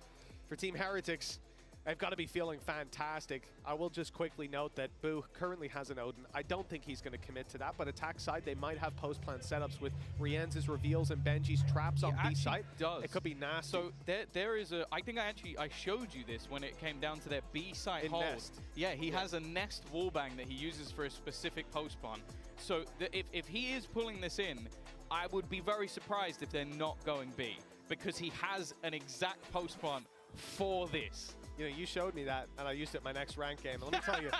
for Team Heretics. They've got to be feeling fantastic. I will just quickly note that Boo currently has an Odin. I don't think he's going to commit to that, but attack side, they might have post-plant setups with Rien's reveals and Benji's traps on B side. Does. It could be nasty. So there is a, I think I showed you this when it came down to their B side hold. Nest. Yeah, he has a Nest wallbang that he uses for a specific post-spawn. So if he is pulling this in, I would be very surprised if they're not going B, because he has an exact post-spawn for this. You know, you showed me that, and I used it in my next rank game. And let me tell you,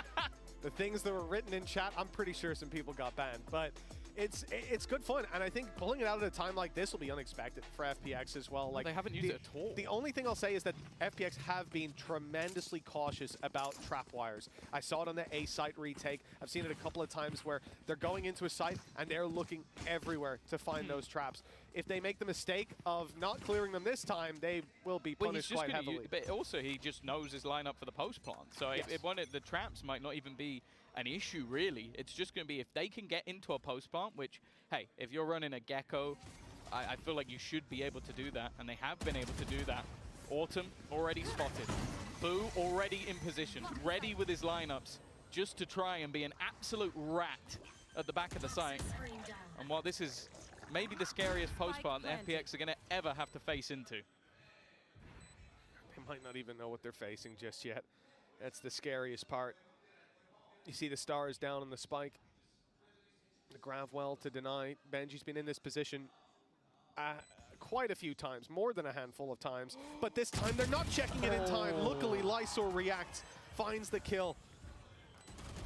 the things that were written in chat, I'm pretty sure some people got banned. But it's good fun, and I think pulling it out at a time like this will be unexpected for FPX as well. Like, they haven't used it at all. The only thing I'll say is that FPX have been tremendously cautious about trap wires. I saw it on the A site retake. I've seen it a couple of times where they're going into a site and they're looking everywhere to find those traps. If they make the mistake of not clearing them this time, they will be punished quite heavily. But also, he just knows his lineup for the post plant. So if the traps might not even be an issue, really. It's just going to be if they can get into a post plant, which, hey, if you're running a Gecko, I feel like you should be able to do that, and they have been able to do that. Autumn already spotted. Boo already in position, ready with his lineups, just to try and be an absolute rat at the back of the site. And while this is maybe the scariest post plant FPX are going to ever have to face into. They might not even know what they're facing just yet. That's the scariest part. You see the stars down on the spike. The Gravwell to deny. Benji's been in this position quite a few times, more than a handful of times. But this time they're not checking it in time. Luckily, Lysor reacts, finds the kill.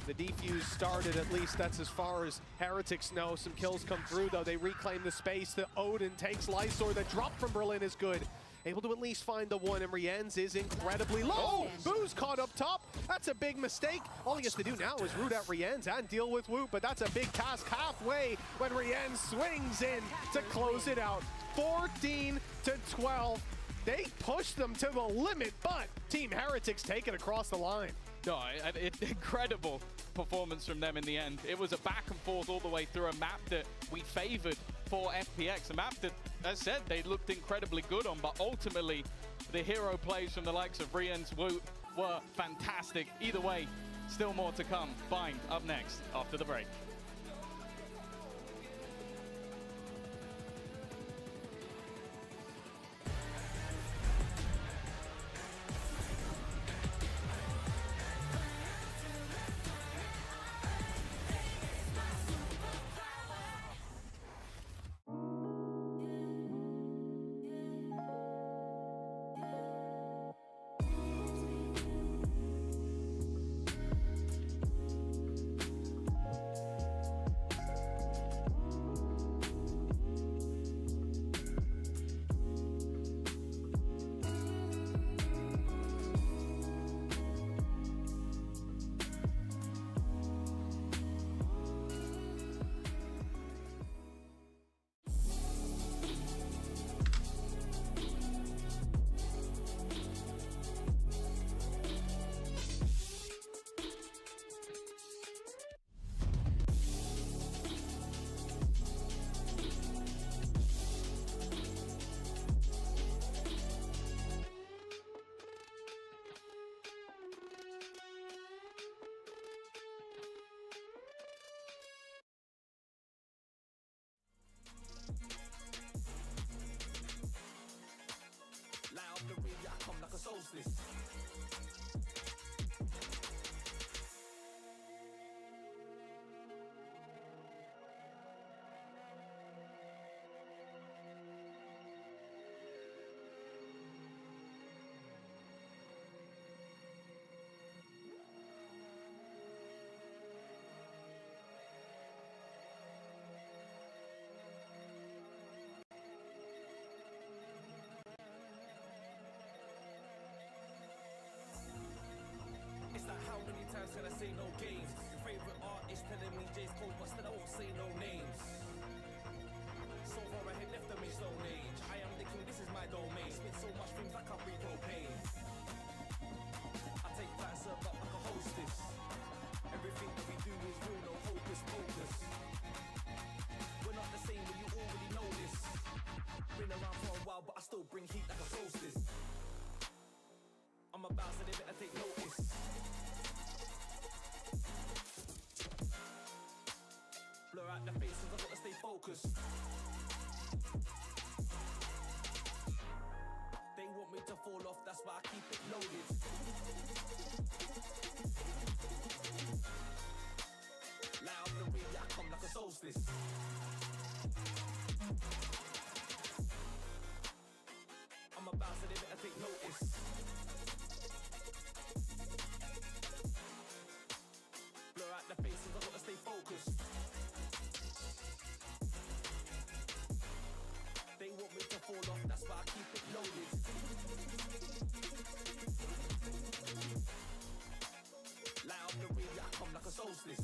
The defuse started, at least that's as far as Heretics know. Some kills come through, though. They reclaim the space. The Odin takes Lysor. The drop from Berlin is good. Able to at least find the one, and Rien's is incredibly low. Boo's caught up top. That's a big mistake. All he has to do now is root out Rien's and deal with Woot, but that's a big task halfway when Rien swings in to close it out. 14-12. They push them to the limit, but Team Heretics take it across the line. No, incredible performance from them in the end. It was a back and forth all the way through a map that we favored for FPX. A map that, as said, they looked incredibly good on, but ultimately the hero plays from the likes of Rien's Woot were fantastic. Either way, still more to come. Bind up next after the break. hostess. It's like how many times can I say no games? Your favorite artist telling me Jay's cold, but still I won't say no names. So far ahead, left them in stone age. I am the king, this is my domain. Spit so much things I can't breathe propane. I take that served up like a hostess. Everything that we do is real, no hocus pocus. We're not the same, but you already know this. Been around for a while, but I still bring heat like a solstice. I'm about to they better take notice. Blur out the faces, I gotta stay focused. They want me to fall off, that's why I keep it loaded. Light up the way, I come like a solstice. I'm about to they better take notice. Blur out the faces, I gotta stay focused. They want me to fall off, that's why I keep it loaded. Light up the way, I come like a solstice.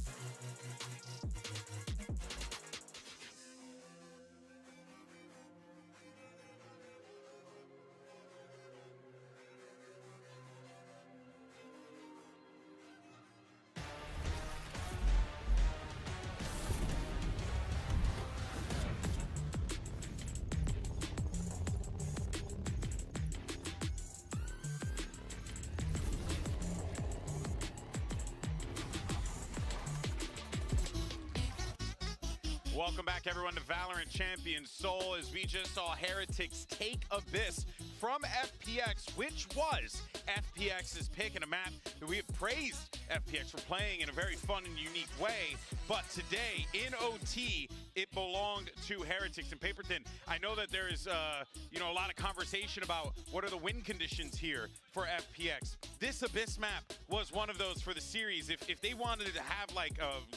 Welcome back, everyone, to Valorant Champions Seoul, as we just saw Heretics take Abyss from FPX, which was FPX's pick in a map that we have praised FPX for playing in a very fun and unique way. But today, in OT, it belonged to Heretics. And Paperton, I know that there is a lot of conversation about what are the win conditions here for FPX. This Abyss map was one of those for the series. If they wanted to have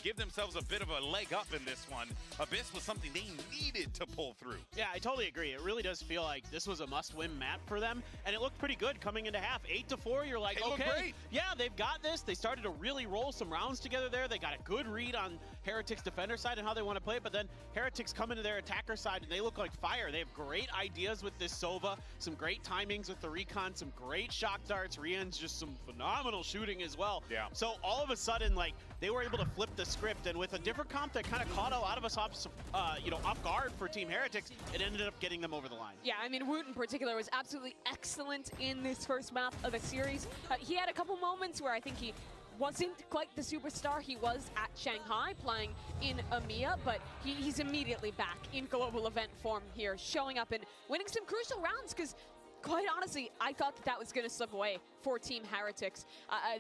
give themselves a bit of a leg up in this one, Abyss was something they needed to pull through. Yeah, I totally agree. It really does feel like this was a must-win map for them, and it looked pretty good coming into half. 8-4, you're like, okay, yeah, they've got this. They started to really roll some rounds together there. They got a good read on Heretics' defender side and how they want to play it, but then Heretics come into their attacker side and they look like fire. They have great ideas with this Sova, some great timings with the recon, some great shock darts. Rian's just some phenomenal shooting as well. Yeah. So all of a sudden, they were able to flip the script, and with a different comp that kind of caught a lot of us off guard for Team Heretics, it ended up getting them over the line. Yeah, I mean, Woot in particular was absolutely excellent in this first map of the series. He had a couple moments where I think he wasn't quite the superstar he was at Shanghai playing in EMEA, but he's immediately back in global event form here, showing up and winning some crucial rounds, because quite honestly, I thought that was going to slip away for Team Heretics.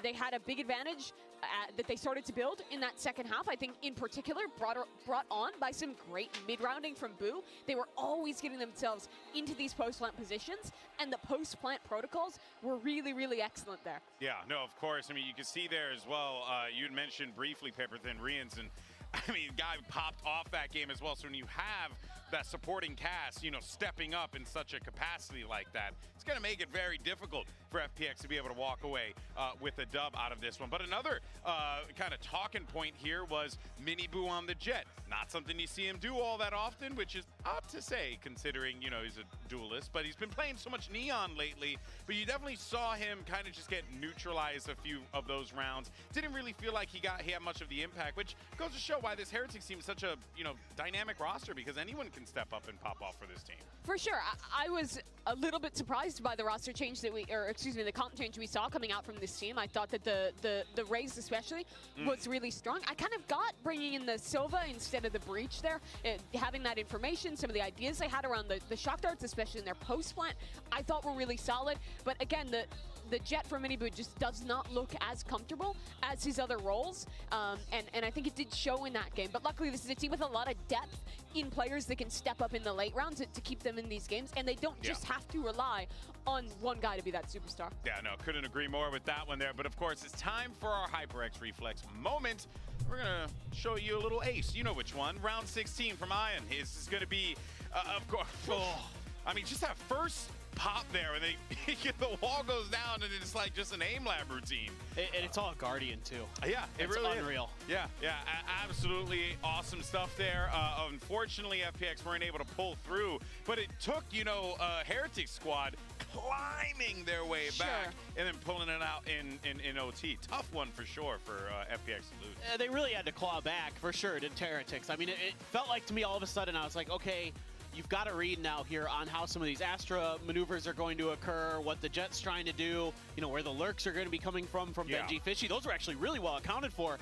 They had a big advantage that they started to build in that second half, I think in particular brought on by some great mid-rounding from Boo. They were always getting themselves into these post-plant positions, and the post-plant protocols were really, really excellent there. Yeah, no, of course. I mean, you can see there as well, you had mentioned briefly Paperthin Rians, and I mean, guy popped off that game as well. So when you have that supporting cast, stepping up in such a capacity like that, it's going to make it very difficult for FPX to be able to walk away with a dub out of this one. But another kind of talking point here was Mini Boo on the Jet. Not something you see him do all that often, which is odd to say considering, he's a duelist, but he's been playing so much Neon lately. But you definitely saw him kind of just get neutralized a few of those rounds. Didn't really feel like he had much of the impact, which goes to show why this Heretics team is such a, dynamic roster, because anyone can step up and pop off for this team. For sure. I was a little bit surprised by the roster change that the comp change we saw coming out from this team. I thought that the Raze especially was really strong. I kind of got bringing in the Sova instead of the Breach there, having that information, some of the ideas they had around the shock darts, especially in their post plant, I thought were really solid. But again, the Jet from Miniboot just does not look as comfortable as his other roles, and I think it did show in that game. But luckily, this is a team with a lot of depth in players that can step up in the late rounds to keep them in these games, and they don't just have to rely on one guy to be that superstar. Yeah, no, couldn't agree more with that one there. But of course, it's time for our HyperX Reflex moment. We're gonna show you a little ace. You know which one. Round 16 from Ion. This is gonna be, of course, I mean, just that first pop there, and the wall goes down, and it's like just an aim lab routine. And it's all Guardian too. Yeah, it really unreal. Is. Yeah, absolutely awesome stuff there. Unfortunately, FPX weren't able to pull through, but it took, Heretic squad climbing their way back and then pulling it out in OT. Tough one for sure for FPX to lose. They really had to claw back for sure to Heretics. I mean, it felt like to me all of a sudden I was like, okay, you've got to read now here on how some of these Astra maneuvers are going to occur, what the Jet's trying to do, where the lurks are going to be coming from Benji Fishy. Those were actually really well accounted for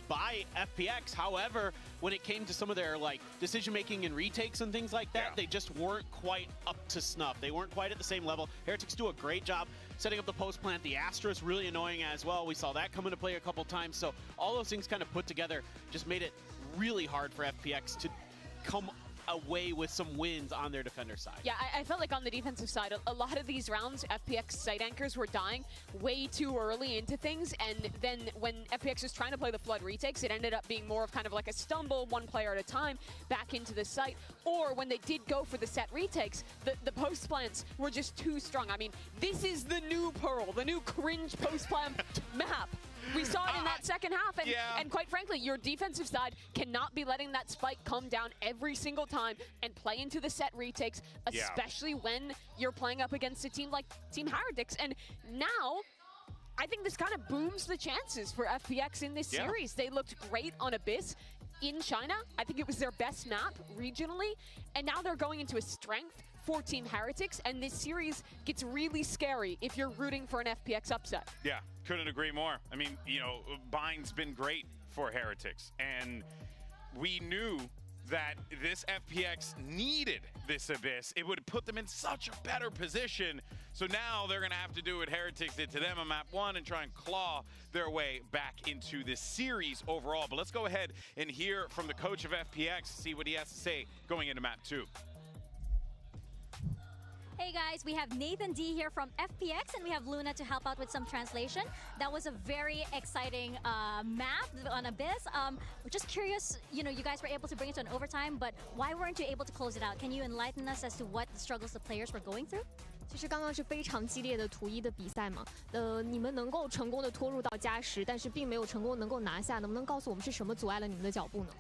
by FPX. However, when it came to some of their decision-making and retakes and things like that, they just weren't quite up to snuff. They weren't quite at the same level. Heretics do a great job setting up the post plant. The Astra is really annoying as well. We saw that come into play a couple times. So all those things kind of put together just made it really hard for FPX to come away with some wins on their defender side. Yeah, I felt like on the defensive side, a lot of these rounds, FPX site anchors were dying way too early into things, and then when FPX was trying to play the Flood retakes, it ended up being more of kind of like a stumble, one player at a time, back into the site. Or when they did go for the set retakes, the post plants were just too strong. I mean, this is the new Pearl, the new cringe post plant map. We saw it in that second half, and quite frankly, your defensive side cannot be letting that spike come down every single time and play into the set retakes, especially when you're playing up against a team like Team Heretics. And now, I think this kind of booms the chances for FPX in this series. They looked great on Abyss in China. I think it was their best map regionally, and now they're going into a strength for Team Heretics, and this series gets really scary if you're rooting for an FPX upset. Yeah, couldn't agree more. I mean, Bind's been great for Heretics, and we knew that this FPX needed this Abyss. It would put them in such a better position. So now they're gonna have to do what Heretics did to them on map 1 and try and claw their way back into this series overall. But let's go ahead and hear from the coach of FPX, see what he has to say going into map 2. Hey guys, we have Nathan D here from FPX, and we have Luna to help out with some translation. That was a very exciting map on Abyss. We're just curious, you guys were able to bring it to an overtime, but why weren't you able to close it out? Can you enlighten us as to what struggles the players were going through? 其实刚刚是非常激烈的图一的比赛嘛，你们能够成功的拖入到加时，但是并没有成功能够拿下，能不能告诉我们是什么阻碍了你们的脚步呢？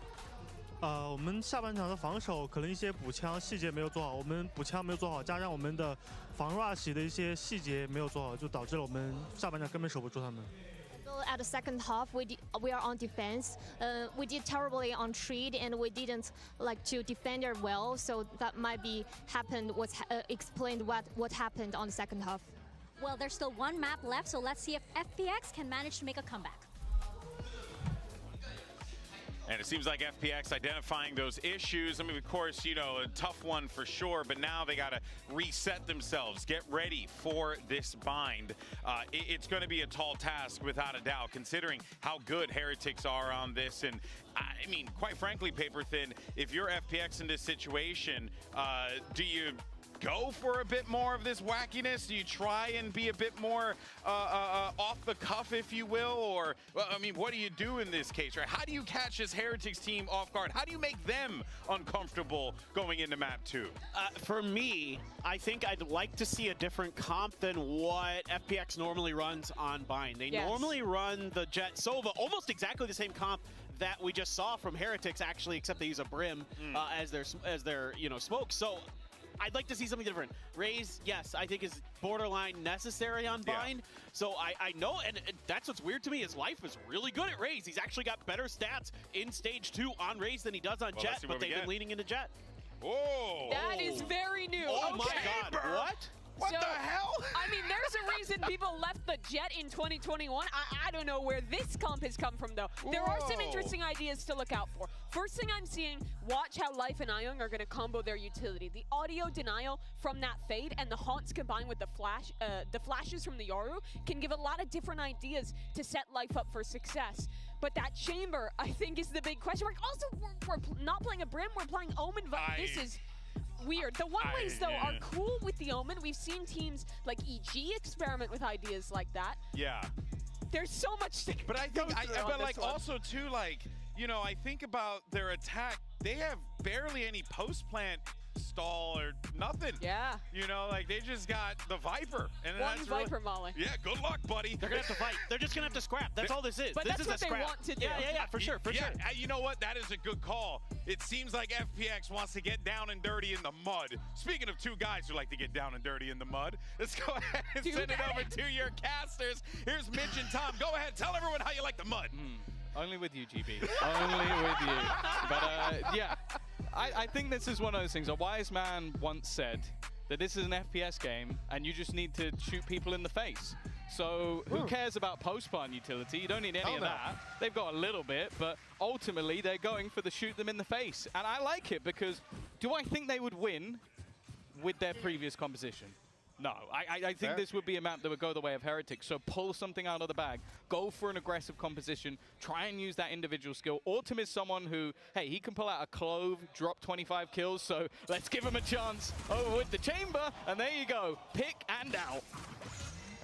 我们下半场的防守可能一些补枪细节没有做好，我们补枪没有做好，加上我们的防 rush 的一些细节没有做好，就导致了我们下半场根本守不住他们。At the second half, we are on defense. We did terribly on trade, and we didn't like to defend it well. So that might be explained what happened on the second half. Well, there's still one map left, so let's see if FPX can manage to make a comeback. And it seems like FPX identifying those issues. I mean, of course, a tough one for sure, but now they got to reset themselves, get ready for this bind. It's going to be a tall task without a doubt, considering how good Heretics are on this. And I mean, quite frankly, Paper Thin, if you're FPX in this situation, do you go for a bit more of this wackiness? Do you try and be a bit more off the cuff, if you will? Or, I mean, what do you do in this case, right? How do you catch this Heretics team off guard? How do you make them uncomfortable going into map 2? For me, I think I'd like to see a different comp than what FPX normally runs on Bind. They normally run the Jet Sova, almost exactly the same comp that we just saw from Heretics, actually, except they use a Brim as their smoke. So I'd like to see something different. Raze, yes, I think is borderline necessary on Bind. So I know, and that's what's weird to me, is Life is really good at Raze. He's actually got better stats in Stage 2 on Raze than he does on Jet, but they've been leaning into Jet. Whoa! That is very new. Oh my God, what? What the hell? I mean, there's a reason people left the Jet in 2021. I don't know where this comp has come from, though. There are some interesting ideas to look out for. First thing I'm seeing, watch how Life and Ion are going to combo their utility. The audio denial from that fade and the haunts combined with the flashes from the Yoru can give a lot of different ideas to set Life up for success. But that chamber, I think, is the big question mark. Also, we're not playing a Brim, we're playing Omen. This is weird. The one-ways, though, are cool with the Omen. We've seen teams like EG experiment with ideas like that. Yeah. There's so much to But I think, but like one. also too, like, you know, I think about their attack. They have barely any post-plant stall or nothing. Yeah. You know, like they just got the Viper. And One that's Viper really, Molly. Yeah, good luck, buddy. They're going to have to fight. They're just going to have to scrap. That's all this is. But this that's is what a they scrap. want to do. Yeah, for sure, yeah, you know what? That is a good call. It seems like FPX wants to get down and dirty in the mud. Speaking of two guys who like to get down and dirty in the mud, let's go ahead and send it over to your casters. Here's Mitch and Tom. Go ahead, tell everyone how you like the mud. Only with you, GB. Only with you. But yeah, I think this is one of those things. A wise man once said that this is an FPS game and you just need to shoot people in the face. So who cares about post-plant utility? You don't need any of that. They've got a little bit, but ultimately they're going for the shoot them in the face. And I like it because do I think they would win with their previous composition? No, I think this would be a map that would go the way of Heretics. So pull something out of the bag, go for an aggressive composition, try and use that individual skill. Autumn is someone who, hey, he can pull out a Clove, drop 25 kills, so let's give him a chance over with the chamber, and there you go, pick and out.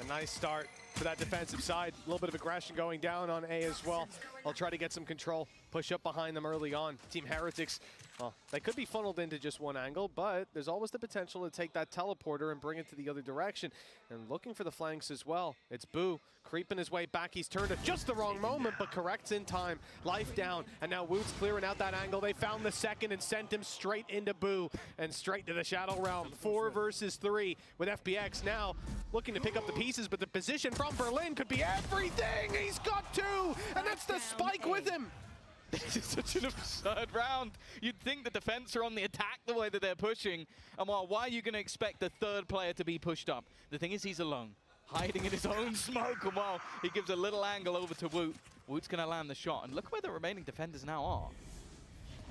A nice start for that defensive side. A little bit of aggression going down on A as well. I'll try to get some control, push up behind them early on. Team Heretics, well, they could be funneled into just one angle, but there's always the potential to take that teleporter and bring it to the other direction. And looking for the flanks as well. It's Boo creeping his way back. He's turned at just the wrong moment, but corrects in time. Life down, and now Woot's clearing out that angle. They found the second and sent him straight into Boo and straight to the Shadow Realm. 4 versus 3 with FPX now looking to pick up the pieces, but the position from Berlin could be everything. He's got 2, and that's the spike with him. This is such an absurd round. You'd think the defense are on the attack the way that they're pushing. And why are you going to expect the third player to be pushed up? The thing is, he's alone, hiding in his own smoke. And while he gives a little angle over to Woot, Woot's going to land the shot. And look where the remaining defenders now are.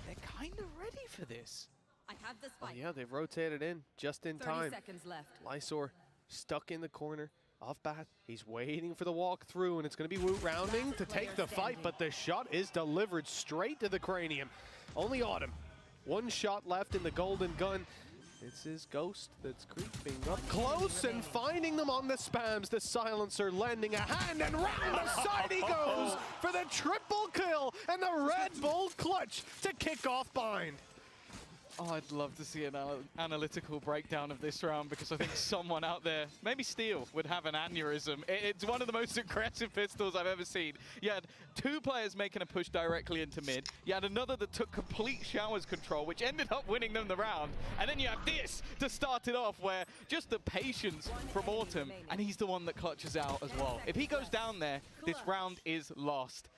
They're kind of ready for this. I have the spike. Yeah, they've rotated in just in 30 time. seconds left. Lysor stuck in the corner. Off bat, he's waiting for the walk through, and it's going to be Woot rounding to take the fight, but the shot is delivered straight to the cranium. Only Autumn. 1 shot left in the golden gun. It's his ghost that's creeping up close and finding them on the spams. The silencer lending a hand, and round the side he goes for the triple kill and the Red Bull clutch to kick off Bind. Oh, I'd love to see an analytical breakdown of this round because I think someone out there, maybe Steel, would have an aneurysm. It's one of the most aggressive pistols I've ever seen. You had 2 players making a push directly into mid. You had another that took complete showers control, which ended up winning them the round. And then you have this to start it off, where just the patience from Autumn, and he's the one that clutches out as well. If he goes down there, this round is lost.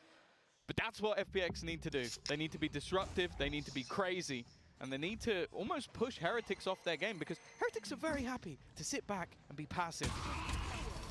But that's what FPX need to do. They need to be disruptive, they need to be crazy. And they need to almost push Heretics off their game because Heretics are very happy to sit back and be passive.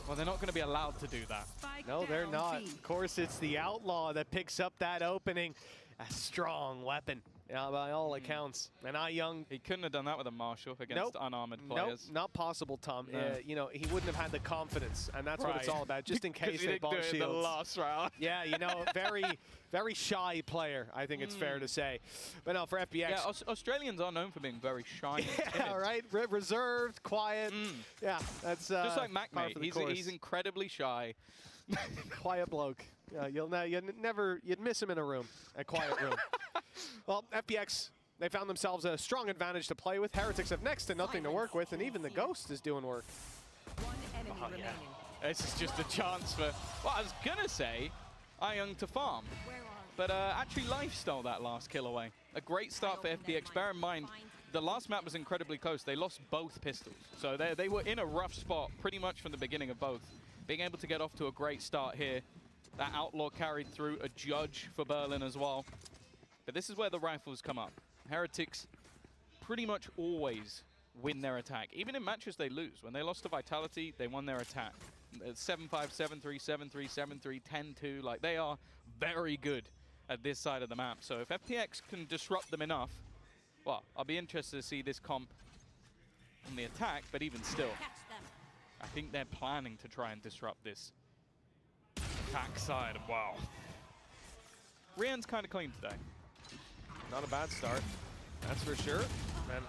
Well, they're not going to be allowed to do that. No, they're not. Of course, it's the Outlaw that picks up that opening. A strong weapon, by all accounts. And IYoung... He couldn't have done that with a Marshal against unarmored players. Nope, not possible, Tom. No. You know, he wouldn't have had the confidence, and that's what it's all about, just in case they bought shields. The last round. Yeah, you know, very shy player, I think it's fair to say. But no, for FPX... Yeah, Australians are known for being very shy. Yeah, right? Reserved, quiet. Yeah, that's... just like MacMate. He's incredibly shy. Quiet bloke. Yeah, you'd miss him in a room, a quiet room. Well, FPX, they found themselves a strong advantage to play with. Heretics have next to nothing to work with, and even the Ghost is doing work. This is just a chance for, well, I was gonna say, IYoung to farm. But actually Life stole that last kill away. A great start for FPX. Bear in mind, the last map was incredibly close. They lost both pistols. So they were in a rough spot pretty much from the beginning of both. Being able to get off to a great start here. That Outlaw carried through, a Judge for Berlin as well. But this is where the rifles come up. Heretics pretty much always win their attack. Even in matches they lose. When they lost to Vitality, they won their attack. 7-5, 7-3, 7-3, 7-3, 10-2. Like, they are very good at this side of the map. So if FPX can disrupt them enough, well, I'll be interested to see this comp on the attack, but even still, I think they're planning to try and disrupt this attack side. Wow. Rian's kind of clean today. Not a bad start, that's for sure.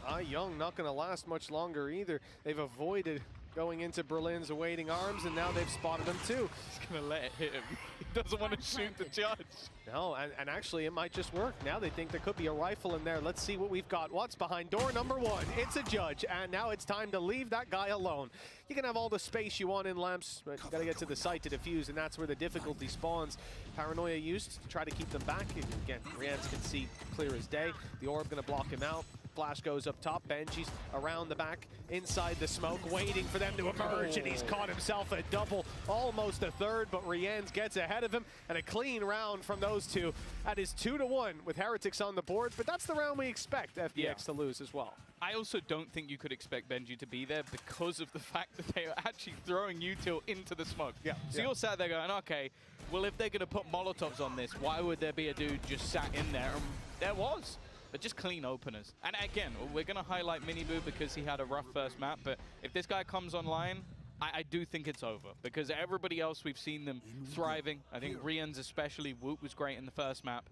And Young not going to last much longer either. They've avoided going into Berlin's awaiting arms, and now they've spotted him too. He's going to let it hit him. He doesn't want to shoot the judge. No, and actually it might just work. Now they think there could be a rifle in there. Let's see what we've got. What's behind door number 1? It's a judge, and now it's time to leave that guy alone. You can have all the space you want in lamps, but you got to get to the site to defuse, and that's where the difficulty spawns. Paranoia used to try to keep them back. Again, Rians can see clear as day. The orb going to block him out. Flash goes up top. Benji's around the back, inside the smoke, waiting for them to emerge, and he's caught himself a double, almost a third, but Rians gets ahead of him, and a clean round from those two. That is 2-1 with Heretics on the board, but that's the round we expect FPX to lose as well. I also don't think you could expect Benji to be there because of the fact that they are actually throwing util into the smoke. So you're sat there going, okay, well, if they're going to put Molotovs on this, why would there be a dude just sat in there? And there was. But just clean openers. And again, we're going to highlight Miniboo because he had a rough first map, but if this guy comes online, I do think it's over. Because everybody else, we've seen them thriving. I think Rian's especially, Woot was great in the first map.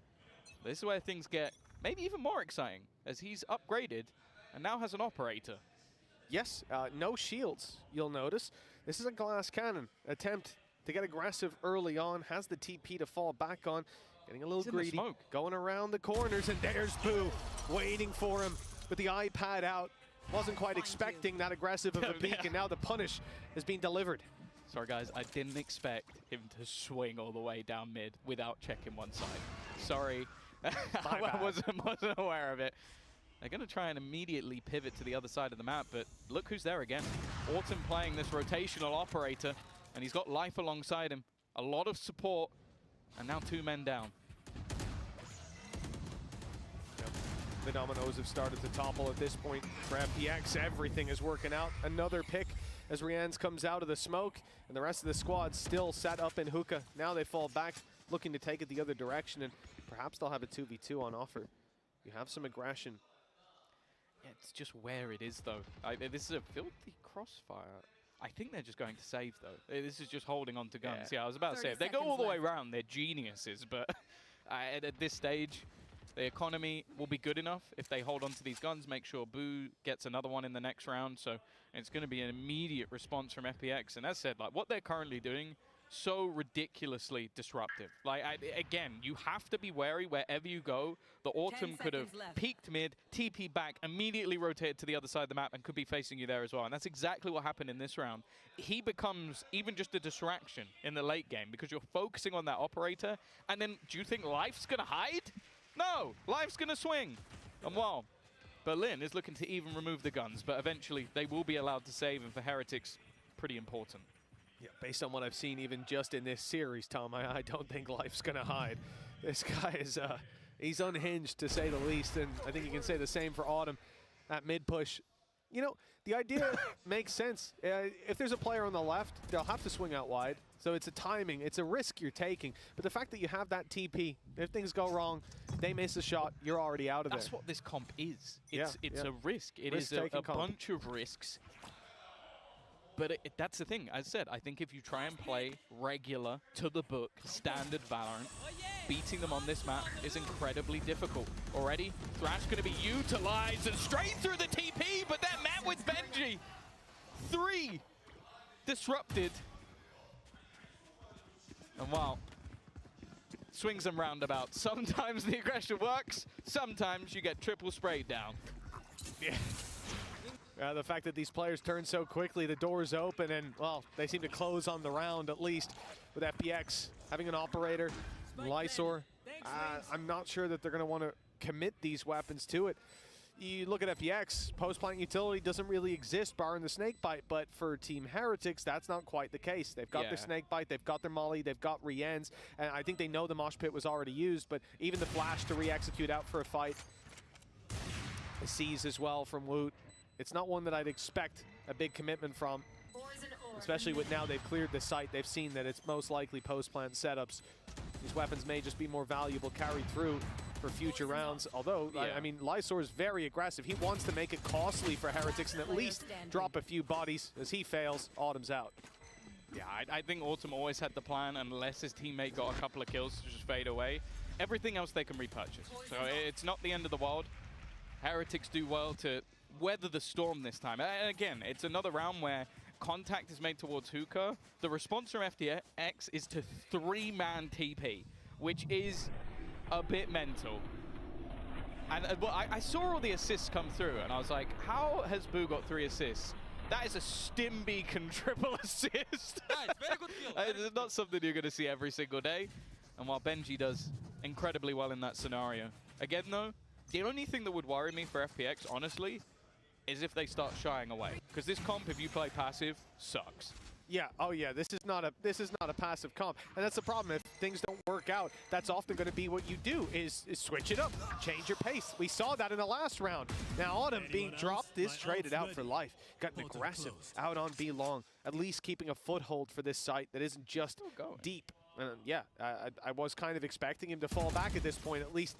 This is where things get maybe even more exciting, as he's upgraded and now has an operator. Yes, no shields, you'll notice. This is a glass cannon. Attempt to get aggressive early on, has the TP to fall back on. Getting a little greedy, going around the corners, and there's Boo waiting for him with the iPad out. Wasn't quite expecting that aggressive of a peek, and now the punish has been delivered. Sorry guys, I didn't expect him to swing all the way down mid without checking one side. Sorry, I wasn't aware of it. They're going to try and immediately pivot to the other side of the map, but look who's there again. Autumn playing this rotational operator, and he's got Life alongside him. A lot of support, and now 2 men down. The dominoes have started to topple at this point for FPX. Everything is working out. Another pick as Rians comes out of the smoke, and the rest of the squad still sat up in hookah. Now they fall back, looking to take it the other direction, and perhaps they'll have a 2v2 on offer. You have some aggression. Yeah, it's just where it is, though. This is a filthy crossfire. I think they're just going to save, though. This is just holding on to guns. Yeah, I was about to say, if they go all the way around, they're geniuses, but at this stage, the economy will be good enough if they hold on to these guns, make sure Boo gets another one in the next round. So it's going to be an immediate response from FPX. And as said, like what they're currently doing, so ridiculously disruptive. Like, again, you have to be wary wherever you go. The Autumn could have peeked mid, TP back, immediately rotated to the other side of the map, and could be facing you there as well. And that's exactly what happened in this round. He becomes even just a distraction in the late game because you're focusing on that operator. And then do you think Life's going to hide? No, Life's going to swing. And well, Berlin is looking to even remove the guns, but eventually they will be allowed to save, and for Heretics, pretty important. Yeah, based on what I've seen even just in this series, Tom, I don't think Life's going to hide. This guy is, he's unhinged to say the least, and I think you can say the same for Autumn at mid-push. You know, the idea makes sense. If there's a player on the left, they'll have to swing out wide. So it's a timing, it's a risk you're taking. But the fact that you have that TP, if things go wrong, they miss a shot, you're already out of there. That's what this comp is. It's a risk. It is a bunch of risks. But that's the thing. As I said, I think if you try and play regular, to the book, standard Valorant, beating them on this map is incredibly difficult. Already, Thrash going to be utilized and straight through the TP, but they're met with Benji. 3 disrupted. And wow, swings and roundabouts. Sometimes the aggression works, sometimes you get triple sprayed down. Yeah. The fact that these players turn so quickly, the door's open, and, well, they seem to close on the round, at least, with FPX having an operator, Lysor. I'm not sure that they're going to want to commit these weapons to it. You look at FPX, post-plant utility doesn't really exist, barring the Snakebite, but for Team Heretics, that's not quite the case. They've got their Snakebite, they've got their Molly, they've got Riens, and I think they know the Mosh Pit was already used, but even the Flash to re-execute out for a fight. The Seize as well from Woot. It's not one that I'd expect a big commitment from, especially with now they've cleared the site. They've seen that it's most likely post-plant setups. These weapons may just be more valuable carried through for future rounds. Although, Yeah. I mean, Lysor is very aggressive. He wants to make it costly for Heretics and at least drop a few bodies. As he fails, Autumn's out. Yeah, I think Autumn always had the plan, unless his teammate got a couple of kills to just fade away. Everything else they can repurchase. So it's not the end of the world. Heretics do well to weather the storm this time. And again, it's another round where contact is made towards Hookah. The response from FPX is to 3-man TP, which is a bit mental. And well, I saw all the assists come through, and I was like, how has Boo got 3 assists? That is a Stim Beacon triple assist. Nice, very good kill. It's not something you're going to see every single day. And while Benji does incredibly well in that scenario. Again, though, the only thing that would worry me for FPX, honestly, is if they start shying away. Because this comp, if you play passive, sucks. Yeah, oh yeah, this is not a passive comp. And that's the problem. If things don't work out, that's often going to be what you do, is switch it up, change your pace. We saw that in the last round. Now Autumn being dropped is traded out for life. Got an aggressive out on B long, at least keeping a foothold for this site that isn't just deep. Yeah, I was kind of expecting him to fall back at this point, at least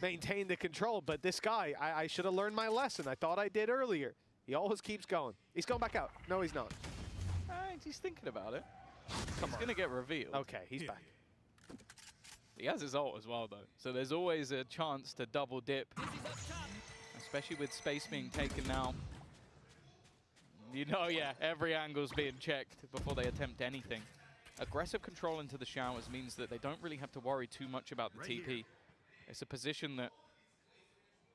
maintain the control. But this guy, I should have learned my lesson. I thought I did earlier. He always keeps going. He's going back out. No, he's not. He's thinking about it. He's going to get revealed. Okay, he's back. He has his ult as well, though. So there's always a chance to double dip, especially with space being taken now. You know, yeah, every angle's being checked before they attempt anything. Aggressive control into the showers means that they don't really have to worry too much about the TP. It's a position that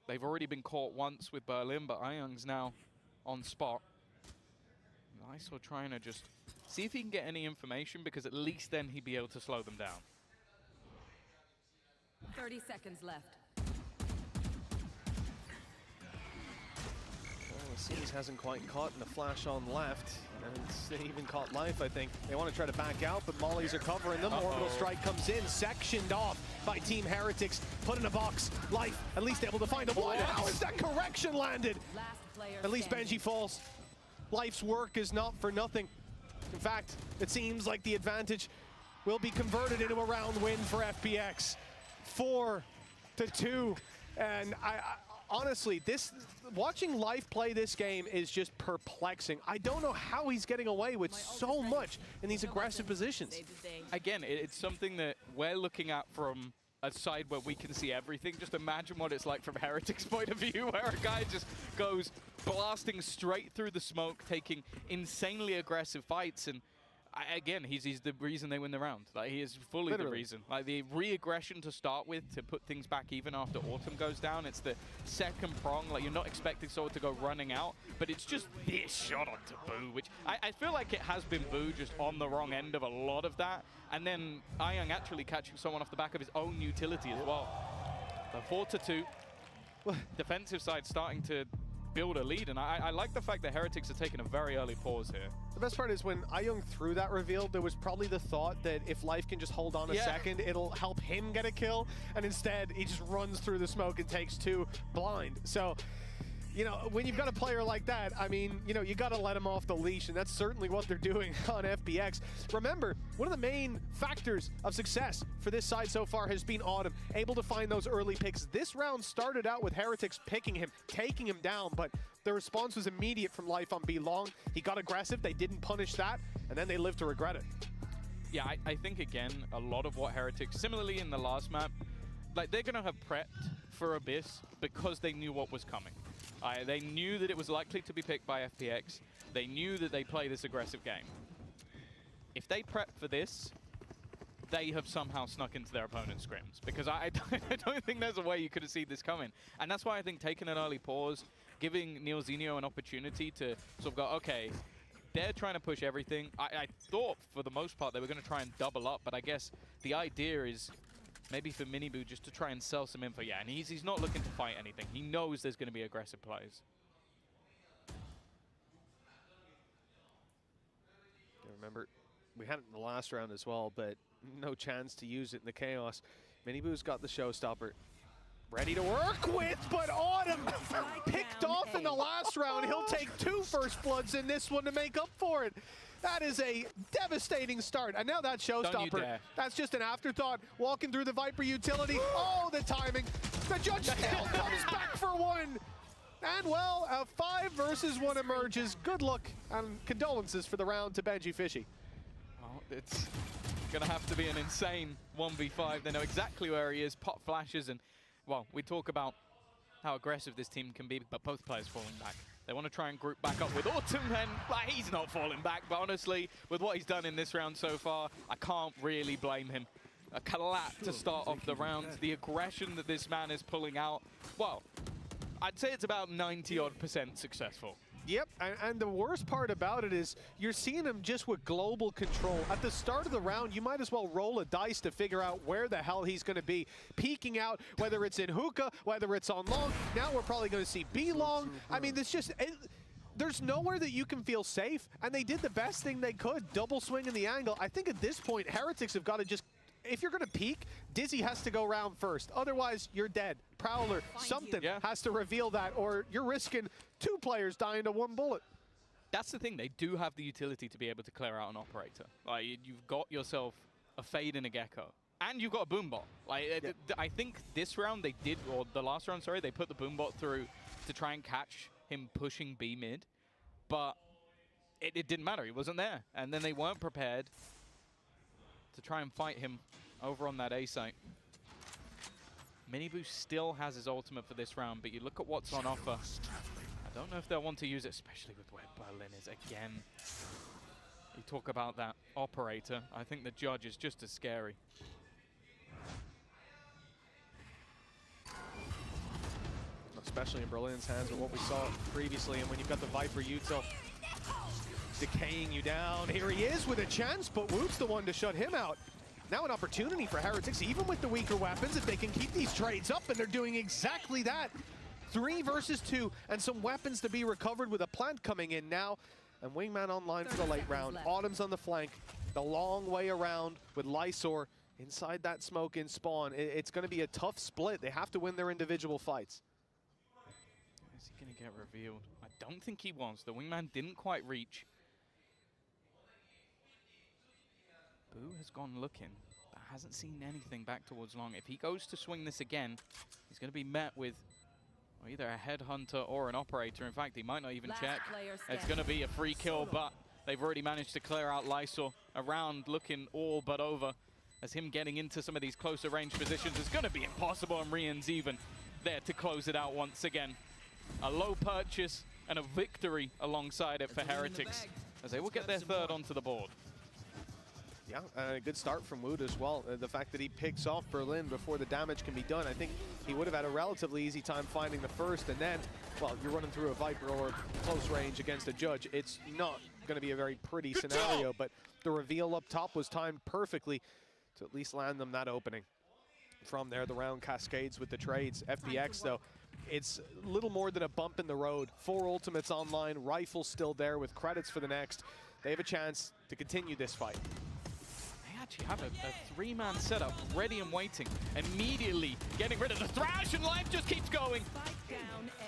they've already been caught once with Berlin, but Ayung's now on spot. Lysor trying to just see if he can get any information, because at least then he'd be able to slow them down. 30 seconds left. Well, Seas hasn't quite caught in the flash on left. And they even caught Life, I think. They want to try to back out, but Mollies are covering them. Orbital Strike comes in, sectioned off by Team Heretics. Put in a box. Life at least able to find a blind. How is that correction landed? At least Benji falls. Life's work is not for nothing. In fact, it seems like the advantage will be converted into a round win for FPX. 4-2. And I honestly, watching Life play this game is just perplexing. I don't know how he's getting away with so much in these aggressive positions. Again, it's something that we're looking at from a side where we can see everything. Just imagine what it's like from Heretics' point of view, where a guy just goes blasting straight through the smoke, taking insanely aggressive fights, and again, he's the reason they win the round. Like, he is fully the reason. Like, the re-aggression to start with, to put things back even after Autumn goes down, it's the second prong. Like, you're not expecting someone to go running out, but it's just this shot onto Boo, which I feel like it has been Boo just on the wrong end of a lot of that, and then Ayung actually catching someone off the back of his own utility as well. So 4-2. Defensive side starting to build a lead, and I like the fact that Heretics are taking a very early pause here. The best part is when Ayung threw that reveal, there was probably the thought that if Life can just hold on a second, it'll help him get a kill, and instead he just runs through the smoke and takes 2 blind. So, you know, when you've got a player like that, I mean, you know, you got to let him off the leash, and that's certainly what they're doing on FPX. Remember, one of the main factors of success for this side so far has been Autumn, able to find those early picks. This round started out with Heretics picking him, taking him down, but the response was immediate from Life on B long. He got aggressive, they didn't punish that, and then they lived to regret it. Yeah, I think, again, a lot of what Heretics, similarly in the last map, like, they're going to have prepped for Abyss because they knew what was coming. They knew that it was likely to be picked by FPX. They knew that they play this aggressive game. If they prep for this, they have somehow snuck into their opponent's scrims, because I don't think there's a way you could have seen this coming. And that's why I think taking an early pause, giving Neilzinho an opportunity to sort of go, okay, they're trying to push everything. I thought for the most part they were going to try and double up, but I guess the idea is maybe for Miniboo just to try and sell some info. Yeah, and he's not looking to fight anything. He knows there's going to be aggressive plays. Remember, we had it in the last round as well, but no chance to use it in the chaos. Miniboo's got the showstopper. Ready to work with, but Autumn picked off in the last round. He'll take 2 first bloods in this one to make up for it. That is a devastating start. And now that showstopper, that's just an afterthought. Walking through the Viper utility. Oh, the timing. The judge still comes back for 1. And well, a 5 versus 1 emerges. Good luck and condolences for the round to Benji Fishy. Well, it's gonna have to be an insane 1v5. They know exactly where he is, pop flashes, and well, we talk about how aggressive this team can be, but both players falling back. They want to try and group back up with Autumn, and like, he's not falling back, but honestly, with what he's done in this round so far, I can't really blame him. A collapse to start off the round, the aggression that this man is pulling out, well, I'd say it's about 90-odd% successful. Yep, and the worst part about it is you're seeing him just with global control. At the start of the round, you might as well roll a dice to figure out where the hell he's going to be. Peeking out, whether it's in hookah, whether it's on long. Now we're probably going to see B long. I mean, there's nowhere that you can feel safe, and they did the best thing they could, double swing in the angle. I think at this point, Heretics have got to just, if you're going to peek, Dizzy has to go round first. Otherwise, you're dead. Prowler, something has to reveal that, or you're risking 2 players dying to 1 bullet. That's the thing. They do have the utility to be able to clear out an operator. Like, you've got yourself a Fade and a Gecko, and you've got a Boombot. Like, I think this round they did, or the last round, sorry, they put the Boombot through to try and catch him pushing B mid, but it didn't matter. He wasn't there, and then they weren't prepared to try and fight him over on that A site. Miniboo still has his ultimate for this round, but you look at what's on offer. I don't know if they'll want to use it, especially with where Berlin is again. You talk about that operator. I think the judge is just as scary. Especially in Berlin's hands with what we saw previously, and when you've got the Viper Util decaying you down. Here he is with a chance, but Woot's the one to shut him out. Now an opportunity for Heretics, even with the weaker weapons, if they can keep these trades up, and they're doing exactly that. 3 versus 2, and some weapons to be recovered with a plant coming in now. And Wingman online for the late round. Autumn's on the flank, the long way around with Lysor inside that smoke in spawn. It's going to be a tough split. They have to win their individual fights. Is he going to get revealed? I don't think he was. The Wingman didn't quite reach. Boo has gone looking, but hasn't seen anything back towards long. If he goes to swing this again, he's going to be met with either a headhunter or an operator. In fact, he might not even check. It's going to be a free kill, but they've already managed to clear out Lysor. Around looking all but over, as him getting into some of these closer range positions is going to be impossible, and Rian's even there to close it out once again. A low purchase and a victory alongside it for Heretics, as they will get their 3rd onto the board. Yeah, a good start from Wood as well. The fact that he picks off Berlin before the damage can be done, I think he would have had a relatively easy time finding the first, and then, well, you're running through a Viper or close range against a judge. It's not going to be a very pretty scenario, but the reveal up top was timed perfectly to at least land them that opening. From there, the round cascades with the trades. FPX, though, it's a little more than a bump in the road. 4 ultimates online, rifles still there with credits for the next. They have a chance to continue this fight. Actually have a 3-man setup ready and waiting, immediately getting rid of the Thrash, and life just keeps going.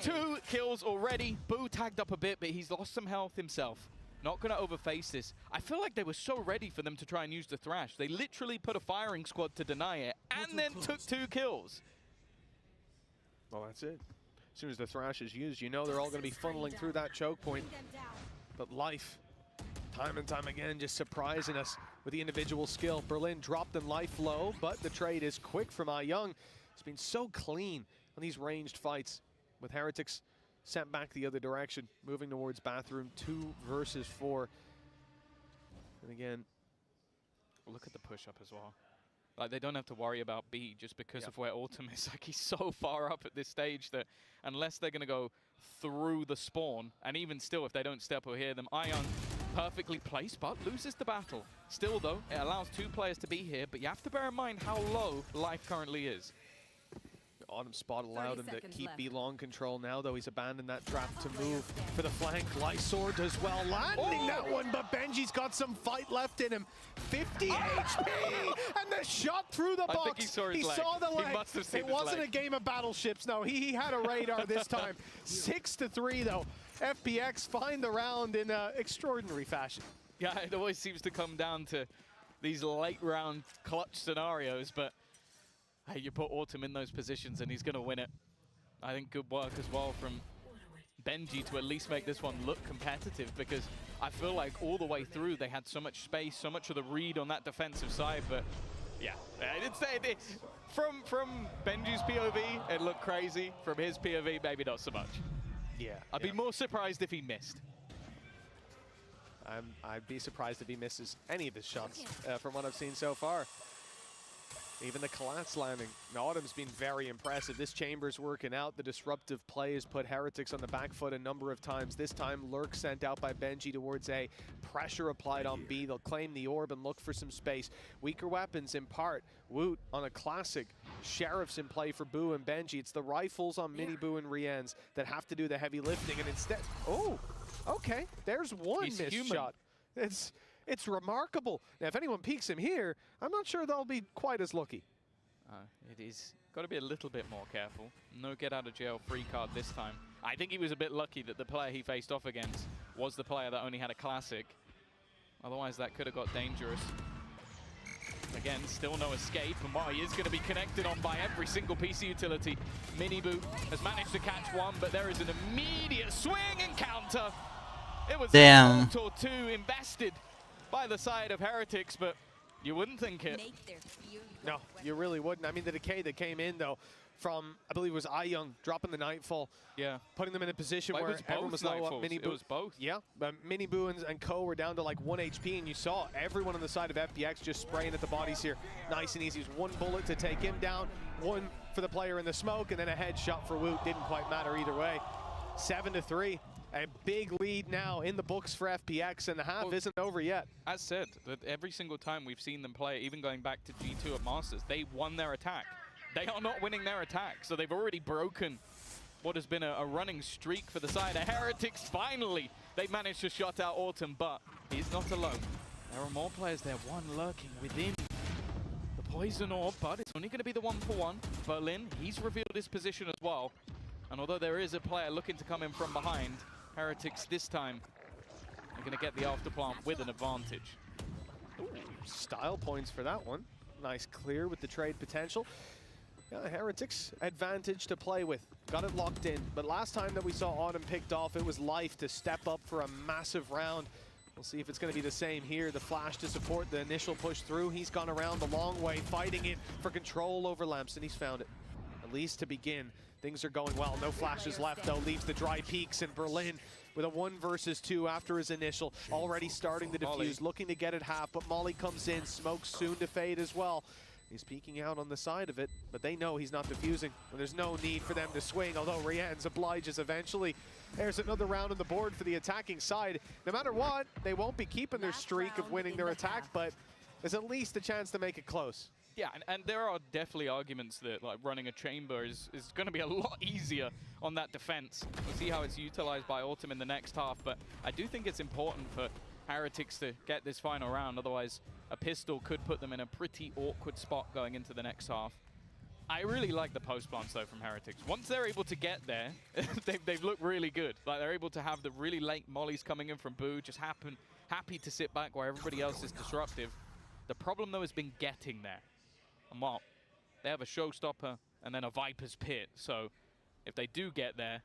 2 kills already. Boo tagged up a bit, but he's lost some health himself. Not going to overface this. I feel like they were so ready for them to try and use the Thrash. They literally put a firing squad to deny it, and then took 2 kills. Well, that's it. As soon as the Thrash is used, you know they're all going to be funneling through that choke point. But life, time and time again, just surprising us with the individual skill. Berlin dropped in life low, but the trade is quick from Young. It's been so clean on these ranged fights, with Heretics sent back the other direction, moving towards bathroom. 2 versus 4. And again, look at the push-up as well. Like, they don't have to worry about B just because of where Autumn is. Like, he's so far up at this stage that unless they're going to go through the spawn, and even still, if they don't step or hear them, Young perfectly placed, but loses the battle. Still, though, it allows 2 players to be here, but you have to bear in mind how low life currently is. Autumn spot allowed him to keep B long control. Now, though, he's abandoned that trap to move for the flank. Lysor does well, landing that one, but Benji's got some fight left in him. 50 HP, and the shot through the box. I think he saw his leg. Saw the leg. He must have seen it his wasn't leg. a game of battleships, no. He had a radar this time. 6-3, though. FPX find the round in extraordinary fashion. Yeah, it always seems to come down to these late round clutch scenarios, but hey, you put Autumn in those positions and he's going to win it. I think good work as well from Benji to at least make this one look competitive, because I feel like all the way through they had so much space, so much of the read on that defensive side, but yeah, from Benji's POV, it looked crazy. From his POV, maybe not so much. Yeah. I'd be more surprised if he missed. I'd be surprised if he misses any of his shots from what I've seen so far. Even the collapse landing. Autumn's been very impressive. This chamber's working out. The disruptive play has put Heretics on the back foot a number of times. This time, Lurk sent out by Benji towards A. Pressure applied on B. They'll claim the orb and look for some space. Weaker weapons in part. Woot on a classic. Sheriff's in play for Boo and Benji. It's the rifles on Mini Boo and Rien's that have to do the heavy lifting, and instead... Oh, okay. There's one missed shot. It's remarkable. Now, if anyone peeks him here, I'm not sure they'll be quite as lucky. It is got to be a little bit more careful. No get out of jail free card this time. I think he was a bit lucky that the player he faced off against was the player that only had a classic. Otherwise, that could have got dangerous. Again, still no escape, and while he is going to be connected on by every single PC utility, Miniboo has managed to catch one, but there is an immediate swing and counter. It was a volt or two invested by the side of Heretics, but you wouldn't think it. No, you really wouldn't. I mean, the decay that came in, though, from, I believe it was IYoung dropping the Nightfall. Yeah. Putting them in a position Well, where everyone was low up. It was both. Yeah, but Miniboo and Co were down to like 1 HP, and you saw everyone on the side of FPX just spraying at the bodies here. Nice and easy. It was one bullet to take him down, one for the player in the smoke, and then a headshot for Woot. Didn't quite matter either way. 7-3. A big lead now in the books for FPX, and the half isn't over yet. As said, that every single time we've seen them play, even going back to G2 at Masters, they won their attack. They are not winning their attack, so they've already broken what has been a running streak for the side of Heretics. Finally, they managed to shut out Autumn, but he's not alone. There are more players there, one lurking within the poison orb, but it's only going to be the 1-for-1. Berlin, he's revealed his position as well. And although there is a player looking to come in from behind, Heretics this time are going to get the afterplant with an advantage. Ooh, style points for that one. Nice clear with the trade potential. Yeah, Heretics advantage to play with. Got it locked in. But last time that we saw Autumn picked off, it was Life to step up for a massive round. We'll see if it's going to be the same here. The flash to support the initial push through. He's gone around the long way, fighting it for control over Lamps, and he's found it. At least to begin. Things are going well. No flashes left, though. Leaves the dry peaks, and Berlin with a 1 versus 2 after his initial. Already starting to defuse, looking to get it half, but Molly comes in. Smoke soon to fade as well. He's peeking out on the side of it, but they know he's not defusing. And there's no need for them to swing, although Rien's obliges eventually. There's another round on the board for the attacking side. No matter what, they won't be keeping their streak of winning their attack, but there's at least a chance to make it close. Yeah, and there are definitely arguments that like running a chamber is going to be a lot easier on that defense. We'll see how it's utilized by Autumn in the next half, but I do think it's important for Heretics to get this final round, otherwise a pistol could put them in a pretty awkward spot going into the next half. I really like the post plants though from Heretics. Once they're able to get there, they've looked really good. Like they're able to have the really late mollies coming in from Boo, just happy to sit back while everybody else is disruptive. The problem though has been getting there. And well, they have a showstopper and then a Viper's Pit, so if they do get there,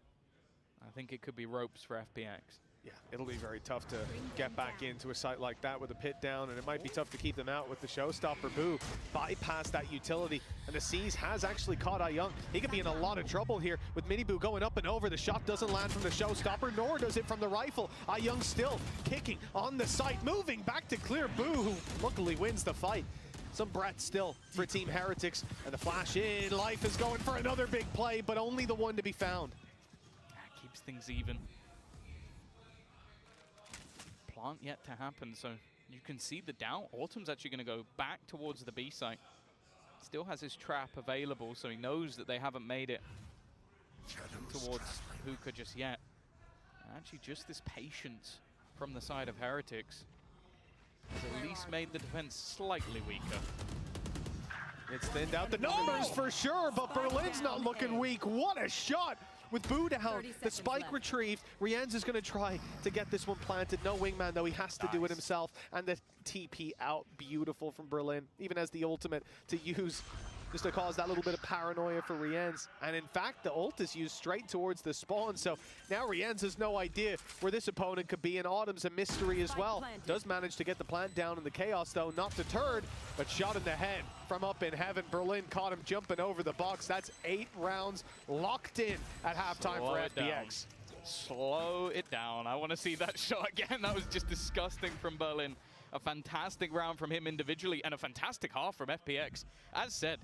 I think it could be ropes for FPX. Yeah, it'll be very tough to get back into a site like that with a pit down, and it might be tough to keep them out with the showstopper. Boo bypass that utility, and the Seas has actually caught IYoung. He could be in a lot of trouble here with Miniboo going up and over. The shot doesn't land from the showstopper, nor does it from the rifle. IYoung still kicking on the site, moving back to clear Boo, who luckily wins the fight. Some breath still for Team Heretics, and the flash in. Life is going for another big play, but only the one to be found. That keeps things even. Plant yet to happen, so you can see the doubt. Autumn's actually going to go back towards the B site. Still has his trap available, so he knows that they haven't made it towards Hookah just yet. And actually, just this patience from the side of Heretics has at least made the defense slightly weaker. It's thinned out the numbers for sure, but Berlin's not looking weak. What a shot with Boo down. The spike retrieved. Rienz is going to try to get this one planted. No wingman, though. He has to do it himself. And the TP out. Beautiful from Berlin. Even as the ultimate to use just to cause that little bit of paranoia for Rienz. And in fact, the ult is used straight towards the spawn. So now Rienz has no idea where this opponent could be. And Autumn's a mystery as well. Does manage to get the plant down in the chaos, though. Not deterred, but shot in the head from up in heaven. Berlin caught him jumping over the box. That's 8 rounds locked in at halftime for FPX. Slow it down. I want to see that shot again. That was just disgusting from Berlin. A fantastic round from him individually and a fantastic half from FPX. As said,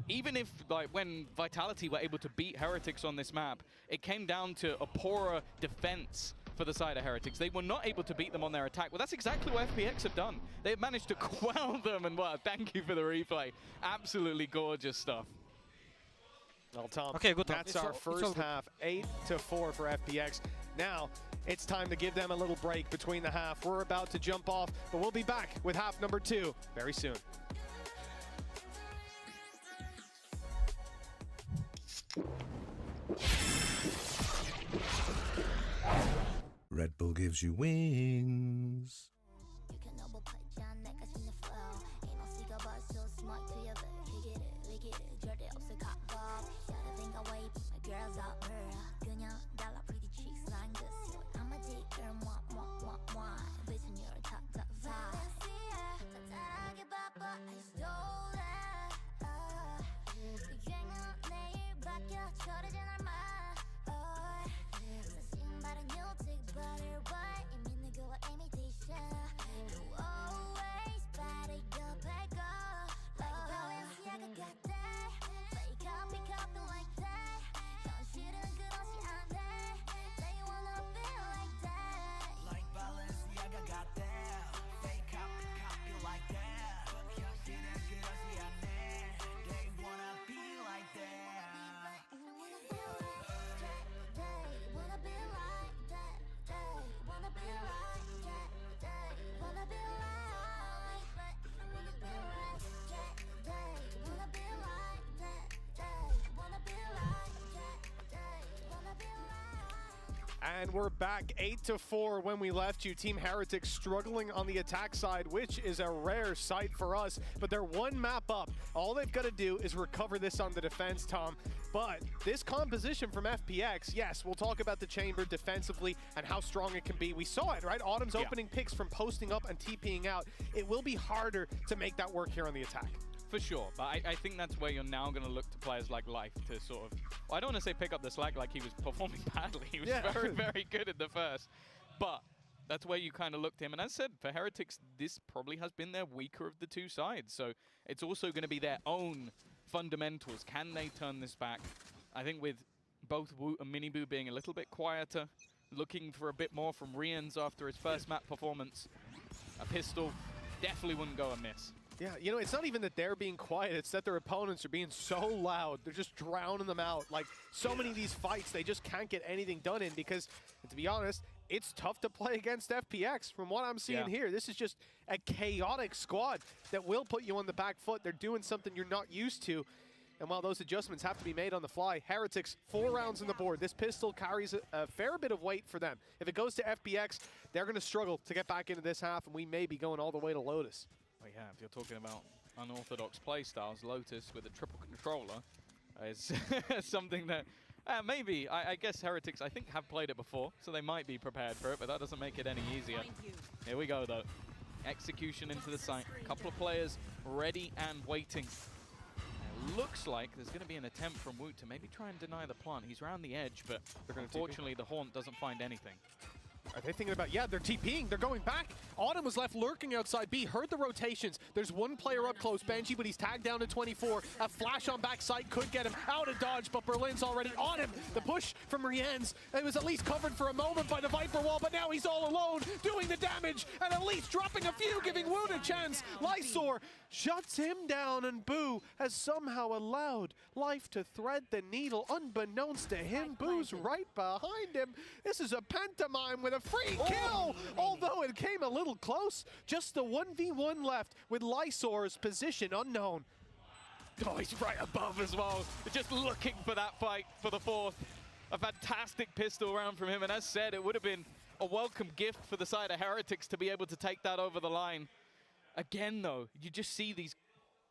even if, like, when Vitality were able to beat Heretics on this map, it came down to a poorer defense for the side of Heretics. They were not able to beat them on their attack. Well, that's exactly what FPX have done. They've managed to quell them, and wow, thank you for the replay. Absolutely gorgeous stuff. Well, Tom, okay, good. That's our first half, 8-4 for FPX. Now, it's time to give them a little break between the half. We're about to jump off, but we'll be back with half number 2 very soon. Red Bull gives you wings. And we're back 8-4 when we left you. Team Heretics struggling on the attack side, which is a rare sight for us. But they're one map up. All they've got to do is recover this on the defense, Tom. But this composition from FPX, yes, we'll talk about the chamber defensively and how strong it can be. We saw it, right? Autumn's opening picks from posting up and TPing out. It will be harder to make that work here on the attack. For sure, but I think that's where you're now going to look to players like Life to sort of, well, I don't want to say pick up the slack like he was performing badly. He was very, very good at the first, but that's where you kind of look to him. And as I said, for Heretics, this probably has been their weaker of the two sides. So it's also going to be their own fundamentals. Can they turn this back? I think with both Woot and Miniboo being a little bit quieter, looking for a bit more from Rienz after his first map performance, a pistol definitely wouldn't go amiss. Yeah, you know, it's not even that they're being quiet, it's that their opponents are being so loud. They're just drowning them out. Like, so many of these fights, they just can't get anything done in because, to be honest, it's tough to play against FPX. From what I'm seeing here, this is just a chaotic squad that will put you on the back foot. They're doing something you're not used to. And while those adjustments have to be made on the fly, Heretics, 4 rounds on the board. This pistol carries a fair bit of weight for them. If it goes to FPX, they're going to struggle to get back into this half, and we may be going all the way to Lotus. Well, yeah, if you're talking about unorthodox playstyles, Lotus with a triple controller is something that maybe, I guess Heretics, I think, have played it before, so they might be prepared for it, but that doesn't make it any easier. Here we go, though. Execution into the site. A couple of players ready and waiting. It looks like there's going to be an attempt from Woot to maybe try and deny the plant. He's around the edge, but unfortunately the Haunt doesn't find anything. Are they thinking about, yeah, they're TPing, they're going back. Autumn was left lurking outside B, heard the rotations. There's one player up close, Benji, but he's tagged down to 24. A flash on backside could get him out of dodge, but Berlin's already on him. The push from Rienz, it was at least covered for a moment by the Viper wall, but now he's all alone, doing the damage, and at least dropping a few, giving Woon a chance. Lysor shuts him down, and Boo has somehow allowed Life to thread the needle. Unbeknownst to him, Boo's right behind him. This is a pantomime with a free kill, although it came a little close. Just the 1v1 left with Lysor's position unknown. Oh, he's right above as well. Just looking for that fight for the fourth. A fantastic pistol round from him, and as said, it would have been a welcome gift for the side of Heretics to be able to take that over the line. Again, though, you just see these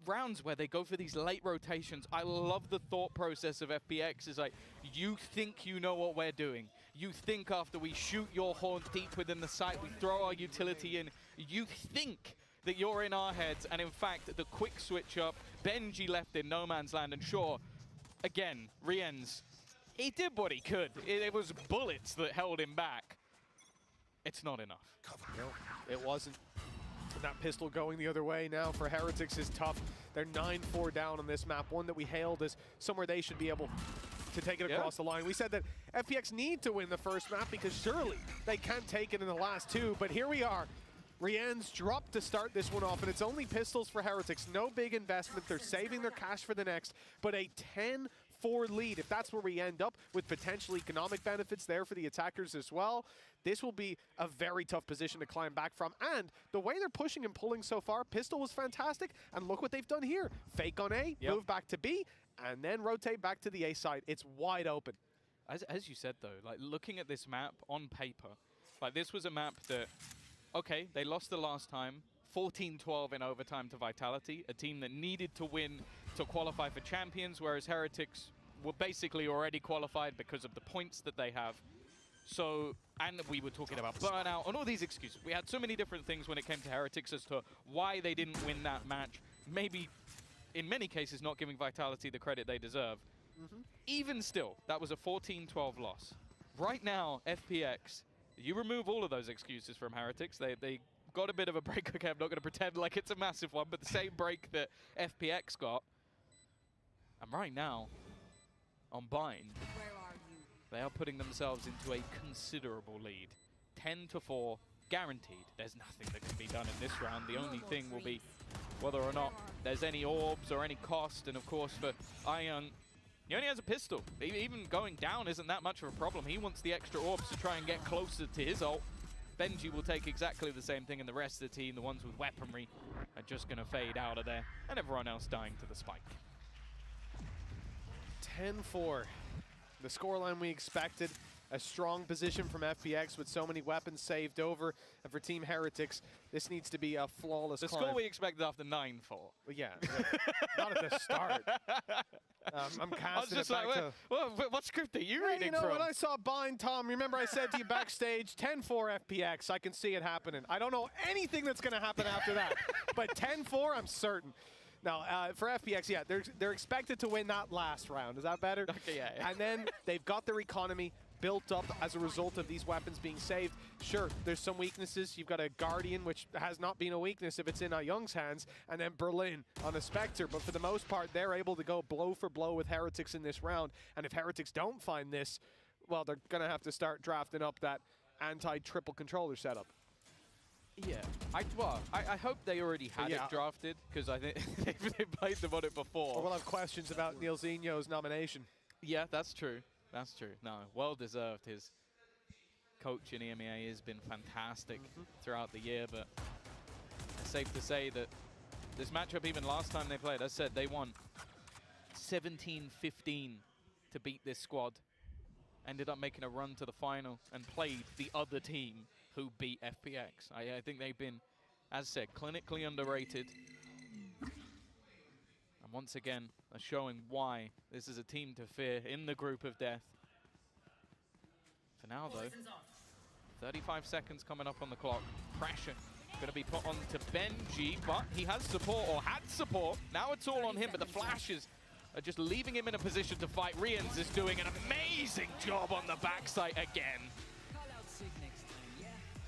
rounds where they go for these late rotations. I love the thought process of FPX. Is like, you think you know what we're doing. You think after we shoot your horn deep within the site, we throw our utility in, you think that you're in our heads, and in fact, the quick switch up, Benji left in no man's land, and sure, again, Rienz, he did what he could. It was bullets that held him back. It's not enough. No, it wasn't. And that pistol going the other way now for Heretics is tough. They're 9-4 down on this map, one that we hailed as somewhere they should be able to take it across the line. We said that FPX need to win the first map because surely they can't take it in the last two, but here we are. Rienz dropped to start this one off, and it's only pistols for Heretics. No big investment. They're saving their cash for the next, but a 10-4 lead. If that's where we end up with potential economic benefits there for the attackers as well, this will be a very tough position to climb back from. And the way they're pushing and pulling so far, pistol was fantastic, and look what they've done here. Fake on A, move back to B, and then rotate back to the A side. It's wide open. As you said, though, like looking at this map on paper, like this was a map that, okay, they lost the last time, 14-12 in overtime to Vitality, a team that needed to win to qualify for Champions, whereas Heretics were basically already qualified because of the points that they have. So, and we were talking about burnout and all these excuses. We had so many different things when it came to Heretics as to why they didn't win that match. Maybe, in many cases, not giving Vitality the credit they deserve. Even still, that was a 14-12 loss. Right now, FPX, you remove all of those excuses from Heretics. They got a bit of a break. Okay, I'm not going to pretend like it's a massive one, but the same break that FPX got. And right now, on Bind, they are putting themselves into a considerable lead. 10-4, guaranteed. There's nothing that can be done in this round. The only thing will be whether or not there's any orbs or any cost. And of course, for Ion, he only has a pistol. Even going down isn't that much of a problem. He wants the extra orbs to try and get closer to his ult. Benji will take exactly the same thing, and the rest of the team, the ones with weaponry, are just going to fade out of there. And everyone else dying to the spike. 10-4. The scoreline we expected. A strong position from FPX with so many weapons saved over. And for Team Heretics, this needs to be a flawless The climb. score we expected after 9-4. Well, yeah, not at the start. I'm casting it back to... What script are you reading you know, from? when I saw Bind, Tom, remember I said to you backstage, 10-4 FPX, I can see it happening. I don't know anything that's going to happen after that, but 10-4, I'm certain. Now, for FPX, yeah, they're expected to win that last round. Is that better? Okay, yeah. And then they've got their economy built up as a result of these weapons being saved. Sure, there's some weaknesses. You've got a Guardian, which has not been a weakness if it's in Young's hands, and then Berlin on a Spectre. But for the most part, they're able to go blow for blow with Heretics in this round. And if Heretics don't find this, well, they're going to have to start drafting up that anti-triple controller setup. Yeah, I hope they already had it drafted, because I think they played them on it before. Or we'll have questions about Neil Zinho's nomination. Yeah, that's true. That's true. No, well deserved. His coach in EMEA has been fantastic throughout the year, but it's safe to say that this matchup, even last time they played, as I said, they won 17-15 to beat this squad. Ended up making a run to the final and played the other team who beat FPX. I think they've been, as said, clinically underrated. And once again, showing why this is a team to fear in the group of death. For now, though, 35 seconds coming up on the clock. Pressure going to be put on to Benji, but he has support, or had support. Now it's all on him, but the flashes are just leaving him in a position to fight. Rienz is doing an amazing job on the backside again.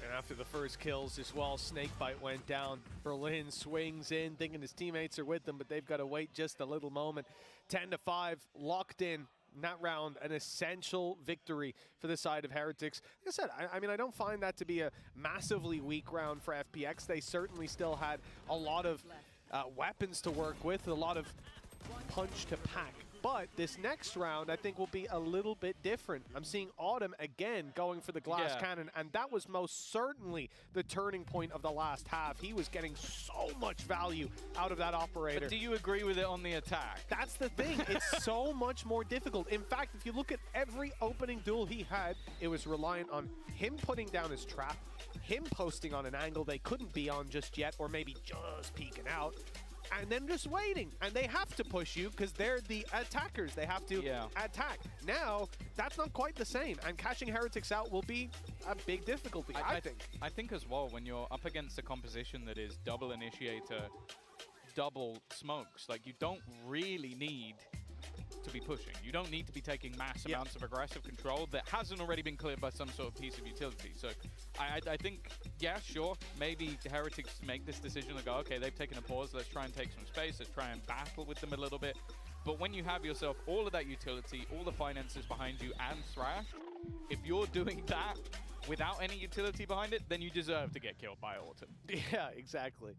And after the first kills as well, Snakebite went down. Berlin swings in, thinking his teammates are with them, but they've got to wait just a little moment. 10-5, locked in that round, an essential victory for the side of Heretics. Like I said, I mean, I don't find that to be a massively weak round for FPX. They certainly still had a lot of weapons to work with, a lot of punch to pack. But this next round, I think, will be a little bit different. I'm seeing Autumn again going for the glass cannon, and that was most certainly the turning point of the last half. He was getting so much value out of that operator. But do you agree with it on the attack? That's the thing. It's so much more difficult. In fact, if you look at every opening duel he had, it was reliant on him putting down his trap, him posting on an angle they couldn't be on just yet, or maybe just peeking out, and then just waiting. And they have to push you because they're the attackers. They have to attack. Now, that's not quite the same. And catching Heretics out will be a big difficulty, I think. I think as well, when you're up against a composition that is double initiator, double smokes, like you don't really need to be pushing. You don't need to be taking mass amounts of aggressive control that hasn't already been cleared by some sort of piece of utility. So I think, yeah, sure, maybe the Heretics make this decision to go, okay, they've taken a pause, let's try and take some space, let's try and battle with them a little bit. But when you have yourself all of that utility, all the finances behind you and Thrash, if you're doing that without any utility behind it, then you deserve to get killed by Autumn. Yeah, exactly.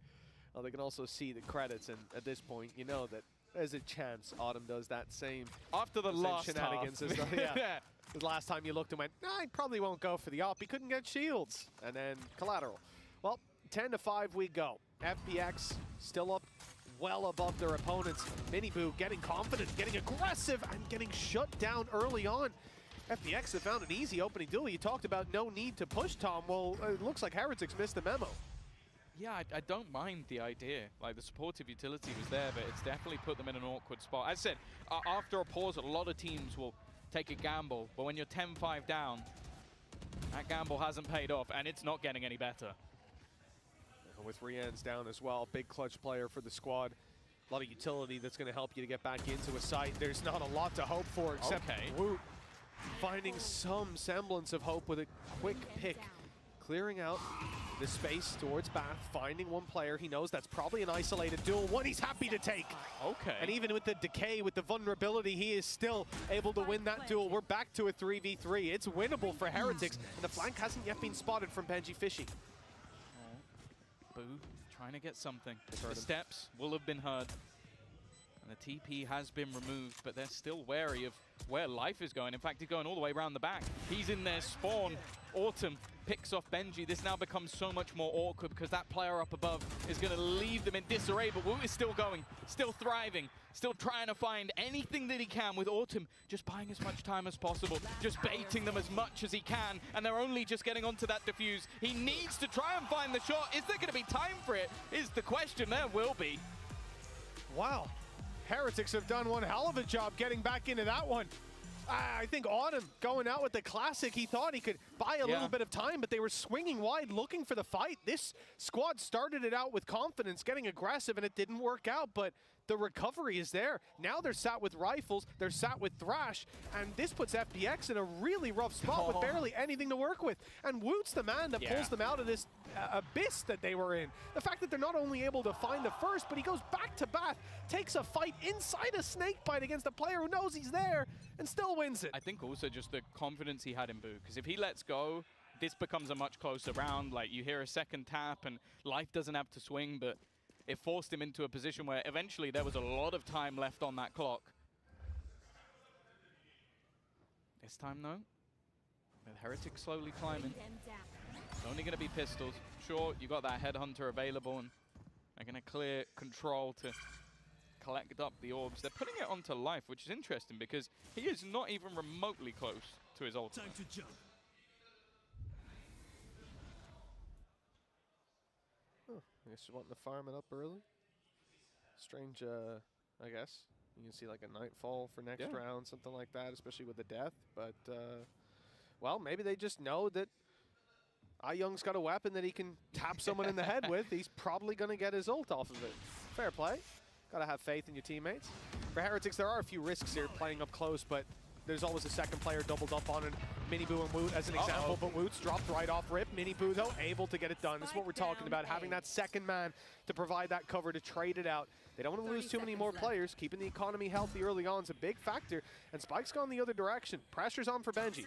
Well, they can also see the credits, and at this point, you know that there's a chance Autumn does that same after the last shenanigans. The last time you looked and went, nah, he probably won't go for the op. He couldn't get shields. And then collateral. Well, 10-5 we go. FPX still up well above their opponents. Miniboo getting confident, getting aggressive, and getting shut down early on. FPX have found an easy opening duel. You talked about no need to push, Tom. Well, it looks like Heretics missed the memo. Yeah, I don't mind the idea. Like, the supportive utility was there, but it's definitely put them in an awkward spot. As I said, after a pause, a lot of teams will take a gamble, but when you're 10-5 down, that gamble hasn't paid off, and it's not getting any better. With Rian's down as well, big clutch player for the squad. A lot of utility that's going to help you to get back into a site. There's not a lot to hope for, except Woot finding some semblance of hope with a quick pick. Clearing out the space towards Bath, finding one player. He knows that's probably an isolated duel, one he's happy to take. Okay. And even with the decay, with the vulnerability, he is still able to win that duel. We're back to a 3v3. It's winnable for Heretics, and the flank hasn't yet been spotted from Benji Fishy. Boo, trying to get something. The steps will have been heard. And the TP has been removed, but they're still wary of where life is going. In fact, he's going all the way around the back. He's in their spawn. Autumn picks off Benji. This now becomes so much more awkward because that player up above is going to leave them in disarray, but Wu is still going, still thriving, still trying to find anything that he can with Autumn, just buying as much time as possible, just baiting them as much as he can, and they're only just getting onto that defuse. He needs to try and find the shot. Is there going to be time for it? Is the question. There will be. Wow. Heretics have done one hell of a job getting back into that one. I think Autumn going out with the classic, he thought he could buy a little bit of time, but they were swinging wide looking for the fight. This squad started it out with confidence, getting aggressive, and it didn't work out, but the recovery is there. Now they're sat with rifles, they're sat with Thrash, and this puts FPX in a really rough spot with barely anything to work with. And Woot's the man that pulls them out of this abyss that they were in. The fact that they're not only able to find the first, but he goes back to Bath, takes a fight inside a Snakebite against a player who knows he's there, and still wins it. I think also just the confidence he had in Boo, because if he lets go, this becomes a much closer round. Like, you hear a second tap, and life doesn't have to swing, but it forced him into a position where eventually there was a lot of time left on that clock. This time, though, with Heretic slowly climbing, it's only going to be pistols. Sure, you got that Headhunter available, and they're going to clear control to collect up the orbs. They're putting it onto life, which is interesting because he is not even remotely close to his ultimate. Time to jump. I guess you're wanting to farm it up early. Strange, I guess. You can see like a Nightfall for next round, something like that, especially with the death. But, well, maybe they just know that Young's got a weapon that he can tap someone in the head with. He's probably going to get his ult off of it. Fair play. Got to have faith in your teammates. For Heretics, there are a few risks here playing up close, but there's always a second player doubled up on it. Miniboo and Woot as an example, but Woot's dropped right off rip. Miniboo, though, able to get it done. This is what we're talking about, having that second man to provide that cover to trade it out. They don't want to lose too many more players. Keeping the economy healthy early on is a big factor, and Spike's gone the other direction. Pressure's on for Benji.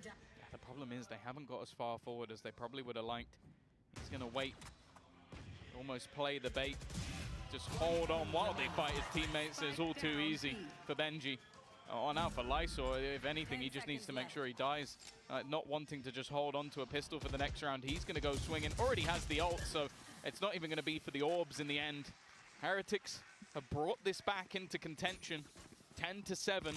Yeah, the problem is they haven't got as far forward as they probably would have liked. He's going to wait, almost play the bait, just hold on while they fight his teammates. It's all too easy for Benji. On out for Lysor, if anything, he just needs to make sure he dies. Not wanting to just hold on to a pistol for the next round. He's going to go swinging. Already has the ult, so it's not even going to be for the orbs in the end. Heretics have brought this back into contention. 10-7.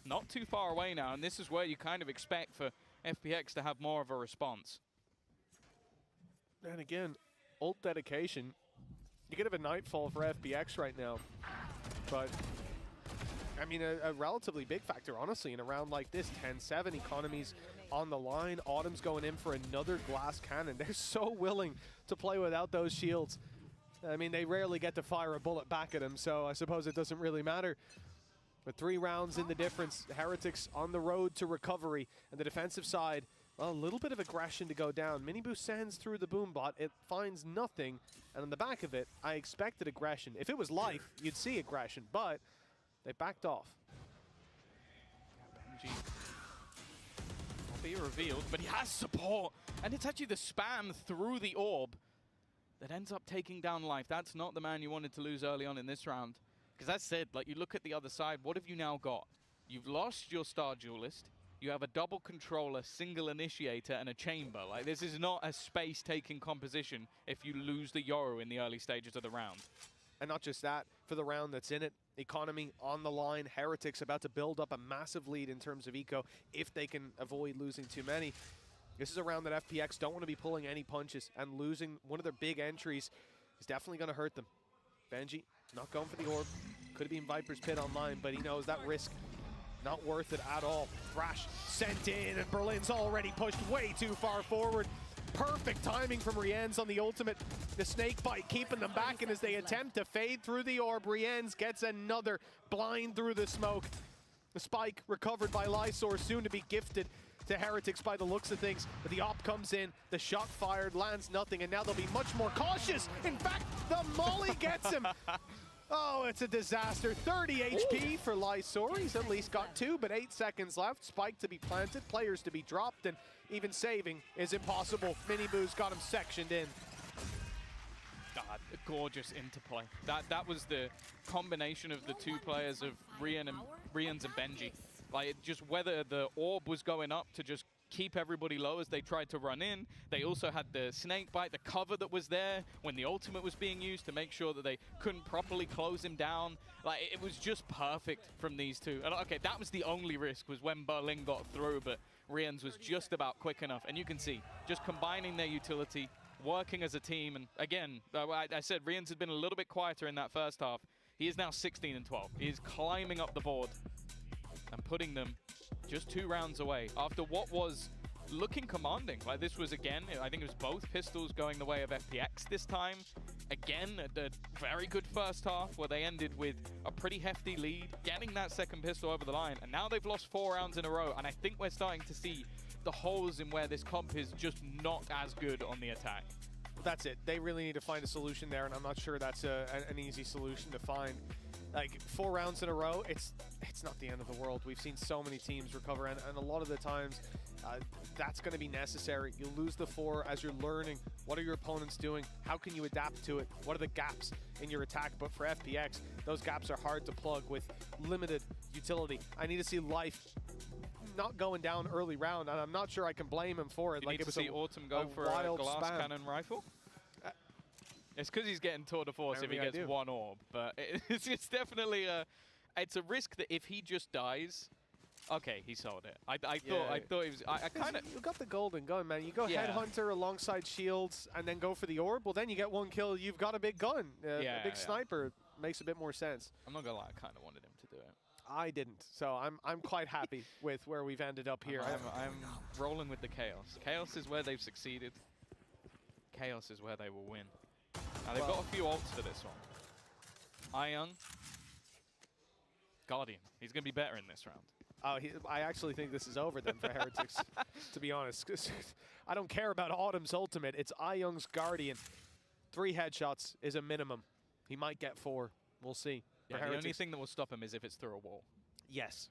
Not too far away now, and this is where you kind of expect for FPX to have more of a response. And again, ult dedication. You get a bit of a nightfall for FPX right now, but I mean, a relatively big factor, honestly, in a round like this. 10-7, economy's on the line. Autumn's going in for another glass cannon. They're so willing to play without those shields. I mean, they rarely get to fire a bullet back at him, so I suppose it doesn't really matter. But 3 rounds in the difference. Heretics on the road to recovery. And the defensive side, well, a little bit of aggression to go down. Miniboo sends through the boom bot. It finds nothing. And on the back of it, I expected aggression. If it was life, you'd see aggression, but they backed off. Benji will be revealed, but he has support. And it's actually the spam through the orb that ends up taking down Life. That's not the man you wanted to lose early on in this round. Because as said, like, you look at the other side, what have you now got? You've lost your Star Duelist. You have a double controller, single initiator, and a chamber. Like, this is not a space-taking composition if you lose the Yoru in the early stages of the round. And not just that, for the round that's in it, economy on the line. Heretics about to build up a massive lead in terms of eco if they can avoid losing too many. This is a round that FPX don't want to be pulling any punches, and losing one of their big entries is definitely going to hurt them. Benji not going for the orb. Could have been Viper's Pit online, but he knows that risk not worth it at all. Thrash sent in, and Berlin's already pushed way too far forward. Perfect timing from Rienz on the ultimate. The snake bite keeping them back, and as they attempt to fade through the orb, Rienz gets another blind through the smoke. The spike recovered by Lysor, soon to be gifted to Heretics by the looks of things. But the op comes in, the shot fired, lands nothing, and now they'll be much more cautious. In fact, the molly gets him. Oh, it's a disaster. 30 HP for Lysor. He's at least got 2, but 8 seconds left. Spike to be planted, players to be dropped, and even saving is impossible. Miniboo's got him sectioned in. God, a gorgeous interplay. That was the combination of the 2 players of Rienz and Benji. Like, just whether the orb was going up to just keep everybody low as they tried to run in. They also had the snake bite, the cover that was there when the ultimate was being used to make sure that they couldn't properly close him down. Like, it was just perfect from these 2. And okay, that was the only risk, was when Berlin got through, but Rienz was just about quick enough. And you can see, just combining their utility, working as a team. And again, I said Rienz has been a little bit quieter in that first half. He is now 16-12. He is climbing up the board and putting them just 2 rounds away after what was looking commanding. Like, this was, again, I think it was both pistols going the way of FPX this time. Again, a very good first half where they ended with a pretty hefty lead, getting that second pistol over the line. And now they've lost 4 rounds in a row. And I think we're starting to see the holes in where this comp is just not as good on the attack. That's it. They really need to find a solution there, and I'm not sure that's an easy solution to find. Like, 4 rounds in a row, it's not the end of the world. We've seen so many teams recover, and a lot of the times that's going to be necessary. You lose the 4 as you're learning. What are your opponents doing? How can you adapt to it? What are the gaps in your attack? But for FPX, those gaps are hard to plug with limited utility. I need to see Life not going down early round, and I'm not sure I can blame him for it. You need to see Autumn go for a glass cannon rifle? It's because he's getting tour de force if he gets 1 orb, but it's definitely it's a risk that if he just dies, okay, he sold it. I thought he was. I kind of. You got the golden gun, man. You go Headhunter alongside shields and then go for the orb. Well, then you get 1 kill. You've got a big gun, a big sniper. Makes a bit more sense. I'm not gonna lie, I kind of wanted him to do it. I didn't, so I'm quite happy with where we've ended up here. I'm rolling with the chaos. Chaos is where they've succeeded. Chaos is where they will win. Now, they've got a few ults for this one. Ion. Guardian. He's going to be better in this round. I actually think this is over then for Heretics, to be honest. 'Cause I don't care about Autumn's ultimate. It's iYoung's Guardian. 3 headshots is a minimum. He might get 4. We'll see. Yeah, the only thing that will stop him is if it's through a wall. Yes.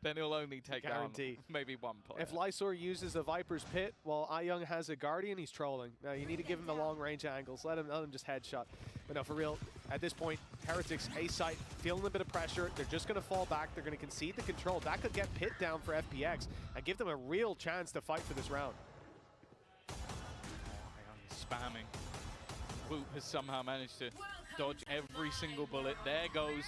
Then he'll only take down Guarantee. maybe 1 player. If Lysor uses the Viper's Pit while iYoung has a Guardian, he's trolling. Now, you need to give him the long-range angles. Let him just headshot. But no, for real, at this point, Heretics, A-site, feeling a bit of pressure. They're just going to fall back. They're going to concede the control. That could get Pit down for FPX and give them a real chance to fight for this round. Spamming. Woot has somehow managed to dodge every single bullet. There goes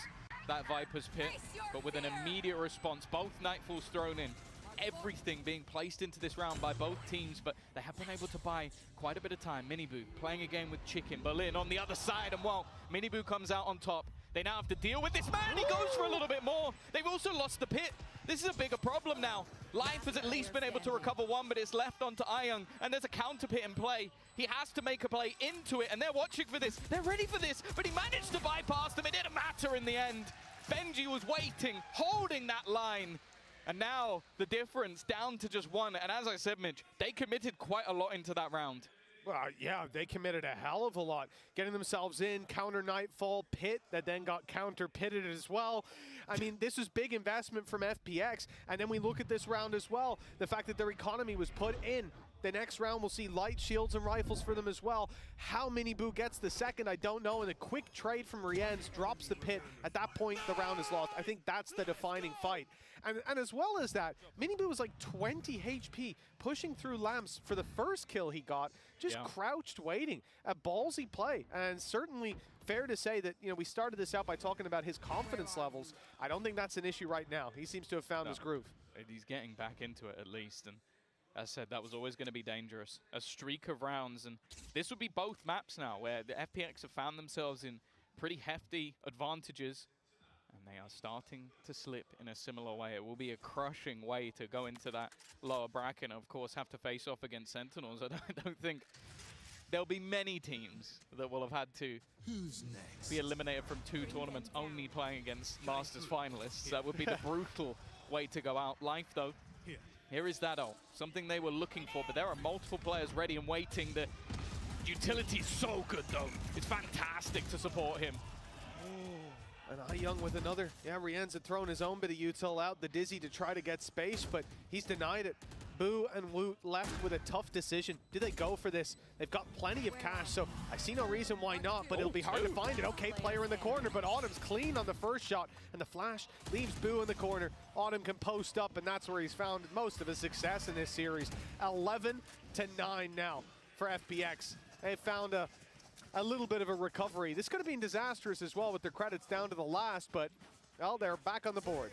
that Viper's Pit, but with an immediate response. Both Nightfalls thrown in. Everything being placed into this round by both teams, but they have been able to buy quite a bit of time. Miniboo playing a game with Chicken. Berlin on the other side, and well, Miniboo comes out on top. They now have to deal with this man. He goes for a little bit more. They've also lost the Pit. This is a bigger problem now. Life has at least been able to recover 1, but it's left onto iYoung, and there's a counter Pit in play. He has to make a play into it, and they're watching for this. They're ready for this, but he managed to bypass them. It didn't matter in the end. Benji was waiting, holding that line. And now the difference down to just 1. And as I said, Mitch, they committed quite a lot into that round. Well, yeah, they committed a hell of a lot. Getting themselves in, counter Nightfall, Pit, that then got counter-pitted as well. I mean, this was big investment from FPX. And then we look at this round as well. The fact that their economy was put in. The next round, we'll see light shields and rifles for them as well. How Miniboo gets the second, I don't know. And a quick trade from Rienz drops the Pit. At that point, the round is lost. I think that's the defining fight. And as well as that, Miniboo was like 20 HP, pushing through lamps for the first kill he got, just crouched waiting. A ballsy play, and certainly fair to say that, you know, we started this out by talking about his confidence levels. I don't think that's an issue right now. He seems to have found his groove. He's getting back into it at least, and as I said, that was always going to be dangerous. A streak of rounds, and this would be both maps now, where the FPX have found themselves in pretty hefty advantages, and they are starting to slip in a similar way. It will be a crushing way to go into that lower bracket, and of course have to face off against Sentinels. I don't think there'll be many teams that will have had to be eliminated from 2 tournaments only playing against Masters finalists. That would be the brutal way to go out. Life, though, here is that ult, something they were looking for, but there are multiple players ready and waiting. The utility is so good, though. It's fantastic to support him. And iYoung with another. Yeah, Rienz had thrown his own bit of util out, the Dizzy, to try to get space, but he's denied it. Boo and Woot left with a tough decision. Do they go for this? They've got plenty of cash, so I see no reason why not, but it'll be hard to find it. Okay, player in the corner, but Autumn's clean on the first shot, and the flash leaves Boo in the corner. Autumn can post up, and that's where he's found most of his success in this series. 11-9 now for FPX. They found a little bit of a recovery. This could have been disastrous as well with their credits down to the last, but, well, they're back on the board.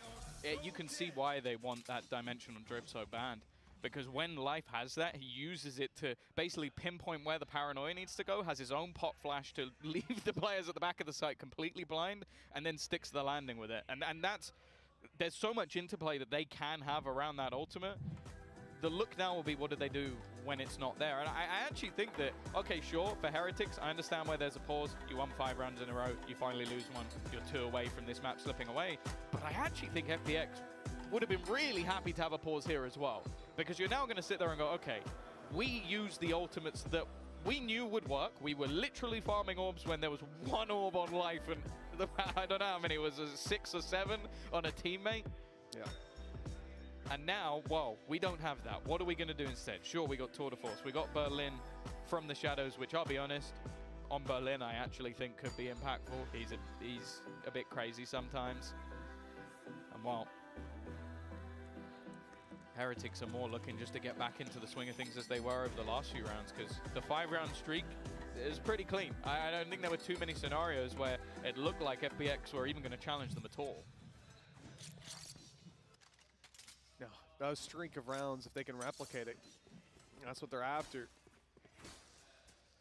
You can see why they want that dimensional drip so bad. Because when Life has that, he uses it to basically pinpoint where the paranoia needs to go, has his own pot flash to leave the players at the back of the site completely blind, and then sticks the landing with it. And that's, there's so much interplay that they can have around that ultimate. The look now will be, what do they do when it's not there? And I actually think that, okay, sure, for Heretics, I understand where there's a pause. You won 5 rounds in a row, you finally lose 1. You're 2 away from this map slipping away. But I actually think FPX would have been really happy to have a pause here as well. Because you're now going to sit there and go, okay, we use the ultimates that we knew would work. We were literally farming orbs when there was 1 orb on Life, and I don't know how many, it was 6 or 7 on a teammate. Yeah. And now, well, we don't have that. What are we going to do instead? Sure, we got Tour de Force. We got Berlin from the shadows, which I'll be honest, on Berlin, I actually think could be impactful. He's a bit crazy sometimes. And well, Heretics are more looking just to get back into the swing of things as they were over the last few rounds, because the 5-round streak is pretty clean. I don't think there were too many scenarios where it looked like FPX were even going to challenge them at all. No, those streak of rounds, if they can replicate it, that's what they're after.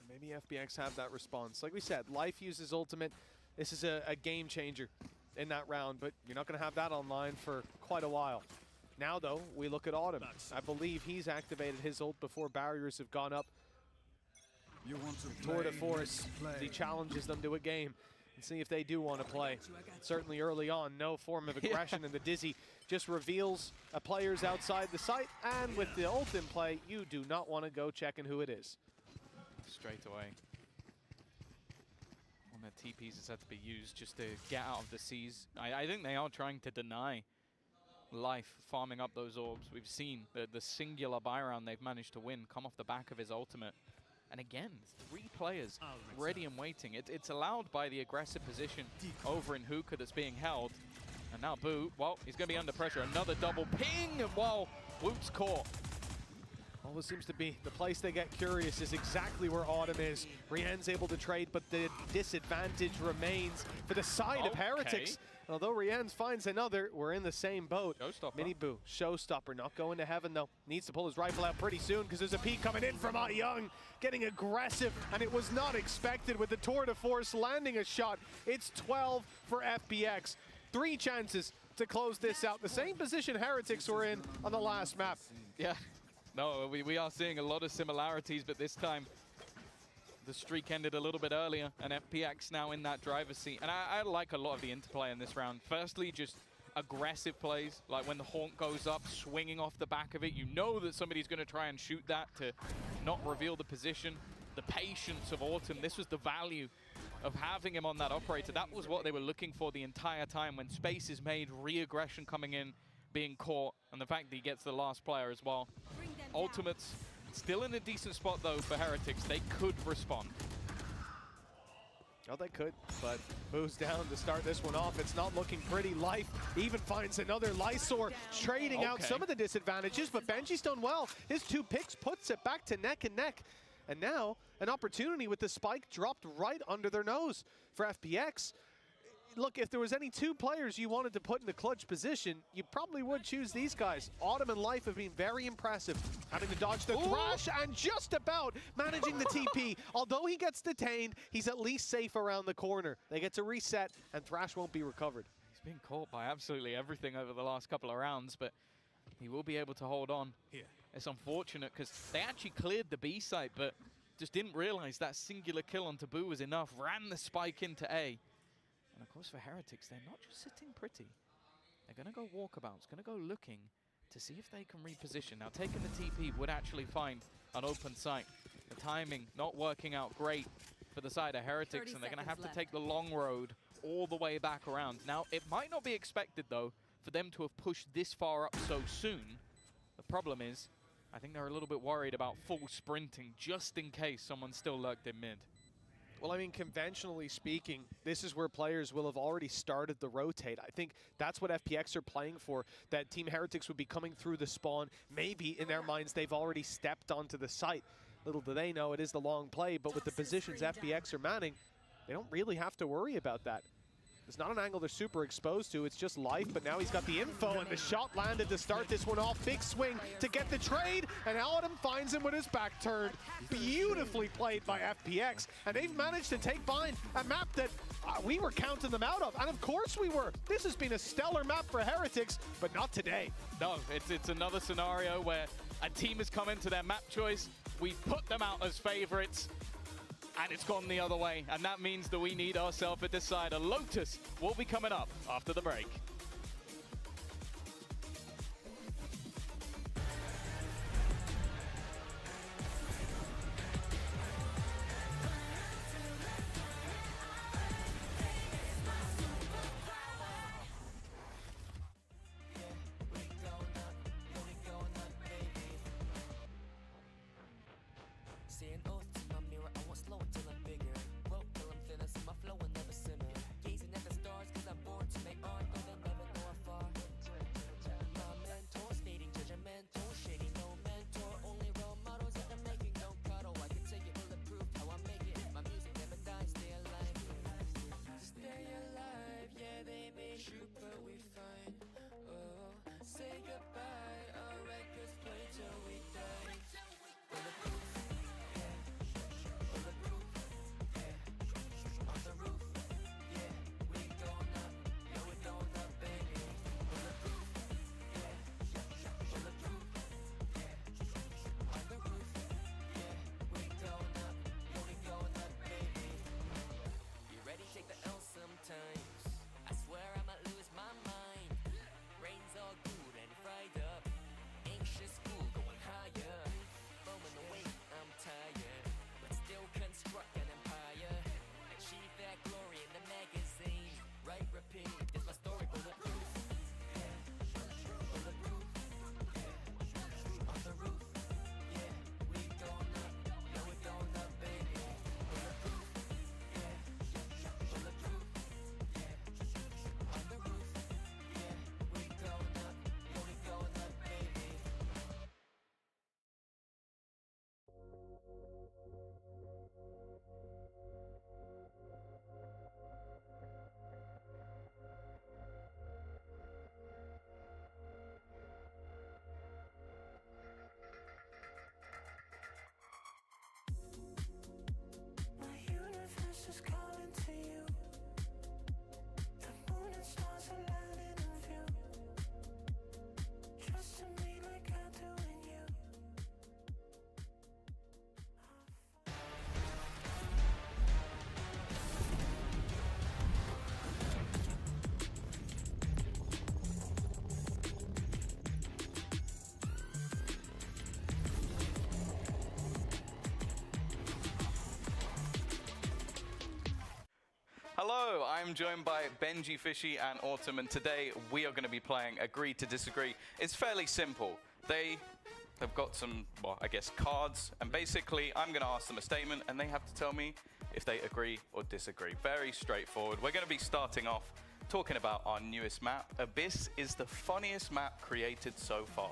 Maybe FPX have that response. Like we said, Life uses ultimate. This is a game changer in that round, but you're not going to have that online for quite a while. Now, though, we look at Autumn. I believe he's activated his ult before barriers have gone up. Tour de Force, he challenges them to a game. and see if they do want to play. Certainly early on, no form of aggression, and the Dizzy just reveals a player's outside the site, and with the ult in play, you do not want to go checking who it is. Straight away. One of the TPs is had to be used just to get out of the seas. I think they are trying to deny Life farming up those orbs. We've seen the singular buy round they've managed to win come off the back of his ultimate. And again, 3 players ready and waiting. It's allowed by the aggressive position over in Hookah that's being held. And now Boo, well, he's going to be under pressure. Another double ping, and well, Woot's caught. Always seems to be the place they get curious is exactly where Autumn is. Rienne's able to trade, but the disadvantage remains for the side of Heretics. And although Rienne's finds another, we're in the same boat. Showstopper. Mini Boo, showstopper, not going to heaven though. Needs to pull his rifle out pretty soon because there's a peek coming in from Young, getting aggressive, and it was not expected with the tour de force landing a shot. It's 12 for FPX. 3 chances to close this out. The same position Heretics were in on the last map. Yeah. No, we are seeing a lot of similarities, but this time the streak ended a little bit earlier, and FPX now in that driver's seat. And I like a lot of the interplay in this round. Firstly, just aggressive plays, like when the Haunt goes up, swinging off the back of it. You know that somebody's going to try and shoot that to not reveal the position. The patience of Autumn, this was the value of having him on that operator. That was what they were looking for the entire time. When space is made, re-aggression coming in, being caught, and the fact that he gets the last player as well. Ultimates still in a decent spot though for Heretics. They could respond. Oh, they could, but Boo's down to start this one off. It's not looking pretty. Life even finds another Lysor, trading out some of the disadvantages, but Benji's done well. His 2 picks puts it back to neck and neck. And now an opportunity with the spike dropped right under their nose for FPX. Look, if there was any 2 players you wanted to put in the clutch position, you probably would choose these guys. Autumn and Life have been very impressive, having to dodge the Thrash and just about managing the TP. Although he gets detained, he's at least safe around the corner. They get to reset, and Thrash won't be recovered. He's been caught by absolutely everything over the last couple of rounds, but he will be able to hold on. Here. It's unfortunate because they actually cleared the B site, but just didn't realize that singular kill on Taboo was enough. Ran the spike into A. And of course for Heretics, they're not just sitting pretty. They're going to go walkabouts, going to go looking to see if they can reposition. Now taking the TP would actually find an open site. The timing not working out great for the side of Heretics, and they're going to have to take the long road all the way back around. Now it might not be expected though for them to have pushed this far up so soon. The problem is, I think they're a little bit worried about full sprinting just in case someone still lurked in mid. Well, I mean, conventionally speaking, this is where players will have already started the rotate. I think that's what FPX are playing for, that Team Heretics would be coming through the spawn. Maybe in their minds, they've already stepped onto the site. Little do they know it is the long play, but with the positions FPX are manning, they don't really have to worry about that. It's not an angle they're super exposed to, it's just Life, but now he's got the info, and the shot landed to start this one off. Big swing to get the trade, and Autumn finds him with his back turned. Beautifully played by FPX, and they've managed to take behind a map that we were counting them out of, and of course we were. This has been a stellar map for Heretics, but not today. No, it's another scenario where a team has come into their map choice, we've put them out as favorites, and it's gone the other way, and that means that we need ourselves a decider. Lotus will be coming up after the break. Gazing at the stars, cause I'm born to make art, though the Hello, I'm joined by Benji, Fishy, and Autumn, and today we are going to be playing Agree to Disagree. It's fairly simple. They've got some, well, I guess, cards, and basically I'm going to ask them a statement, and they have to tell me if they agree or disagree. Very straightforward. We're going to be starting off talking about our newest map. Abyss is the funniest map created so far.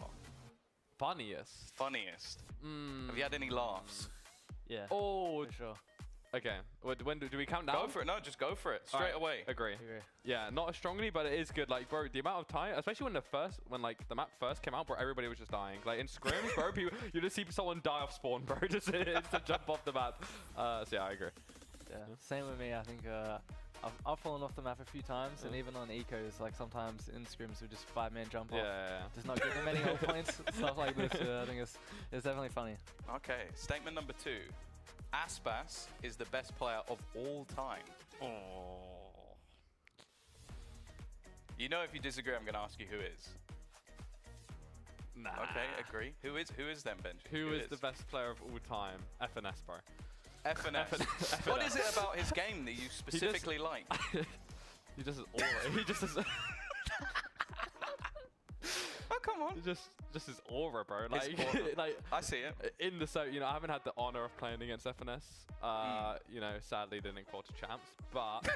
Funniest? Funniest. Have you had any laughs? Yeah. Oh, for sure. Okay. When do we count down? Go for it. No, just go for it. Straight away. Agree. Yeah, not as strongly, but it is good. Like, bro, the amount of time, especially when the map first came out, bro, everybody was just dying. Like in scrims, bro, you just see someone die off spawn, bro, just to jump off the map. So yeah, I agree. Yeah. Same with me. I think I've fallen off the map a few times, and even on ecos, like sometimes in scrims we just 5-man jump off. Just not getting many ult points, stuff like this. I think it's definitely funny. Okay, statement number 2. Aspas is the best player of all time. Oh. You know, if you disagree, I'm going to ask you who is. Nah. Okay, agree. Who is then, Benji? Who is the best player of all time? FNS, bro. FNS. What is it about his game that you specifically like? He just has aura. He just has. Oh, come on. Just his aura, bro. Like, like I see it. In the I haven't had the honor of playing against FNS. You know, sadly didn't quarter champs, but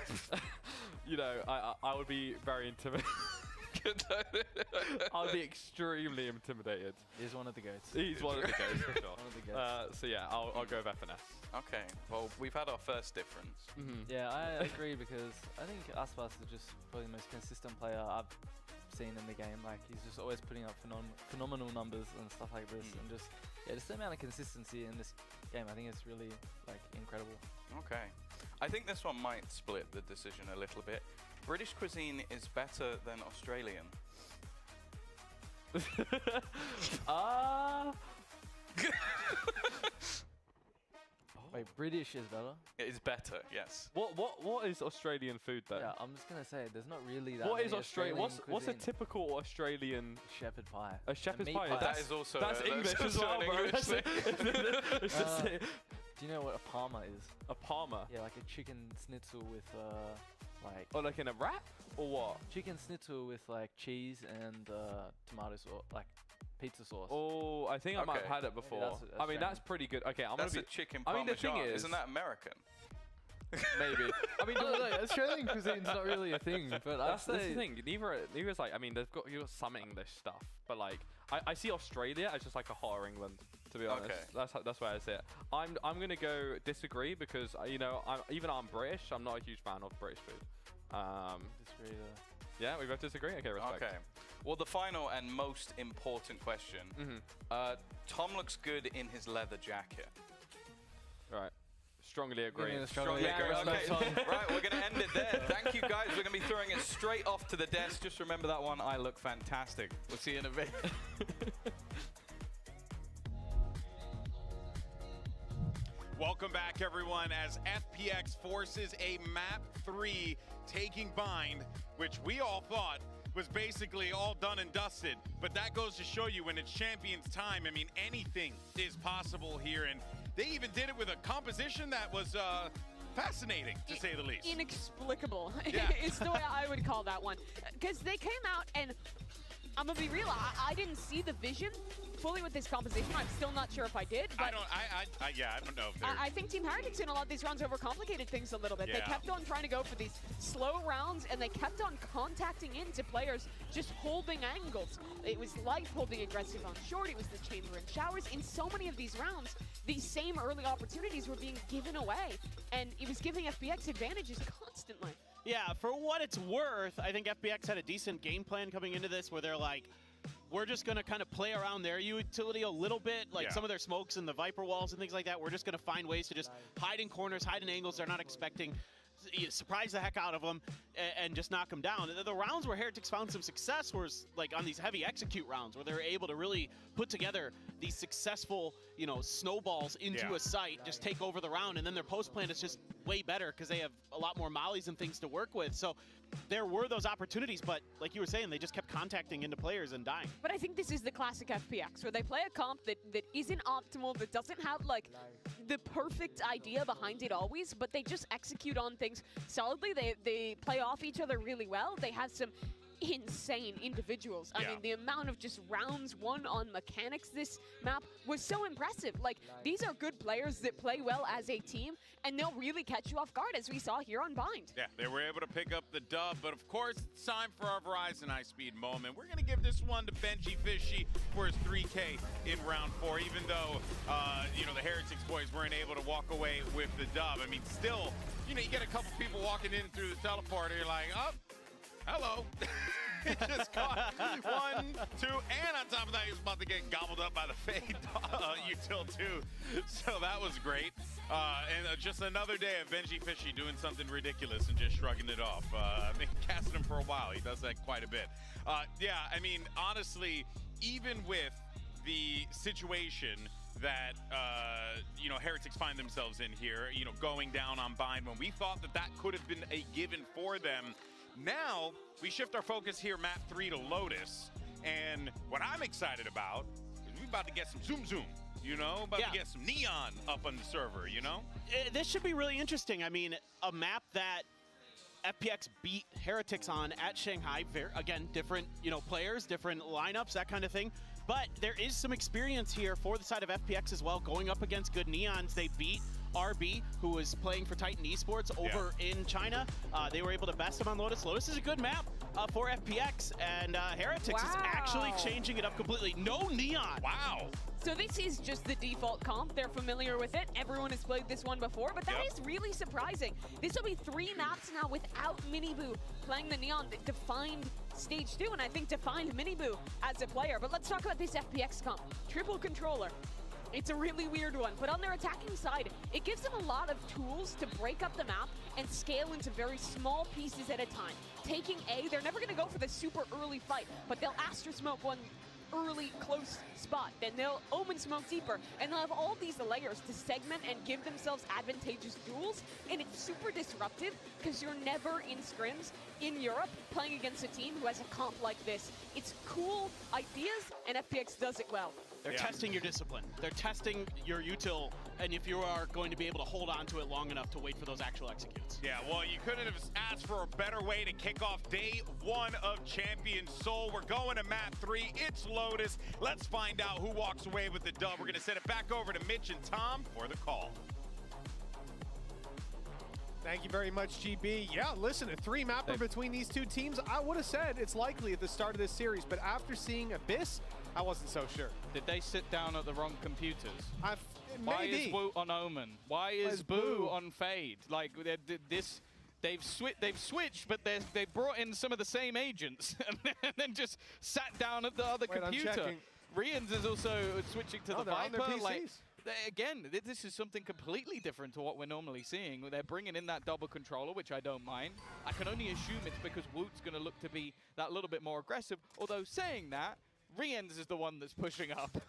you know, I would be very intimidated. I would be extremely intimidated. He's one of the goats. He's one of the goats for sure. One of the goats. So yeah, I'll go with FNS. Okay. Well, we've had our first difference. Yeah, I agree because I think Aspas is just probably the most consistent player I've seen in the game. Like he's just always putting up phenomenal numbers and stuff like this, and just the amount of consistency in this game, I think it's really like incredible. Okay, I think this one might split the decision a little bit. British cuisine is better than Australian. Wait, British is better? It is better, yes. What is Australian food then? Yeah, I'm just gonna say there's not really that. What many is Australian? What's a cuisine. typical Australian shepherd pie? A shepherd's meat pie. pie. That is also that's English as well, bro. Do you know what a parma is? A parma? Yeah, like a chicken schnitzel with like. Oh, like in a wrap or what? Chicken schnitzel with like cheese and tomato sauce, like pizza sauce. Oh, I think I might have had it before. Yeah, I mean, that's pretty good. Okay, I'm that's gonna be. a chicken I mean, the parmesan. thing is, isn't that American? Maybe. I mean, Australian cuisine's not really a thing, but that's the thing. Neither is like. I mean, you've got some English stuff, but like, I see Australia as just like a hotter England. To be honest, that's where I see it. I'm gonna go disagree because you know I'm British. I'm not a huge fan of British food. Disagree. Yeah, we both disagree. Okay, respect. Okay. Well, the final and most important question. Tom looks good in his leather jacket. Right. Strongly agree. Strongly agree. Okay. Right, we're going to end it there. Thank you, guys. We're going to be throwing it straight off to the desk. Just remember that one. I look fantastic. We'll see you in a bit. Welcome back, everyone, as FPX forces a map 3 taking Bind, which we all thought was basically all done and dusted. But that goes to show you when it's Champions time, I mean, anything is possible here. And they even did it with a composition that was fascinating, to say the least. Inexplicable Yeah. is the way I would call that one. Because they came out and, I'm gonna be real, I didn't see the vision fully with this composition. I'm still not sure if I did. But I don't know if they're... I think Team Heretics in a lot of these rounds overcomplicated things a little bit. Yeah. They kept on trying to go for these slow rounds, and they kept on contacting into players, just holding angles. It was Life holding aggressive on short. It was the Chamber and Showers. In so many of these rounds, these same early opportunities were being given away, and it was giving FPX advantages constantly. Yeah, for what it's worth, I think FPX had a decent game plan coming into this where they're like, we're just going to kind of play around their utility a little bit, like some of their smokes and the Viper walls and things like that. We're just going to find ways to just hide in corners, hide in angles they're not expecting, surprise the heck out of them, and just knock them down. The rounds where Heretics found some success was like on these heavy execute rounds where they were able to really put together these successful, you know, snowballs into a site, just take over the round, and then their post plan is just way better because they have a lot more mollies and things to work with. So there were those opportunities, but like you were saying, they just kept contacting into players and dying. But I think this is the classic FPX, where they play a comp that isn't optimal, that doesn't have like the perfect idea behind it always, but they just execute on things solidly. They play off each other really well. They have some insane individuals. I mean, the amount of just rounds won on mechanics this map was so impressive. Like, these are good players that play well as a team, and they'll really catch you off guard, as we saw here on Bind. Yeah, they were able to pick up the dub, but of course, it's time for our Verizon high-speed moment. We're going to give this one to Benji Fishy for his 3K in round 4, even though, you know, the Heretics boys weren't able to walk away with the dub. I mean, still, you know, you get a couple people walking in through the teleporter, you're like, oh, hello. It just caught 1, 2, and on top of that, he was about to get gobbled up by the Fade Util too. So that was great. And just another day of Benji Fishy doing something ridiculous and just shrugging it off. I've been casting him for a while. He does that quite a bit. Yeah, I mean, honestly, even with the situation that, you know, Heretics find themselves in here, you know, going down on Bind, when we thought that that could have been a given for them, now we shift our focus here, map 3 to Lotus. And what I'm excited about is we're about to get some zoom, you know, about to get some neon up on the server, you know? This should be really interesting. I mean, a map that FPX beat Heretics on at Shanghai, again, different, you know, players, different lineups, that kind of thing. But there is some experience here for the side of FPX as well, going up against good Neons. They beat RB, who was playing for Titan Esports over in China. They were able to best him on Lotus. Lotus is a good map for FPX, and Heretics is actually changing it up completely. No Neon. Wow. So this is just the default comp. They're familiar with it. Everyone has played this one before, but that is really surprising. This will be 3 maps now without Miniboo playing the Neon that defined Stage 2, and I think defined Miniboo as a player. But let's talk about this FPX comp. Triple controller. It's a really weird one, but on their attacking side, it gives them a lot of tools to break up the map and scale into very small pieces at a time. Taking A, they're never gonna go for the super early fight, but they'll Astra Smoke one early close spot, then they'll Omen Smoke deeper, and they'll have all these layers to segment and give themselves advantageous duels, and it's super disruptive because you're never in scrims in Europe playing against a team who has a comp like this. It's cool ideas, and FPX does it well. They're testing your discipline. They're testing your util, and if you are going to be able to hold on to it long enough to wait for those actual executes. Yeah, well, you couldn't have asked for a better way to kick off day 1 of Champion Seoul. We're going to map 3. It's Lotus. Let's find out who walks away with the dub. We're going to send it back over to Mitch and Tom for the call. Thank you very much, GB. Yeah, listen, a 3-mapper between these two teams, I would have said it's likely at the start of this series, but after seeing Abyss, I wasn't so sure. Did they sit down at the wrong computers? Why is Woot on Omen? Why is Boo on Fade? Like, they've switched, but they brought in some of the same agents and then just sat down at the other computer. Rians is also switching to the Viper. Like, again, this is something completely different to what we're normally seeing. They're bringing in that double controller, which I don't mind. I can only assume it's because Woot's going to look to be that little bit more aggressive. Although saying that, Rians is the one that's pushing up.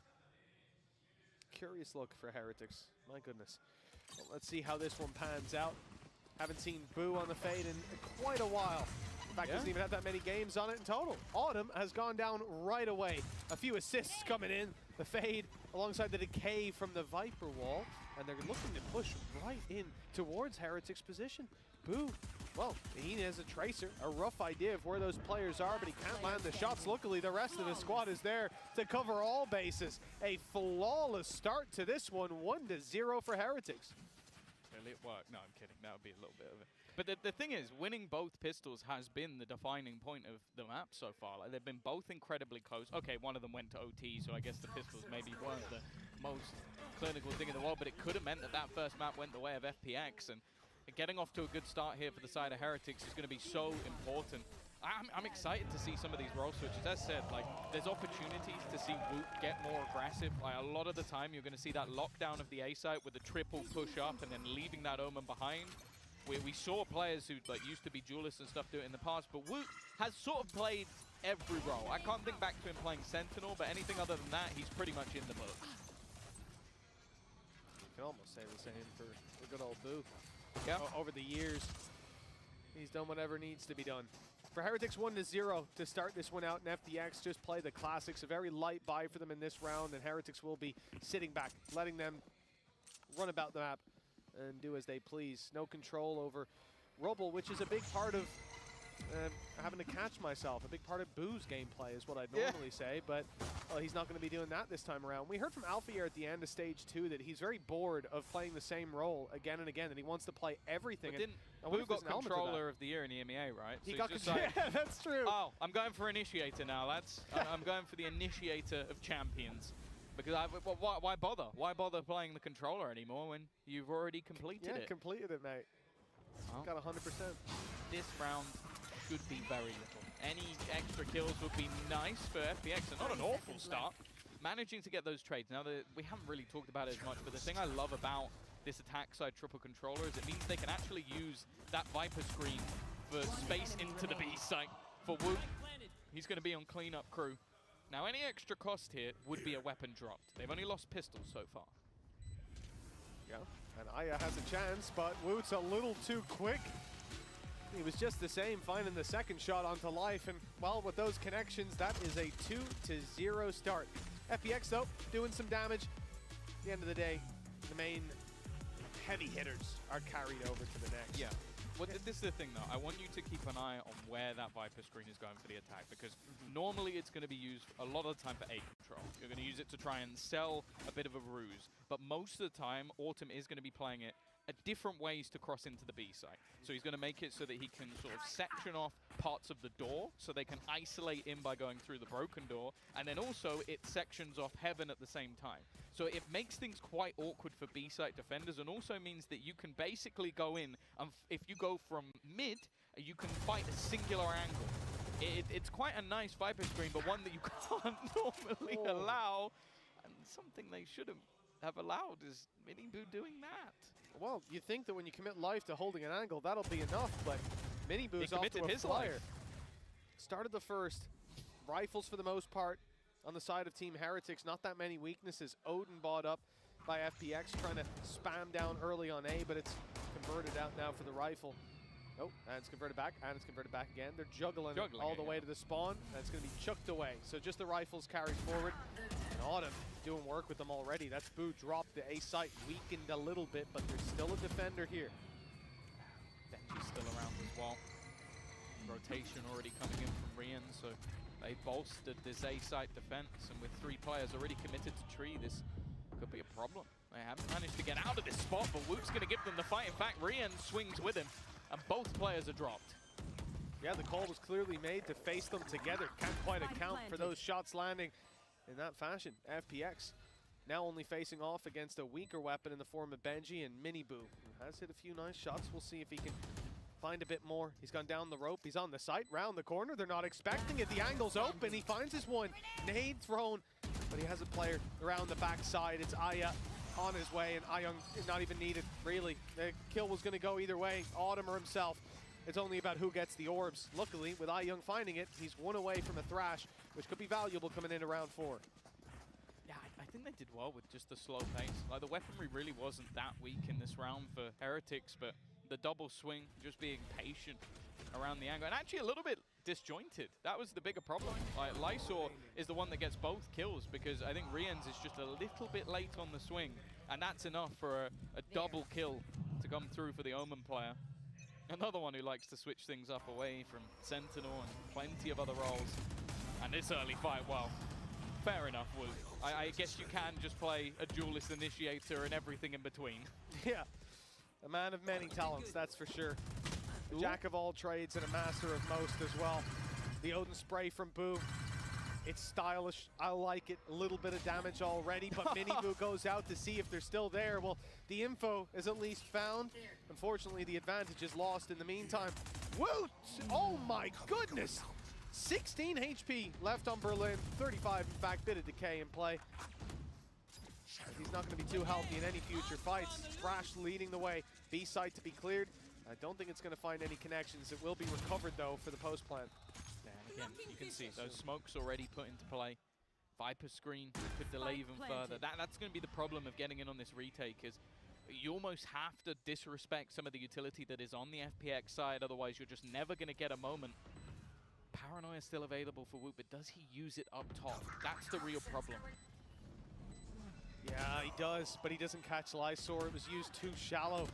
Curious look for Heretics. My goodness. Well, let's see how this one pans out. Haven't seen Boo on the Fade in quite a while. In fact, doesn't even have that many games on it in total. Autumn has gone down right away. A few assists coming in. The Fade alongside the decay from the Viper wall. And they're looking to push right in towards Heretics' position. Boo, well, he has a tracer, a rough idea of where those players are, but he can't land the shots. Luckily, the rest of the squad is there to cover all bases. A flawless start to this one, 1-0 for Heretics. Will it work? No, I'm kidding. That would be a little bit of it. But the thing is, winning both pistols has been the defining point of the map so far. Like, they've been both incredibly close. Okay, one of them went to OT, so I guess the pistols maybe weren't the most clinical thing in the world, but it could have meant that that first map went the way of FPX, and getting off to a good start here for the side of Heretics is going to be so important. I'm excited to see some of these role switches. As said, like, there's opportunities to see Woot get more aggressive. Like, a lot of the time, you're going to see that lockdown of the A site with the triple push up and then leaving that Omen behind. We saw players who used to be duelists and stuff do it in the past, but Woot has sort of played every role. I can't think back to him playing Sentinel, but anything other than that, he's pretty much in the book. You can almost say the same for the good old Boo. Yeah. Over the years, he's done whatever needs to be done. For Heretics, 1-0 to start this one out, and FPX just play the classics. A very light buy for them in this round, and Heretics will be sitting back, letting them run about the map and do as they please. No control over Rubble, which is a big part of having to catch myself. A big part of Boo's gameplay is what I'd normally say, but well, he's not going to be doing that this time around. We heard from Alfier at the end of stage 2 that he's very bored of playing the same role again and again, and he wants to play everything. But didn't Boo got controller of the year in the EMEA, right? He so got just like, yeah, that's true. Oh, I'm going for initiator now, lads. I'm going for the initiator of champions. Because why bother? Why bother playing the controller anymore when you've already completed it? Yeah, completed it, mate. Oh. Got 100%. This round should be very little. Any extra kills would be nice for FPX, and not an awful start. Managing to get those trades. Now, we haven't really talked about it as much, but the thing I love about this attack side triple controller is it means they can actually use that Viper screen for space into the B site for Woot. He's going to be on cleanup crew. Now, any extra cost here would be a weapon dropped. They've only lost pistols so far. Yeah, and Aya has a chance, but Woot's a little too quick. He was just the same, finding the second shot onto life, and well, with those connections, that is a 2-0 start. FPX, though, doing some damage. At the end of the day, the main heavy hitters are carried over to the next. Yeah. Well, this is the thing, though. I want you to keep an eye on where that Viper screen is going for the attack, because normally it's going to be used a lot of the time for A control. You're going to use it to try and sell a bit of a ruse, but most of the time, Autumn is going to be playing it at different ways to cross into the B site. So he's going to make it so that he can sort of section off parts of the door so they can isolate in by going through the broken door, and then also it sections off heaven at the same time. So it makes things quite awkward for B site defenders, and also means that you can basically go in, and if you go from mid, you can fight a singular angle. It's quite a nice Viper screen, but one that you can't normally allow, and something they shouldn't have allowed is Miniboo doing that. Well, you think that when you commit life to holding an angle, that'll be enough, but Miniboo's off to a flyer. Started the first. Rifles for the most part on the side of Team Heretics. Not that many weaknesses. Odin bought up by FPX, trying to spam down early on A, but it's converted out now for the rifle. Oh, and it's converted back, and it's converted back again. They're juggling all the way to the spawn, and it's going to be chucked away. So just the rifles carried forward. And Autumn doing work with them already. That's Boo dropped the A site, weakened a little bit, but there's still a defender here. Benji's still around as well. Rotation already coming in from Rian, so they bolstered this A site defense, and with 3 players already committed to tree, this could be a problem. They haven't managed to get out of this spot, but Woot's going to give them the fight. In fact, Rian swings with him, and both players are dropped. Yeah, the call was clearly made to face them together. Can't quite account for those shots landing in that fashion. FPX now only facing off against a weaker weapon in the form of Benji, and Miniboo has hit a few nice shots. We'll see if he can find a bit more. He's gone down the rope. He's on the site, round the corner. They're not expecting it. The angle's open. He finds his one. Nade thrown, but he has a player around the backside. It's Aya on his way, and Ayung not even needed, really. The kill was going to go either way, Autumn or himself. It's only about who gets the orbs. Luckily, with Ayung finding it, he's 1 away from a thrash, which could be valuable coming into round 4. Yeah, I think they did well with just the slow pace. Like, the weaponry really wasn't that weak in this round for Heretics, but the double swing, just being patient around the angle, and actually a little bit disjointed. That was the bigger problem. Like, Lysor is the one that gets both kills, because I think Rian's is just a little bit late on the swing, and that's enough for a double kill to come through for the Omen player. Another one who likes to switch things up away from Sentinel and plenty of other roles. And this early fight, well, fair enough, Woot. I guess you can just play a duelist initiator and everything in between. Yeah, a man of many talents, that's for sure. A jack of all trades and a master of most as well. The Odin spray from Boo. It's stylish. I like it. A little bit of damage already, but Miniboo goes out to see if they're still there. Well, the info is at least found. Unfortunately, the advantage is lost in the meantime. Woot! Oh my goodness! 16 HP left on Berlin. 35, in fact, bit of decay in play. He's not going to be too healthy in any future fights. Thrash leading the way. B site to be cleared. I don't think it's going to find any connections. It will be recovered, though, for the post plant. Again, you can see those smokes already put into play. Viper screen could delay even further. That's going to be the problem of getting in on this retake, is you almost have to disrespect some of the utility that is on the FPX side, otherwise you're just never going to get a moment. Paranoia is still available for Woot, but does he use it up top? That's the real problem. Yeah, he does, but he doesn't catch Lysor. It was used too shallow.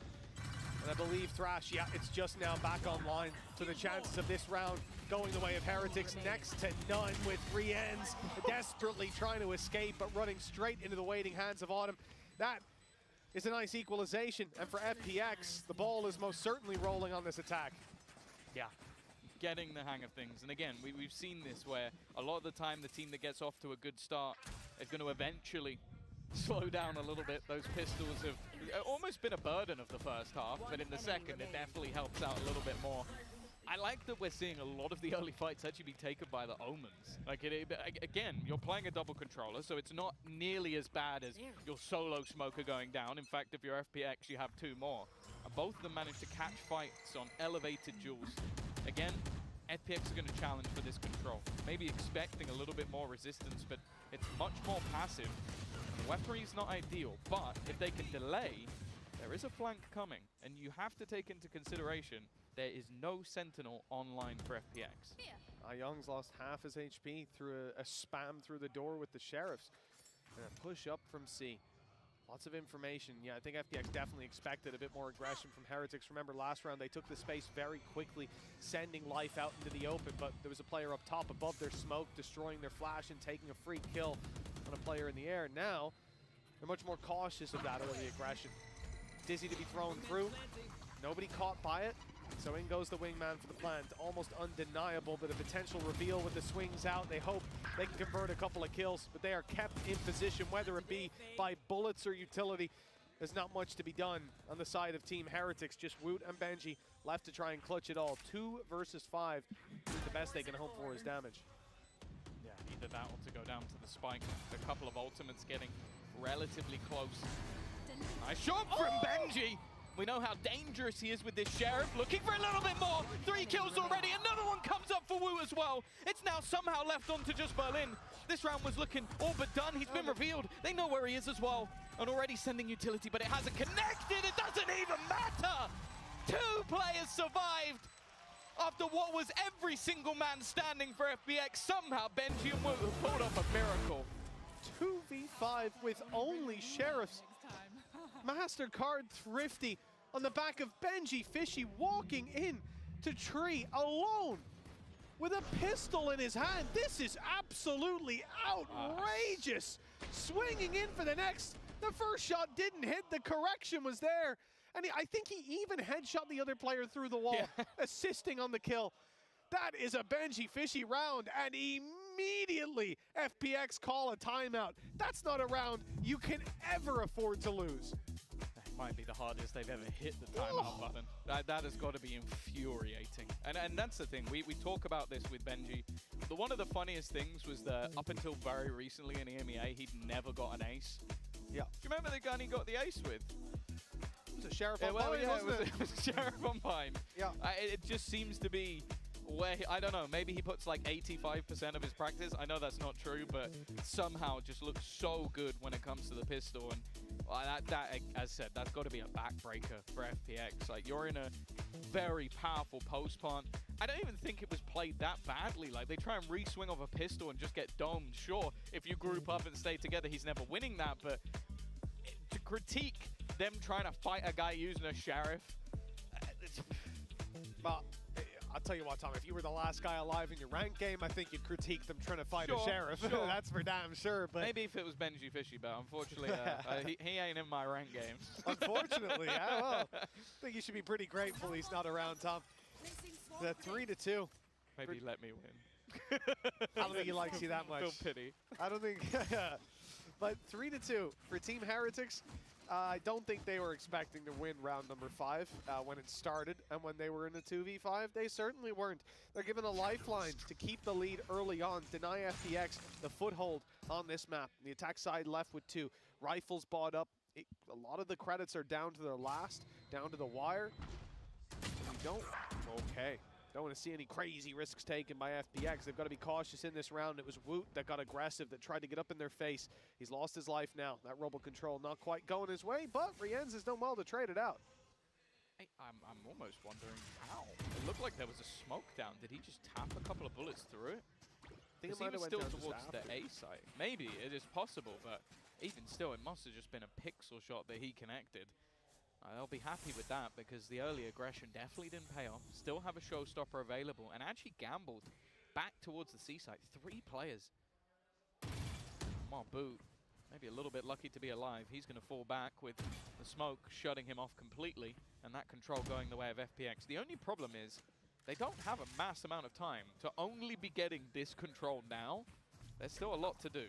And I believe Thrash, yeah, it's just now back online. So the chances of this round going the way of Heretics next to none, with Rienz desperately trying to escape, but running straight into the waiting hands of Autumn. That is a nice equalization. And for FPX, the ball is most certainly rolling on this attack. Yeah, getting the hang of things. And again, we've seen this where a lot of the time the team that gets off to a good start is going to eventually slow down a little bit. Those pistols have almost been a burden of the first half, but in the second it definitely helps out a little bit more. I like that we're seeing a lot of the early fights actually be taken by the Omens. Like, again, you're playing a double controller, so it's not nearly as bad as your solo smoker going down. In fact, if you're FPX, you have 2 more. And both of them managed to catch fights on elevated duels. Again, FPX are going to challenge for this control. Maybe expecting a little bit more resistance, but it's much more passive. The weaponry is not ideal, but if they can delay, there is a flank coming. And you have to take into consideration there is no Sentinel online for FPX. Young's lost half his HP through a spam through the door with the Sheriffs. And a push up from C. Lots of information. Yeah, I think FPX definitely expected a bit more aggression from Heretics. Remember, last round they took the space very quickly, sending life out into the open, but there was a player up top above their smoke, destroying their flash and taking a free kill on a player in the air. Now, they're much more cautious of that early aggression. Dizzy to be thrown through. Nobody caught by it. So in goes the wingman for the plant. Almost undeniable, but a potential reveal with the swings out. They hope they can convert a couple of kills, but they are kept in position, whether it be by bullets or utility. There's not much to be done on the side of Team Heretics. Just Woot and Benji left to try and clutch it all. 2 versus 5. The best they can hope for is damage. Yeah, either that or to go down to the spike. A couple of ultimates getting relatively close. Nice shot from Benji. We know how dangerous he is with this Sheriff. Looking for a little bit more. 3 kills already. Another one comes up for Wu as well. It's now somehow left on to just Berlin. This round was looking all but done. He's been revealed. They know where he is as well. And already sending utility, but it hasn't connected. It doesn't even matter. 2 players survived. After what was every single man standing for FPX, somehow Benji and Wu have pulled off a miracle. 2v5 with only Sheriffs. MasterCard Thrifty on the back of Benji Fishy walking in to Tree alone with a pistol in his hand. This is absolutely outrageous. Swinging in for the next. The first shot didn't hit. The correction was there. And I think he even headshot the other player through the wall, assisting on the kill. That is a Benji Fishy round, and immediately FPX call a timeout. That's not a round you can ever afford to lose. That might be the hardest they've ever hit the timeout button. That has got to be infuriating. And that's the thing, we talk about this with Benji. One of the funniest things was that up until very recently in EMEA, he'd never got an ace. Yeah. Do you remember the gun he got the ace with? It was a Sheriff on Pine, wasn't it? It was a Sheriff on Pine. Yeah. It just seems to be where, I don't know, maybe he puts like 85% of his practice. I know that's not true, but somehow just looks so good when it comes to the pistol. And that as said, that's got to be a backbreaker for FPX. Like, you're in a very powerful post plant. I don't even think it was played that badly. Like, they try and re-swing off a pistol and just get domed. Sure, if you group up and stay together, he's never winning that, but to critique them trying to fight a guy using a Sheriff, but I'll tell you what, Tom, if you were the last guy alive in your rank game, I think you'd critique them trying to fight a Sheriff. Sure. That's for damn sure. But maybe if it was Benji Fishy, but unfortunately, he ain't in my rank games. Unfortunately, yeah. Well, I think you should be pretty grateful he's not around, Tom. The 3-2. Maybe let me win. I don't think he likes you that much. Feel pity. I don't think. But 3-2 for Team Heretics. I don't think they were expecting to win round number 5 when it started, and when they were in a 2v5, they certainly weren't. They're given a lifeline to keep the lead early on, deny FPX the foothold on this map. The attack side left with 2. Rifles bought up. A lot of the credits are down to their last, down to the wire. We don't. Okay. Don't want to see any crazy risks taken by FPX. They've got to be cautious in this round. It was Woot that got aggressive, that tried to get up in their face. He's lost his life now. That robo control not quite going his way, but Rienz has done well to trade it out. Hey, I'm almost wondering how. It looked like there was a smoke down. Did he just tap a couple of bullets through it? think Because he was went still down just towards the after. A site. Maybe, it is possible, but even still, it must have just been a pixel shot that he connected. I'll be happy with that because the early aggression definitely didn't pay off. Still have a showstopper available and actually gambled back towards the C site. 3 players. Come on, Boo. Maybe a little bit lucky to be alive. He's going to fall back with the smoke shutting him off completely and that control going the way of FPX. The only problem is they don't have a mass amount of time to only be getting this control now. There's still a lot to do.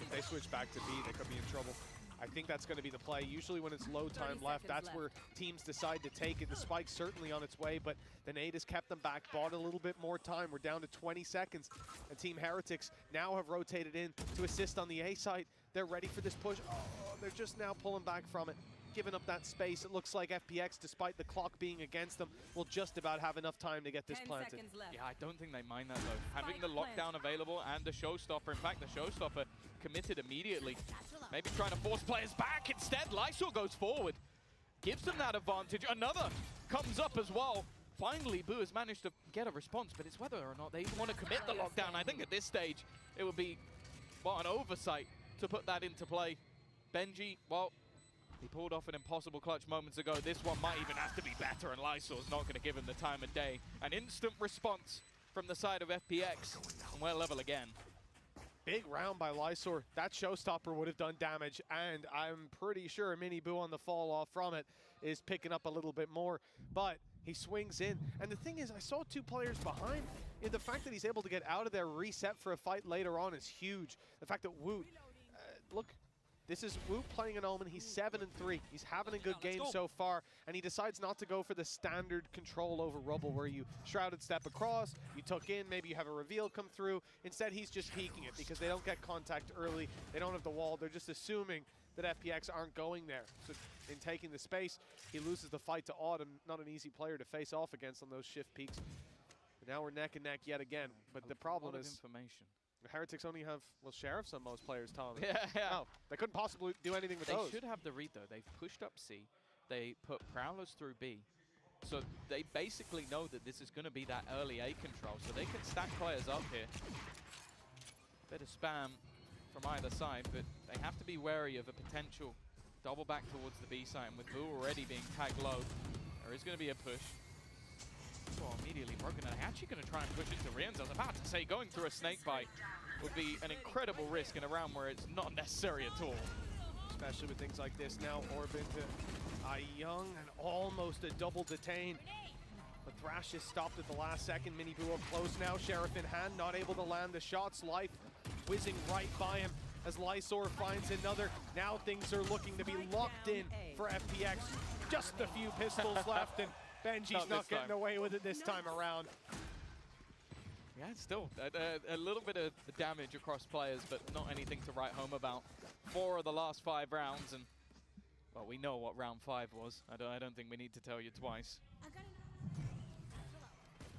If they switch back to B, they could be in trouble. I think that's going to be the play. Usually when it's low time left, that's where teams decide to take it. The spike's certainly on its way, but the nade has kept them back, bought a little bit more time. We're down to 20 seconds, and Team Heretics now have rotated in to assist on the A site. They're ready for this push. Oh, they're just now pulling back from it, giving up that space. It looks like FPX, despite the clock being against them, will just about have enough time to get this planted. Yeah, I don't think they mind that though. Having the lockdown available and the showstopper. In fact, the showstopper committed immediately. Maybe trying to force players back. Instead, Lysol goes forward. Gives them that advantage. Another comes up as well. Finally, Boo has managed to get a response, but it's whether or not they even want to commit the lockdown. I think at this stage, it would be, well, an oversight to put that into play. Benji, well, he pulled off an impossible clutch moments ago. This one might even have to be better, and Lysol's not going to give him the time of day. An instant response from the side of FPX, and we're level again. Big round by Lysor. That showstopper would have done damage, and I'm pretty sure Mini Boo on the fall off from it is picking up a little bit more, but he swings in. And the thing is, I saw 2 players behind. And the fact that he's able to get out of there, reset for a fight later on is huge. The fact that Woot, look, this is Woot playing an Omen. He's 7-3. He's having a good game so far, and he decides not to go for the standard control over Rubble where you shrouded step across, you tuck in, maybe you have a reveal come through. Instead, he's just peeking it because they don't get contact early. They don't have the wall. They're just assuming that FPX aren't going there. So in taking the space, he loses the fight to Autumn. Not an easy player to face off against on those shift peaks. And now we're neck and neck yet again. But the problem is information. The Heretics only have, well, Sheriffs on most players, Tom. Yeah. No, they couldn't possibly do anything with those. They should have the read, though. They've pushed up C. They put Prowlers through B. So they basically know that this is going to be that early A control. So they can stack players up here. Bit of spam from either side, but they have to be wary of a potential double back towards the B side. And with Boo already being tagged low, there is going to be a push. Well, immediately broken. And they're actually going to try and push into Rians. I was about to say, going through a snake bite would be an incredible risk in a round where it's not necessary at all. Especially with things like this. Now Orb into Young and almost a double detain. But Thrash is stopped at the last second. Mini Boo up close now. Sheriff in hand, not able to land the shots. Life whizzing right by him as Lysor finds another. Now things are looking to be locked in for FPX. Just a few pistols left, and Benji's not getting away with it this time around. Yeah, still a little bit of damage across players, but not anything to write home about. 4 of the last 5 rounds, and well, we know what round 5 was. I don't think we need to tell you twice.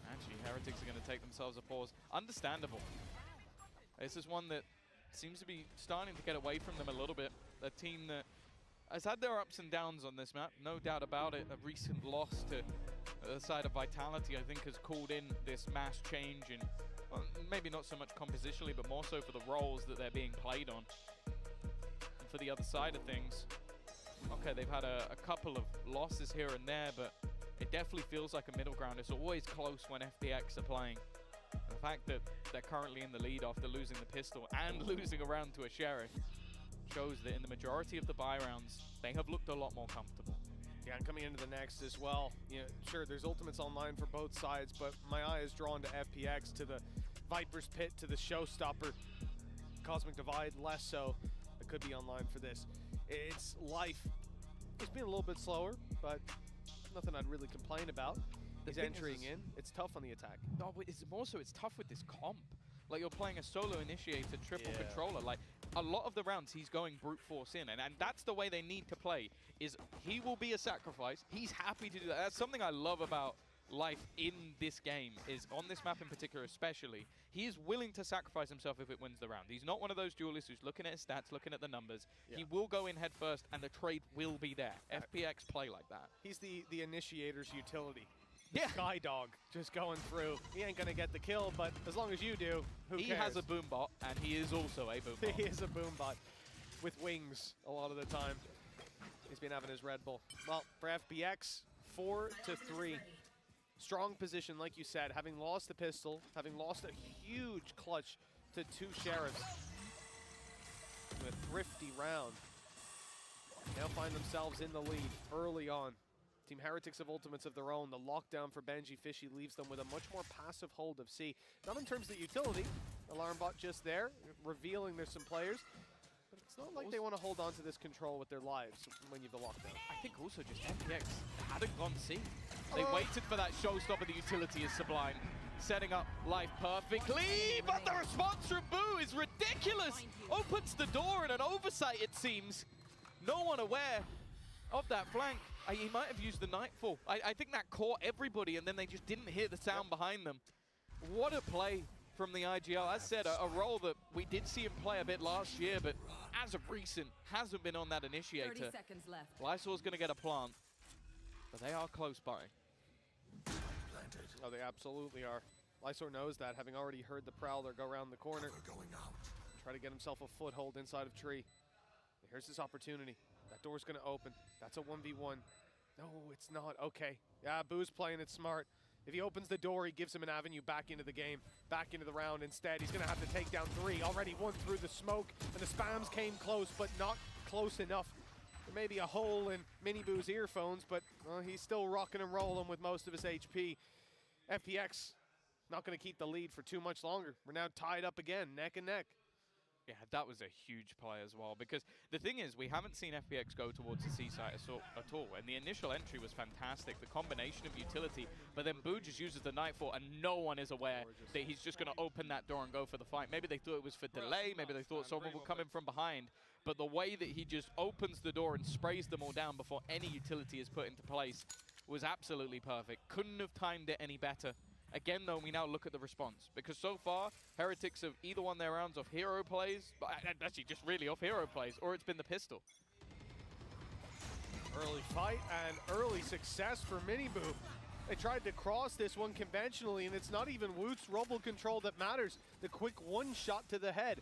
Actually, Heretics are going to take themselves a pause. Understandable. This is one that seems to be starting to get away from them a little bit. A team that has had their ups and downs on this map, no doubt about it. A recent loss to the side of Vitality, I think, has called in this mass change in, well, maybe not so much compositionally, but more so for the roles that they're being played on. And for the other side of things, okay, they've had a couple of losses here and there, but it definitely feels like a middle ground. It's always close when FPX are playing. And the fact that they're currently in the lead after losing the pistol and losing a round to a Sheriff shows that in the majority of the buy rounds, they have looked a lot more comfortable. Yeah, and coming into the next as well, you know, sure, there's ultimates online for both sides, but my eye is drawn to FPX, to the Viper's Pit, to the Showstopper. Cosmic Divide, less so. It could be online for this. It's Life. It's been a little bit slower, but nothing I'd really complain about. He's entering in. It's tough on the attack. No, it's more so it's tough with this comp. Like, you're playing a solo initiator, triple controller. Like, a lot of the rounds he's going brute force in, and that's the way they need to play, is he will be a sacrifice. He's happy to do that. That's something I love about Life in this game, is on this map in particular especially, he is willing to sacrifice himself if it wins the round. He's not one of those duelists who's looking at his stats, looking at the numbers. He will go in head first, and the trade will be there. FPX play like that. He's the initiator's utility. The Sky Dog just going through. He ain't going to get the kill, but as long as you do, who cares? He has a boombot, and he is also a boombot. He is a boombot with wings a lot of the time. He's been having his Red Bull. Well, for FPX, 4-3. Strong position, like you said, having lost the pistol, having lost a huge clutch to 2 Sheriffs. A thrifty round. Now find themselves in the lead early on. Team Heretics have ultimates of their own. The lockdown for Benji Fishy leaves them with a much more passive hold of C. Not in terms of the utility. Alarm bot just there, revealing there's some players. But it's not like they want to hold on to this control with their lives when you have the lockdown. I think also just FPX hadn't gone C. They waited for that showstopper. The utility is Sublime, setting up life perfectly, but the response from Boo is ridiculous. Opens the door and an oversight, it seems. No one aware of that flank. He might have used the Nightfall. I think that caught everybody, and then they just didn't hear the sound behind them. What a play from the IGL. As said, a role that we did see him play a bit last year, but as of recent, hasn't been on that initiator. 30 seconds left. Lysor's going to get a plant, but they are close by. Oh, they absolutely are. Lysor knows that, having already heard the Prowler go around the corner. Try to get himself a foothold inside of Tree. Here's his opportunity. That door's going to open. That's a 1v1. No, it's not. Okay. Yeah, Boo's playing it smart. If he opens the door, he gives him an avenue back into the game, back into the round. Instead, he's going to have to take down 3. Already 1 through the smoke, and the spams came close, but not close enough. There may be a hole in Mini Boo's earphones, but he's still rocking and rolling with most of his HP. FPX not going to keep the lead for too much longer. We're now tied up again, neck and neck. Yeah, that was a huge play as well, because the thing is, we haven't seen FPX go towards the C site at all, and the initial entry was fantastic, the combination of utility, but then Boo just uses the Nightfall, and no one is aware that he's just going to open that door and go for the fight. Maybe they thought it was for delay, maybe they thought someone would come in from behind, but the way that he just opens the door and sprays them all down before any utility is put into place was absolutely perfect. Couldn't have timed it any better. Again, though, we now look at the response, because so far, Heretics have either won their rounds off hero plays, but actually just really off hero plays, or it's been the pistol. Early fight and early success for Mini Boo. They tried to cross this one conventionally, and it's not even Woot's Rubble control that matters. The quick one shot to the head.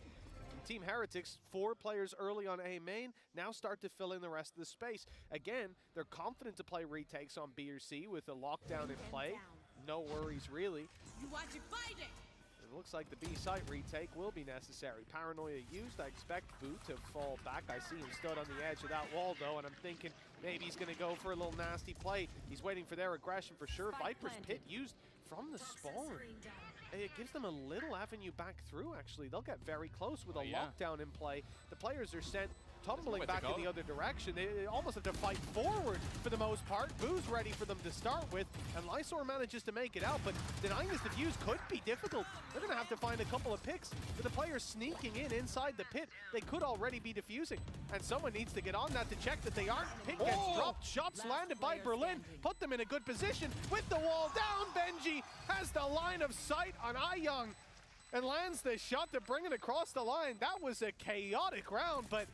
Team Heretics, 4 players early on A main, now start to fill in the rest of the space. Again, they're confident to play retakes on B or C with a lockdown in play. No worries, really. You want to fight it? It looks like the B site retake will be necessary. Paranoia used. I expect Boo to fall back. I see him stood on the edge of that wall, though, and I'm thinking maybe he's going to go for a little nasty play. He's waiting for their aggression for sure. Viper's Pit used from the spawn. It gives them a little avenue back through, actually. They'll get very close with a lockdown in play. The players are sent tumbling back in the other direction. They almost have to fight forward for the most part. Boo's ready for them to start with, and Lysor manages to make it out, but denying this defuse could be difficult. They're going to have to find a couple of picks. With the players sneaking in inside the pit, they could already be defusing, and someone needs to get on that to check that they aren't. Pit gets dropped, shots landed by Berlin, put them in a good position. With the wall down, Benji has the line of sight on iYoung and lands the shot to bring it across the line. That was a chaotic round, but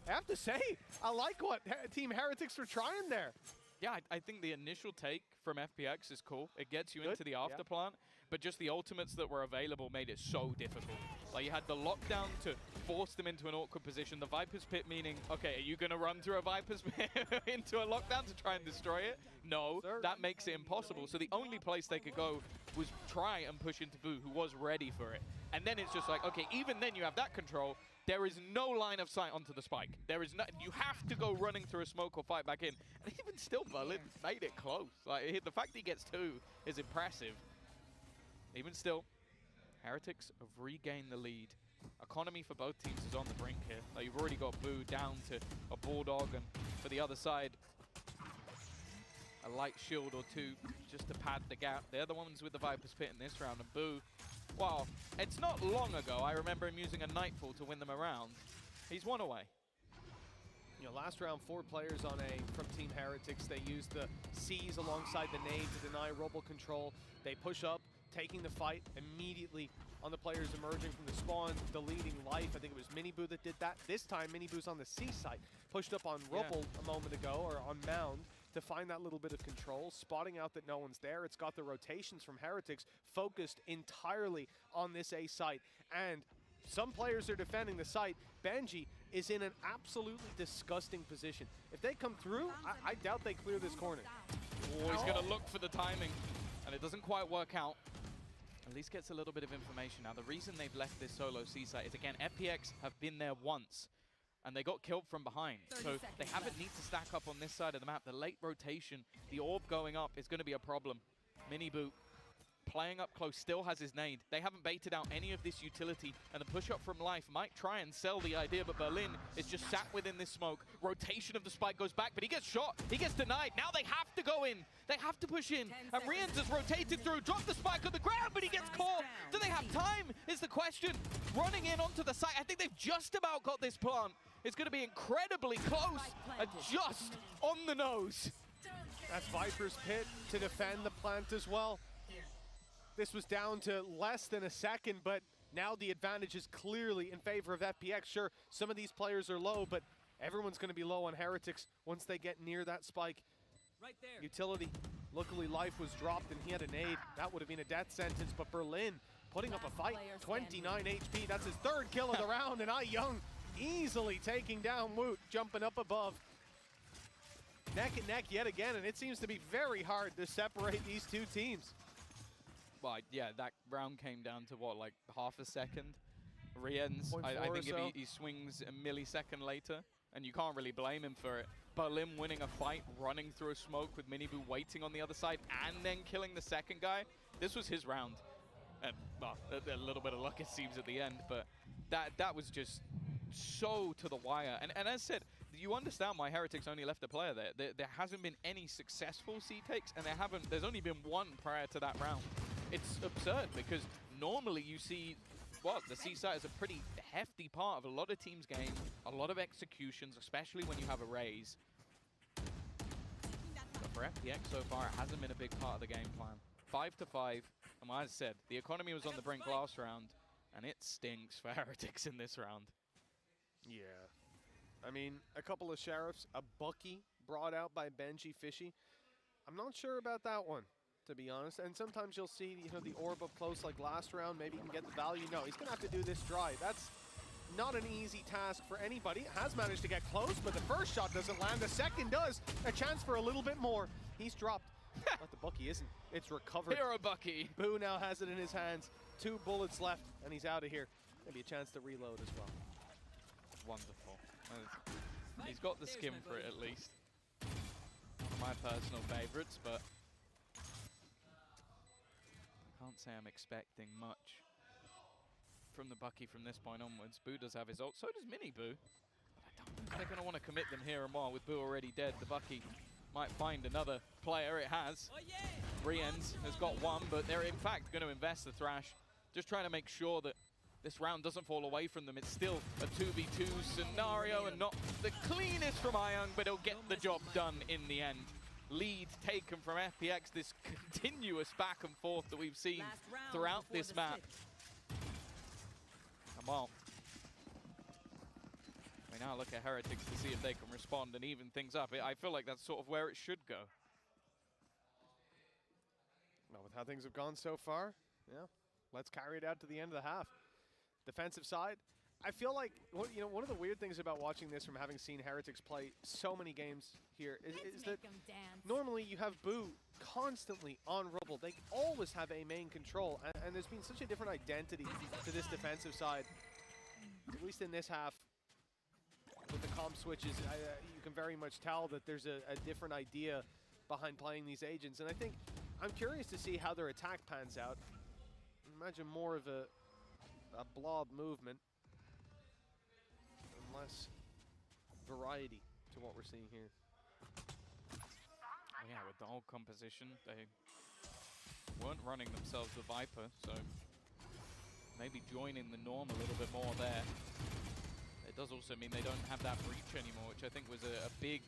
I have to say, I like what Team Heretics were trying there. Yeah, I think the initial take from FPX is cool. It gets you into the afterplant, but just the ultimates that were available made it so difficult. Like, you had the lockdown to force them into an awkward position. The Viper's Pit meaning, okay, are you going to run through a Viper's Pit into a lockdown to try and destroy it? No, that makes it impossible. So the only place they could go was try and push into Boo, who was ready for it. And then it's just like, okay, even then you have that control. There is no line of sight onto the spike. There is no, you have to go running through a smoke or fight back in. And even still, Berlin made it close. Like, the fact he gets 2 is impressive. Even still, Heretics have regained the lead. Economy for both teams is on the brink here. Like, you've already got Boo down to a Bulldog, and for the other side, a light shield or 2 just to pad the gap. They're the ones with the Viper's Pit in this round, and Boo, well, it's not long ago I remember him using a Nightfall to win them around. He's 1 away. You know, last round, 4 players on A from Team Heretics. They used the C's alongside the nade to deny Rubble control. They push up, taking the fight immediately on the players emerging from the spawn, deleting life. I think it was Mini Boo that did that. This time, Mini Boo's on the C site. Pushed up on Rubble a moment ago, or on Mound, to find that little bit of control, spotting out that no one's there. It's got the rotations from Heretics focused entirely on this A site. And some players are defending the site. Benji is in an absolutely disgusting position. If they come through, I doubt they clear this corner. Oh, he's going to look for the timing, and it doesn't quite work out. At least gets a little bit of information. Now, the reason they've left this solo C site is, again, FPX have been there once, and they got killed from behind. So they haven't need to stack up on this side of the map. The late rotation, the orb going up is going to be a problem. Minibu playing up close, still has his nade. They haven't baited out any of this utility, and the push up from Life might try and sell the idea, but Berlin is just sat within this smoke. Rotation of the spike goes back, but he gets shot. He gets denied. Now they have to go in. They have to push in. And Rians has rotated through, dropped the spike on the ground, but he gets caught. Do they have time is the question. Running in onto the site. I think they've just about got this plant. It's going to be incredibly close and just on the nose. That's Viper's Pit to defend the plant as well. This was down to less than a second, but now the advantage is clearly in favor of FPX. Sure, some of these players are low, but everyone's going to be low on Heretics once they get near that spike. Right there. Utility. Luckily, Life was dropped and he had a nade. That would have been a death sentence, but Berlin putting up a fight. 29 HP. That's his third kill of the round, and Young easily taking down Woot, jumping up above. Neck and neck yet again, and it seems to be very hard to separate these two teams. Well, yeah, that round came down to what, like half a second? Riens, I think if he swings a millisecond later, and you can't really blame him for it. Berlin winning a fight, running through a smoke with Minibu waiting on the other side, and then killing the second guy. This was his round. And, well, a little bit of luck it seems at the end, but that was just so to the wire. And as I said, you understand why Heretics only left a player there. There hasn't been any successful C-takes, and there's only been one prior to that round. It's absurd because normally you see, well, the C-site is a pretty hefty part of a lot of teams' game, a lot of executions, especially when you have a raise. But for FPX so far, it hasn't been a big part of the game plan. 5-5, and as I said, the economy was on the brink last round, and it stinks for Heretics in this round. Yeah. I mean, a couple of sheriffs, a Bucky brought out by Benji Fishy. I'm not sure about that one, to be honest. And sometimes you'll see, the orb up close like last round. Maybe you can get the value. No, he's going to have to do this dry. That's not an easy task for anybody. Has managed to get close, but the first shot doesn't land. The second does. A chance for a little bit more. He's dropped. But the Bucky isn't. It's recovered. Hero Bucky. Boo now has it in his hands. 2 bullets left, and he's out of here. Maybe a chance to reload as well. Wonderful. He's got the skin for it at least. One of my personal favorites, but I can't say I'm expecting much from the Bucky from this point onwards. Boo does have his ult, so does Minibu. I don't think they're going to want to commit them here and more with Boo already dead. The Bucky might find another player. It has. Riens has got one, but they're in fact going to invest the Thrash, just trying to make sure that this round doesn't fall away from them. It's still a 2v2 scenario and not the cleanest from Young, but he'll get the job done in the end. Lead taken from FPX, this continuous back and forth that we've seen throughout this map. Come on. We now look at Heretics to see if they can respond and even things up. I feel like that's sort of where it should go. Well, with how things have gone so far, yeah, let's carry it out to the end of the half. Defensive side, I feel like, one of the weird things about watching this from having seen Heretics play so many games here is that normally you have Boo constantly on Rubble. They always have a main control, and there's been such a different identity to this defensive side. At least in this half, with the comp switches, you can very much tell that there's a different idea behind playing these agents, and I think I'm curious to see how their attack pans out. Imagine more of a blob movement and less variety to what we're seeing here. Well, yeah, with the whole composition, they weren't running themselves the Viper, so maybe joining the norm a little bit more there. It does also mean they don't have that breach anymore, which I think was a big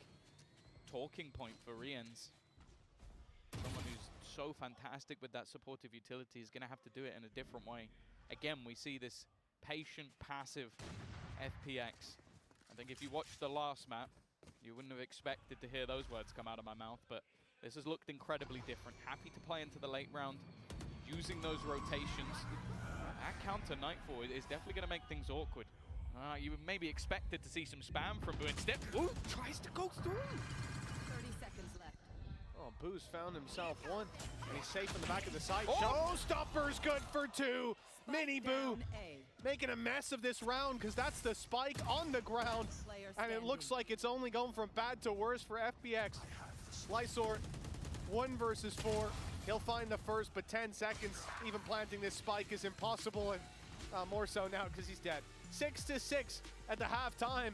talking point for Riens. Someone who's so fantastic with that supportive utility is going to have to do it in a different way. Again, we see this patient, passive FPX. I think if you watch the last map, You wouldn't have expected to hear those words come out of my mouth, but this has looked incredibly different. Happy to play into the late round, using those rotations. That counter Nightfall is definitely going to make things awkward. You maybe expected to see some spam from Boo instead. Ooh, tries to go through. 30 seconds left. Oh, Boo's found himself one, and he's safe in the back of the site. Oh! Showstopper's good for two. Mini Boo making a mess of this round because that's the spike on the ground, and it looks like it's only going from bad to worse for FPX. Lysor, 1 versus 4. He'll find the first, but 10 seconds. Even planting this spike is impossible, and more so now because he's dead. 6-6 at the halftime.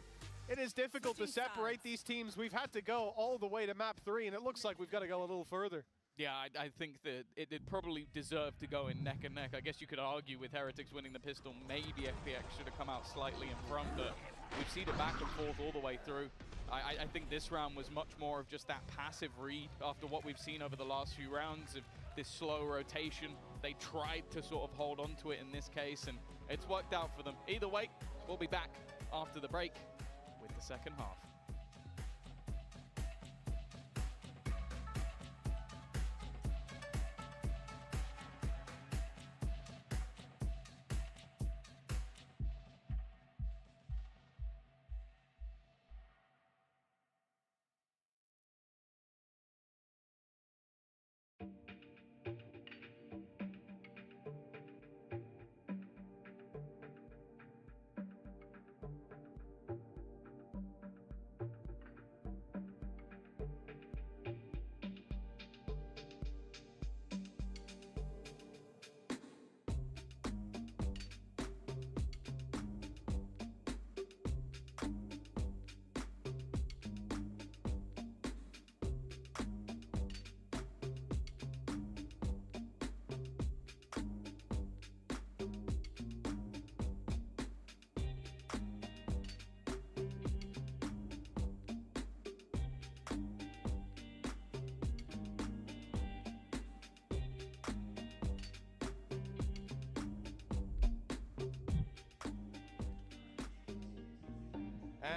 It is difficult to separate these teams. We've had to go all the way to map 3, and it looks like we've got to go a little further. Yeah, I think that it probably deserved to go in neck and neck. I guess you could argue with Heretics winning the pistol, maybe FPX should have come out slightly in front, but we've seen it back and forth all the way through. I think this round was much more of just that passive read after what we've seen over the last few rounds of this slow rotation. They tried to sort of hold on to it in this case, and it's worked out for them. Either way, we'll be back after the break with the second half.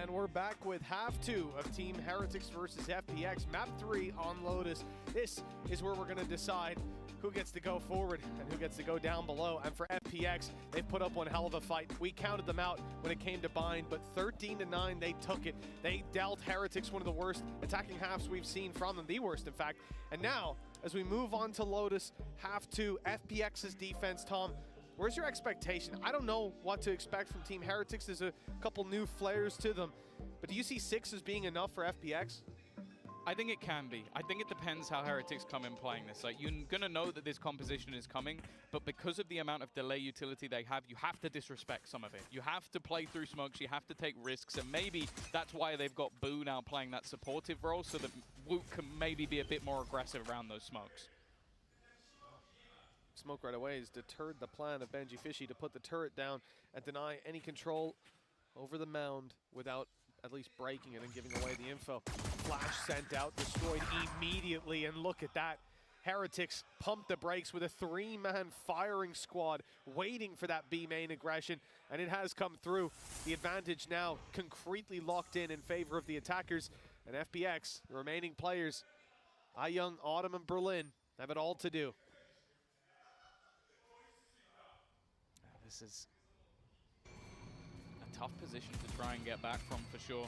And we're back with half 2 of Team Heretics versus FPX. Map 3 on Lotus. This is where we're going to decide who gets to go forward and who gets to go down below. And for FPX, they've put up one hell of a fight. We counted them out when it came to bind, but 13-9, they took it. They dealt Heretics one of the worst attacking halves we've seen from them, the worst, in fact. And now, as we move on to Lotus, half 2, FPX's defense, Tom, where's your expectation? I don't know what to expect from Team Heretics. There's a couple new flares to them. But do you see 6 as being enough for FPX? I think it can be. I think it depends how Heretics come in playing this. Like, you're going to know that this composition is coming, but because of the amount of delay utility they have, you have to disrespect some of it. You have to play through smokes, you have to take risks, and maybe that's why they've got Boo now playing that supportive role, so that Woot can maybe be a bit more aggressive around those smokes. Smoke right away has deterred the plan of Benji Fishy to put the turret down and deny any control over the mound without at least breaking it and giving away the info. Flash sent out, destroyed immediately, and look at that. Heretics pumped the brakes with a 3-man firing squad waiting for that B main aggression, and it has come through. The advantage now concretely locked in favor of the attackers, and FPX, the remaining players, Young, Autumn, and Berlin, have it all to do. This is a tough position to try and get back from, for sure.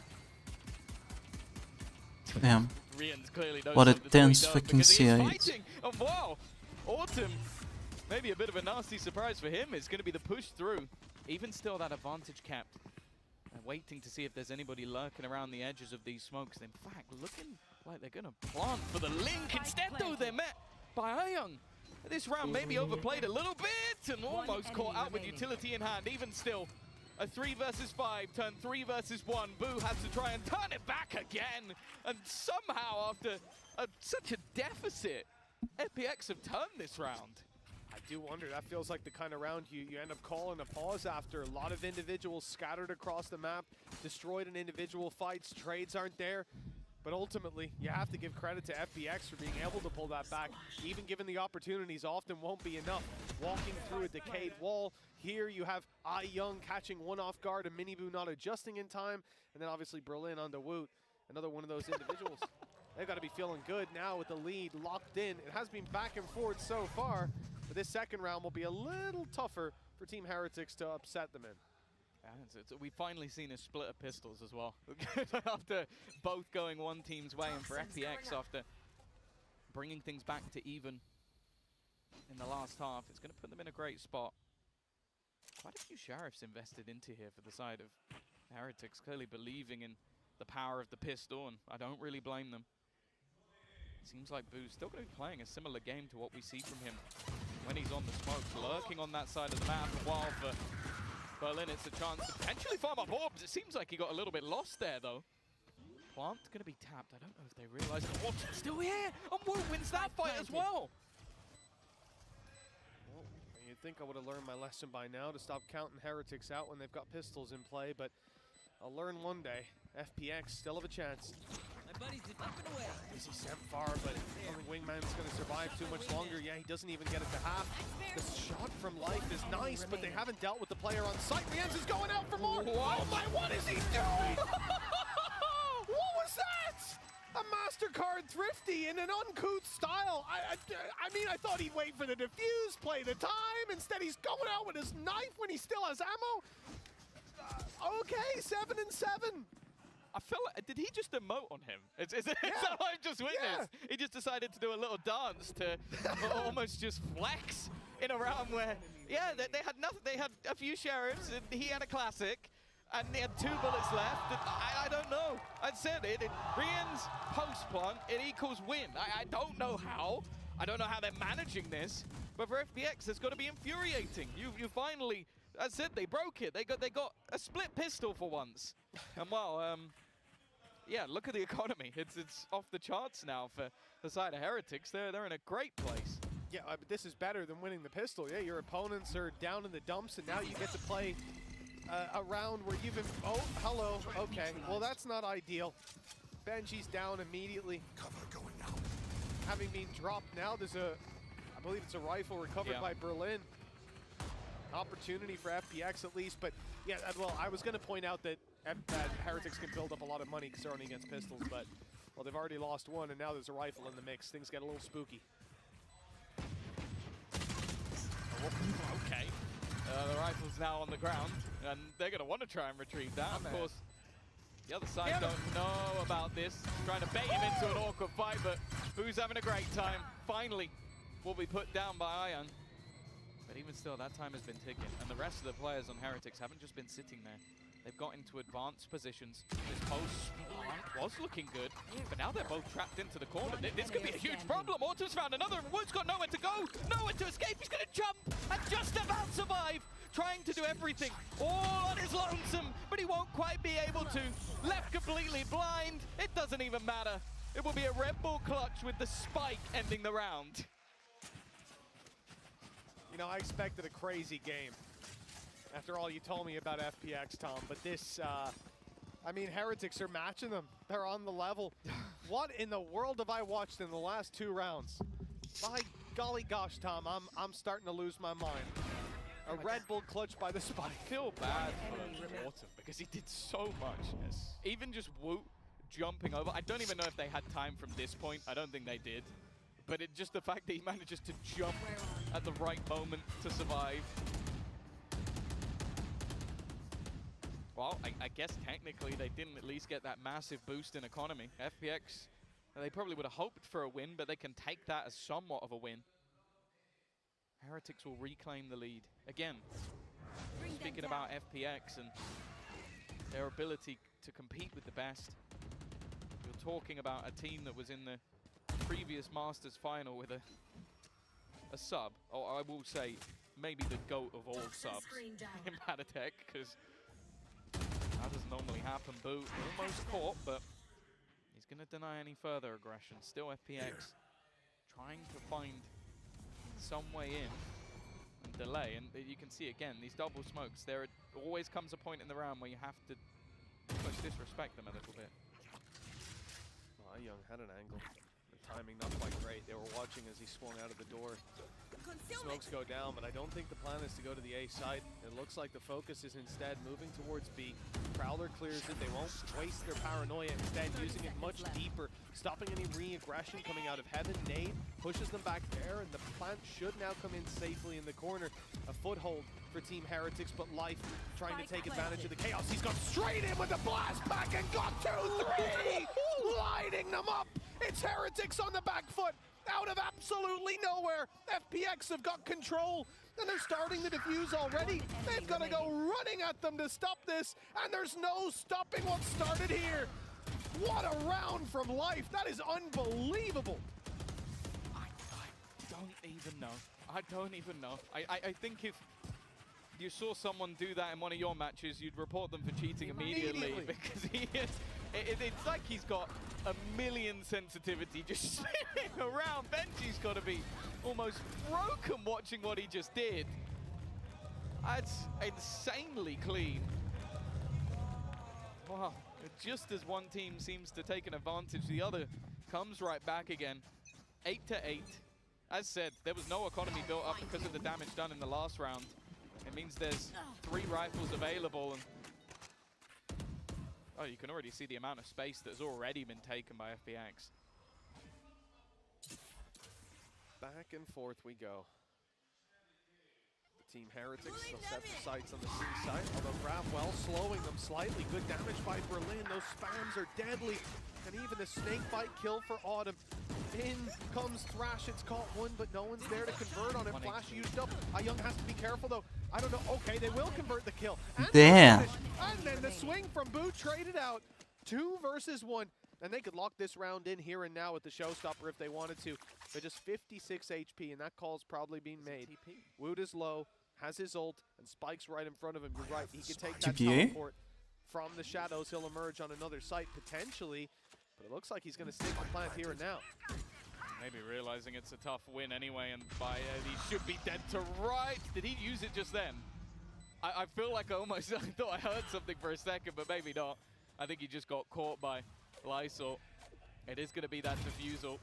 Damn. Rian's clearly knows what a something tense that fucking CI. Oh, wow. Autumn, maybe a bit of a nasty surprise for him. It's going to be the push through. Even still, that advantage kept. And waiting to see if there's anybody lurking around the edges of these smokes. In fact, looking like they're going to plant for the link. Instead, though, they're met by Ayung. This round maybe overplayed a little bit and almost caught out with utility in hand. Even still, a 3 versus 5 turned 3 versus 1. Boo has to try and turn it back again. And somehow, after such a deficit, FPX have turned this round. I do wonder, that feels like the kind of round you end up calling a pause after. A lot of individuals scattered across the map, destroyed in individual fights, trades aren't there. But ultimately, you have to give credit to FPX for being able to pull that back. Even given the opportunities, often won't be enough. Walking through a decayed wall. Here you have Young catching one off guard and Miniboo not adjusting in time. And then obviously Berlin on the Woot. another one of those individuals. They've got to be feeling good now with the lead locked in. It has been back and forth so far, but this second round will be a little tougher for Team Heretics to upset them in. We've finally seen a split of pistols as well. After both going one team's way, and for FPX after bringing things back to even in the last half, it's going to put them in a great spot. Quite a few Sheriffs invested into here for the side of Heretics, clearly believing in the power of the pistol, and I don't really blame them. Seems like Boo's still going to be playing a similar game to what we see from him when he's on the smokes, lurking on that side of the map. And while for Berlin, it's a chance to potentially farm up orbs. It seems like he got a little bit lost there, though. Plant going to be tapped. I don't know if they realize the orbs are still here, and Wu wins that fight as well. Well, you'd think I would have learned my lesson by now to stop counting Heretics out when they've got pistols in play, but I'll learn one day. FPX still have a chance. My buddy's up and away. Easy sent far, but I don't think Wingman's going to survive too much longer. Yeah, he doesn't even get it to half. The shot from Life is nice, but they haven't dealt with the player on site. Rienz is going out for more. Oh my, what is he doing? What was that? A MasterCard Thrifty in an uncouth style. I mean, I thought he'd wait for the defuse, play the time. Instead, he's going out with his knife when he still has ammo. Okay, 7 and 7. I feel like, did he just emote on him? Is that what I've just witnessed? Yeah. He just decided to do a little dance to almost just flex in a round where, yeah, they had nothing. They had a few Sheriffs, and he had a classic, and they had 2 bullets left. I don't know. I said it. Rien's post-plant, it equals win. I don't know how. I don't know how they're managing this, but for FPX, it's got to be infuriating. You finally, I said, they broke it. They got a split pistol for once. And well, yeah, look at the economy. It's off the charts now for the side of Heretics. They're in a great place. Yeah, but this is better than winning the pistol. Yeah, your opponents are down in the dumps, and now you get to play a round where you've been, oh, hello, okay. Well, that's not ideal. Benji's down immediately. Cover going out. Having been dropped now, there's I believe it's a rifle recovered by Berlin. Opportunity for FPX at least, but yeah, well, I was going to point out that Heretics can build up a lot of money because they're only against pistols, but, well, they've already lost one, and now there's a rifle in the mix. Things get a little spooky. Okay. The rifle's now on the ground, and they're going to want to try and retrieve that. Of course, the other side don't know about this. Trying to bait him into an awkward fight, but Boo's having a great time. Finally will be put down by Ion. But even still, that time has been ticking, and the rest of the players on Heretics haven't just been sitting there. They've got into advanced positions. This post was looking good, but now they're both trapped into the corner. This could be a huge problem. Autumn's found another, and Wood's got nowhere to go, nowhere to escape. He's going to jump and just about survive, trying to do everything all on his lonesome, but he won't quite be able to. Left completely blind. It doesn't even matter. It will be a Red Bull clutch with the spike ending the round. You know, I expected a crazy game after all you told me about FPX, Tom, but this, I mean, Heretics are matching them. They're on the level. What in the world have I watched in the last 2 rounds? By golly gosh, Tom, I'm starting to lose my mind. A Red Bull clutch by the spike. I feel bad for Autumn because he did so much. Even just Woot jumping over. I don't even know if they had time from this point. I don't think they did. But just the fact that he manages to jump at the right moment to survive. Well, I guess technically they didn't at least get that massive boost in economy. FPX, they probably would have hoped for a win, but they can take that as somewhat of a win. Heretics will reclaim the lead. Again, speaking about FPX and their ability to compete with the best, you're talking about a team that was in the previous Masters final with a sub, or I will say maybe the GOAT of all subs in Battletech, because that doesn't normally happen. Boo almost caught, but he's going to deny any further aggression. Still FPX trying to find some way in and delay, and you can see again these double smokes. There always comes a point in the round where you have to almost disrespect them a little bit. Well, Young had an angle. Timing not quite great. They were watching as he swung out of the door. Smokes go down, but I don't think the plan is to go to the A site. It looks like the focus is instead moving towards B. Prowler clears it. They won't waste their paranoia, instead using it much deeper, stopping any re-aggression coming out of heaven. Nade pushes them back there, and the plant should now come in safely in the corner. A foothold for Team Heretics, but Life trying to take advantage of the chaos. He's gone straight in with the blast pack and got 2-3! Lighting them up! It's Heretics on the back foot, out of absolutely nowhere. FPX have got control, and they're starting to defuse already. They've got to go running at them to stop this, and there's no stopping what started here. What a round from Life. That is unbelievable. I don't even know. I don't even know. I think if you saw someone do that in one of your matches, you'd report them for cheating immediately. Because he is, it's like he's got a million sensitivity just spinning around. Benji's got to be almost broken watching what he just did. That's insanely clean. Wow. Just as one team seems to take an advantage, the other comes right back again. 8-8. As said, there was no economy built up because of the damage done in the last round. It means there's 3 rifles available, and oh, you can already see the amount of space that's already been taken by FPX. Back and forth we go. The Team Heretics will set the sights on the C side, although Bravwell slowing them slightly. Good damage by Berlin. Those spams are deadly. And even the snake bite kill for Autumn. In comes Thrash. It's caught one, but no one's there to convert on it. Flash used up. Young has to be careful, though. I don't know. Okay, they will convert the kill. And damn. And then the swing from Boo traded out. 2 versus 1. And they could lock this round in here and now with the showstopper if they wanted to. They're just 56 HP, and that call's probably being made. Wood is low, has his ult, and Spike's right in front of him. You're right. He can take that teleport from the shadows. He'll emerge on another site, potentially. But it looks like he's going to stick the plant here and now. Maybe realizing it's a tough win anyway, and by he should be dead to right. Did he use it just then? I feel like I almost I thought I heard something for a second, but maybe not. I think he just got caught by Lysol. It is going to be that defusal.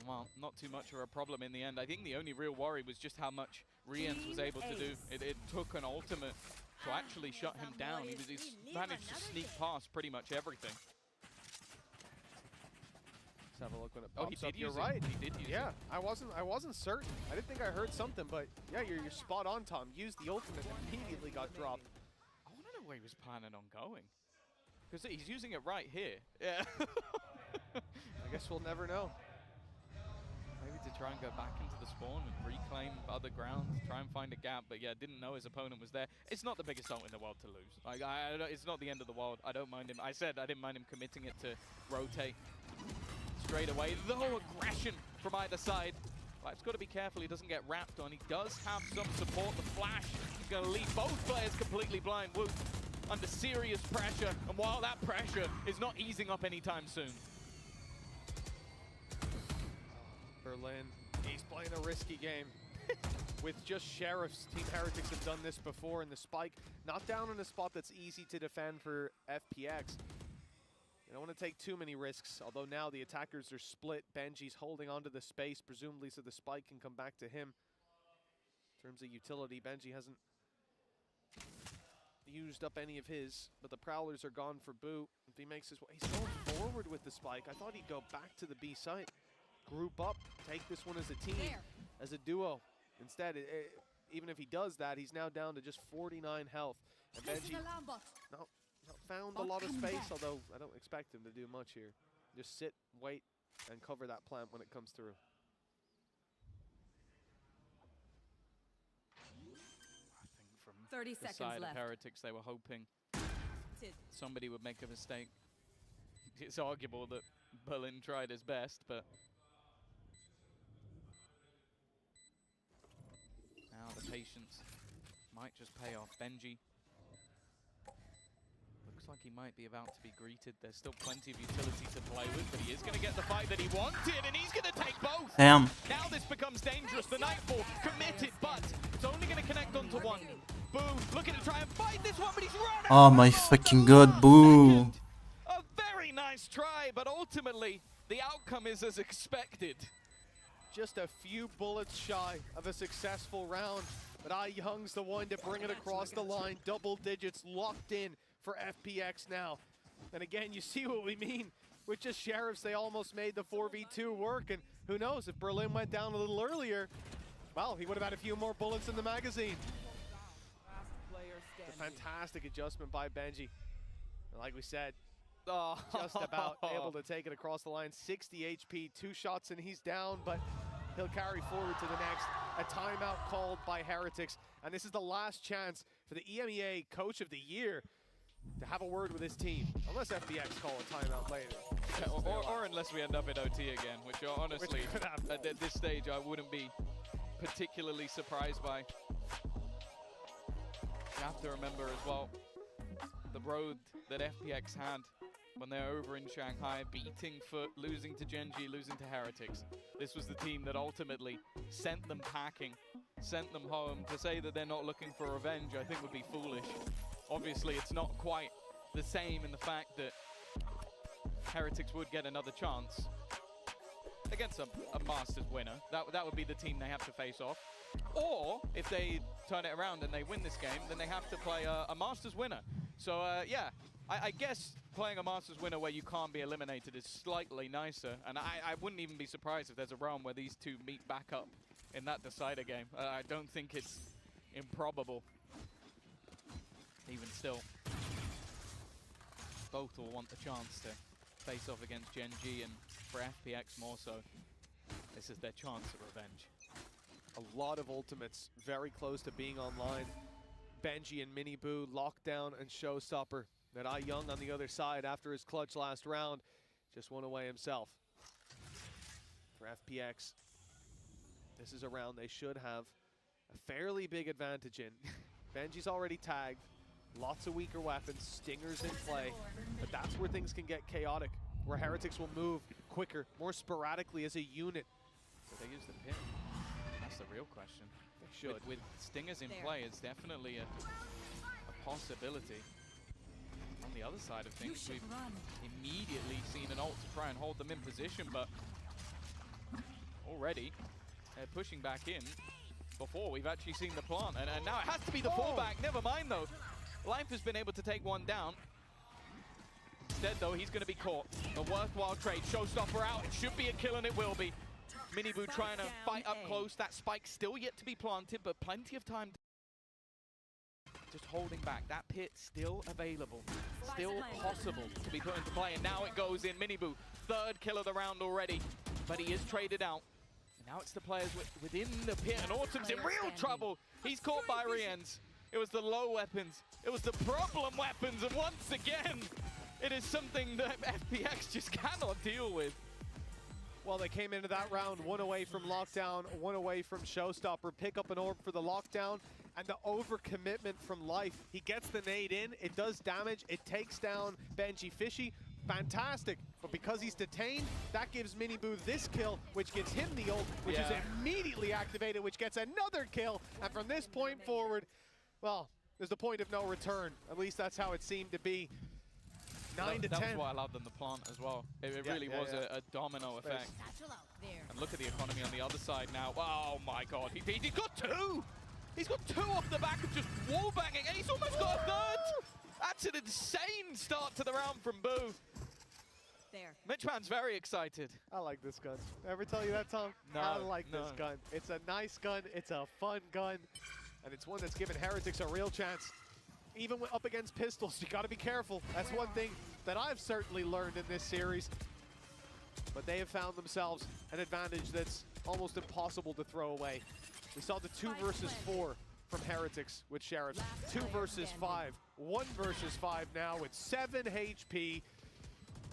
Well, not too much of a problem in the end. I think the only real worry was just how much Riens was able to do. It took an ultimate to actually shut him down. He's managed to sneak past pretty much everything. Let's have a look when it pops up. You're right. He did use it. Yeah, I wasn't certain. I didn't think I heard something, but yeah, you're spot on, Tom. Used the ultimate and immediately got dropped. I want to know where he was planning on going. Because he's using it right here. Yeah. I guess we'll never know. Maybe to try and go back into the spawn and reclaim other ground, try and find a gap. But yeah, didn't know his opponent was there. It's not the biggest ult in the world to lose. Like, it's not the end of the world. I don't mind him. I said I didn't mind him committing it to rotate straight away. Though aggression from either side. Life's got to be careful he doesn't get wrapped on. He does have some support. The flash is going to leave both players completely blind. Woo. Under serious pressure, and while that pressure is not easing up anytime soon. Berlin, he's playing a risky game. With just Sheriffs, Team Heretics have done this before, and the Spike not down in a spot that's easy to defend for FPX. You don't want to take too many risks, although now the attackers are split. Benji's holding onto the space, presumably so the Spike can come back to him. In terms of utility, Benji hasn't used up any of his, but the Prowlers are gone for Boo. If he makes his way, he's going forward with the Spike. I thought he'd go back to the B site. Group up, take this one as a team, as a duo. Instead, even if he does that, he's now down to just 49 health. And Benji not found a lot of space, although I don't expect him to do much here. Just sit, wait, and cover that plant when it comes through. I think from 30 the seconds side left. of Heretics, they were hoping somebody would make a mistake. It's arguable that Berlin tried his best, but now the patience might just pay off. Benji looks like he might be about to be greeted. There's still plenty of utility to play with, but he is going to get the fight that he wanted, and he's going to take both. Damn. Now this becomes dangerous. The Nightfall committed, but it's only going to connect onto one. Boo looking to try and fight this one, but he's running. Oh my fucking god, Boo. A very nice try, but ultimately the outcome is as expected. just a few bullets shy of a successful round. But Young's the one to bring it across the line. Double digits locked in for FPX now. And again, you see what we mean with just Sheriffs. They almost made the 4v2 work. And who knows, if Berlin went down a little earlier, well, he would have had a few more bullets in the magazine. It's a fantastic adjustment by Benji. And like we said, just about able to take it across the line. 60 HP, 2 shots and he's down, but he'll carry forward to the next. A timeout called by Heretics. And this is the last chance for the EMEA Coach of the Year to have a word with his team. Unless FPX call a timeout later. Or unless we end up in OT again, which honestly, at this stage, I wouldn't be particularly surprised by. You have to remember as well, the road that FPX had when they're over in Shanghai, beating Foot, losing to Genji, losing to Heretics. This was the team that ultimately sent them packing, sent them home. To say that they're not looking for revenge, I think would be foolish. Obviously, it's not quite the same in the fact that Heretics would get another chance against a Masters winner. That would be the team they have to face off. Or, if they turn it around and they win this game, then they have to play a Masters winner. So, yeah, I guess playing a Masters winner where you can't be eliminated is slightly nicer. And I wouldn't even be surprised if there's a realm where these two meet back up in that decider game. I don't think it's improbable. Even still, both will want the chance to face off against Genji, and for FPX more so, this is their chance at revenge. A lot of ultimates very close to being online. Benji and Miniboo, Lockdown and Showstopper. That Young on the other side after his clutch last round just won away himself. For FPX, this is a round they should have a fairly big advantage in. Benji's already tagged. Lots of weaker weapons, Stingers in play, but that's where things can get chaotic, where Heretics will move quicker, more sporadically as a unit. Will they use the pin? That's the real question. They should. With Stingers in play, it's definitely a possibility. On the other side of things, we've immediately seen an ult to try and hold them in position, but already they're pushing back in before we've actually seen the plant, and now it has to be the fallback. Never mind though. Life has been able to take one down. Instead though, he's going to be caught. A worthwhile trade. Showstopper out. It should be a kill, and it will be. Miniboo trying to fight up close. That spike still yet to be planted, but plenty of time. Just holding back. That pit still available. Still possible to be put into play, and now it goes in. Miniboo, third kill of the round already, but he is traded out. And now it's the players within the pit, and Autumn's in real trouble. He's caught by Rienz. It was the low weapons. It was the problem weapons, and once again, it is something that FPX just cannot deal with. Well, they came into that round one away from Lockdown, one away from Showstopper. Pick up an orb for the Lockdown, and the overcommitment from Life. He gets the nade in, it does damage, it takes down Benji Fishy. Fantastic, but because he's detained, that gives Miniboo this kill, which gives him the ult, which is immediately activated, which gets another kill. And from this point forward, well, there's the point of no return. At least that's how it seemed to be. 9 to 10. That was why I loved them, the plant as well. It really was a domino effect. And look at the economy on the other side now. Oh my god, he got two! He's got two off the back of just wall banging, and he's almost got a third! That's an insane start to the round from Boo. Mitchman's very excited. I like this gun. Ever tell you that, Tom? No, I like this gun. It's a nice gun, it's a fun gun, and it's one that's given Heretics a real chance. Even up against pistols, you gotta be careful. That's one thing that I've certainly learned in this series. But they have found themselves an advantage that's almost impossible to throw away. We saw the 2 versus 4 from Heretics with Sheriffs. 2 versus 5. 1 versus 5 now with 7 HP.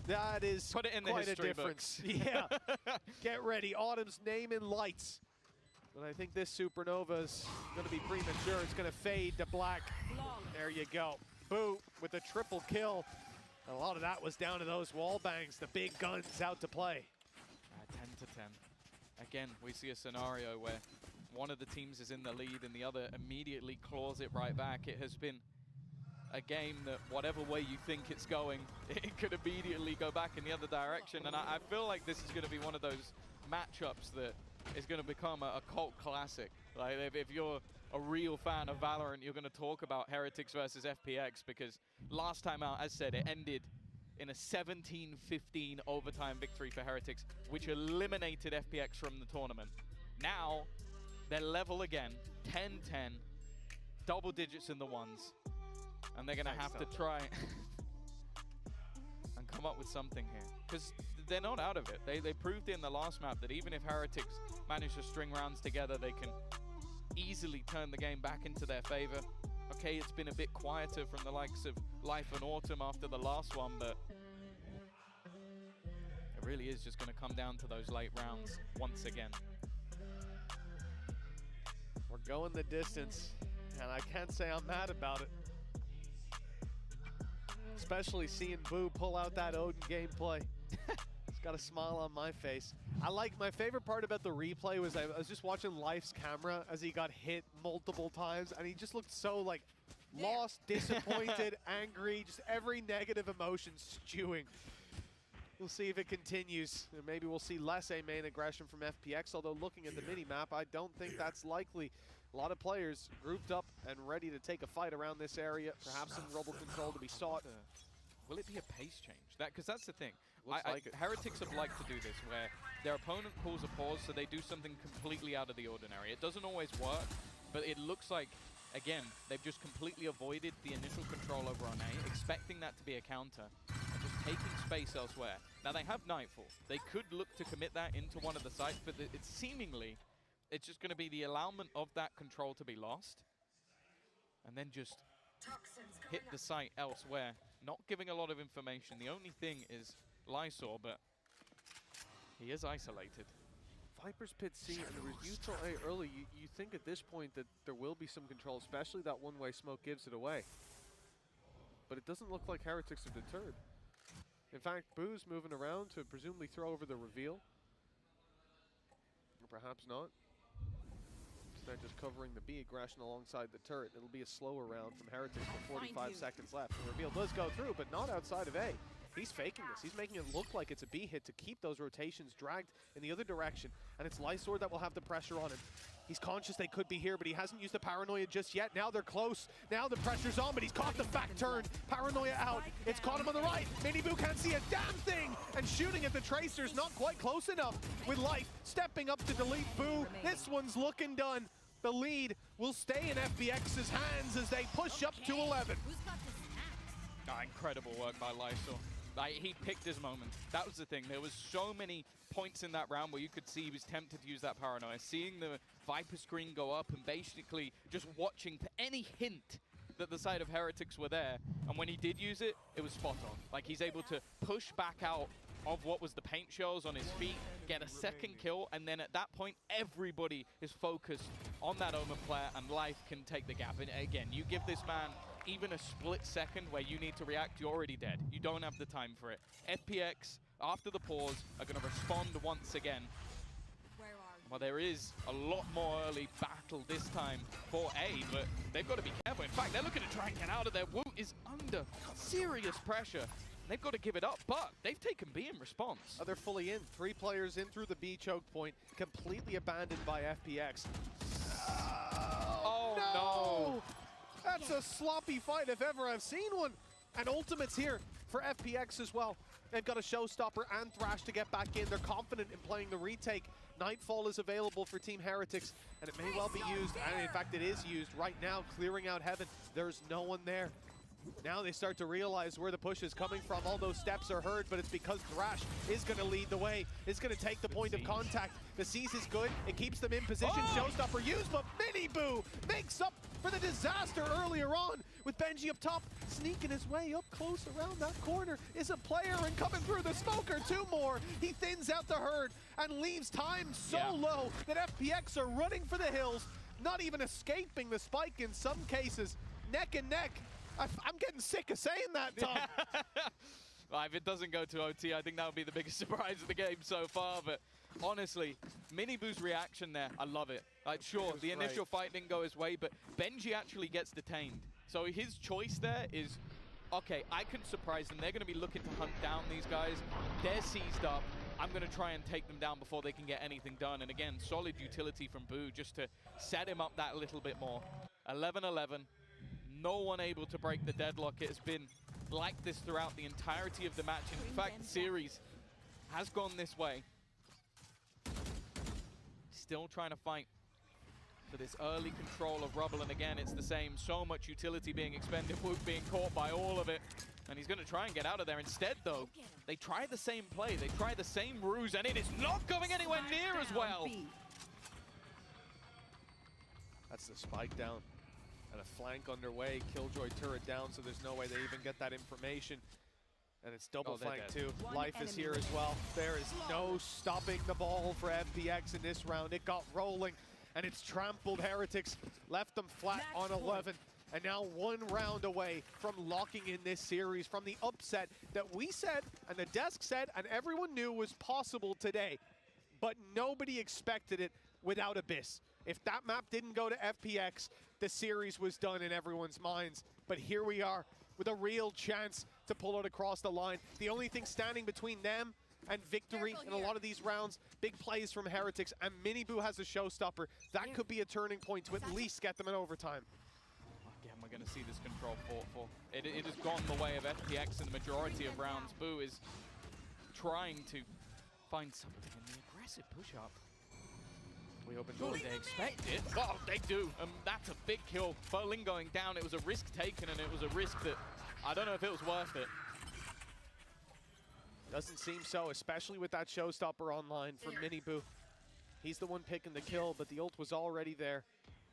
That is Put it in quite the history a difference. Yeah. Get ready. Autumn's name in lights. But I think this supernova is going to be premature. It's going to fade to black. There you go. Boo with a triple kill. A lot of that was down to those wall bangs. The big guns out to play. 10 to 10. Again, we see a scenario where one of the teams is in the lead and the other immediately claws it right back. It has been a game that whatever way you think it's going, it could immediately go back in the other direction. And I feel like this is going to be one of those matchups that is going to become a cult classic. Like if you're a real fan of Valorant, you're going to talk about Heretics versus FPX, because last time out, as said, it ended in a 17-15 overtime victory for Heretics, which eliminated FPX from the tournament. Now, they're level again, 10-10, double digits in the ones, and they're going to have to try and come up with something here, because they're not out of it. They proved in the last map that even if Heretics manage to string rounds together, they can easily turn the game back into their favor. Okay, it's been a bit quieter from the likes of Life and Autumn after the last one, but it really is just going to come down to those late rounds once again. We're going the distance, and I can't say I'm mad about it. Especially seeing Boo pull out that Odin gameplay. It's got a smile on my face. My favorite part about the replay was I was just watching Life's camera as he got hit multiple times, and he just looked so like lost, disappointed, angry, just every negative emotion stewing. We'll see if it continues. And maybe we'll see less A-main aggression from FPX, although looking at the mini-map, I don't think that's likely. A lot of players grouped up and ready to take a fight around this area. Perhaps some rubble control to be sought. Will it be a pace change? Because that's the thing. Like Heretics have liked to do this, where their opponent pulls a pause, so they do something completely out of the ordinary. It doesn't always work, but it looks like, again, they've just completely avoided the initial control over on A, expecting that to be a counter, and just taking space elsewhere. Now, they have Nightfall. They could look to commit that into one of the sites, but it's seemingly, it's just going to be the allowment of that control to be lost, and then just hit the site elsewhere, not giving a lot of information. The only thing is Lysor, but he is isolated. Viper's Pit C and the review till A early, you think at this point that there will be some control, especially that one-way smoke gives it away. But it doesn't look like Heretics are deterred. In fact, Boo's moving around to presumably throw over the reveal. Or perhaps not. They're just covering the B aggression alongside the turret. It'll be a slower round from Heretics with 45 seconds left. The reveal does go through, but not outside of A. He's faking this. He's making it look like it's a B hit to keep those rotations dragged in the other direction. And it's Lysor that will have the pressure on him. He's conscious they could be here, but he hasn't used the Paranoia just yet. Now they're close. Now the pressure's on, but he's caught the back turn. Paranoia out. It's caught him on the right. Miniboo can't see a damn thing. And shooting at the Tracers, not quite close enough. With Life stepping up to delete Boo. This one's looking done. The lead will stay in FPX's hands as they push up to 11. Incredible work by Lysor. He picked his moment. That was the thing. There was so many points in that round where you could see he was tempted to use that Paranoia. Seeing the Viper screen go up and basically just watching for any hint that the side of Heretics were there. And when he did use it, it was spot on. Like, he's able to push back out of what was the paint shells on his feet, get a second kill, and then at that point, everybody is focused on that Omen player, and Life can take the gap. And again, you give this man even a split second where you need to react, you're already dead. You don't have the time for it. FPX, after the pause, are going to respond once again. Well, there is a lot more early battle this time for A, but they've got to be careful. In fact, they're looking to try and get out of there. Wu is under serious pressure. They've got to give it up, but they've taken B in response. Oh, they're fully in. 3 players in through the B choke point, completely abandoned by FPX. Oh, no! That's a sloppy fight if ever I've seen one. And Ultimate's here for FPX as well. They've got a Showstopper and Thrash to get back in. They're confident in playing the retake. Nightfall is available for Team Heretics, and it may well be used, and in fact it is used right now, clearing out Heaven. There's no one there. Now they start to realize where the push is coming from. All those steps are heard, but it's because Thrash is going to lead the way. Is going to take the point of contact. The seize is good. It keeps them in position. Showstopper used, but Miniboo makes up for the disaster earlier on with Benji up top, sneaking his way up close around that corner. Is a player and coming through the smoker. 2 more. He thins out the herd and leaves time so low that FPX are running for the hills, not even escaping the spike in some cases. Neck and neck. I'm getting sick of saying that, Tom. Well, if it doesn't go to OT, I think that would be the biggest surprise of the game so far. But honestly, Miniboo's reaction there, I love it. Like, sure, the initial fight didn't go his way, but Benji actually gets detained. So his choice there is, okay, I can surprise them. They're going to be looking to hunt down these guys. They're seized up. I'm going to try and take them down before they can get anything done. And again, solid utility from Boo just to set him up that little bit more. 11-11. No one able to break the deadlock. It has been like this throughout the entirety of the match. In fact, the series has gone this way. Still trying to fight for this early control of Rubble, and again, it's the same. So much utility being expended, Wook being caught by all of it. And he's going to try and get out of there. Instead, though, they try the same play. They try the same ruse, and it is not going anywhere near as well. That's the spike down. And a flank underway. Killjoy turret down, so there's no way they even get that information. And it's double flank too. Life is here as well. There is no stopping the ball for FPX in this round. It got rolling, and it's trampled Heretics. Left them flat on 11. And now 1 round away from locking in this series, from the upset that we said, and the desk said, and everyone knew was possible today. But nobody expected it without Abyss. If that map didn't go to FPX, the series was done in everyone's minds. But here we are with a real chance to pull it across the line. The only thing standing between them and victory in a lot of these rounds, big plays from Heretics, and Miniboo has a showstopper. That could be a turning point to at least get them in overtime. Again, we're going to see this control fought for. It has gone the way of FPX in the majority of rounds. Boo is trying to find something in the aggressive push-up. We open Surely they expect it. Oh, they do. That's a big kill. Berlin going down. It was a risk taken, and it was a risk that I don't know if it was worth it. Doesn't seem so, especially with that showstopper online from Miniboo. He's the one picking the kill, but the ult was already there.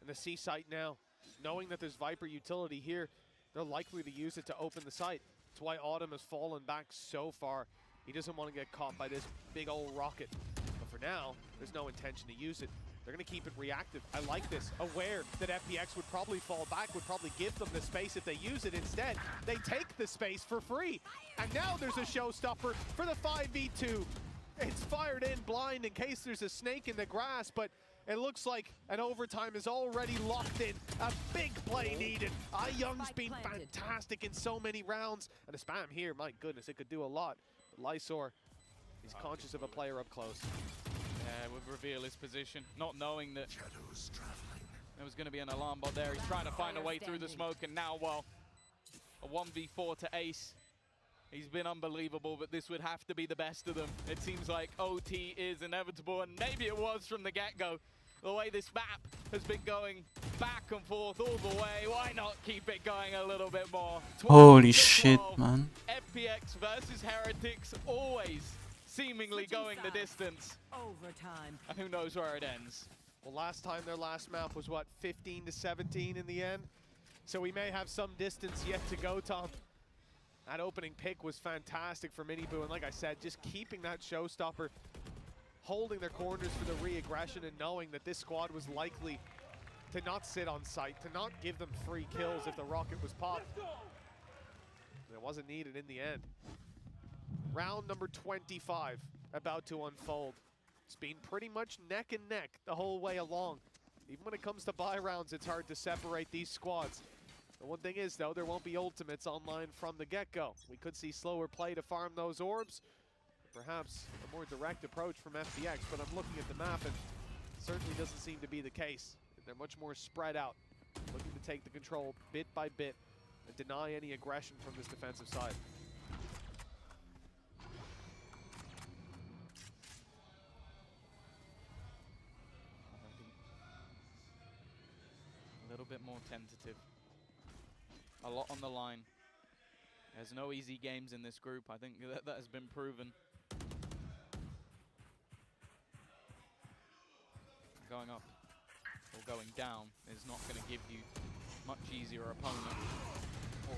And the C site now, knowing that there's Viper utility here, they're likely to use it to open the site. That's why Autumn has fallen back so far. He doesn't want to get caught by this big old rocket. But for now, there's no intention to use it. They're going to keep it reactive. I like this. Aware that FPX would probably fall back, would probably give them the space if they use it. Instead, they take the space for free. And now there's a showstopper for the 5v2. It's fired in blind in case there's a snake in the grass, but it looks like an overtime is already locked in. A big play needed. Young's been fantastic in so many rounds. And a spam here, my goodness, it could do a lot. But Lysor, he's conscious of a player up close. Yeah, would reveal his position, not knowing that there was going to be an alarm bot there. He's trying to find a way through the smoke, and now, well, a 1v4 to Ace. He's been unbelievable, but this would have to be the best of them. It seems like OT is inevitable, and maybe it was from the get-go. The way this map has been going back and forth all the way, why not keep it going a little bit more? Holy shit, man. FPX versus Heretics, always seemingly going the distance. Overtime. And who knows where it ends. Well, last time their last map was, what, 15-17 in the end? So we may have some distance yet to go, Tom. That opening pick was fantastic for Miniboo, and like I said, just keeping that showstopper, holding their corners for the re-aggression, and knowing that this squad was likely to not sit on site, to not give them free kills if the rocket was popped. And it wasn't needed in the end. Round number 25 about to unfold. It's been pretty much neck and neck the whole way along. Even when it comes to buy rounds, it's hard to separate these squads. The one thing is, though, there won't be ultimates online from the get-go. We could see slower play to farm those orbs. Perhaps a more direct approach from FPX, but I'm looking at the map and it certainly doesn't seem to be the case. They're much more spread out, looking to take the control bit by bit and deny any aggression from this defensive side. A little bit more tentative. A lot on the line. There's no easy games in this group. I think that has been proven. Going up or going down is not going to give you much easier opponent.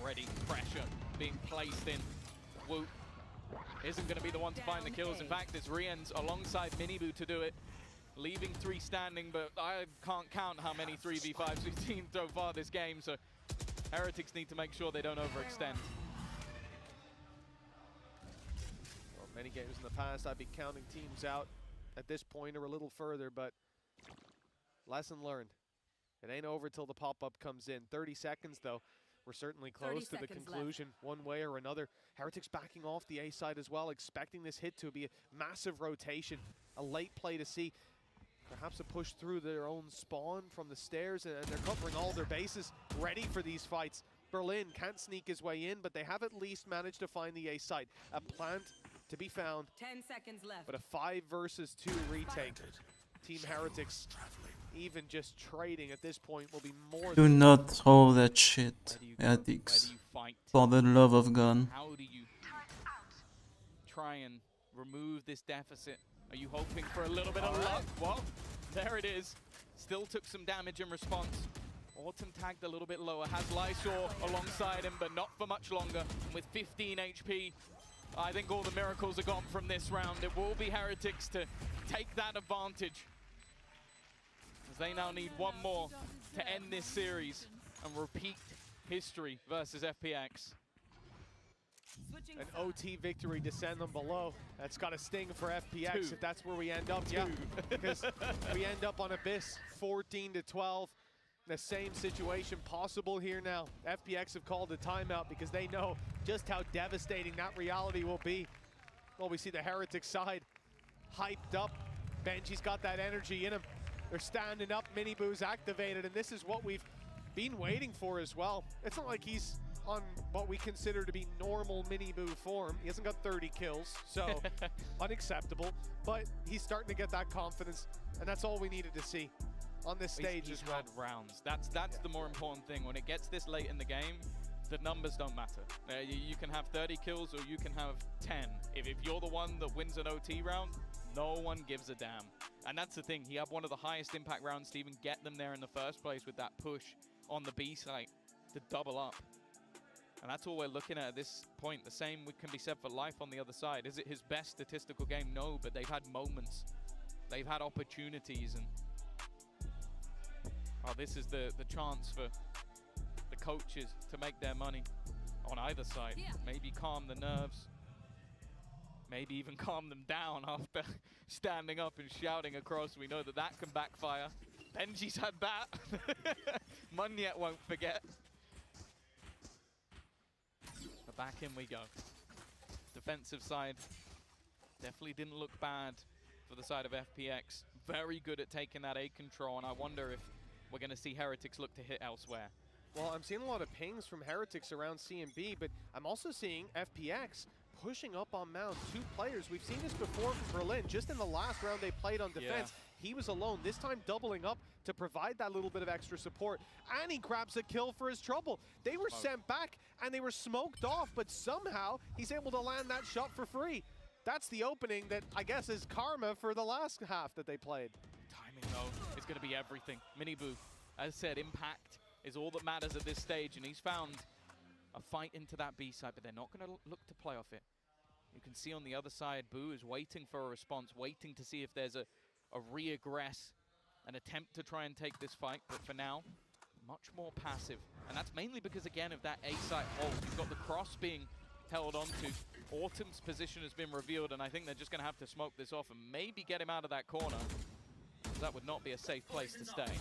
Already pressure being placed in. Woot isn't going to be the one to find the kills. In fact, it's Rien's alongside Miniboo to do it. Leaving 3 standing, but I can't count how many 3v5s we've seen so far this game, so Heretics need to make sure they don't overextend. Well, many games in the past, I've been counting teams out at this point or a little further, but lesson learned. It ain't over till the pop-up comes in. 30 seconds, though. we're certainly close to the conclusion one way or another. Heretics backing off the A side as well, expecting this hit to be a massive rotation, a late play to see. Perhaps a push through their own spawn from the stairs, and they're covering all their bases, ready for these fights. Berlin can't sneak his way in, but they have at least managed to find the A site. A plant to be found, 10 seconds left. but a 5 versus 2 retake. Team Heretics, even just trading at this point, will be more Do than not throw that shit, Heretics. For the love of God. How do you try and remove this deficit? Are you hoping for a little bit of luck? Well, there it is. Still took some damage in response. Autumn tagged a little bit lower. Has Lysor alongside him, but not for much longer. And with 15 HP, I think all the miracles are gone from this round. It will be Heretics to take that advantage, as they now need one more to end this series and repeat history versus FPX. an OT victory to send them below. That's got a sting for FPX if that's where we end up. Yeah, because we end up on Abyss 14-12. The same situation possible here now. FPX have called a timeout because they know just how devastating that reality will be. Well, we see the Heretic side hyped up. Benji's got that energy in him. They're standing up, Miniboo's activated, and this is what we've been waiting for as well. It's not like he's on what we consider to be normal Miniboo form. He hasn't got 30 kills, so unacceptable, but he's starting to get that confidence, and that's all we needed to see on this stage he's as well. had rounds. That's the more important thing. When it gets this late in the game, the numbers don't matter. You can have 30 kills or you can have 10. If you're the one that wins an OT round, no one gives a damn. And that's the thing. He had one of the highest impact rounds to even get them there in the first place with that push on the B site to double up. And that's all we're looking at this point. The same can be said for Life on the other side. Is it his best statistical game? No, but they've had moments. They've had opportunities, and this is the chance for the coaches to make their money on either side. Maybe calm the nerves. Maybe even calm them down after standing up and shouting across. We know that that can backfire. Benji's had that. Munyet won't forget. But back in we go. Defensive side definitely didn't look bad for the side of FPX. Very good at taking that A control, and I wonder if we're going to see Heretics look to hit elsewhere. Well, I'm seeing a lot of pings from Heretics around C and B, but I'm also seeing FPX pushing up on Mount. 2 players. We've seen this before from Berlin. Just in the last round they played on defense, he was alone. This time doubling up to provide that little bit of extra support. And he grabs a kill for his trouble. They were sent back and they were smoked off, but somehow he's able to land that shot for free. That's the opening that I guess is karma for the last half that they played. Timing though is going to be everything. Miniboo, as I said, impact is all that matters at this stage, and he's found a fight into that B side, but they're not going to look to play off it. You can see on the other side, Boo is waiting for a response, waiting to see if there's a re-aggress, an attempt to try and take this fight, but for now, much more passive. And that's mainly because, again, of that A site hold. You've got the cross being held onto. Autumn's position has been revealed, and I think they're just going to have to smoke this off and maybe get him out of that corner. That would not be a safe place to stay.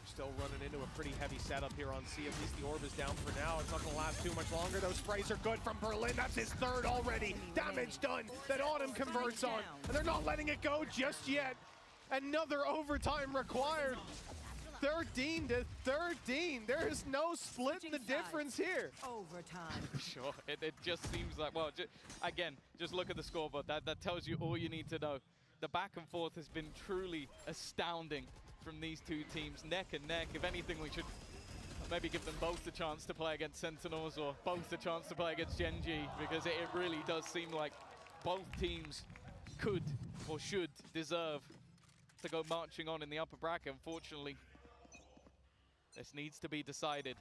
Still running into a pretty heavy setup here on C. At least the orb is down for now. It's not going to last too much longer. Those sprays are good from Berlin. That's his 3rd already. Damage done that Autumn converts on. And they're not letting it go just yet. Another overtime required. 13-13. There's no split in the difference here. Overtime. Sure. It just seems like, well, again, just look at the scoreboard. That tells you all you need to know. The back and forth has been truly astounding from these 2 teams, neck and neck. If anything, we should maybe give them both the chance to play against Sentinels, or both the chance to play against Gen.G, because it really does seem like both teams could or should deserve to go marching on in the upper bracket. Unfortunately, this needs to be decided.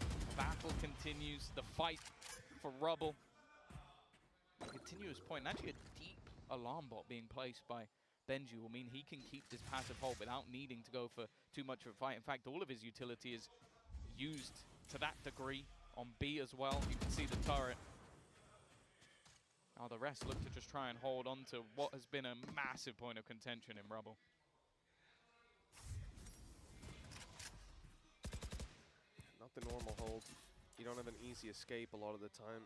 The battle continues, the fight for Rubble. A continuous point, and actually a deep alarm bot being placed by Benji will mean he can keep this passive hold without needing to go for too much of a fight. In fact, all of his utility is used to that degree on B as well. You can see the turret. Now the rest look to just try and hold on to what has been a massive point of contention in Rubble. not the normal hold. You don't have an easy escape a lot of the time.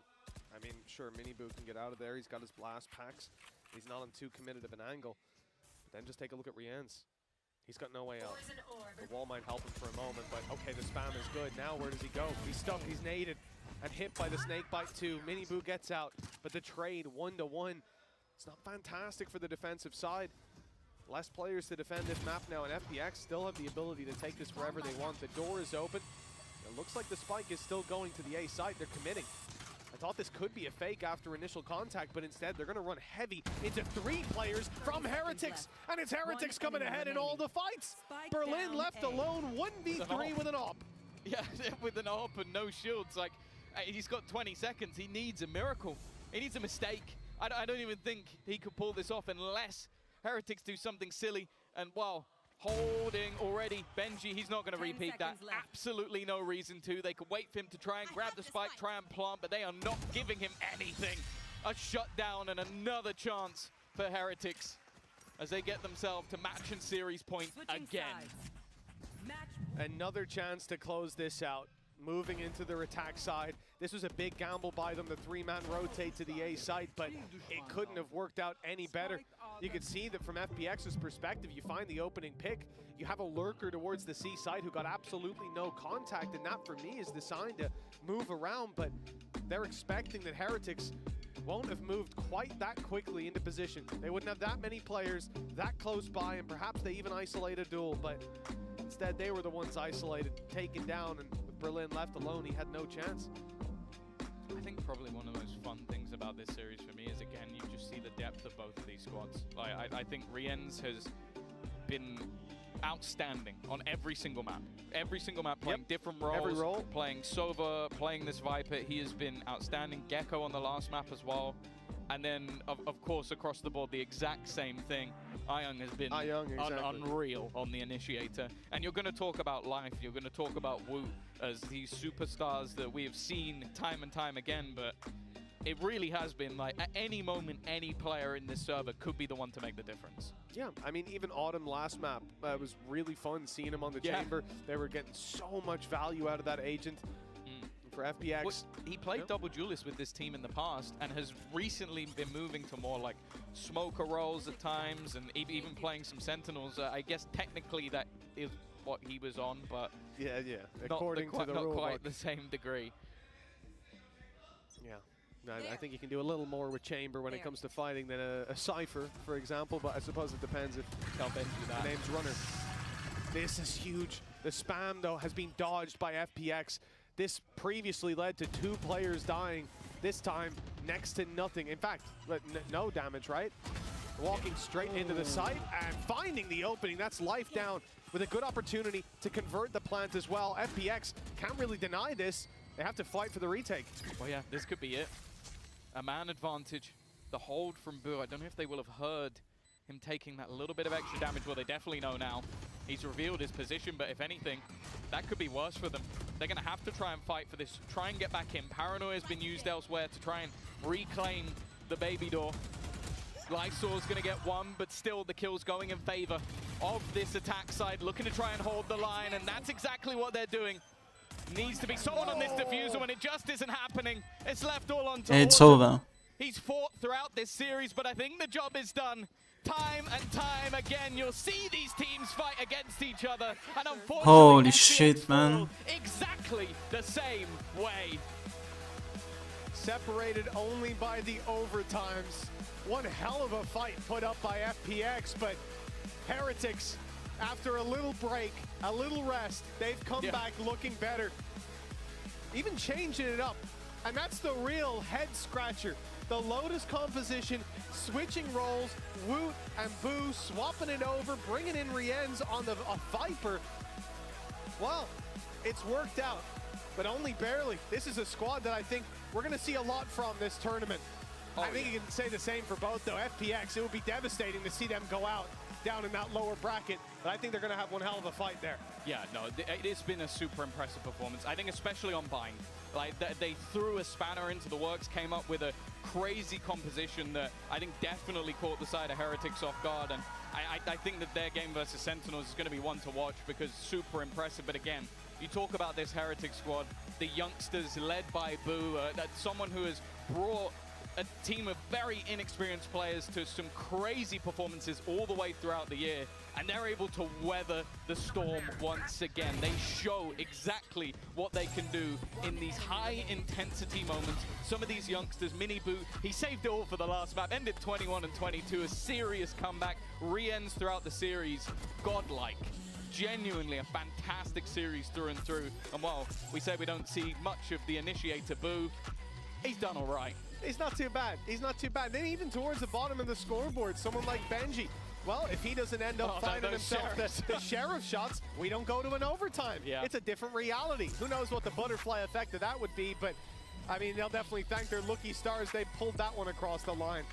I mean, sure, Miniboo can get out of there. He's got his blast packs. He's not on too committed of an angle. But then just take a look at Rien's. He's got no way out. The wall might help him for a moment, but okay, the spam is good. Now where does he go? He's stuck, he's naded, and hit by the snake bite too. Miniboo gets out, but the trade 1-to-1. It's not fantastic for the defensive side. Less players to defend this map now, and FPX still have the ability to take this wherever they want. The door is open. It looks like the spike is still going to the A site. They're committing. I thought this could be a fake after initial contact, but instead they're going to run heavy into 3 players from Heretics, and it's Heretics coming ahead in all the fights. Berlin left alone, 1v3 with an op. Yeah, with an op and no shields. Like, he's got 20 seconds. He needs a miracle. He needs a mistake. I don't even think he could pull this off unless Heretics do something silly. And wow, holding already. Benji, he's not going to repeat that. Absolutely no reason to. They could wait for him to try and grab the spike, try and plant, but they are not giving him anything. A shutdown and another chance for Heretics as they get themselves to match and series point again. Another chance to close this out. Moving into their attack side. This was a big gamble by them, the 3-man rotate to the A site, but it couldn't have worked out any better. You can see that from FPX's perspective, you find the opening pick, you have a lurker towards the C side who got absolutely no contact, and that for me is the sign to move around, but they're expecting that Heretics won't have moved quite that quickly into position. They wouldn't have that many players that close by, and perhaps they even isolate a duel, but instead they were the ones isolated, taken down, and with Berlin left alone, he had no chance. I think probably one of the most fun things about this series for me is, again, you just see the depth of both of these squads. Like, I think Rien's has been outstanding on every single map. Every single map playing different roles. Every role. Playing Sova, playing this Viper. He has been outstanding. Gecko on the last map as well. And then, of course, across the board, the exact same thing. Ayung has been unreal on the Initiator. And you're going to talk about Life, you're going to talk about Wu as these superstars that we have seen time and time again, but it really has been like, at any moment, any player in this server could be the one to make the difference. Yeah, I mean, even Autumn last map, it was really fun seeing him on the chamber. They were getting so much value out of that agent. For FPX. Well, he played double duelist with this team in the past and has recently been moving to more like smoker roles at times and even playing some sentinels. I guess technically that is what he was on, but yeah, according to the not rule quite book. the same degree. Yeah, I think you can do a little more with Chamber when it comes to fighting than a Cypher, for example, but I suppose it depends if the name's Runner. This is huge. The spam, though, has been dodged by FPX. This previously led to 2 players dying. This time, next to nothing. In fact, no damage, right? Walking straight into the site and finding the opening. That's Life down with a good opportunity to convert the plant as well. FPX can't really deny this. They have to fight for the retake. Well, yeah, this could be it. A man advantage. The hold from Boo. I don't know if they will have heard him taking that little bit of extra damage. Well, they definitely know now. He's revealed his position, but if anything, that could be worse for them. They're going to have to try and fight for this, try and get back in. Paranoia has been used elsewhere to try and reclaim the baby door. Lysaw's going to get one, but still the kill's going in favor of this attack side, looking to try and hold the line, and that's exactly what they're doing. Needs to be someone on this diffuser when it just isn't happening. It's left all on top. It's over. He's fought throughout this series, but I think the job is done. Time and time again, you'll see these teams fight against each other, and unfortunately, holy shit, man! Exactly the same way. Separated only by the overtimes. One hell of a fight put up by FPX, but Heretics, after a little break, a little rest, they've come back looking better. Even changing it up, and that's the real head scratcher. The Lotus composition, switching roles, Woot and Boo swapping it over, bringing in Rien's on the Viper. Well, it's worked out, but only barely. This is a squad that I think we're going to see a lot from this tournament. I think you can say the same for both, though. FPX, it would be devastating to see them go out down in that lower bracket, but I think they're going to have one hell of a fight there. Yeah, no, it's been a super impressive performance. I think especially on Bind. Like, they threw a spanner into the works, came up with a crazy composition that I think definitely caught the side of Heretics off guard, and I think that their game versus Sentinels is going to be one to watch because super impressive, but again, you talk about this Heretic squad, the youngsters led by Boo, that's someone who has brought a team of very inexperienced players to some crazy performances all the way throughout the year, and they're able to weather the storm once again. They show exactly what they can do in these high-intensity moments. Some of these youngsters, Mini Boo, he saved it all for the last map, ended 21 and 22, a serious comeback, re-ends throughout the series, godlike. Genuinely a fantastic series through and through. And while we say we don't see much of the initiator Boo, he's done all right. He's not too bad. He's not too bad. Then even towards the bottom of the scoreboard, someone like Benji, well, if he doesn't end up finding himself the sheriff shots, we don't go to an overtime. Yeah. It's a different reality. Who knows what the butterfly effect of that would be, but I mean, they'll definitely thank their lucky stars they pulled that one across the line.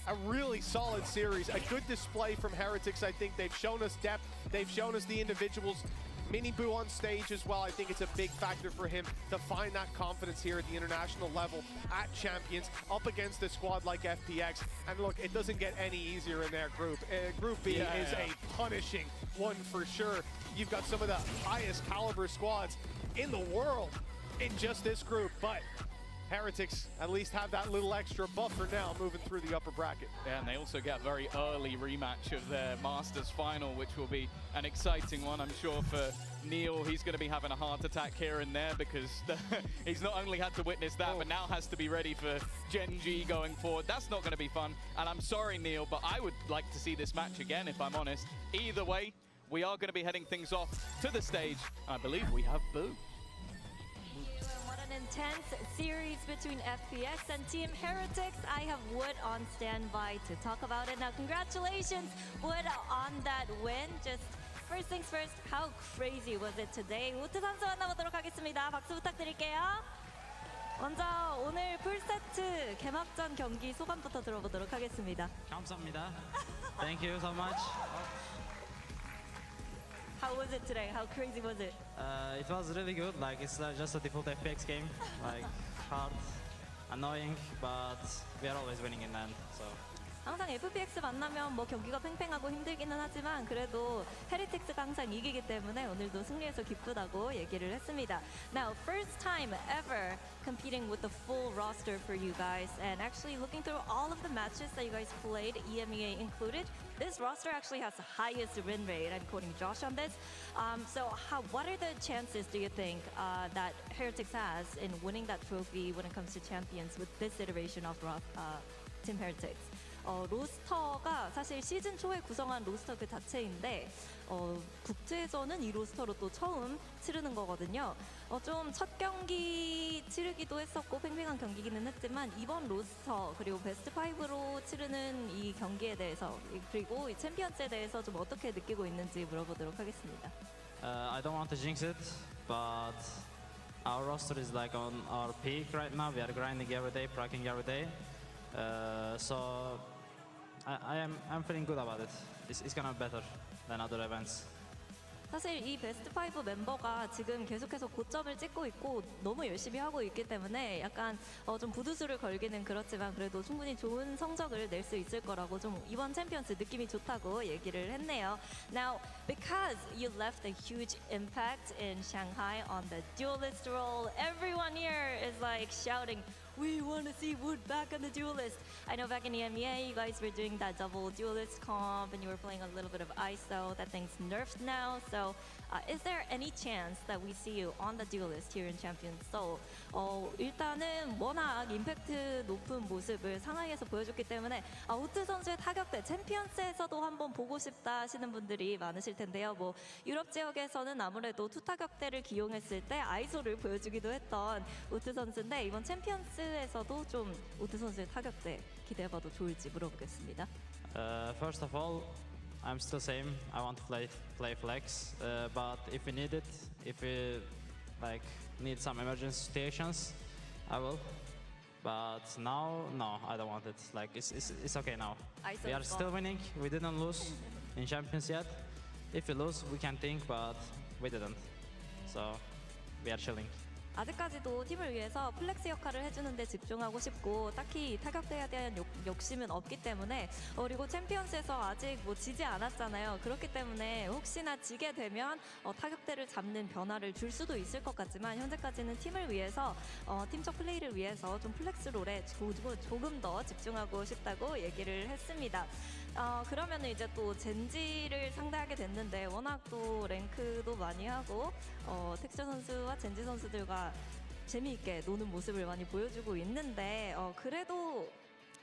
A really solid series, a good display from Heretics. I think they've shown us depth. They've shown us the individuals. Mini Boo on stage as well. I think it's a big factor for him to find that confidence here at the international level at Champions up against a squad like FPX. And look, it doesn't get any easier in their group. Group B is a punishing one for sure. You've got some of the highest caliber squads in the world in just this group, but Heretics at least have that little extra buffer now moving through the upper bracket. Yeah, and they also get a very early rematch of their Masters final, which will be an exciting one. I'm sure for Neil, he's going to be having a heart attack here and there because he's not only had to witness that, but now has to be ready for Gen G going forward. That's not going to be fun. And I'm sorry, Neil, but I would like to see this match again, if I'm honest. Either way, we are going to be heading things off to the stage. I believe we have Boo. Intense series between FPX and Team Heretics. I have Wood on standby to talk about it. Now, congratulations, Wood, on that win. Just first things first, how crazy was it today? 우트 선수 만나보도록 하겠습니다. 박수 부탁드릴게요. 먼저 오늘 풀세트 개막전 경기 소감부터 들어보도록 하겠습니다. 감사합니다. Thank you so much. How was it today? How crazy was it? It was really good. Like, it's just a default FPX game. Like, hard, annoying, but we are always winning in the end. So. 항상 FPX 만나면 뭐 경기가 팽팽하고 힘들기는 하지만 그래도 헤리틱스가 항상 이기기 때문에 오늘도 승리해서 기쁘다고 얘기를 했습니다. Now, first time ever competing with the full roster for you guys, and actually looking through all of the matches that you guys played, EMEA included, this roster actually has the highest win rate. I'm quoting Josh on this. So what are the chances, do you think, that Heretics has in winning that trophy when it comes to champions with this iteration of Team Heretics? 로스터가 사실 시즌 초에 구성한 로스터 그 자체인데 국제에서는 이 로스터로 또 처음 치르는 거거든요. 좀 첫 경기 치르기도 했었고 팽팽한 경기기는 했지만 이번 로스터 그리고 베스트 5로 치르는 이 경기에 대해서 그리고 이 챔피언스에 대해서 좀 어떻게 느끼고 있는지 물어보도록 하겠습니다. I don't want to jinx it, but our roster is like on our peak right now. We are grinding every day, practicing every day. So I'm feeling good about it. It's gonna be better than other events. 사실 이 베스트 5 멤버가 지금 계속해서 고점을 찍고 있고 너무 열심히 하고 있기 때문에 약간 좀 부두수를 걸기는 그렇지만 그래도 충분히 좋은 성적을 낼 수 있을 거라고 좀 이번 챔피언스 느낌이 좋다고 얘기를 했네요. Now, because you left a huge impact in Shanghai on the duelist role, everyone here is like shouting, we want to see Wood back on the duelist. I know back in EMEA, you guys were doing that double duelist comp and you were playing a little bit of ISO. That thing's nerfed now. So is there any chance that we see you on the duelist here in Champions Seoul? 일단은 워낙 임팩트 높은 모습을 상하이에서 보여줬기 때문에 우트 선수의 타격대 챔피언스에서도 한번 보고 싶다 하시는 분들이 많으실 텐데요. 뭐 유럽 지역에서는 아무래도 투타격대를 기용했을 때 아이소를 보여주기도 했던 우트 선수인데 이번 챔피언스에서도 좀 우트 선수의 타격대 기대해봐도 좋을지 물어보겠습니다. First of all, I'm still same. I want to play flex, but if we need it, if we like need some emergency situations, I will. But now, no, I don't want it. Like it's okay now. We are still winning. We didn't lose in Champions yet. If we lose, we can think, but we didn't. So we are chilling. 아직까지도 팀을 위해서 플렉스 역할을 해주는 데 집중하고 싶고 딱히 타격대에 대한 욕심은 없기 때문에 그리고 챔피언스에서 아직 뭐 지지 않았잖아요. 그렇기 때문에 혹시나 지게 되면 타격대를 잡는 변화를 줄 수도 있을 것 같지만 현재까지는 팀을 위해서 팀적 플레이를 위해서 좀 플렉스 롤에 조금 더 집중하고 싶다고 얘기를 했습니다. 그러면 이제 또 젠지를 상대하게 됐는데 워낙 또 랭크도 많이 하고 텍스처 선수와 젠지 선수들과 재미있게 노는 모습을 많이 보여주고 있는데 그래도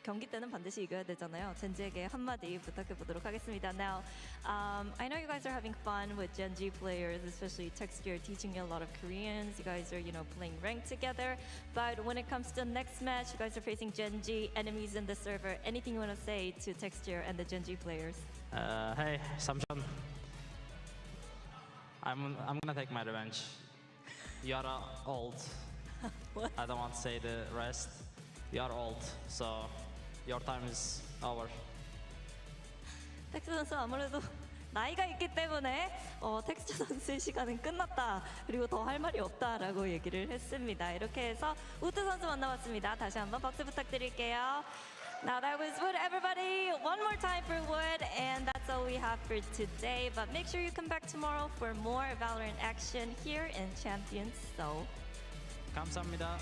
경기 때는 반드시 이겨야 되잖아요. 젠지에게 한마디 부탁해 보도록 하겠습니다. Now, I know you guys are having fun with Gen G players, especially Texture teaching you a lot of Koreans. You guys are, playing ranked together. But when it comes to the next match, you guys are facing Gen G enemies in the server. Anything you want to say to Texture and the Gen G players? Hey, Samson. I'm gonna take my revenge. You are old. I don't want to say the rest. You are old, so your time is over. 텍스처 선수 아무래도 나이가 있기 때문에 텍스처 선수의 시간은 끝났다. 그리고 더 할 말이 없다라고 얘기를 했습니다. 이렇게 해서 우드 선수 만나봤습니다. 다시 한번 박수 부탁드릴게요. Now that was Wood, everybody. One more time for Wood, and that's all we have for today. But make sure you come back tomorrow for more Valorant action here in Champions Seoul. 감사합니다.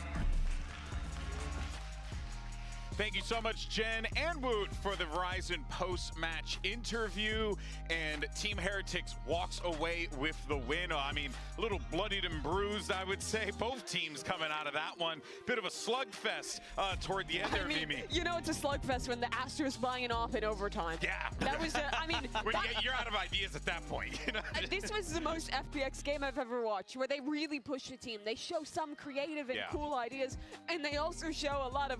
Thank you so much, Jen and Woot, for the Verizon post-match interview. And Team Heretics walks away with the win. I mean, a little bloodied and bruised, I would say. Both teams coming out of that one. Bit of a slugfest toward the end there, Mimi. You know it's a slugfest when the Astros buying off in overtime. Yeah. That was, you're out of ideas at that point. This was the most FPX game I've ever watched, where they really push the team. They show some creative and cool ideas, and they also show a lot of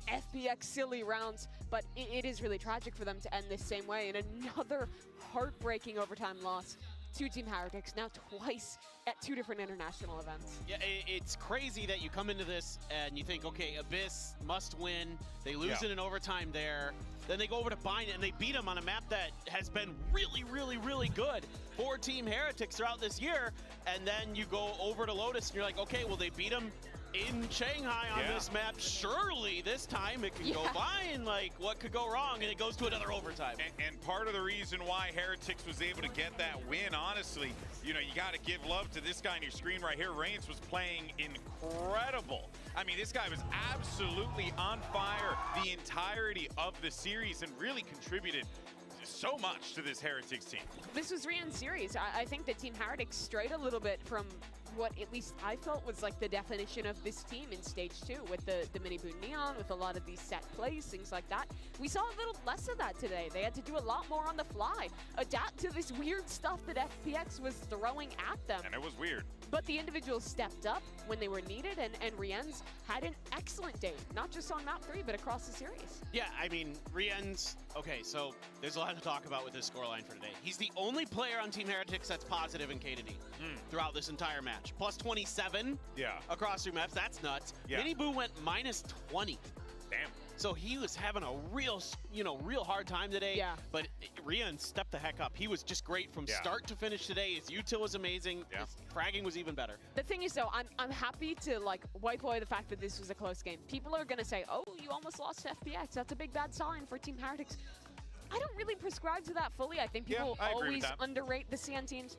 FPX silly rounds, but it is really tragic for them to end this same way. And another heartbreaking overtime loss to Team Heretics, now twice at 2 different international events. Yeah, it's crazy that you come into this and you think, okay, Abyss must win. They lose in an overtime there. Then they go over to Bind and they beat them on a map that has been really, really, really good for Team Heretics throughout this year. And then you go over to Lotus and you're like, okay, well, they beat them in Shanghai on this map. Surely this time it can go fine. Like, what could go wrong? And it goes to another overtime. And part of the reason why Heretics was able to get that win, honestly, you got to give love to this guy on your screen right here. Reigns was playing incredible. I mean, this guy was absolutely on fire the entirety of the series and really contributed so much to this Heretics team. This was Rian's series. I think that Team Heretics strayed a little bit from what at least I felt was like the definition of this team in stage 2 with the mini boot neon, with a lot of these set plays, things like that. We saw a little less of that today. They had to do a lot more on the fly, adapt to this weird stuff that FPX was throwing at them. And it was weird. But the individuals stepped up when they were needed, and Rien's had an excellent day, not just on map 3, but across the series. Yeah, I mean, Rien's, okay, so there's a lot to talk about with this scoreline for today. He's the only player on Team Heretics that's positive in K2D throughout this entire match. Plus 27 across 3 maps, that's nuts. Mini Boo went minus 20. Damn. So he was having a real, real hard time today. Yeah. But Rian stepped the heck up. He was just great from start to finish today. His util was amazing. His fragging was even better. The thing is, though, I'm happy to wipe away the fact that this was a close game. People are gonna say, "Oh, you almost lost to FPX. That's a big bad sign for Team Heretics." I don't really prescribe to that fully. I think people always underrate the CN teams.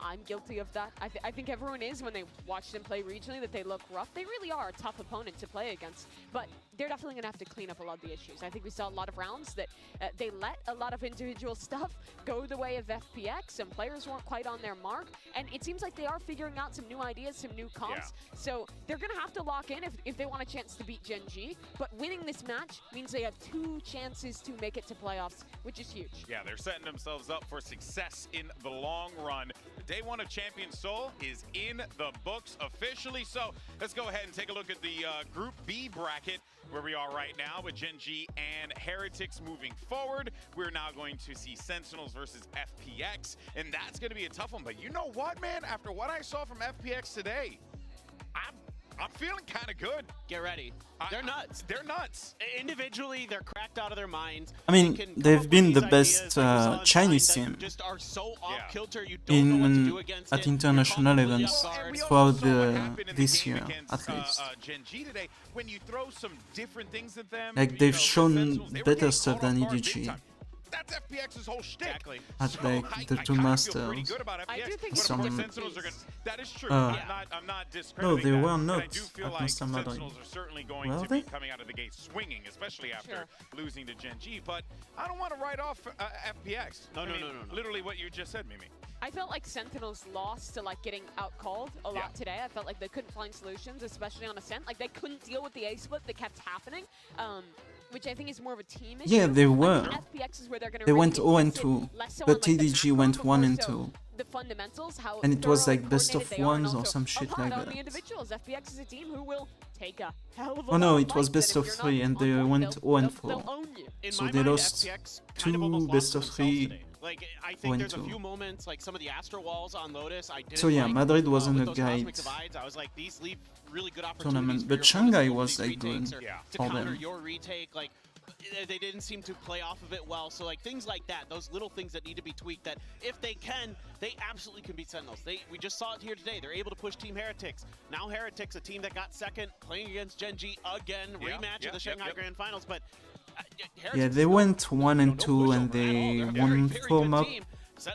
I'm guilty of that. I think everyone is when they watch them play regionally, that they look rough. They really are a tough opponent to play against, but they're definitely going to have to clean up a lot of the issues. I think we saw a lot of rounds that they let a lot of individual stuff go the way of FPX. Some players weren't quite on their mark, and it seems like they are figuring out some new ideas, some new comps. So they're going to have to lock in if they want a chance to beat Gen G, but winning this match means they have 2 chances to make it to playoffs, which is huge. Yeah, they're setting themselves up for success in the long run. Day 1 of Champions Seoul is in the books officially. So let's go ahead and take a look at the Group B bracket where we are right now with Gen G and Heretics moving forward. We're now going to see Sentinels versus FPX, and that's going to be a tough one. But you know what, man? After what I saw from FPX today, I'm feeling kind of good. Get ready. They're nuts. They're nuts. Individually, they're cracked out of their minds. I mean, they've been the best Chinese team at international events throughout this year, at least. When you throw some different things at them, Like, they've shown better stuff than EDG. That's FPX's whole shtick. Exactly. At like the two masters. That is true. I'm not discrediting no, they were that, not I do feel at like Master Madrid. Sentinels are certainly going Were to they? be coming out of the gate swinging, especially after losing to Gen G. But I don't want to write off FPX. No. Literally what you just said, Mimi. I felt like Sentinels lost to like getting out-called a lot today. I felt like they couldn't find solutions, especially on Ascent. Like they couldn't deal with the A-split that kept happening, which I think is more of a team issue. Yeah, they were. FPX is where they're gonna They really went get 0-2, tested, but less so on, like, the TDG went macro, more 1-2. so the fundamentals, how And it was thorough like and best of coordinated they are, and ones or also some shit a lot like on that. the individuals. FPX is a team who will take a hell of a Oh no, lot it was fights, best and of if you're 3 not and they on went point, 0-4. they'll own you. So they lost two best of 3. Like, I think there's a few moments, like some of the Astro Walls on Lotus, I didn't So yeah, like, Madrid wasn't with a those guide Cosmic Divides, I was like, these leave really good opportunities tournament, for but your Shanghai opponents to was use like retakes good or to for counter them. your retake. Like, they didn't seem to play off of it well. So like things like that, those little things that need to be tweaked, that if they can, they absolutely can beat Sentinels. We just saw it here today. They're able to push Team Heretics. Now Heretics, a team that got second, playing against Gen G again, rematch of the Shanghai Grand Finals. But Yeah, they went 1-2 and they won 4 map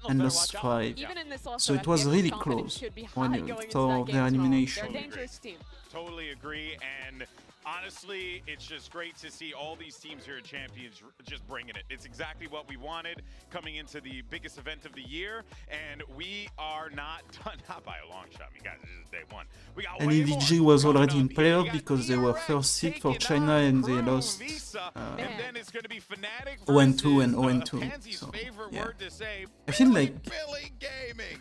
and lost 5. So it was really close when you saw their elimination. Totally agree, and honestly, it's just great to see all these teams here at Champions just bringing it. It's exactly what we wanted coming into the biggest event of the year, and we are not done, not by a long shot, you guys, this is day one. We got And way EDG more was coming already up in here. playoff because they were first seed for China and they lost And then it's going to be Fnatic 0-2 and 0-2. Pansy's So, favorite yeah. word to say, I feel like Billy Gaming.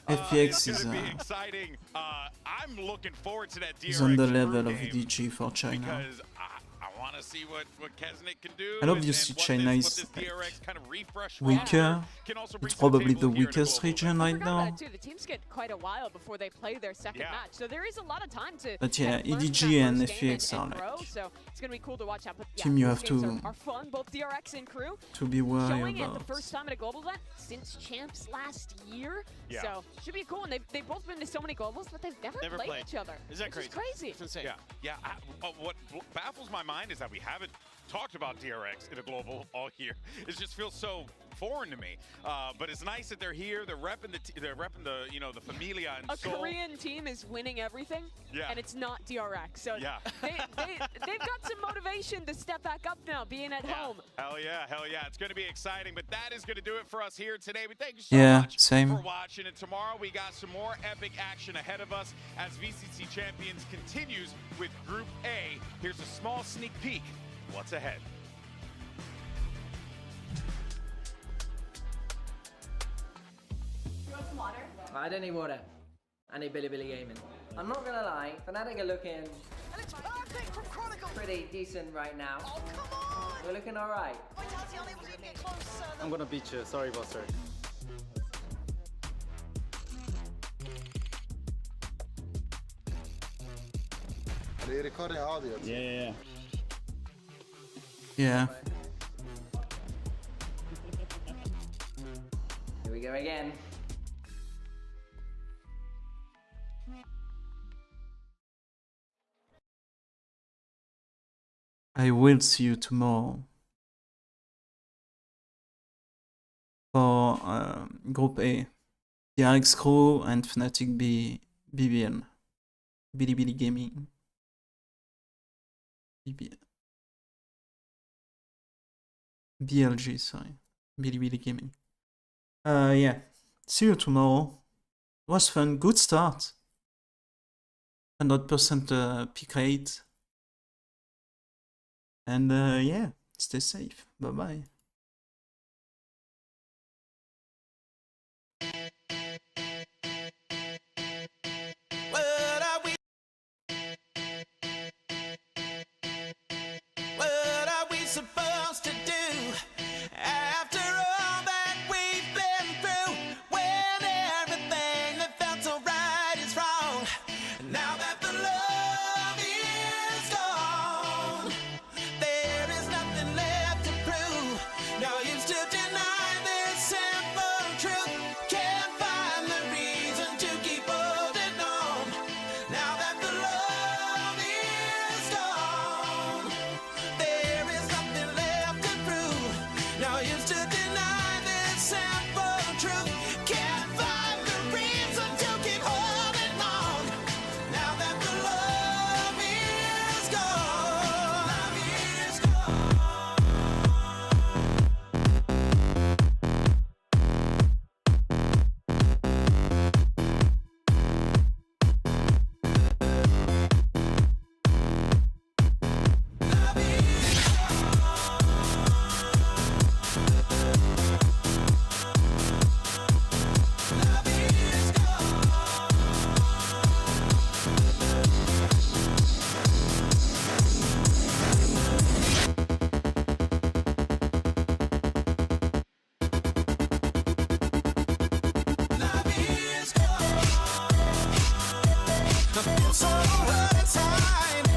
FPX It's is going to be exciting. I'm looking forward to that DRX on the crew level of game EDG for China. because I want to see what Kesnick can do. And obviously China what is this DRX kind of refresh weaker. can also bring It's to the probably table the here in weakest region I right forgot now. about it too. The teams get quite a while before they play their second match, so there is a lot of time to. But yeah, kind of learn from EDG that and first game FPX are grow, like so it's gonna be cool to watch how. team you those have games to- are fun. Both DRX and crew to be wary showing it about. the first time at a global event since champs last year. Yeah. So should be cool. And they've both been to so many globals, but they've never played each other. Is that which crazy? Is crazy. Yeah. What baffles my mind is that we haven't talked about DRX in a global all year. It just feels so foreign to me. But it's nice that they're here. They're repping the Familia and A Seoul. Korean team is winning everything, and it's not DRX. So they've got some motivation to step back up now, being at home. Hell yeah. It's going to be exciting. But that is going to do it for us here today. We thank you so Yeah, much same. for watching. And tomorrow we got some more epic action ahead of us as VCT Champions continues with Group A. Here's a small sneak peek. What's ahead? You want some water? I don't need water. I need Billy Gaming. I'm not gonna lie, Fnatic are looking pretty decent right now. Oh, come on! We're looking alright. I'm gonna beat you. Sorry, Buster. Are you recording audio? Yeah. Yeah. Here we go again. I will see you tomorrow for Group A. DRX Crew and Fnatic BBL. Billy Gaming. BBL. BLG, sorry. Billy Gaming. Yeah. See you tomorrow. It was fun. Good start. 100% pick rate. And yeah, stay safe. Bye-bye. What are we supposed to do after all that we've been through? When everything that felt so right is wrong. Now that the love So hold tight.